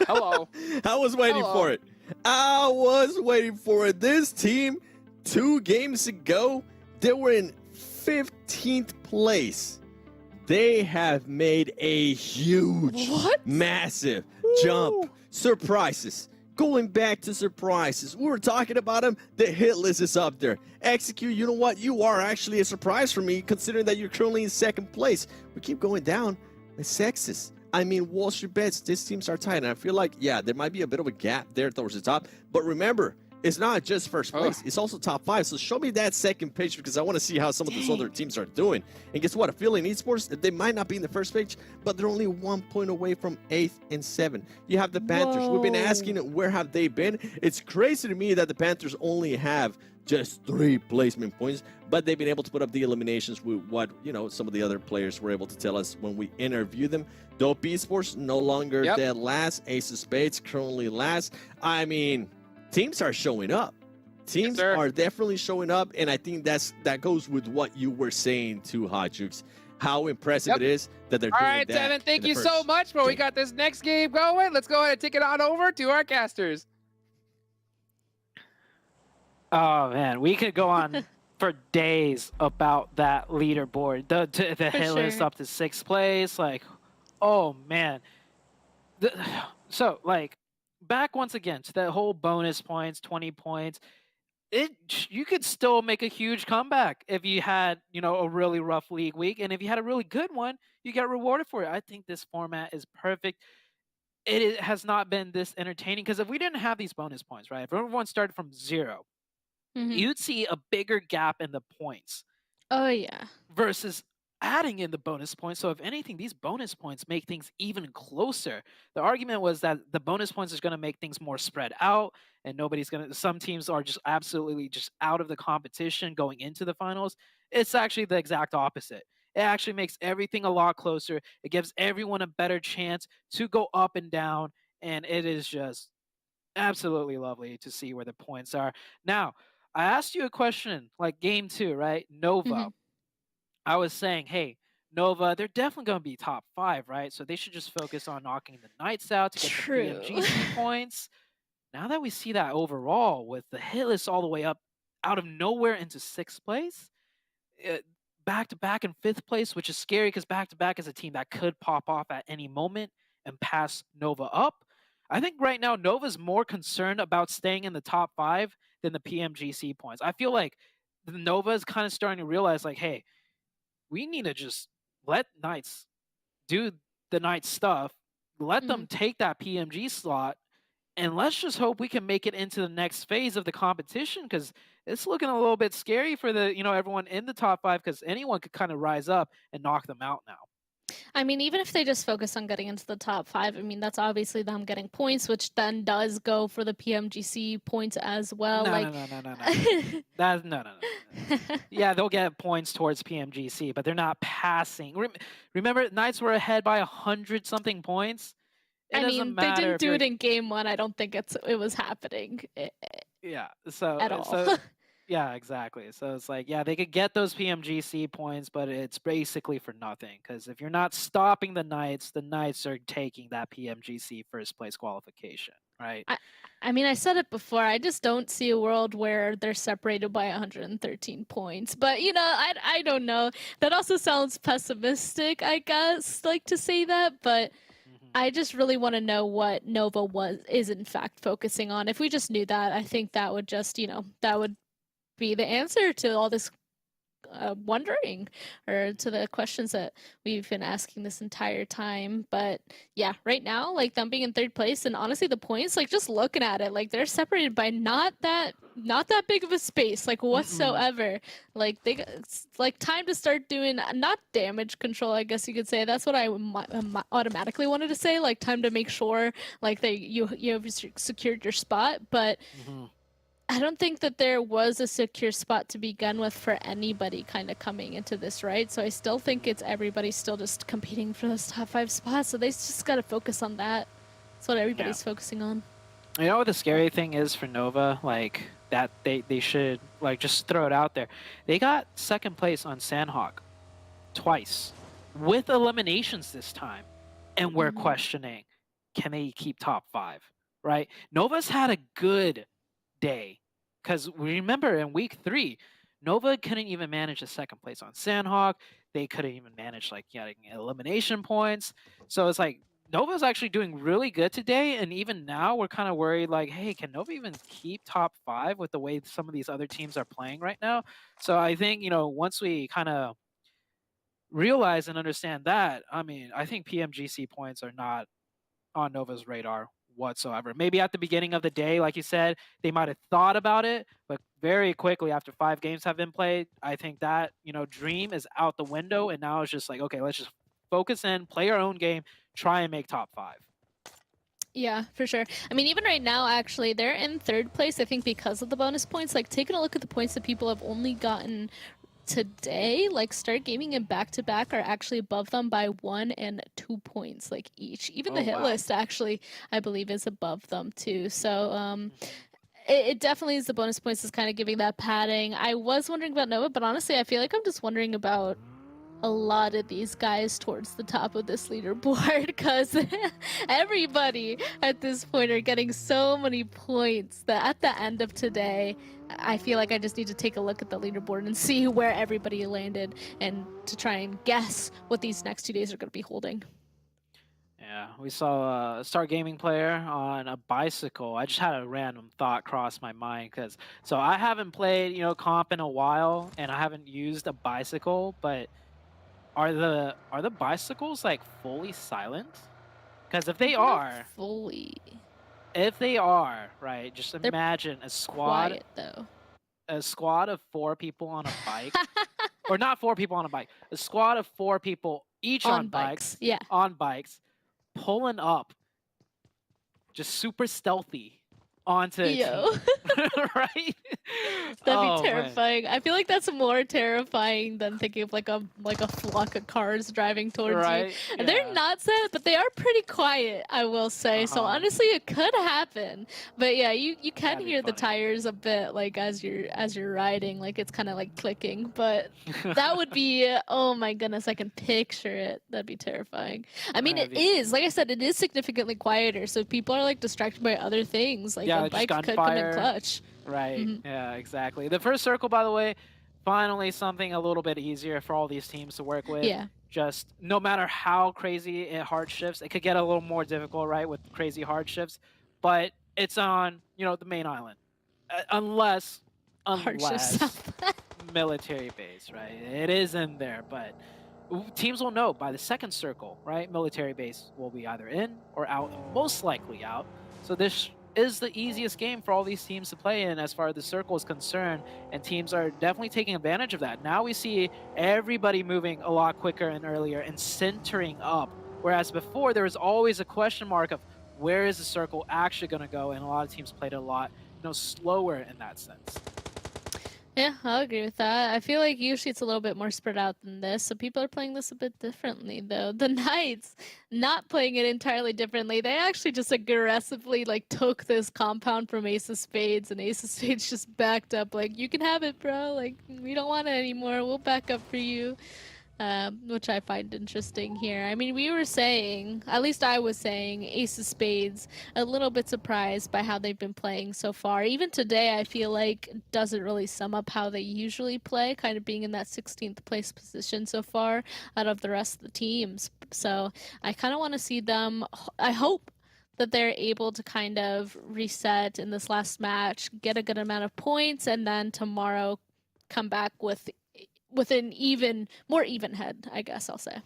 Hello. I was waiting for it. I was waiting for it. This team, 2 games ago, they were in 15th place. They have made a huge, massive jump. Surprises. Going back to surprises. We were talking about them. The hit list is up there. Execute, you know what? You are actually a surprise for me, considering that you're currently in 2nd place. We keep going down. MEZEXIS. I mean, WALLSTREETBETS, these teams are tight, and I feel like, yeah, there might be a bit of a gap there towards the top. But remember, it's not just 1st place. It's also top 5. So show me that 2nd page because I want to see how some of these other teams are doing. And guess what? APHELION Esports, they might not be in the 1st page, but they're only 1 point away from 8th and 7th. You have the Panthers. We've been asking where have they been. It's crazy to me that the Panthers only have just 3 placement points, but they've been able to put up the eliminations with what, you know, some of the other players were able to tell us when we interviewed them. Dope Esports no longer dead last. Ace of Spades currently last. I mean, teams are showing up. Teams are definitely showing up, and I think that goes with what you were saying too, Hot Jukes. How impressive it is that they're doing that. All right, Devin, thank you so much. But we got this next game going. Let's go ahead and take it on over to our casters. Oh man, we could go on for days about that leaderboard. The hit list up to 6th place. Like, oh man. So like, back once again to that whole bonus points, 20 points. You could still make a huge comeback if you had, you know, a really rough league week, and if you had a really good one, you get rewarded for it. I think this format is perfect. It has not been this entertaining because if we didn't have these bonus points, right? If everyone started from 0. You'd see a bigger gap in the points. Oh, yeah. Versus adding in the bonus points. So if anything, these bonus points make things even closer. The argument was that the bonus points is going to make things more spread out, and some teams are just absolutely just out of the competition going into the finals. It's actually the exact opposite. It actually makes everything a lot closer. It gives everyone a better chance to go up and down, and it is just absolutely lovely to see where the points are. Now, I asked you a question, like game 2, right? Nova. I was saying, hey, Nova, they're definitely going to be top 5, right? So they should just focus on knocking the Knights out to get the PMGC points. Now that we see that overall with the hit list all the way up out of nowhere into 6th place, back-to-back in 5th place, which is scary because back-to-back is a team that could pop off at any moment and pass Nova up. I think right now Nova's more concerned about staying in the top 5 than the PMGC points. I feel like the Nova is kind of starting to realize, like, hey, we need to just let Knights do the Knights stuff, let them take that PMG slot, and let's just hope we can make it into the next phase of the competition because it's looking a little bit scary for the everyone in the top 5 because anyone could kind of rise up and knock them out now. I mean, even if they just focus on getting into the top 5, I mean, that's obviously them getting points, which then does go for the PMGC points as well. No, like, no. Yeah, they'll get points towards PMGC, but they're not passing. Remember, Knights were ahead by 100-something points. I mean, they didn't do it in game 1. I don't think it was happening. Yeah, so at all. yeah, exactly. So it's like, yeah, they could get those PMGC points, but it's basically for nothing. Because if you're not stopping the Knights are taking that PMGC first place qualification, right? I mean, I said it before. I just don't see a world where they're separated by 113 points. But I don't know. That also sounds pessimistic, I guess, like to say that. But I just really want to know what Nova is in fact focusing on. If we just knew that, I think that would just that would be the answer to all this wondering, or to the questions that we've been asking this entire time. But yeah, right now, like them being in 3rd place, and honestly the points, like just looking at it, like they're separated by not that big of a space, like whatsoever. Like it's like time to start doing not damage control, I guess you could say. That's what I automatically wanted to say, like time to make sure like you have secured your spot. But I don't think that there was a secure spot to begin with for anybody kind of coming into this, right? So I still think it's everybody still just competing for those top 5 spots. So they just got to focus on that. That's what everybody's focusing on. You know what the scary thing is for Nova? Like that they should like just throw it out there. They got 2nd place on Sandhawk twice with eliminations this time. And we're questioning, can they keep top 5, right? Nova's had a good day, because remember in week 3 Nova couldn't even manage a 2nd place on Sandhawk. They couldn't even manage like getting elimination points. So it's like Nova's actually doing really good today, and even now we're kind of worried like, hey, can Nova even keep top 5 with the way some of these other teams are playing right now? So I think once we kind of realize and understand that, I mean, I think PMGC points are not on Nova's radar whatsoever. Maybe at the beginning of the day, like you said, they might have thought about it, but very quickly after 5 games have been played, I think that dream is out the window, and now it's just like, okay, let's just focus in, play our own game, try and make top 5. Yeah, for sure. I mean, even right now, actually, they're in 3rd place, I think, because of the bonus points. Like, taking a look at the points that people have only gotten today, like Start Gaming and Back-to-Back are actually above them by 1 and 2 points, like each. Even the hit list actually, I believe, is above them too. So it definitely is the bonus points is kind of giving that padding. I was wondering about Nova, but honestly, I feel like I'm just wondering about a lot of these guys towards the top of this leaderboard, because everybody at this point are getting so many points that at the end of today, I feel like I just need to take a look at the leaderboard and see where everybody landed, and to try and guess what these next 2 days are going to be holding. Yeah, we saw a Start Gaming player on a bicycle. I just had a random thought cross my mind, because so I haven't played comp in a while, and I haven't used a bicycle, but are the bicycles like fully silent? Because if they are fully, right, just imagine a squad. Quiet, though. A squad of 4 people on a bike, or not 4 people on a bike. A squad of 4 people each on bikes. Yeah. On bikes, pulling up, just super stealthy onto a team. Right? That'd be terrifying. I feel like that's more terrifying than thinking of like a flock of cars driving towards you. Yeah. They're not set, but they are pretty quiet, I will say. So honestly, it could happen. But yeah, you can hear the tires a bit, like as you're riding, like it's kind of like clicking. But that would be, oh my goodness, I can picture it. That'd be terrifying. I mean, it is, like I said, it is significantly quieter. So people are like distracted by other things, like a bike could come in clutch. Right. Yeah, exactly. The first circle, by the way, finally something a little bit easier for all these teams to work with. Yeah. Just no matter how crazy it hard shifts, it could get a little more difficult, right, with crazy hard shifts. But it's on, the main island, unless military base, right? It is in there, but teams will know by the second circle, right? Military base will be either in or out, most likely out. So this is the easiest game for all these teams to play in as far as the circle is concerned, and teams are definitely taking advantage of that. Now we see everybody moving a lot quicker and earlier and centering up, whereas before there was always a question mark of where is the circle actually going to go, and a lot of teams played a lot, slower in that sense. Yeah, I'll agree with that. I feel like usually it's a little bit more spread out than this, so people are playing this a bit differently, though. The Knights, not playing it entirely differently. They actually just aggressively, took this compound from Ace of Spades, and Ace of Spades just backed up, you can have it, bro. We don't want it anymore. We'll back up for you. Which I find interesting here. I mean, we were saying, at least I was saying, Ace of Spades, a little bit surprised by how they've been playing so far. Even today, I feel like doesn't really sum up how they usually play, kind of being in that 16th place position so far out of the rest of the teams. So I kind of want to see them, I hope that they're able to kind of reset in this last match, get a good amount of points, and then tomorrow come back with an more even head, I guess I'll say.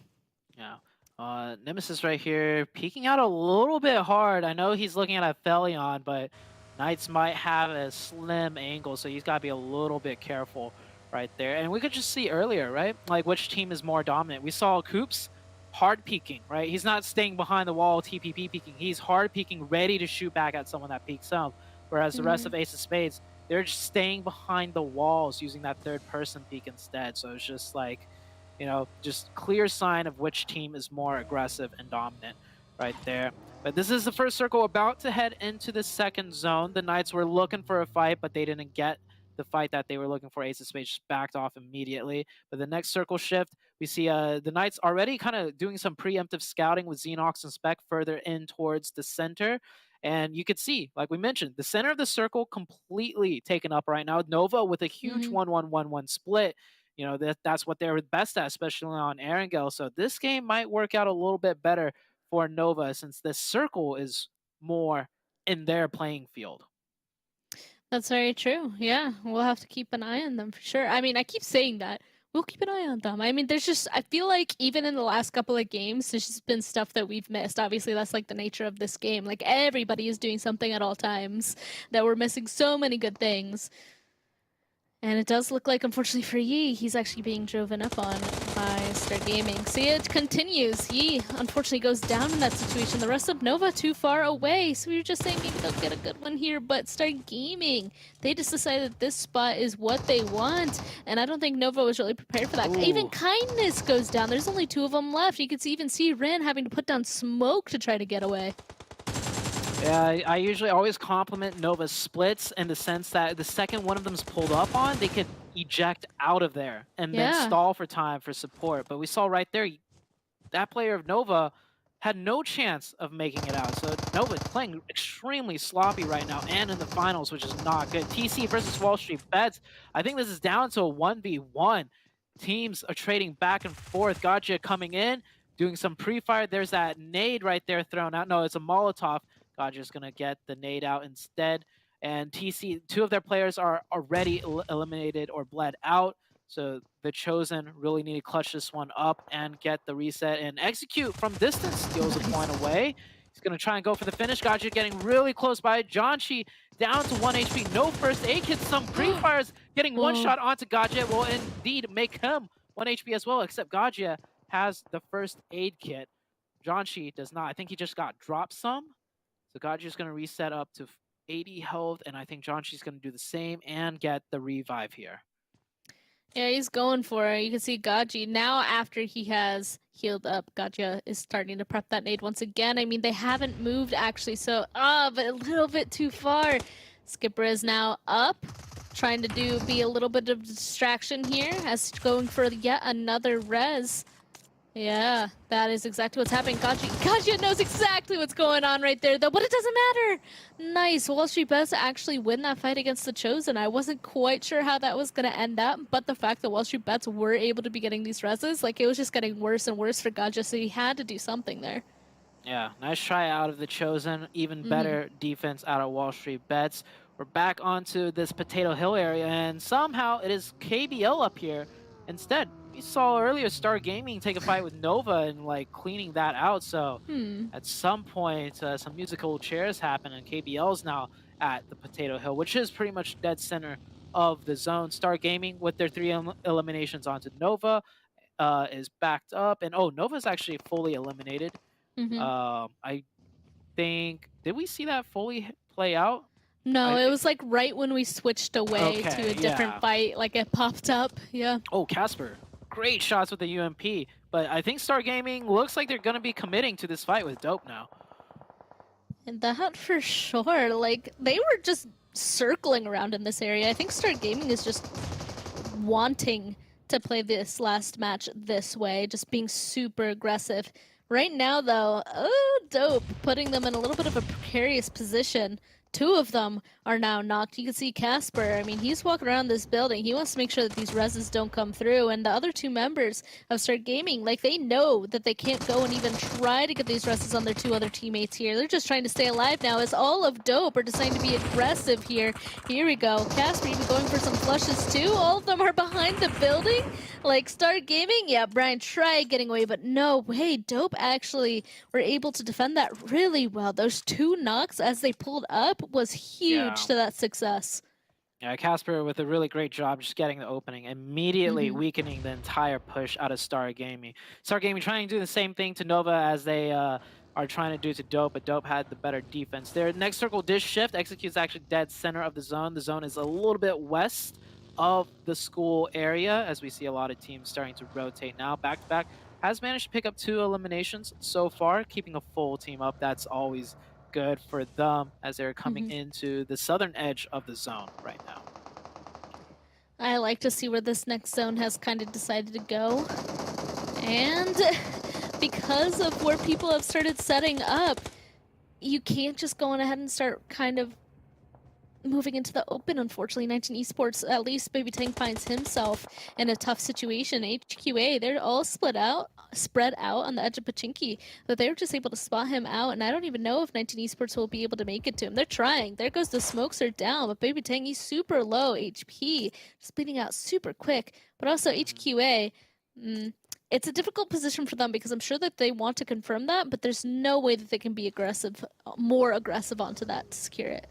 Yeah. Nemesis right here, peeking out a little bit hard. I know he's looking at APHELION, but Knights might have a slim angle, so he's got to be a little bit careful right there. And we could just see earlier, right? Which team is more dominant. We saw Koops hard peeking, right? He's not staying behind the wall, TPP peeking. He's hard peeking, ready to shoot back at someone that peeks up. Whereas the rest of Ace of Spades, they're just staying behind the walls using that third-person peek instead. So it's just just clear sign of which team is more aggressive and dominant right there. But this is the first circle about to head into the second zone. The Knights were looking for a fight, but they didn't get the fight that they were looking for. Ace of Spades just backed off immediately. But the next circle shift, we see the Knights already kind of doing some preemptive scouting with Xenox and Spec further in towards the center. And you could see, like we mentioned, the center of the circle completely taken up right now. Nova with a huge 1-1-1-1 split. That's what they're best at, especially on Erangel. So this game might work out a little bit better for Nova since the circle is more in their playing field. That's very true. Yeah, we'll have to keep an eye on them for sure. I mean, I keep saying that. We'll keep an eye on them. I mean, I feel like even in the last couple of games, there's just been stuff that we've missed. Obviously, that's the nature of this game. Everybody is doing something at all times, that we're missing so many good things. And it does look like, unfortunately for Yi, he's actually being driven up on by Star Gaming. See, it continues. Yi, unfortunately, goes down in that situation. The rest of Nova too far away. So we were just saying maybe they'll get a good one here. But Star Gaming, they just decided that this spot is what they want. And I don't think Nova was really prepared for that. Ooh. Even Kindness goes down. There's only 2 of them left. You can even see Rin having to put down smoke to try to get away. Yeah, I usually always compliment Nova's splits in the sense that the second one of them's pulled up on, they could eject out of there and then stall for time for support. But we saw right there, that player of Nova had no chance of making it out. So Nova is playing extremely sloppy right now and in the finals, which is not good. TC versus Wall Street Bets. I think this is down to a 1v1. Teams are trading back and forth. Gotcha coming in, doing some pre-fire. There's that nade right there thrown out. No, it's a Molotov. Gotcha's going to get the nade out instead. And TC, 2 of their players are already eliminated or bled out. So the Chosen really need to clutch this one up and get the reset and execute from distance. Steals a point away. He's going to try and go for the finish. Gotcha getting really close by. Janchi down to 1 HP. No first aid kit. Some pre-fires getting one shot onto Gotcha will indeed make him 1 HP as well, except Gotcha has the first aid kit. Janchi does not. I think he just got dropped some. So Gaji's going to reset up to 80 health, and I think Janchi's going to do the same and get the revive here. Yeah, he's going for it. You can see Gaji now after he has healed up. Gaja is starting to prep that nade once again. I mean, they haven't moved actually, so but a little bit too far. Skipper is now up, trying to be a little bit of distraction here as going for yet another res. Yeah, that is exactly what's happening. Gaji knows exactly what's going on right there, though, but it doesn't matter. Nice. Wall Street Bets actually win that fight against the Chosen. I wasn't quite sure how that was going to end up, but the fact that Wall Street Bets were able to be getting these reses, it was just getting worse and worse for Gaji, so he had to do something there. Yeah, nice try out of the Chosen. Even better defense out of Wall Street Bets. We're back onto this Potato Hill area, and somehow it is KBL up here instead. we saw earlier Star Gaming take a fight with Nova and like cleaning that out. So at some point, some musical chairs happen, and KBL's now at the Potato Hill, which is pretty much dead center of the zone. Star Gaming with their 3 eliminations onto Nova is backed up, and oh, Nova's actually fully eliminated. I think, did we see that fully play out? No, it was like right when we switched away to a different fight, like it popped up. Yeah. Oh, Casper, great shots with the UMP, but I think Star Gaming looks like they're going to be committing to this fight with Dope now. And that for sure. Like, they were just circling around in this area. I think Star Gaming is just wanting to play this last match this way, just being super aggressive. Right now, though, Dope putting them in a little bit of a precarious position. 2 of them are now knocked. You can see Casper. I mean, he's walking around this building. He wants to make sure that these reses don't come through. And the other 2 members of Star Gaming, like, they know that they can't go and even try to get these reses on their 2 other teammates here. They're just trying to stay alive now, as all of Dope are deciding to be aggressive here. Here we go. Casper even going for some flushes too. All of them are behind the building. Like, Star Gaming, yeah, Brian tried getting away, but no way. Dope actually were able to defend that really well. Those 2 knocks as they pulled up was huge to that success. Yeah, Casper with a really great job just getting the opening, immediately weakening the entire push out of Star Gaming. Star Gaming trying to do the same thing to Nova as they are trying to do to Dope, but Dope had the better defense there. Next circle did shift. Execute's actually dead center of the zone. The zone is a little bit west of the school area, as we see a lot of teams starting to rotate now. Back to back has managed to pick up 2 eliminations so far, keeping a full team up. That's always good for them as they're coming into the southern edge of the zone right now. I like to see where this next zone has kind of decided to go. And because of where people have started setting up, you can't just go on ahead and start kind of moving into the open, unfortunately. 19 Esports, at least Baby Tank finds himself in a tough situation. HQA, they're all spread out on the edge of Pachinki, but they were just able to spot him out, and I don't even know if 19 Esports will be able to make it to him. They're trying. There goes the smokes are down, but Baby Tank, he's super low HP, just bleeding out super quick. But also HQA, it's a difficult position for them because I'm sure that they want to confirm that, but there's no way that they can be aggressive, more aggressive onto that to secure it.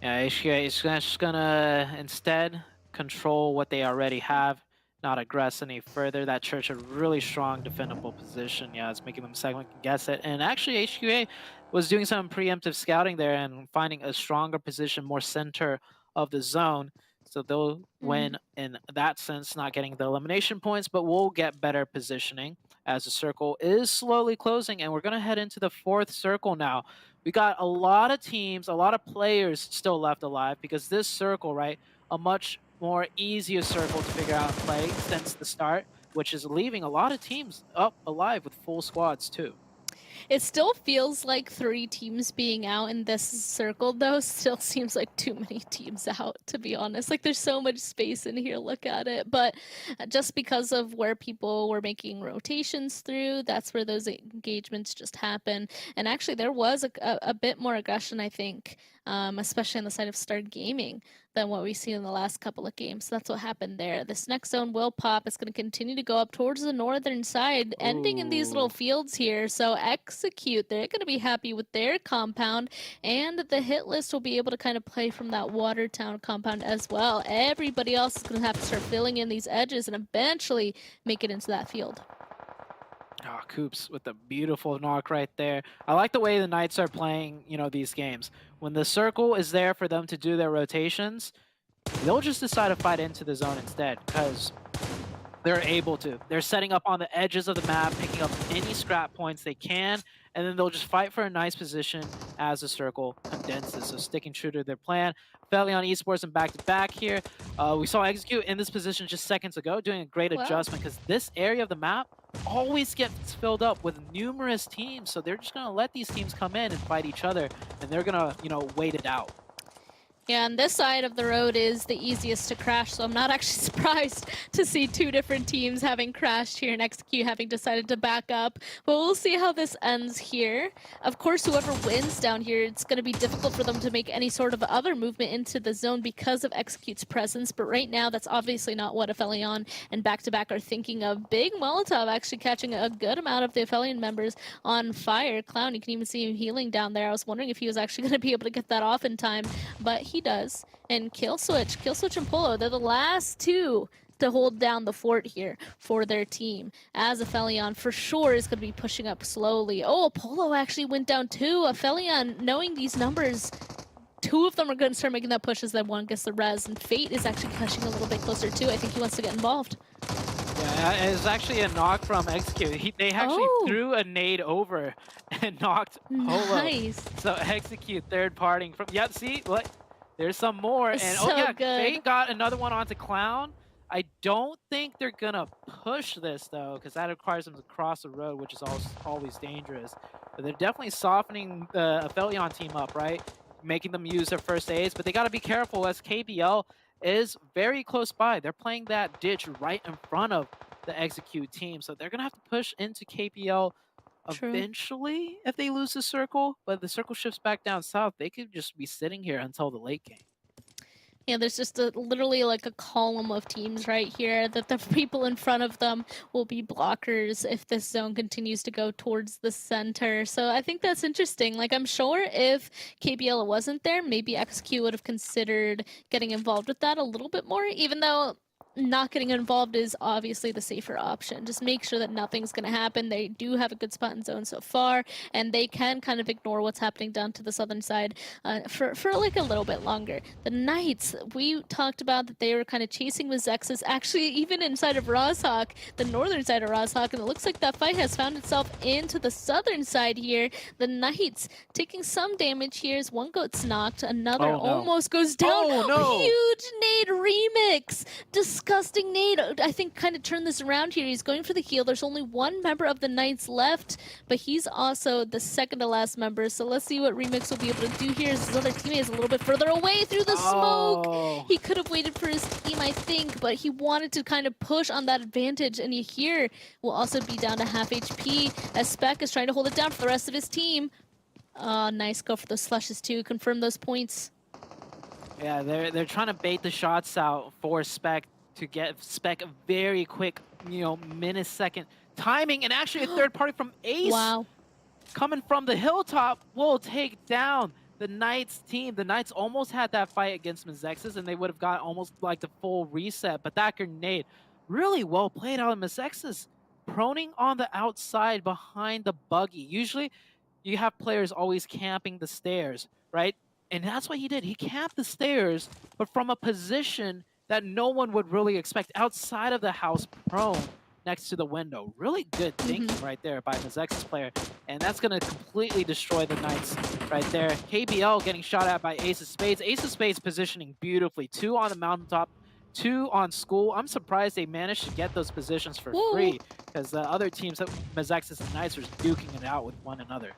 Yeah, HQA is just gonna instead control what they already have, not aggress any further. That church a really strong defendable position. Yeah, it's making them second guess it. And actually HQA was doing some preemptive scouting there and finding a stronger position, more center of the zone. So they'll win in that sense, not getting the elimination points, but we'll get better positioning as the circle is slowly closing. And we're gonna head into the 4th circle now. We got a lot of teams, a lot of players still left alive because this circle, right, a much more easier circle to figure out and play since the start, which is leaving a lot of teams up alive with full squads too. It still feels like 3 teams being out in this circle, though, still seems like too many teams out, to be honest. Like, there's so much space in here, look at it. But just because of where people were making rotations through, that's where those engagements just happen. And actually, there was a bit more aggression, I think, especially on the side of Star Gaming, than what we've seen in the last couple of games. So that's what happened there. This next zone will pop. It's going to continue to go up towards the northern side, ending in these little fields here. So Execute, they're going to be happy with their compound, and the hit list will be able to kind of play from that Watertown compound as well. Everybody else is going to have to start filling in these edges and eventually make it into that field. Oh, Coops with the beautiful knock right there. I like the way the Knights are playing, you know, these games. When the circle is there for them to do their rotations, they'll just decide to fight into the zone instead because they're able to. They're setting up on the edges of the map, picking up any scrap points they can, and then they'll just fight for a nice position as the circle condenses. So sticking true to their plan. APHELION Esports and back-to-back here. We saw Execute in this position just seconds ago, doing a great adjustment because this area of the map always gets filled up with numerous teams. So they're just going to let these teams come in and fight each other, and they're going to, you know, wait it out. Yeah, and this side of the road is the easiest to crash, so I'm not actually surprised to see two different teams having crashed here and Execute having decided to back up. But we'll see how this ends here. Of course, whoever wins down here, it's going to be difficult for them to make any sort of other movement into the zone because of Execute's presence. But right now, that's obviously not what APHELION and Back-to-Back are thinking of. Big Molotov actually catching a good amount of the APHELION members on fire. Clown, you can even see him healing down there. I was wondering if he was actually going to be able to get that off in time, but he does. And Killswitch and Polo, they're the last two to hold down the fort here for their team. As APHELION for sure is going to be pushing up slowly. Oh, Polo actually went down too. APHELION, knowing these numbers, two of them are going to start making that push as then one gets the res. And Fate is actually pushing a little bit closer too. I think he wants to get involved. Yeah, it was actually a knock from Execute. They actually threw a nade over and knocked Polo. Nice. So Execute third partying from. Yep, see, what? There's some more. And So oh yeah, good. Fate got another one onto Clown. I don't think they're gonna push this though, because that requires them to cross the road, which is always dangerous. But they're definitely softening the APHELION team up, right? Making them use their first aids, but they gotta be careful as KPL is very close by. They're playing that ditch right in front of the Execute team, so they're gonna have to push into KPL eventually if they lose the circle. But if the circle shifts back down south, they could just be sitting here until the late game. Yeah, there's just literally like a column of teams right here that the people in front of them will be blockers if this zone continues to go towards the center. So I think that's interesting. Like, I'm sure if KBL wasn't there, maybe XQ would have considered getting involved with that a little bit more, even though not getting involved is obviously the safer option. Just make sure that nothing's going to happen. They do have a good spot in zone so far, and they can kind of ignore what's happening down to the southern side for like a little bit longer. The Knights, we talked about that they were kind of chasing MEZEXIS, actually even inside of Rozhawk, the northern side of Rozhawk, and it looks like that fight has found itself into the southern side here. The Knights taking some damage here as one goat's knocked, another almost goes down. Oh, no. Huge nade remix. Disgusting nade. I think kind of turned this around here. He's going for the heal. There's only one member of the Knights left, but he's also the second to last member. So let's see what Remix will be able to do here. His other teammate is a little bit further away through the smoke. He could have waited for his team, I think, but he wanted to kind of push on that advantage. And here will also be down to half HP as Spec is trying to hold it down for the rest of his team. Nice go for those flushes too. Confirm those points. Yeah, they're trying to bait the shots out for Spec to get Spec a very quick, millisecond timing, and actually a third party from Ace coming from the hilltop will take down the Knights team. The Knights almost had that fight against MEZEXIS, and they would have got almost like the full reset, but that grenade really well played out of MEZEXIS, proning on the outside behind the buggy. Usually you have players always camping the stairs, right? And that's what he did. He camped the stairs, but from a position that no one would really expect, outside of the house, prone next to the window. Really good thinking right there by MEZEXIS player. And that's going to completely destroy the Knights right there. KBL getting shot at by Ace of Spades. Ace of Spades positioning beautifully. 2 on the mountaintop, 2 on school. I'm surprised they managed to get those positions for free, because the other teams, MEZEXIS and Knights, were duking it out with one another.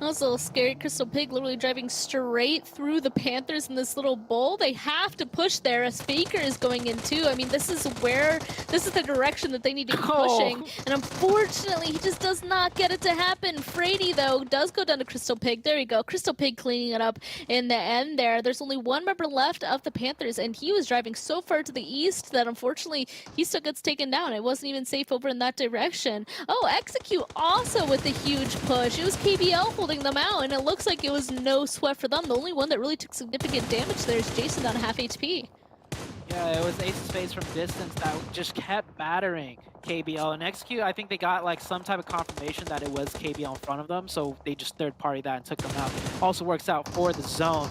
That was a little scary. Crystal Pig literally driving straight through the Panthers in this little bowl. They have to push there as Faker is going in too. I mean, this is the direction that they need to be pushing. And unfortunately, he just does not get it to happen. Frady, though, does go down to Crystal Pig. There we go. Crystal Pig cleaning it up in the end there. There's only one member left of the Panthers, and he was driving so far to the east that unfortunately, he still gets taken down. It wasn't even safe over in that direction. Oh, Execute also with a huge push. It was KBL holding them out, and it looks like it was no sweat for them. The only one that really took significant damage there is Jason down half HP. Yeah, it was Ace of Spades from distance that just kept battering KBL. And Execute, I think they got like some type of confirmation that it was KBL in front of them, so they just third party that and took them out. Also works out for the zone.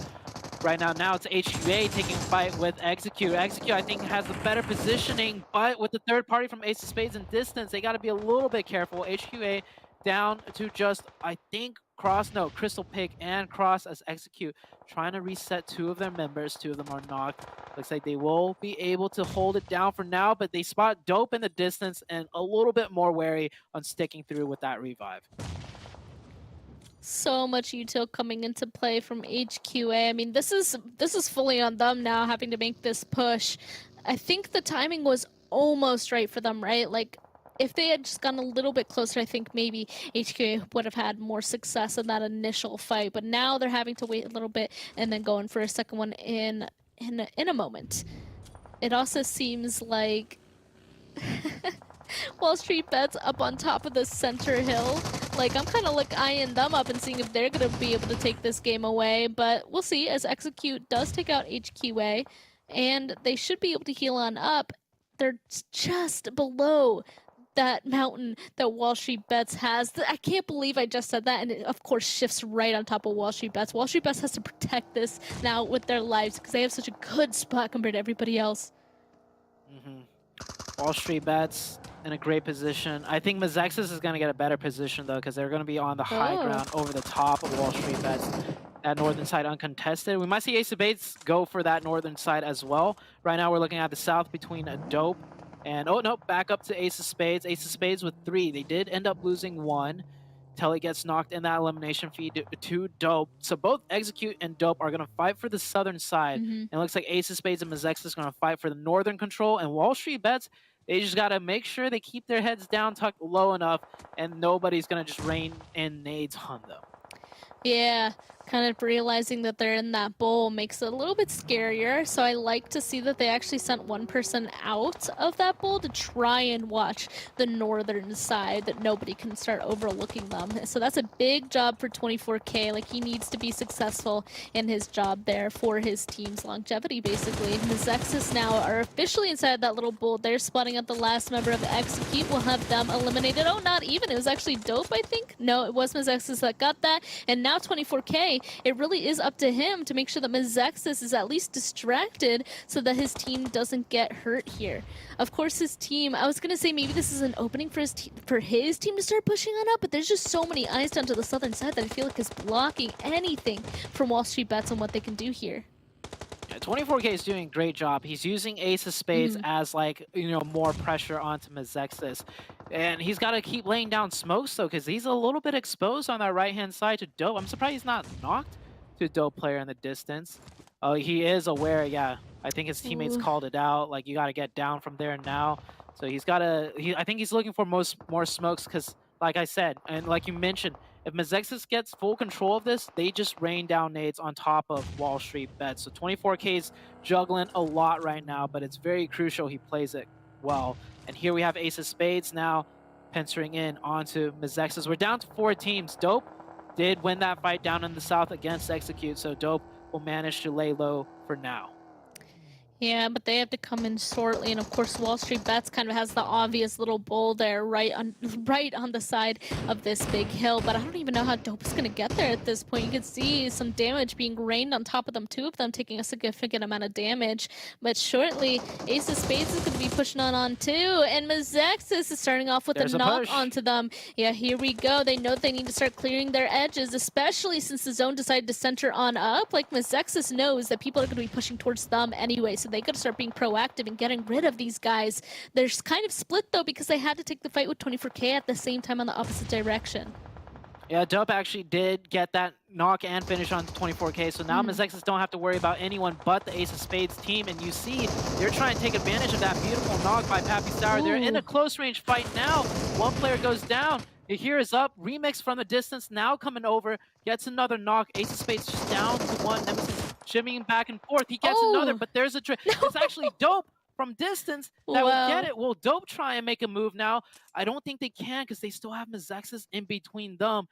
Right now it's HUA taking a fight with Execute. Execute, I think, has the better positioning, but with the third party from Ace of Spades in distance, they got to be a little bit careful. HUA down to just, I think, Crystal Pig and Cross as Execute, trying to reset 2 of their members. 2 of them are knocked. Looks like they will be able to hold it down for now, but they spot Dope in the distance and a little bit more wary on sticking through with that revive. So much util coming into play from HQA. I mean, this is fully on them now, having to make this push. I think the timing was almost right for them, right? Like, if they had just gone a little bit closer, I think maybe HQA would have had more success in that initial fight. But now they're having to wait a little bit and then going for a second one in a moment. It also seems like WALLSTREETBETS up on top of the center hill. Like, I'm kind of like eyeing them up and seeing if they're going to be able to take this game away. But we'll see as Execute does take out HQA. And they should be able to heal on up. They're just below that mountain that WALLSTREETBETS has. I can't believe I just said that. And it, of course, shifts right on top of WALLSTREETBETS. WALLSTREETBETS has to protect this now with their lives because they have such a good spot compared to everybody else. WALLSTREETBETS in a great position. I think MEZEXIS is going to get a better position, though, because they're going to be on the high ground over the top of WALLSTREETBETS. That northern side uncontested. We might see Ace of Spades go for that northern side as well. Right now, we're looking at the south between a Dope and, oh, no, back up to Ace of Spades. Ace of Spades with 3. They did end up losing 1. Telly gets knocked in that elimination feed to Dope. So both Execute and Dope are going to fight for the southern side. And it looks like Ace of Spades and MEZEXIS is going to fight for the northern control. And WALLSTREETBETS, they just got to make sure they keep their heads down, tucked low enough, and nobody's going to just rain in nades on them. Yeah, kind of realizing that they're in that bowl makes it a little bit scarier. So I like to see that they actually sent one person out of that bowl to try and watch the northern side, that nobody can start overlooking them. So that's a big job for 24K. Like, he needs to be successful in his job there for his team's longevity, basically. MEZEXIS now are officially inside that little bowl. They're spotting out the last member of Execute. We'll have them eliminated. Oh, not even. It was actually Dope, I think. No, it was MEZEXIS that got that. And now 24K, it really is up to him to make sure that MEZEXIS is at least distracted so that his team doesn't get hurt here. Of course, his team, I was going to say maybe this is an opening for his team to start pushing on up, but there's just so many eyes down to the southern side that I feel like is blocking anything from WALLSTREETBETS on what they can do here. Yeah, 24K is doing a great job. He's using Ace of Spades as, like, you know, more pressure onto MEZEXIS. And he's got to keep laying down smokes, though, because he's a little bit exposed on that right-hand side to Dope. I'm surprised he's not knocked to Dope player in the distance. Oh, he is aware, yeah. I think his teammates called it out. Like, you got to get down from there now. So he's got to... I think he's looking for more smokes because, like I said, and like you mentioned, if MEZEXIS gets full control of this, they just rain down nades on top of WALLSTREETBETS. So 24K's juggling a lot right now, but it's very crucial he plays it well. And here we have Ace of Spades now pencering in onto MEZEXIS. We're down to 4 teams. Dope did win that fight down in the south against Execute, so Dope will manage to lay low for now. Yeah, but they have to come in shortly, and of course WALLSTREETBETS kind of has the obvious little bowl there right on the side of this big hill, but I don't even know how Dope is going to get there at this point. You can see some damage being rained on top of them, 2 of them taking a significant amount of damage, but shortly Ace of Spades is going to be pushing on too, and MEZEXIS is starting off with a knock onto them. Yeah, here we go. They know they need to start clearing their edges, especially since the zone decided to center on up. Like, MEZEXIS knows that people are going to be pushing towards them anyway, so they got to start being proactive and getting rid of these guys. They're kind of split, though, because they had to take the fight with 24K at the same time on the opposite direction. Yeah, Dope actually did get that knock and finish on 24K, so now MEZEXIS don't have to worry about anyone but the Ace of Spades team, and you see they're trying to take advantage of that beautiful knock by Pappy Sour. They're in a close-range fight now. One player goes down. Here is up. Remix from the distance, now coming over, gets another knock. Ace of Spades just down to 1. Nemesis shimmying back and forth. He gets another, but there's a trick. It's actually Dope from distance that will get it. Will Dope try and make a move now? I don't think they can because they still have MEZEXIS in between them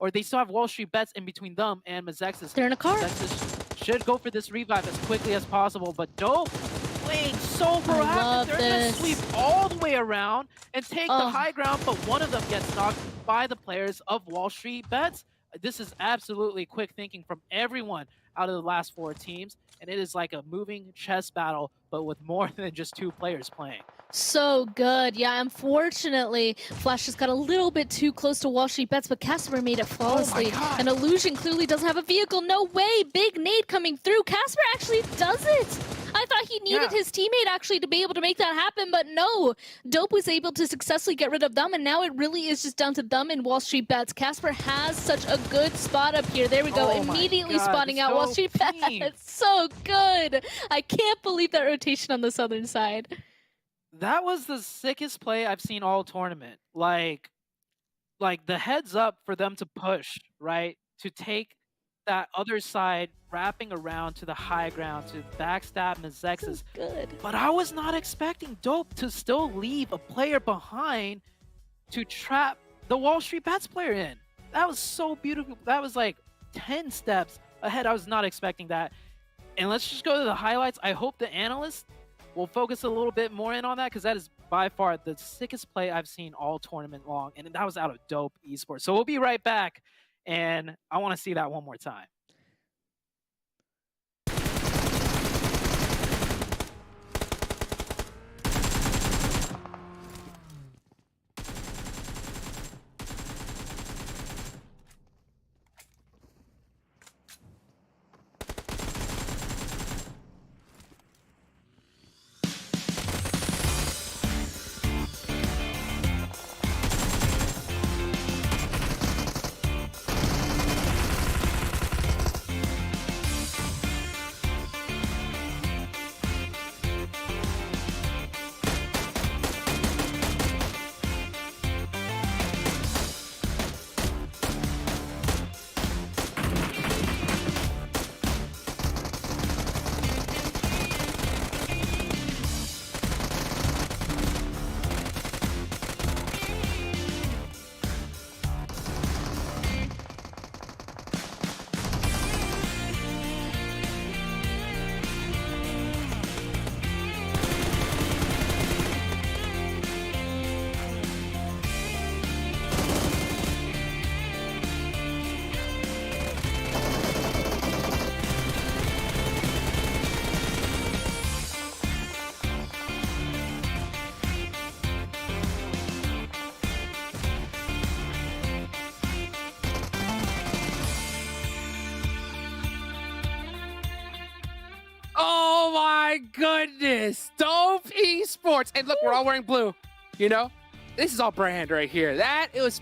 or they still have WALLSTREETBETS in between them and MEZEXIS. They're in a car. MEZEXIS should go for this revive as quickly as possible, but Dope playing so proactive. They're going to sweep all the way around and take the high ground, but one of them gets knocked by the players of WALLSTREETBETS. This is absolutely quick thinking from everyone out of the last 4 teams, and it is like a moving chess battle, but with more than just 2 players playing. So good. Yeah, unfortunately, Flash just got a little bit too close to WALLSTREETBETS, but Casper made it flawlessly. And Illusion clearly doesn't have a vehicle. No way. Big nade coming through. Casper actually does it. I thought he needed his teammate actually to be able to make that happen, but no. Dope was able to successfully get rid of them, and now it really is just down to them and Wall Street Bets. Casper has such a good spot up here. There we go, immediately spawning out Wall Street Bets. So good. I can't believe that rotation on the southern side. That was the sickest play I've seen all tournament. Like the heads up for them to push, right? To take that other side, wrapping around to the high ground, to backstab MEZEXIS. Good. But I was not expecting Dope to still leave a player behind to trap the Wall Street Bets player in. That was so beautiful. That was like 10 steps ahead. I was not expecting that. And let's just go to the highlights. I hope the analysts will focus a little bit more in on that, because that is by far the sickest play I've seen all tournament long. And that was out of Dope Esports. So we'll be right back. And I want to see that one more time. Oh my goodness. Dope Esports. And look, we're all wearing blue. You know, this is all brand right here. It was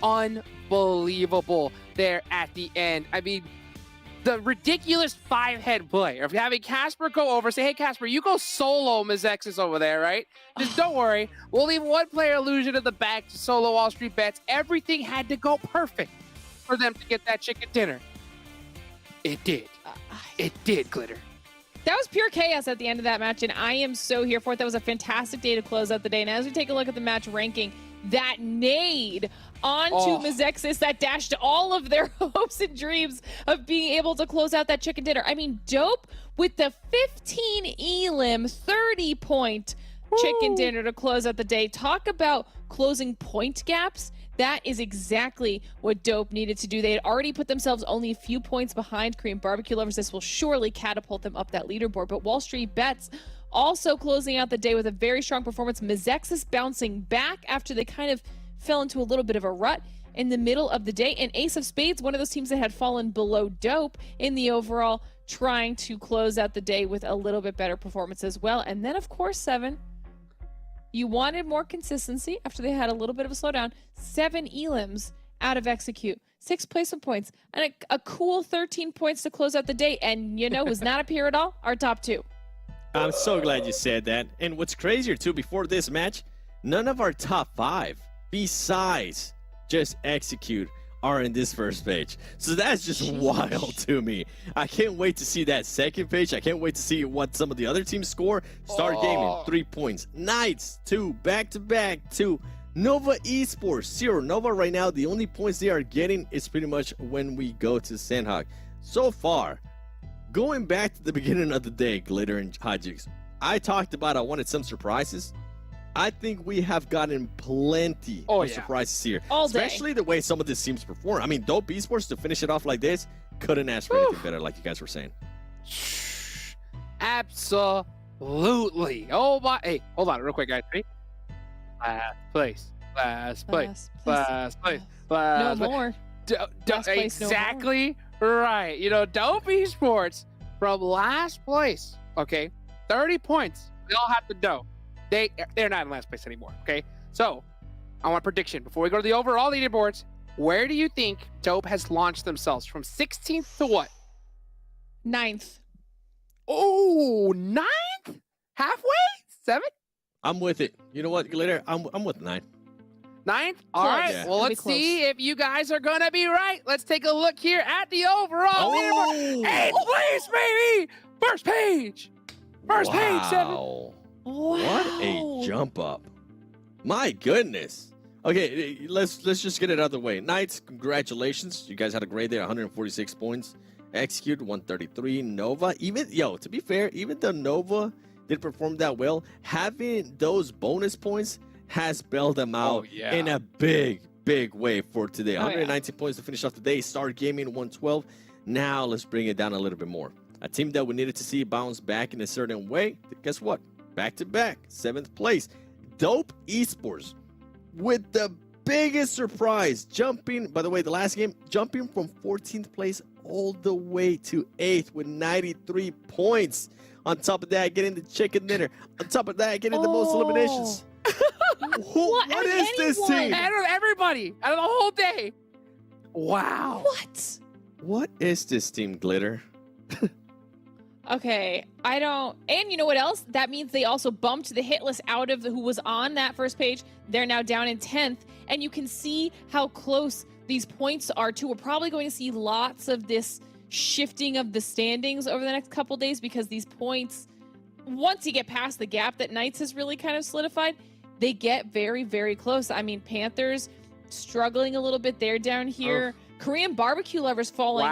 unbelievable there at the end. I mean, the ridiculous 5-head play of having Casper go over, say, hey, Casper, you go solo MEZEXIS over there, right? Just don't worry. We'll leave one player illusion at the back to solo Wall Street Bets. Everything had to go perfect for them to get that chicken dinner. It did. It did, Glitter. That was pure chaos at the end of that match, and I am so here for it. That was a fantastic day to close out the day. And as we take a look at the match ranking, that nade onto MEZEXIS that dashed all of their hopes and dreams of being able to close out that chicken dinner. I mean, Dope with the 15 elim 30-point chicken dinner to close out the day. Talk about closing point gaps. That is exactly what Dope needed to do. They had already put themselves only a few points behind Korean barbecue lovers. This will surely catapult them up that leaderboard. But Wall Street Bets also closing out the day with a very strong performance. MEZEXIS bouncing back after they kind of fell into a little bit of a rut in the middle of the day. And Ace of Spades, one of those teams that had fallen below Dope in the overall, trying to close out the day with a little bit better performance as well. And then, of course, 7. You wanted more consistency after they had a little bit of a slowdown. 7 elims out of Execute. 6 placement points. And a cool 13 points to close out the day. And you know who's not up here at all? Our top 2. I'm so glad you said that. And what's crazier, too, before this match, none of our top 5, besides just Execute, are in this first page. So that's just wild to me. I can't wait to see that second page. I can't wait to see what some of the other teams score. Star Gaming, 3 points. Knights, 2. Back-to-back, 2. Nova Esports, 0. Nova right now, the only points they are getting is pretty much when we go to Sandhawk. So far, going back to the beginning of the day, Glitter and Hajix, I talked about I wanted some surprises. I think we have gotten plenty of surprises here. All day. Especially the way some of these teams perform. I mean, Dope Esports, to finish it off like this, couldn't ask for anything better, like you guys were saying. Absolutely. Oh my. Hey, hold on real quick, guys. Ready? Last place. Last place. Last place. Last No place. more. Last place, no Exactly right. You know, Dope Esports from last place. Okay. 30 points. We all have to know. They're not in last place anymore, okay? So, I want a prediction. Before we go to the overall leaderboards, where do you think Dope has launched themselves? From 16th to what? 9th. Oh, 9th? Halfway? 7th? I'm with it. You know what, Glitter? I'm with 9. 9th? All Close. right. Yeah. Well, It'll be let's see if you guys are going to be right. Let's take a look here at the overall leaderboard. 8th place, baby! First page. First page, 7. Wow. Wow. What a jump up. My goodness. Okay, let's just get it out of the way. Knights, congratulations. You guys had a great day, 146 points. Execute 133. Nova, to be fair, even though Nova didn't perform that well, having those bonus points has bailed them out in a big way for today. 119 points to finish off the day. Star Gaming 112. Now let's bring it down a little bit more. A team that we needed to see bounce back in a certain way. Guess what? Back to back, 7th place. Dope Esports with the biggest surprise, jumping, by the way, the last game, jumping from 14th place all the way to 8th with 93 points. On top of that, getting the chicken dinner. On top of that, getting the most eliminations. What is this team? Out of everybody, out of the whole day. Wow. What? What is this team, Glitter? Okay, I don't. And you know what else? That means they also bumped the hit list out of who was on that first page. They're now down in 10th, and you can see how close these points are too. We're probably going to see lots of this shifting of the standings over the next couple days because these points, once you get past the gap that Knights has really kind of solidified, they get very, very close. I mean, Panthers struggling a little bit. They're down here. Korean barbecue lovers falling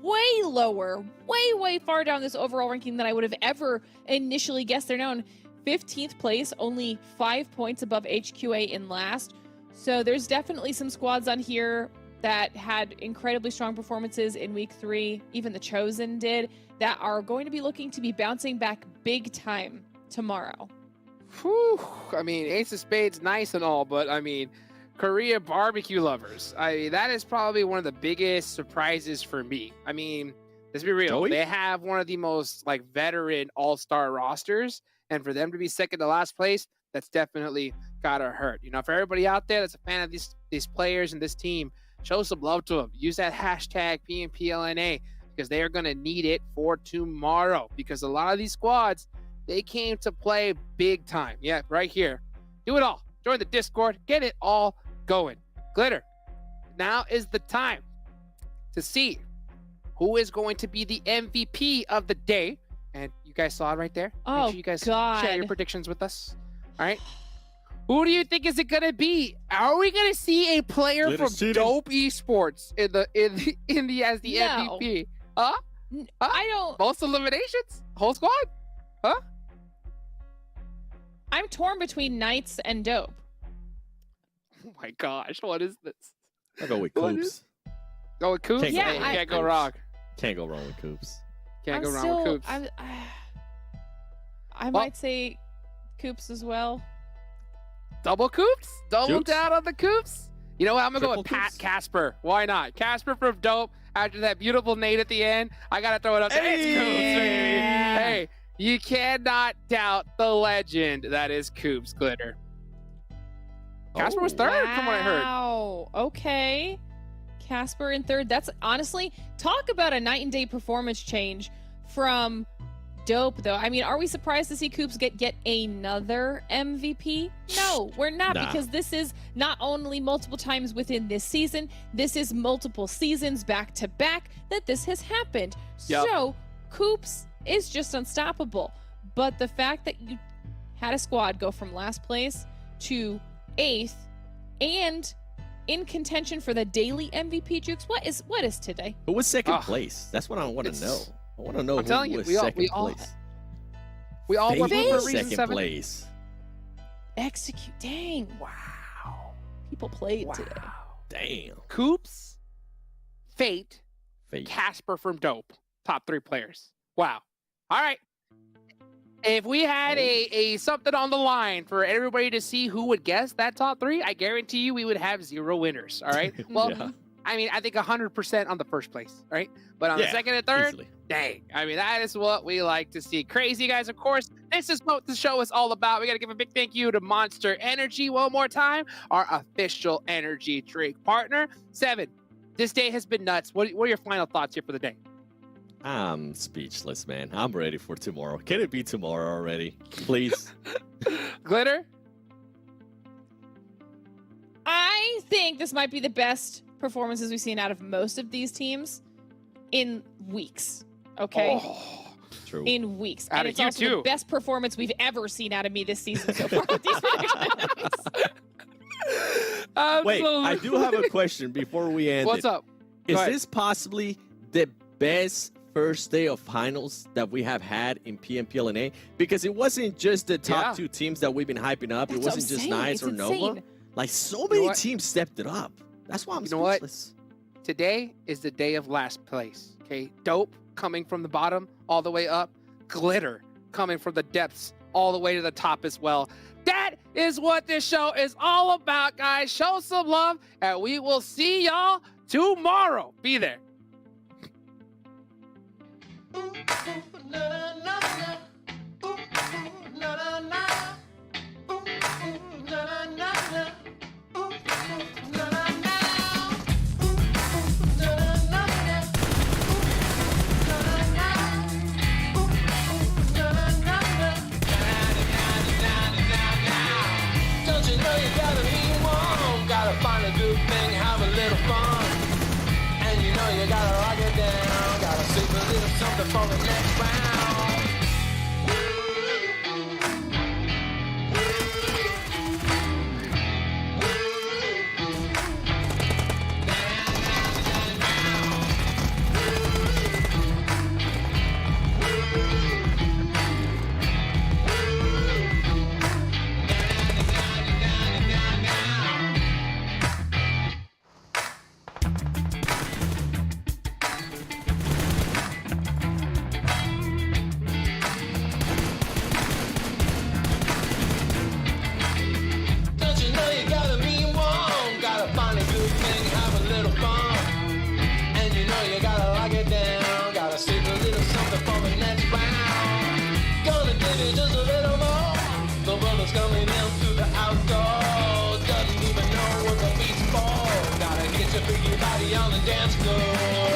way lower, way far down this overall ranking than I would have ever initially guessed. They're now in 15th place, only 5 points above HQA in last. So there's definitely some squads on here that had incredibly strong performances in week 3, even the Chosen did, that are going to be looking to be bouncing back big time tomorrow. Whew. I mean, Ace of Spades, nice and all, but I mean, Korea barbecue lovers. I mean, that is probably one of the biggest surprises for me. I mean, let's be real. Joey? They have one of the most veteran all-star rosters, and for them to be second to last place, that's definitely gotta hurt. You know, for everybody out there that's a fan of these players and this team, show some love to them. Use that hashtag PMPLNA because they are gonna need it for tomorrow. Because a lot of these squads, they came to play big time. Yeah, right here. Do it all. Join the Discord. Get it all going. Glitter, now is the time to see who is going to be the MVP of the day. And you guys saw it right there. Oh, Make sure you guys God. share your predictions with us. All right. Who do you think is it gonna be? Are we gonna see a player Glitter from cheating. Dope Esports as the No. MVP? Huh? I don't. Most eliminations? Whole squad? Huh? I'm torn between Knights and Dope. Oh my gosh, what is this? I'll go with What Coops. is- Go with Coops? Can't go Hey, wrong with can't go Coops. wrong. Can't go wrong with Coops. Can't I'm go wrong still, with Coops. I might say Coops as well. Double Coops? Double Coops? down on the Coops? You know what? I'm going to go with Triple Pat Coops? Casper. Why not? Casper from Dope after that beautiful nade at the end. I got to throw it up there. It's Coops, baby. Hey, you cannot doubt the legend that is Coops Glitter. Casper was third from what I heard. Wow. Okay. Casper in third. That's honestly, talk about a night and day performance change from Dope, though. I mean, are we surprised to see Coops get another MVP? No, we're not, Nah. because this is not only multiple times within this season, this is multiple seasons back to back that this has happened. Yep. So, Coops is just unstoppable. But the fact that you had a squad go from last place to 8th and in contention for the daily MVP, Jukes, what is today? Who was second Ah, place? That's what I want to it's- know. I want to know I'm who telling you, was we all- second we all- place. We all went Fate for was reason second 7. place. Execute. Dang. Wow. People played today. Damn. Coops, Fate, Fate. Casper from Dope. Top 3 players. Wow. All right. If we had a something on the line for everybody to see who would guess that top 3, I guarantee you we would have 0 winners. All right. Well, Yeah. I mean, I think 100% on the first place, right? But on the second and third, easily. dang. I mean, that is what we like to see. Crazy guys, of course. This is what the show is all about. We got to give a big thank you to Monster Energy one more time, our official energy drink partner. Seven, this day has been nuts. What are your final thoughts here for the day? I'm speechless, man. I'm ready for tomorrow. Can it be tomorrow already? Please. Glitter? I think this might be the best performances we've seen out of most of these teams in weeks. Okay? Oh, True. In weeks. Out And of it's you also too. the best performance we've ever seen out of me this season so far with these predictions. Wait, I do have a question before we end What's it. up? Go Is ahead. this possibly the best first day of finals that we have had in PMPL and A? Because it wasn't just the top Yeah. two teams that we've been hyping up. That's It what wasn't I'm just saying. Knights It's or Nova. insane. Like, so know many what? teams stepped it up. That's why I'm You know what? speechless. Today is the day of last place. Okay, Dope coming from the bottom all the way up. Glitter coming from the depths all the way to the top as well. That is what this show is all about, guys. Show some love, and we will see y'all tomorrow. Be there. Don't you know you gotta be one? Gotta find a good thing, have a little fun. And you know you gotta lock it down. Gotta save a little something for the next round. Don't you know you gotta be one? Gotta find a good thing, have a little fun. And you know you gotta lock it down. Gotta save a little something for the next round. Gonna give you just a little more. The brother's coming in through the outdoors. Doesn't even know what the beat's for. Gotta get your freaky body on the dance floor.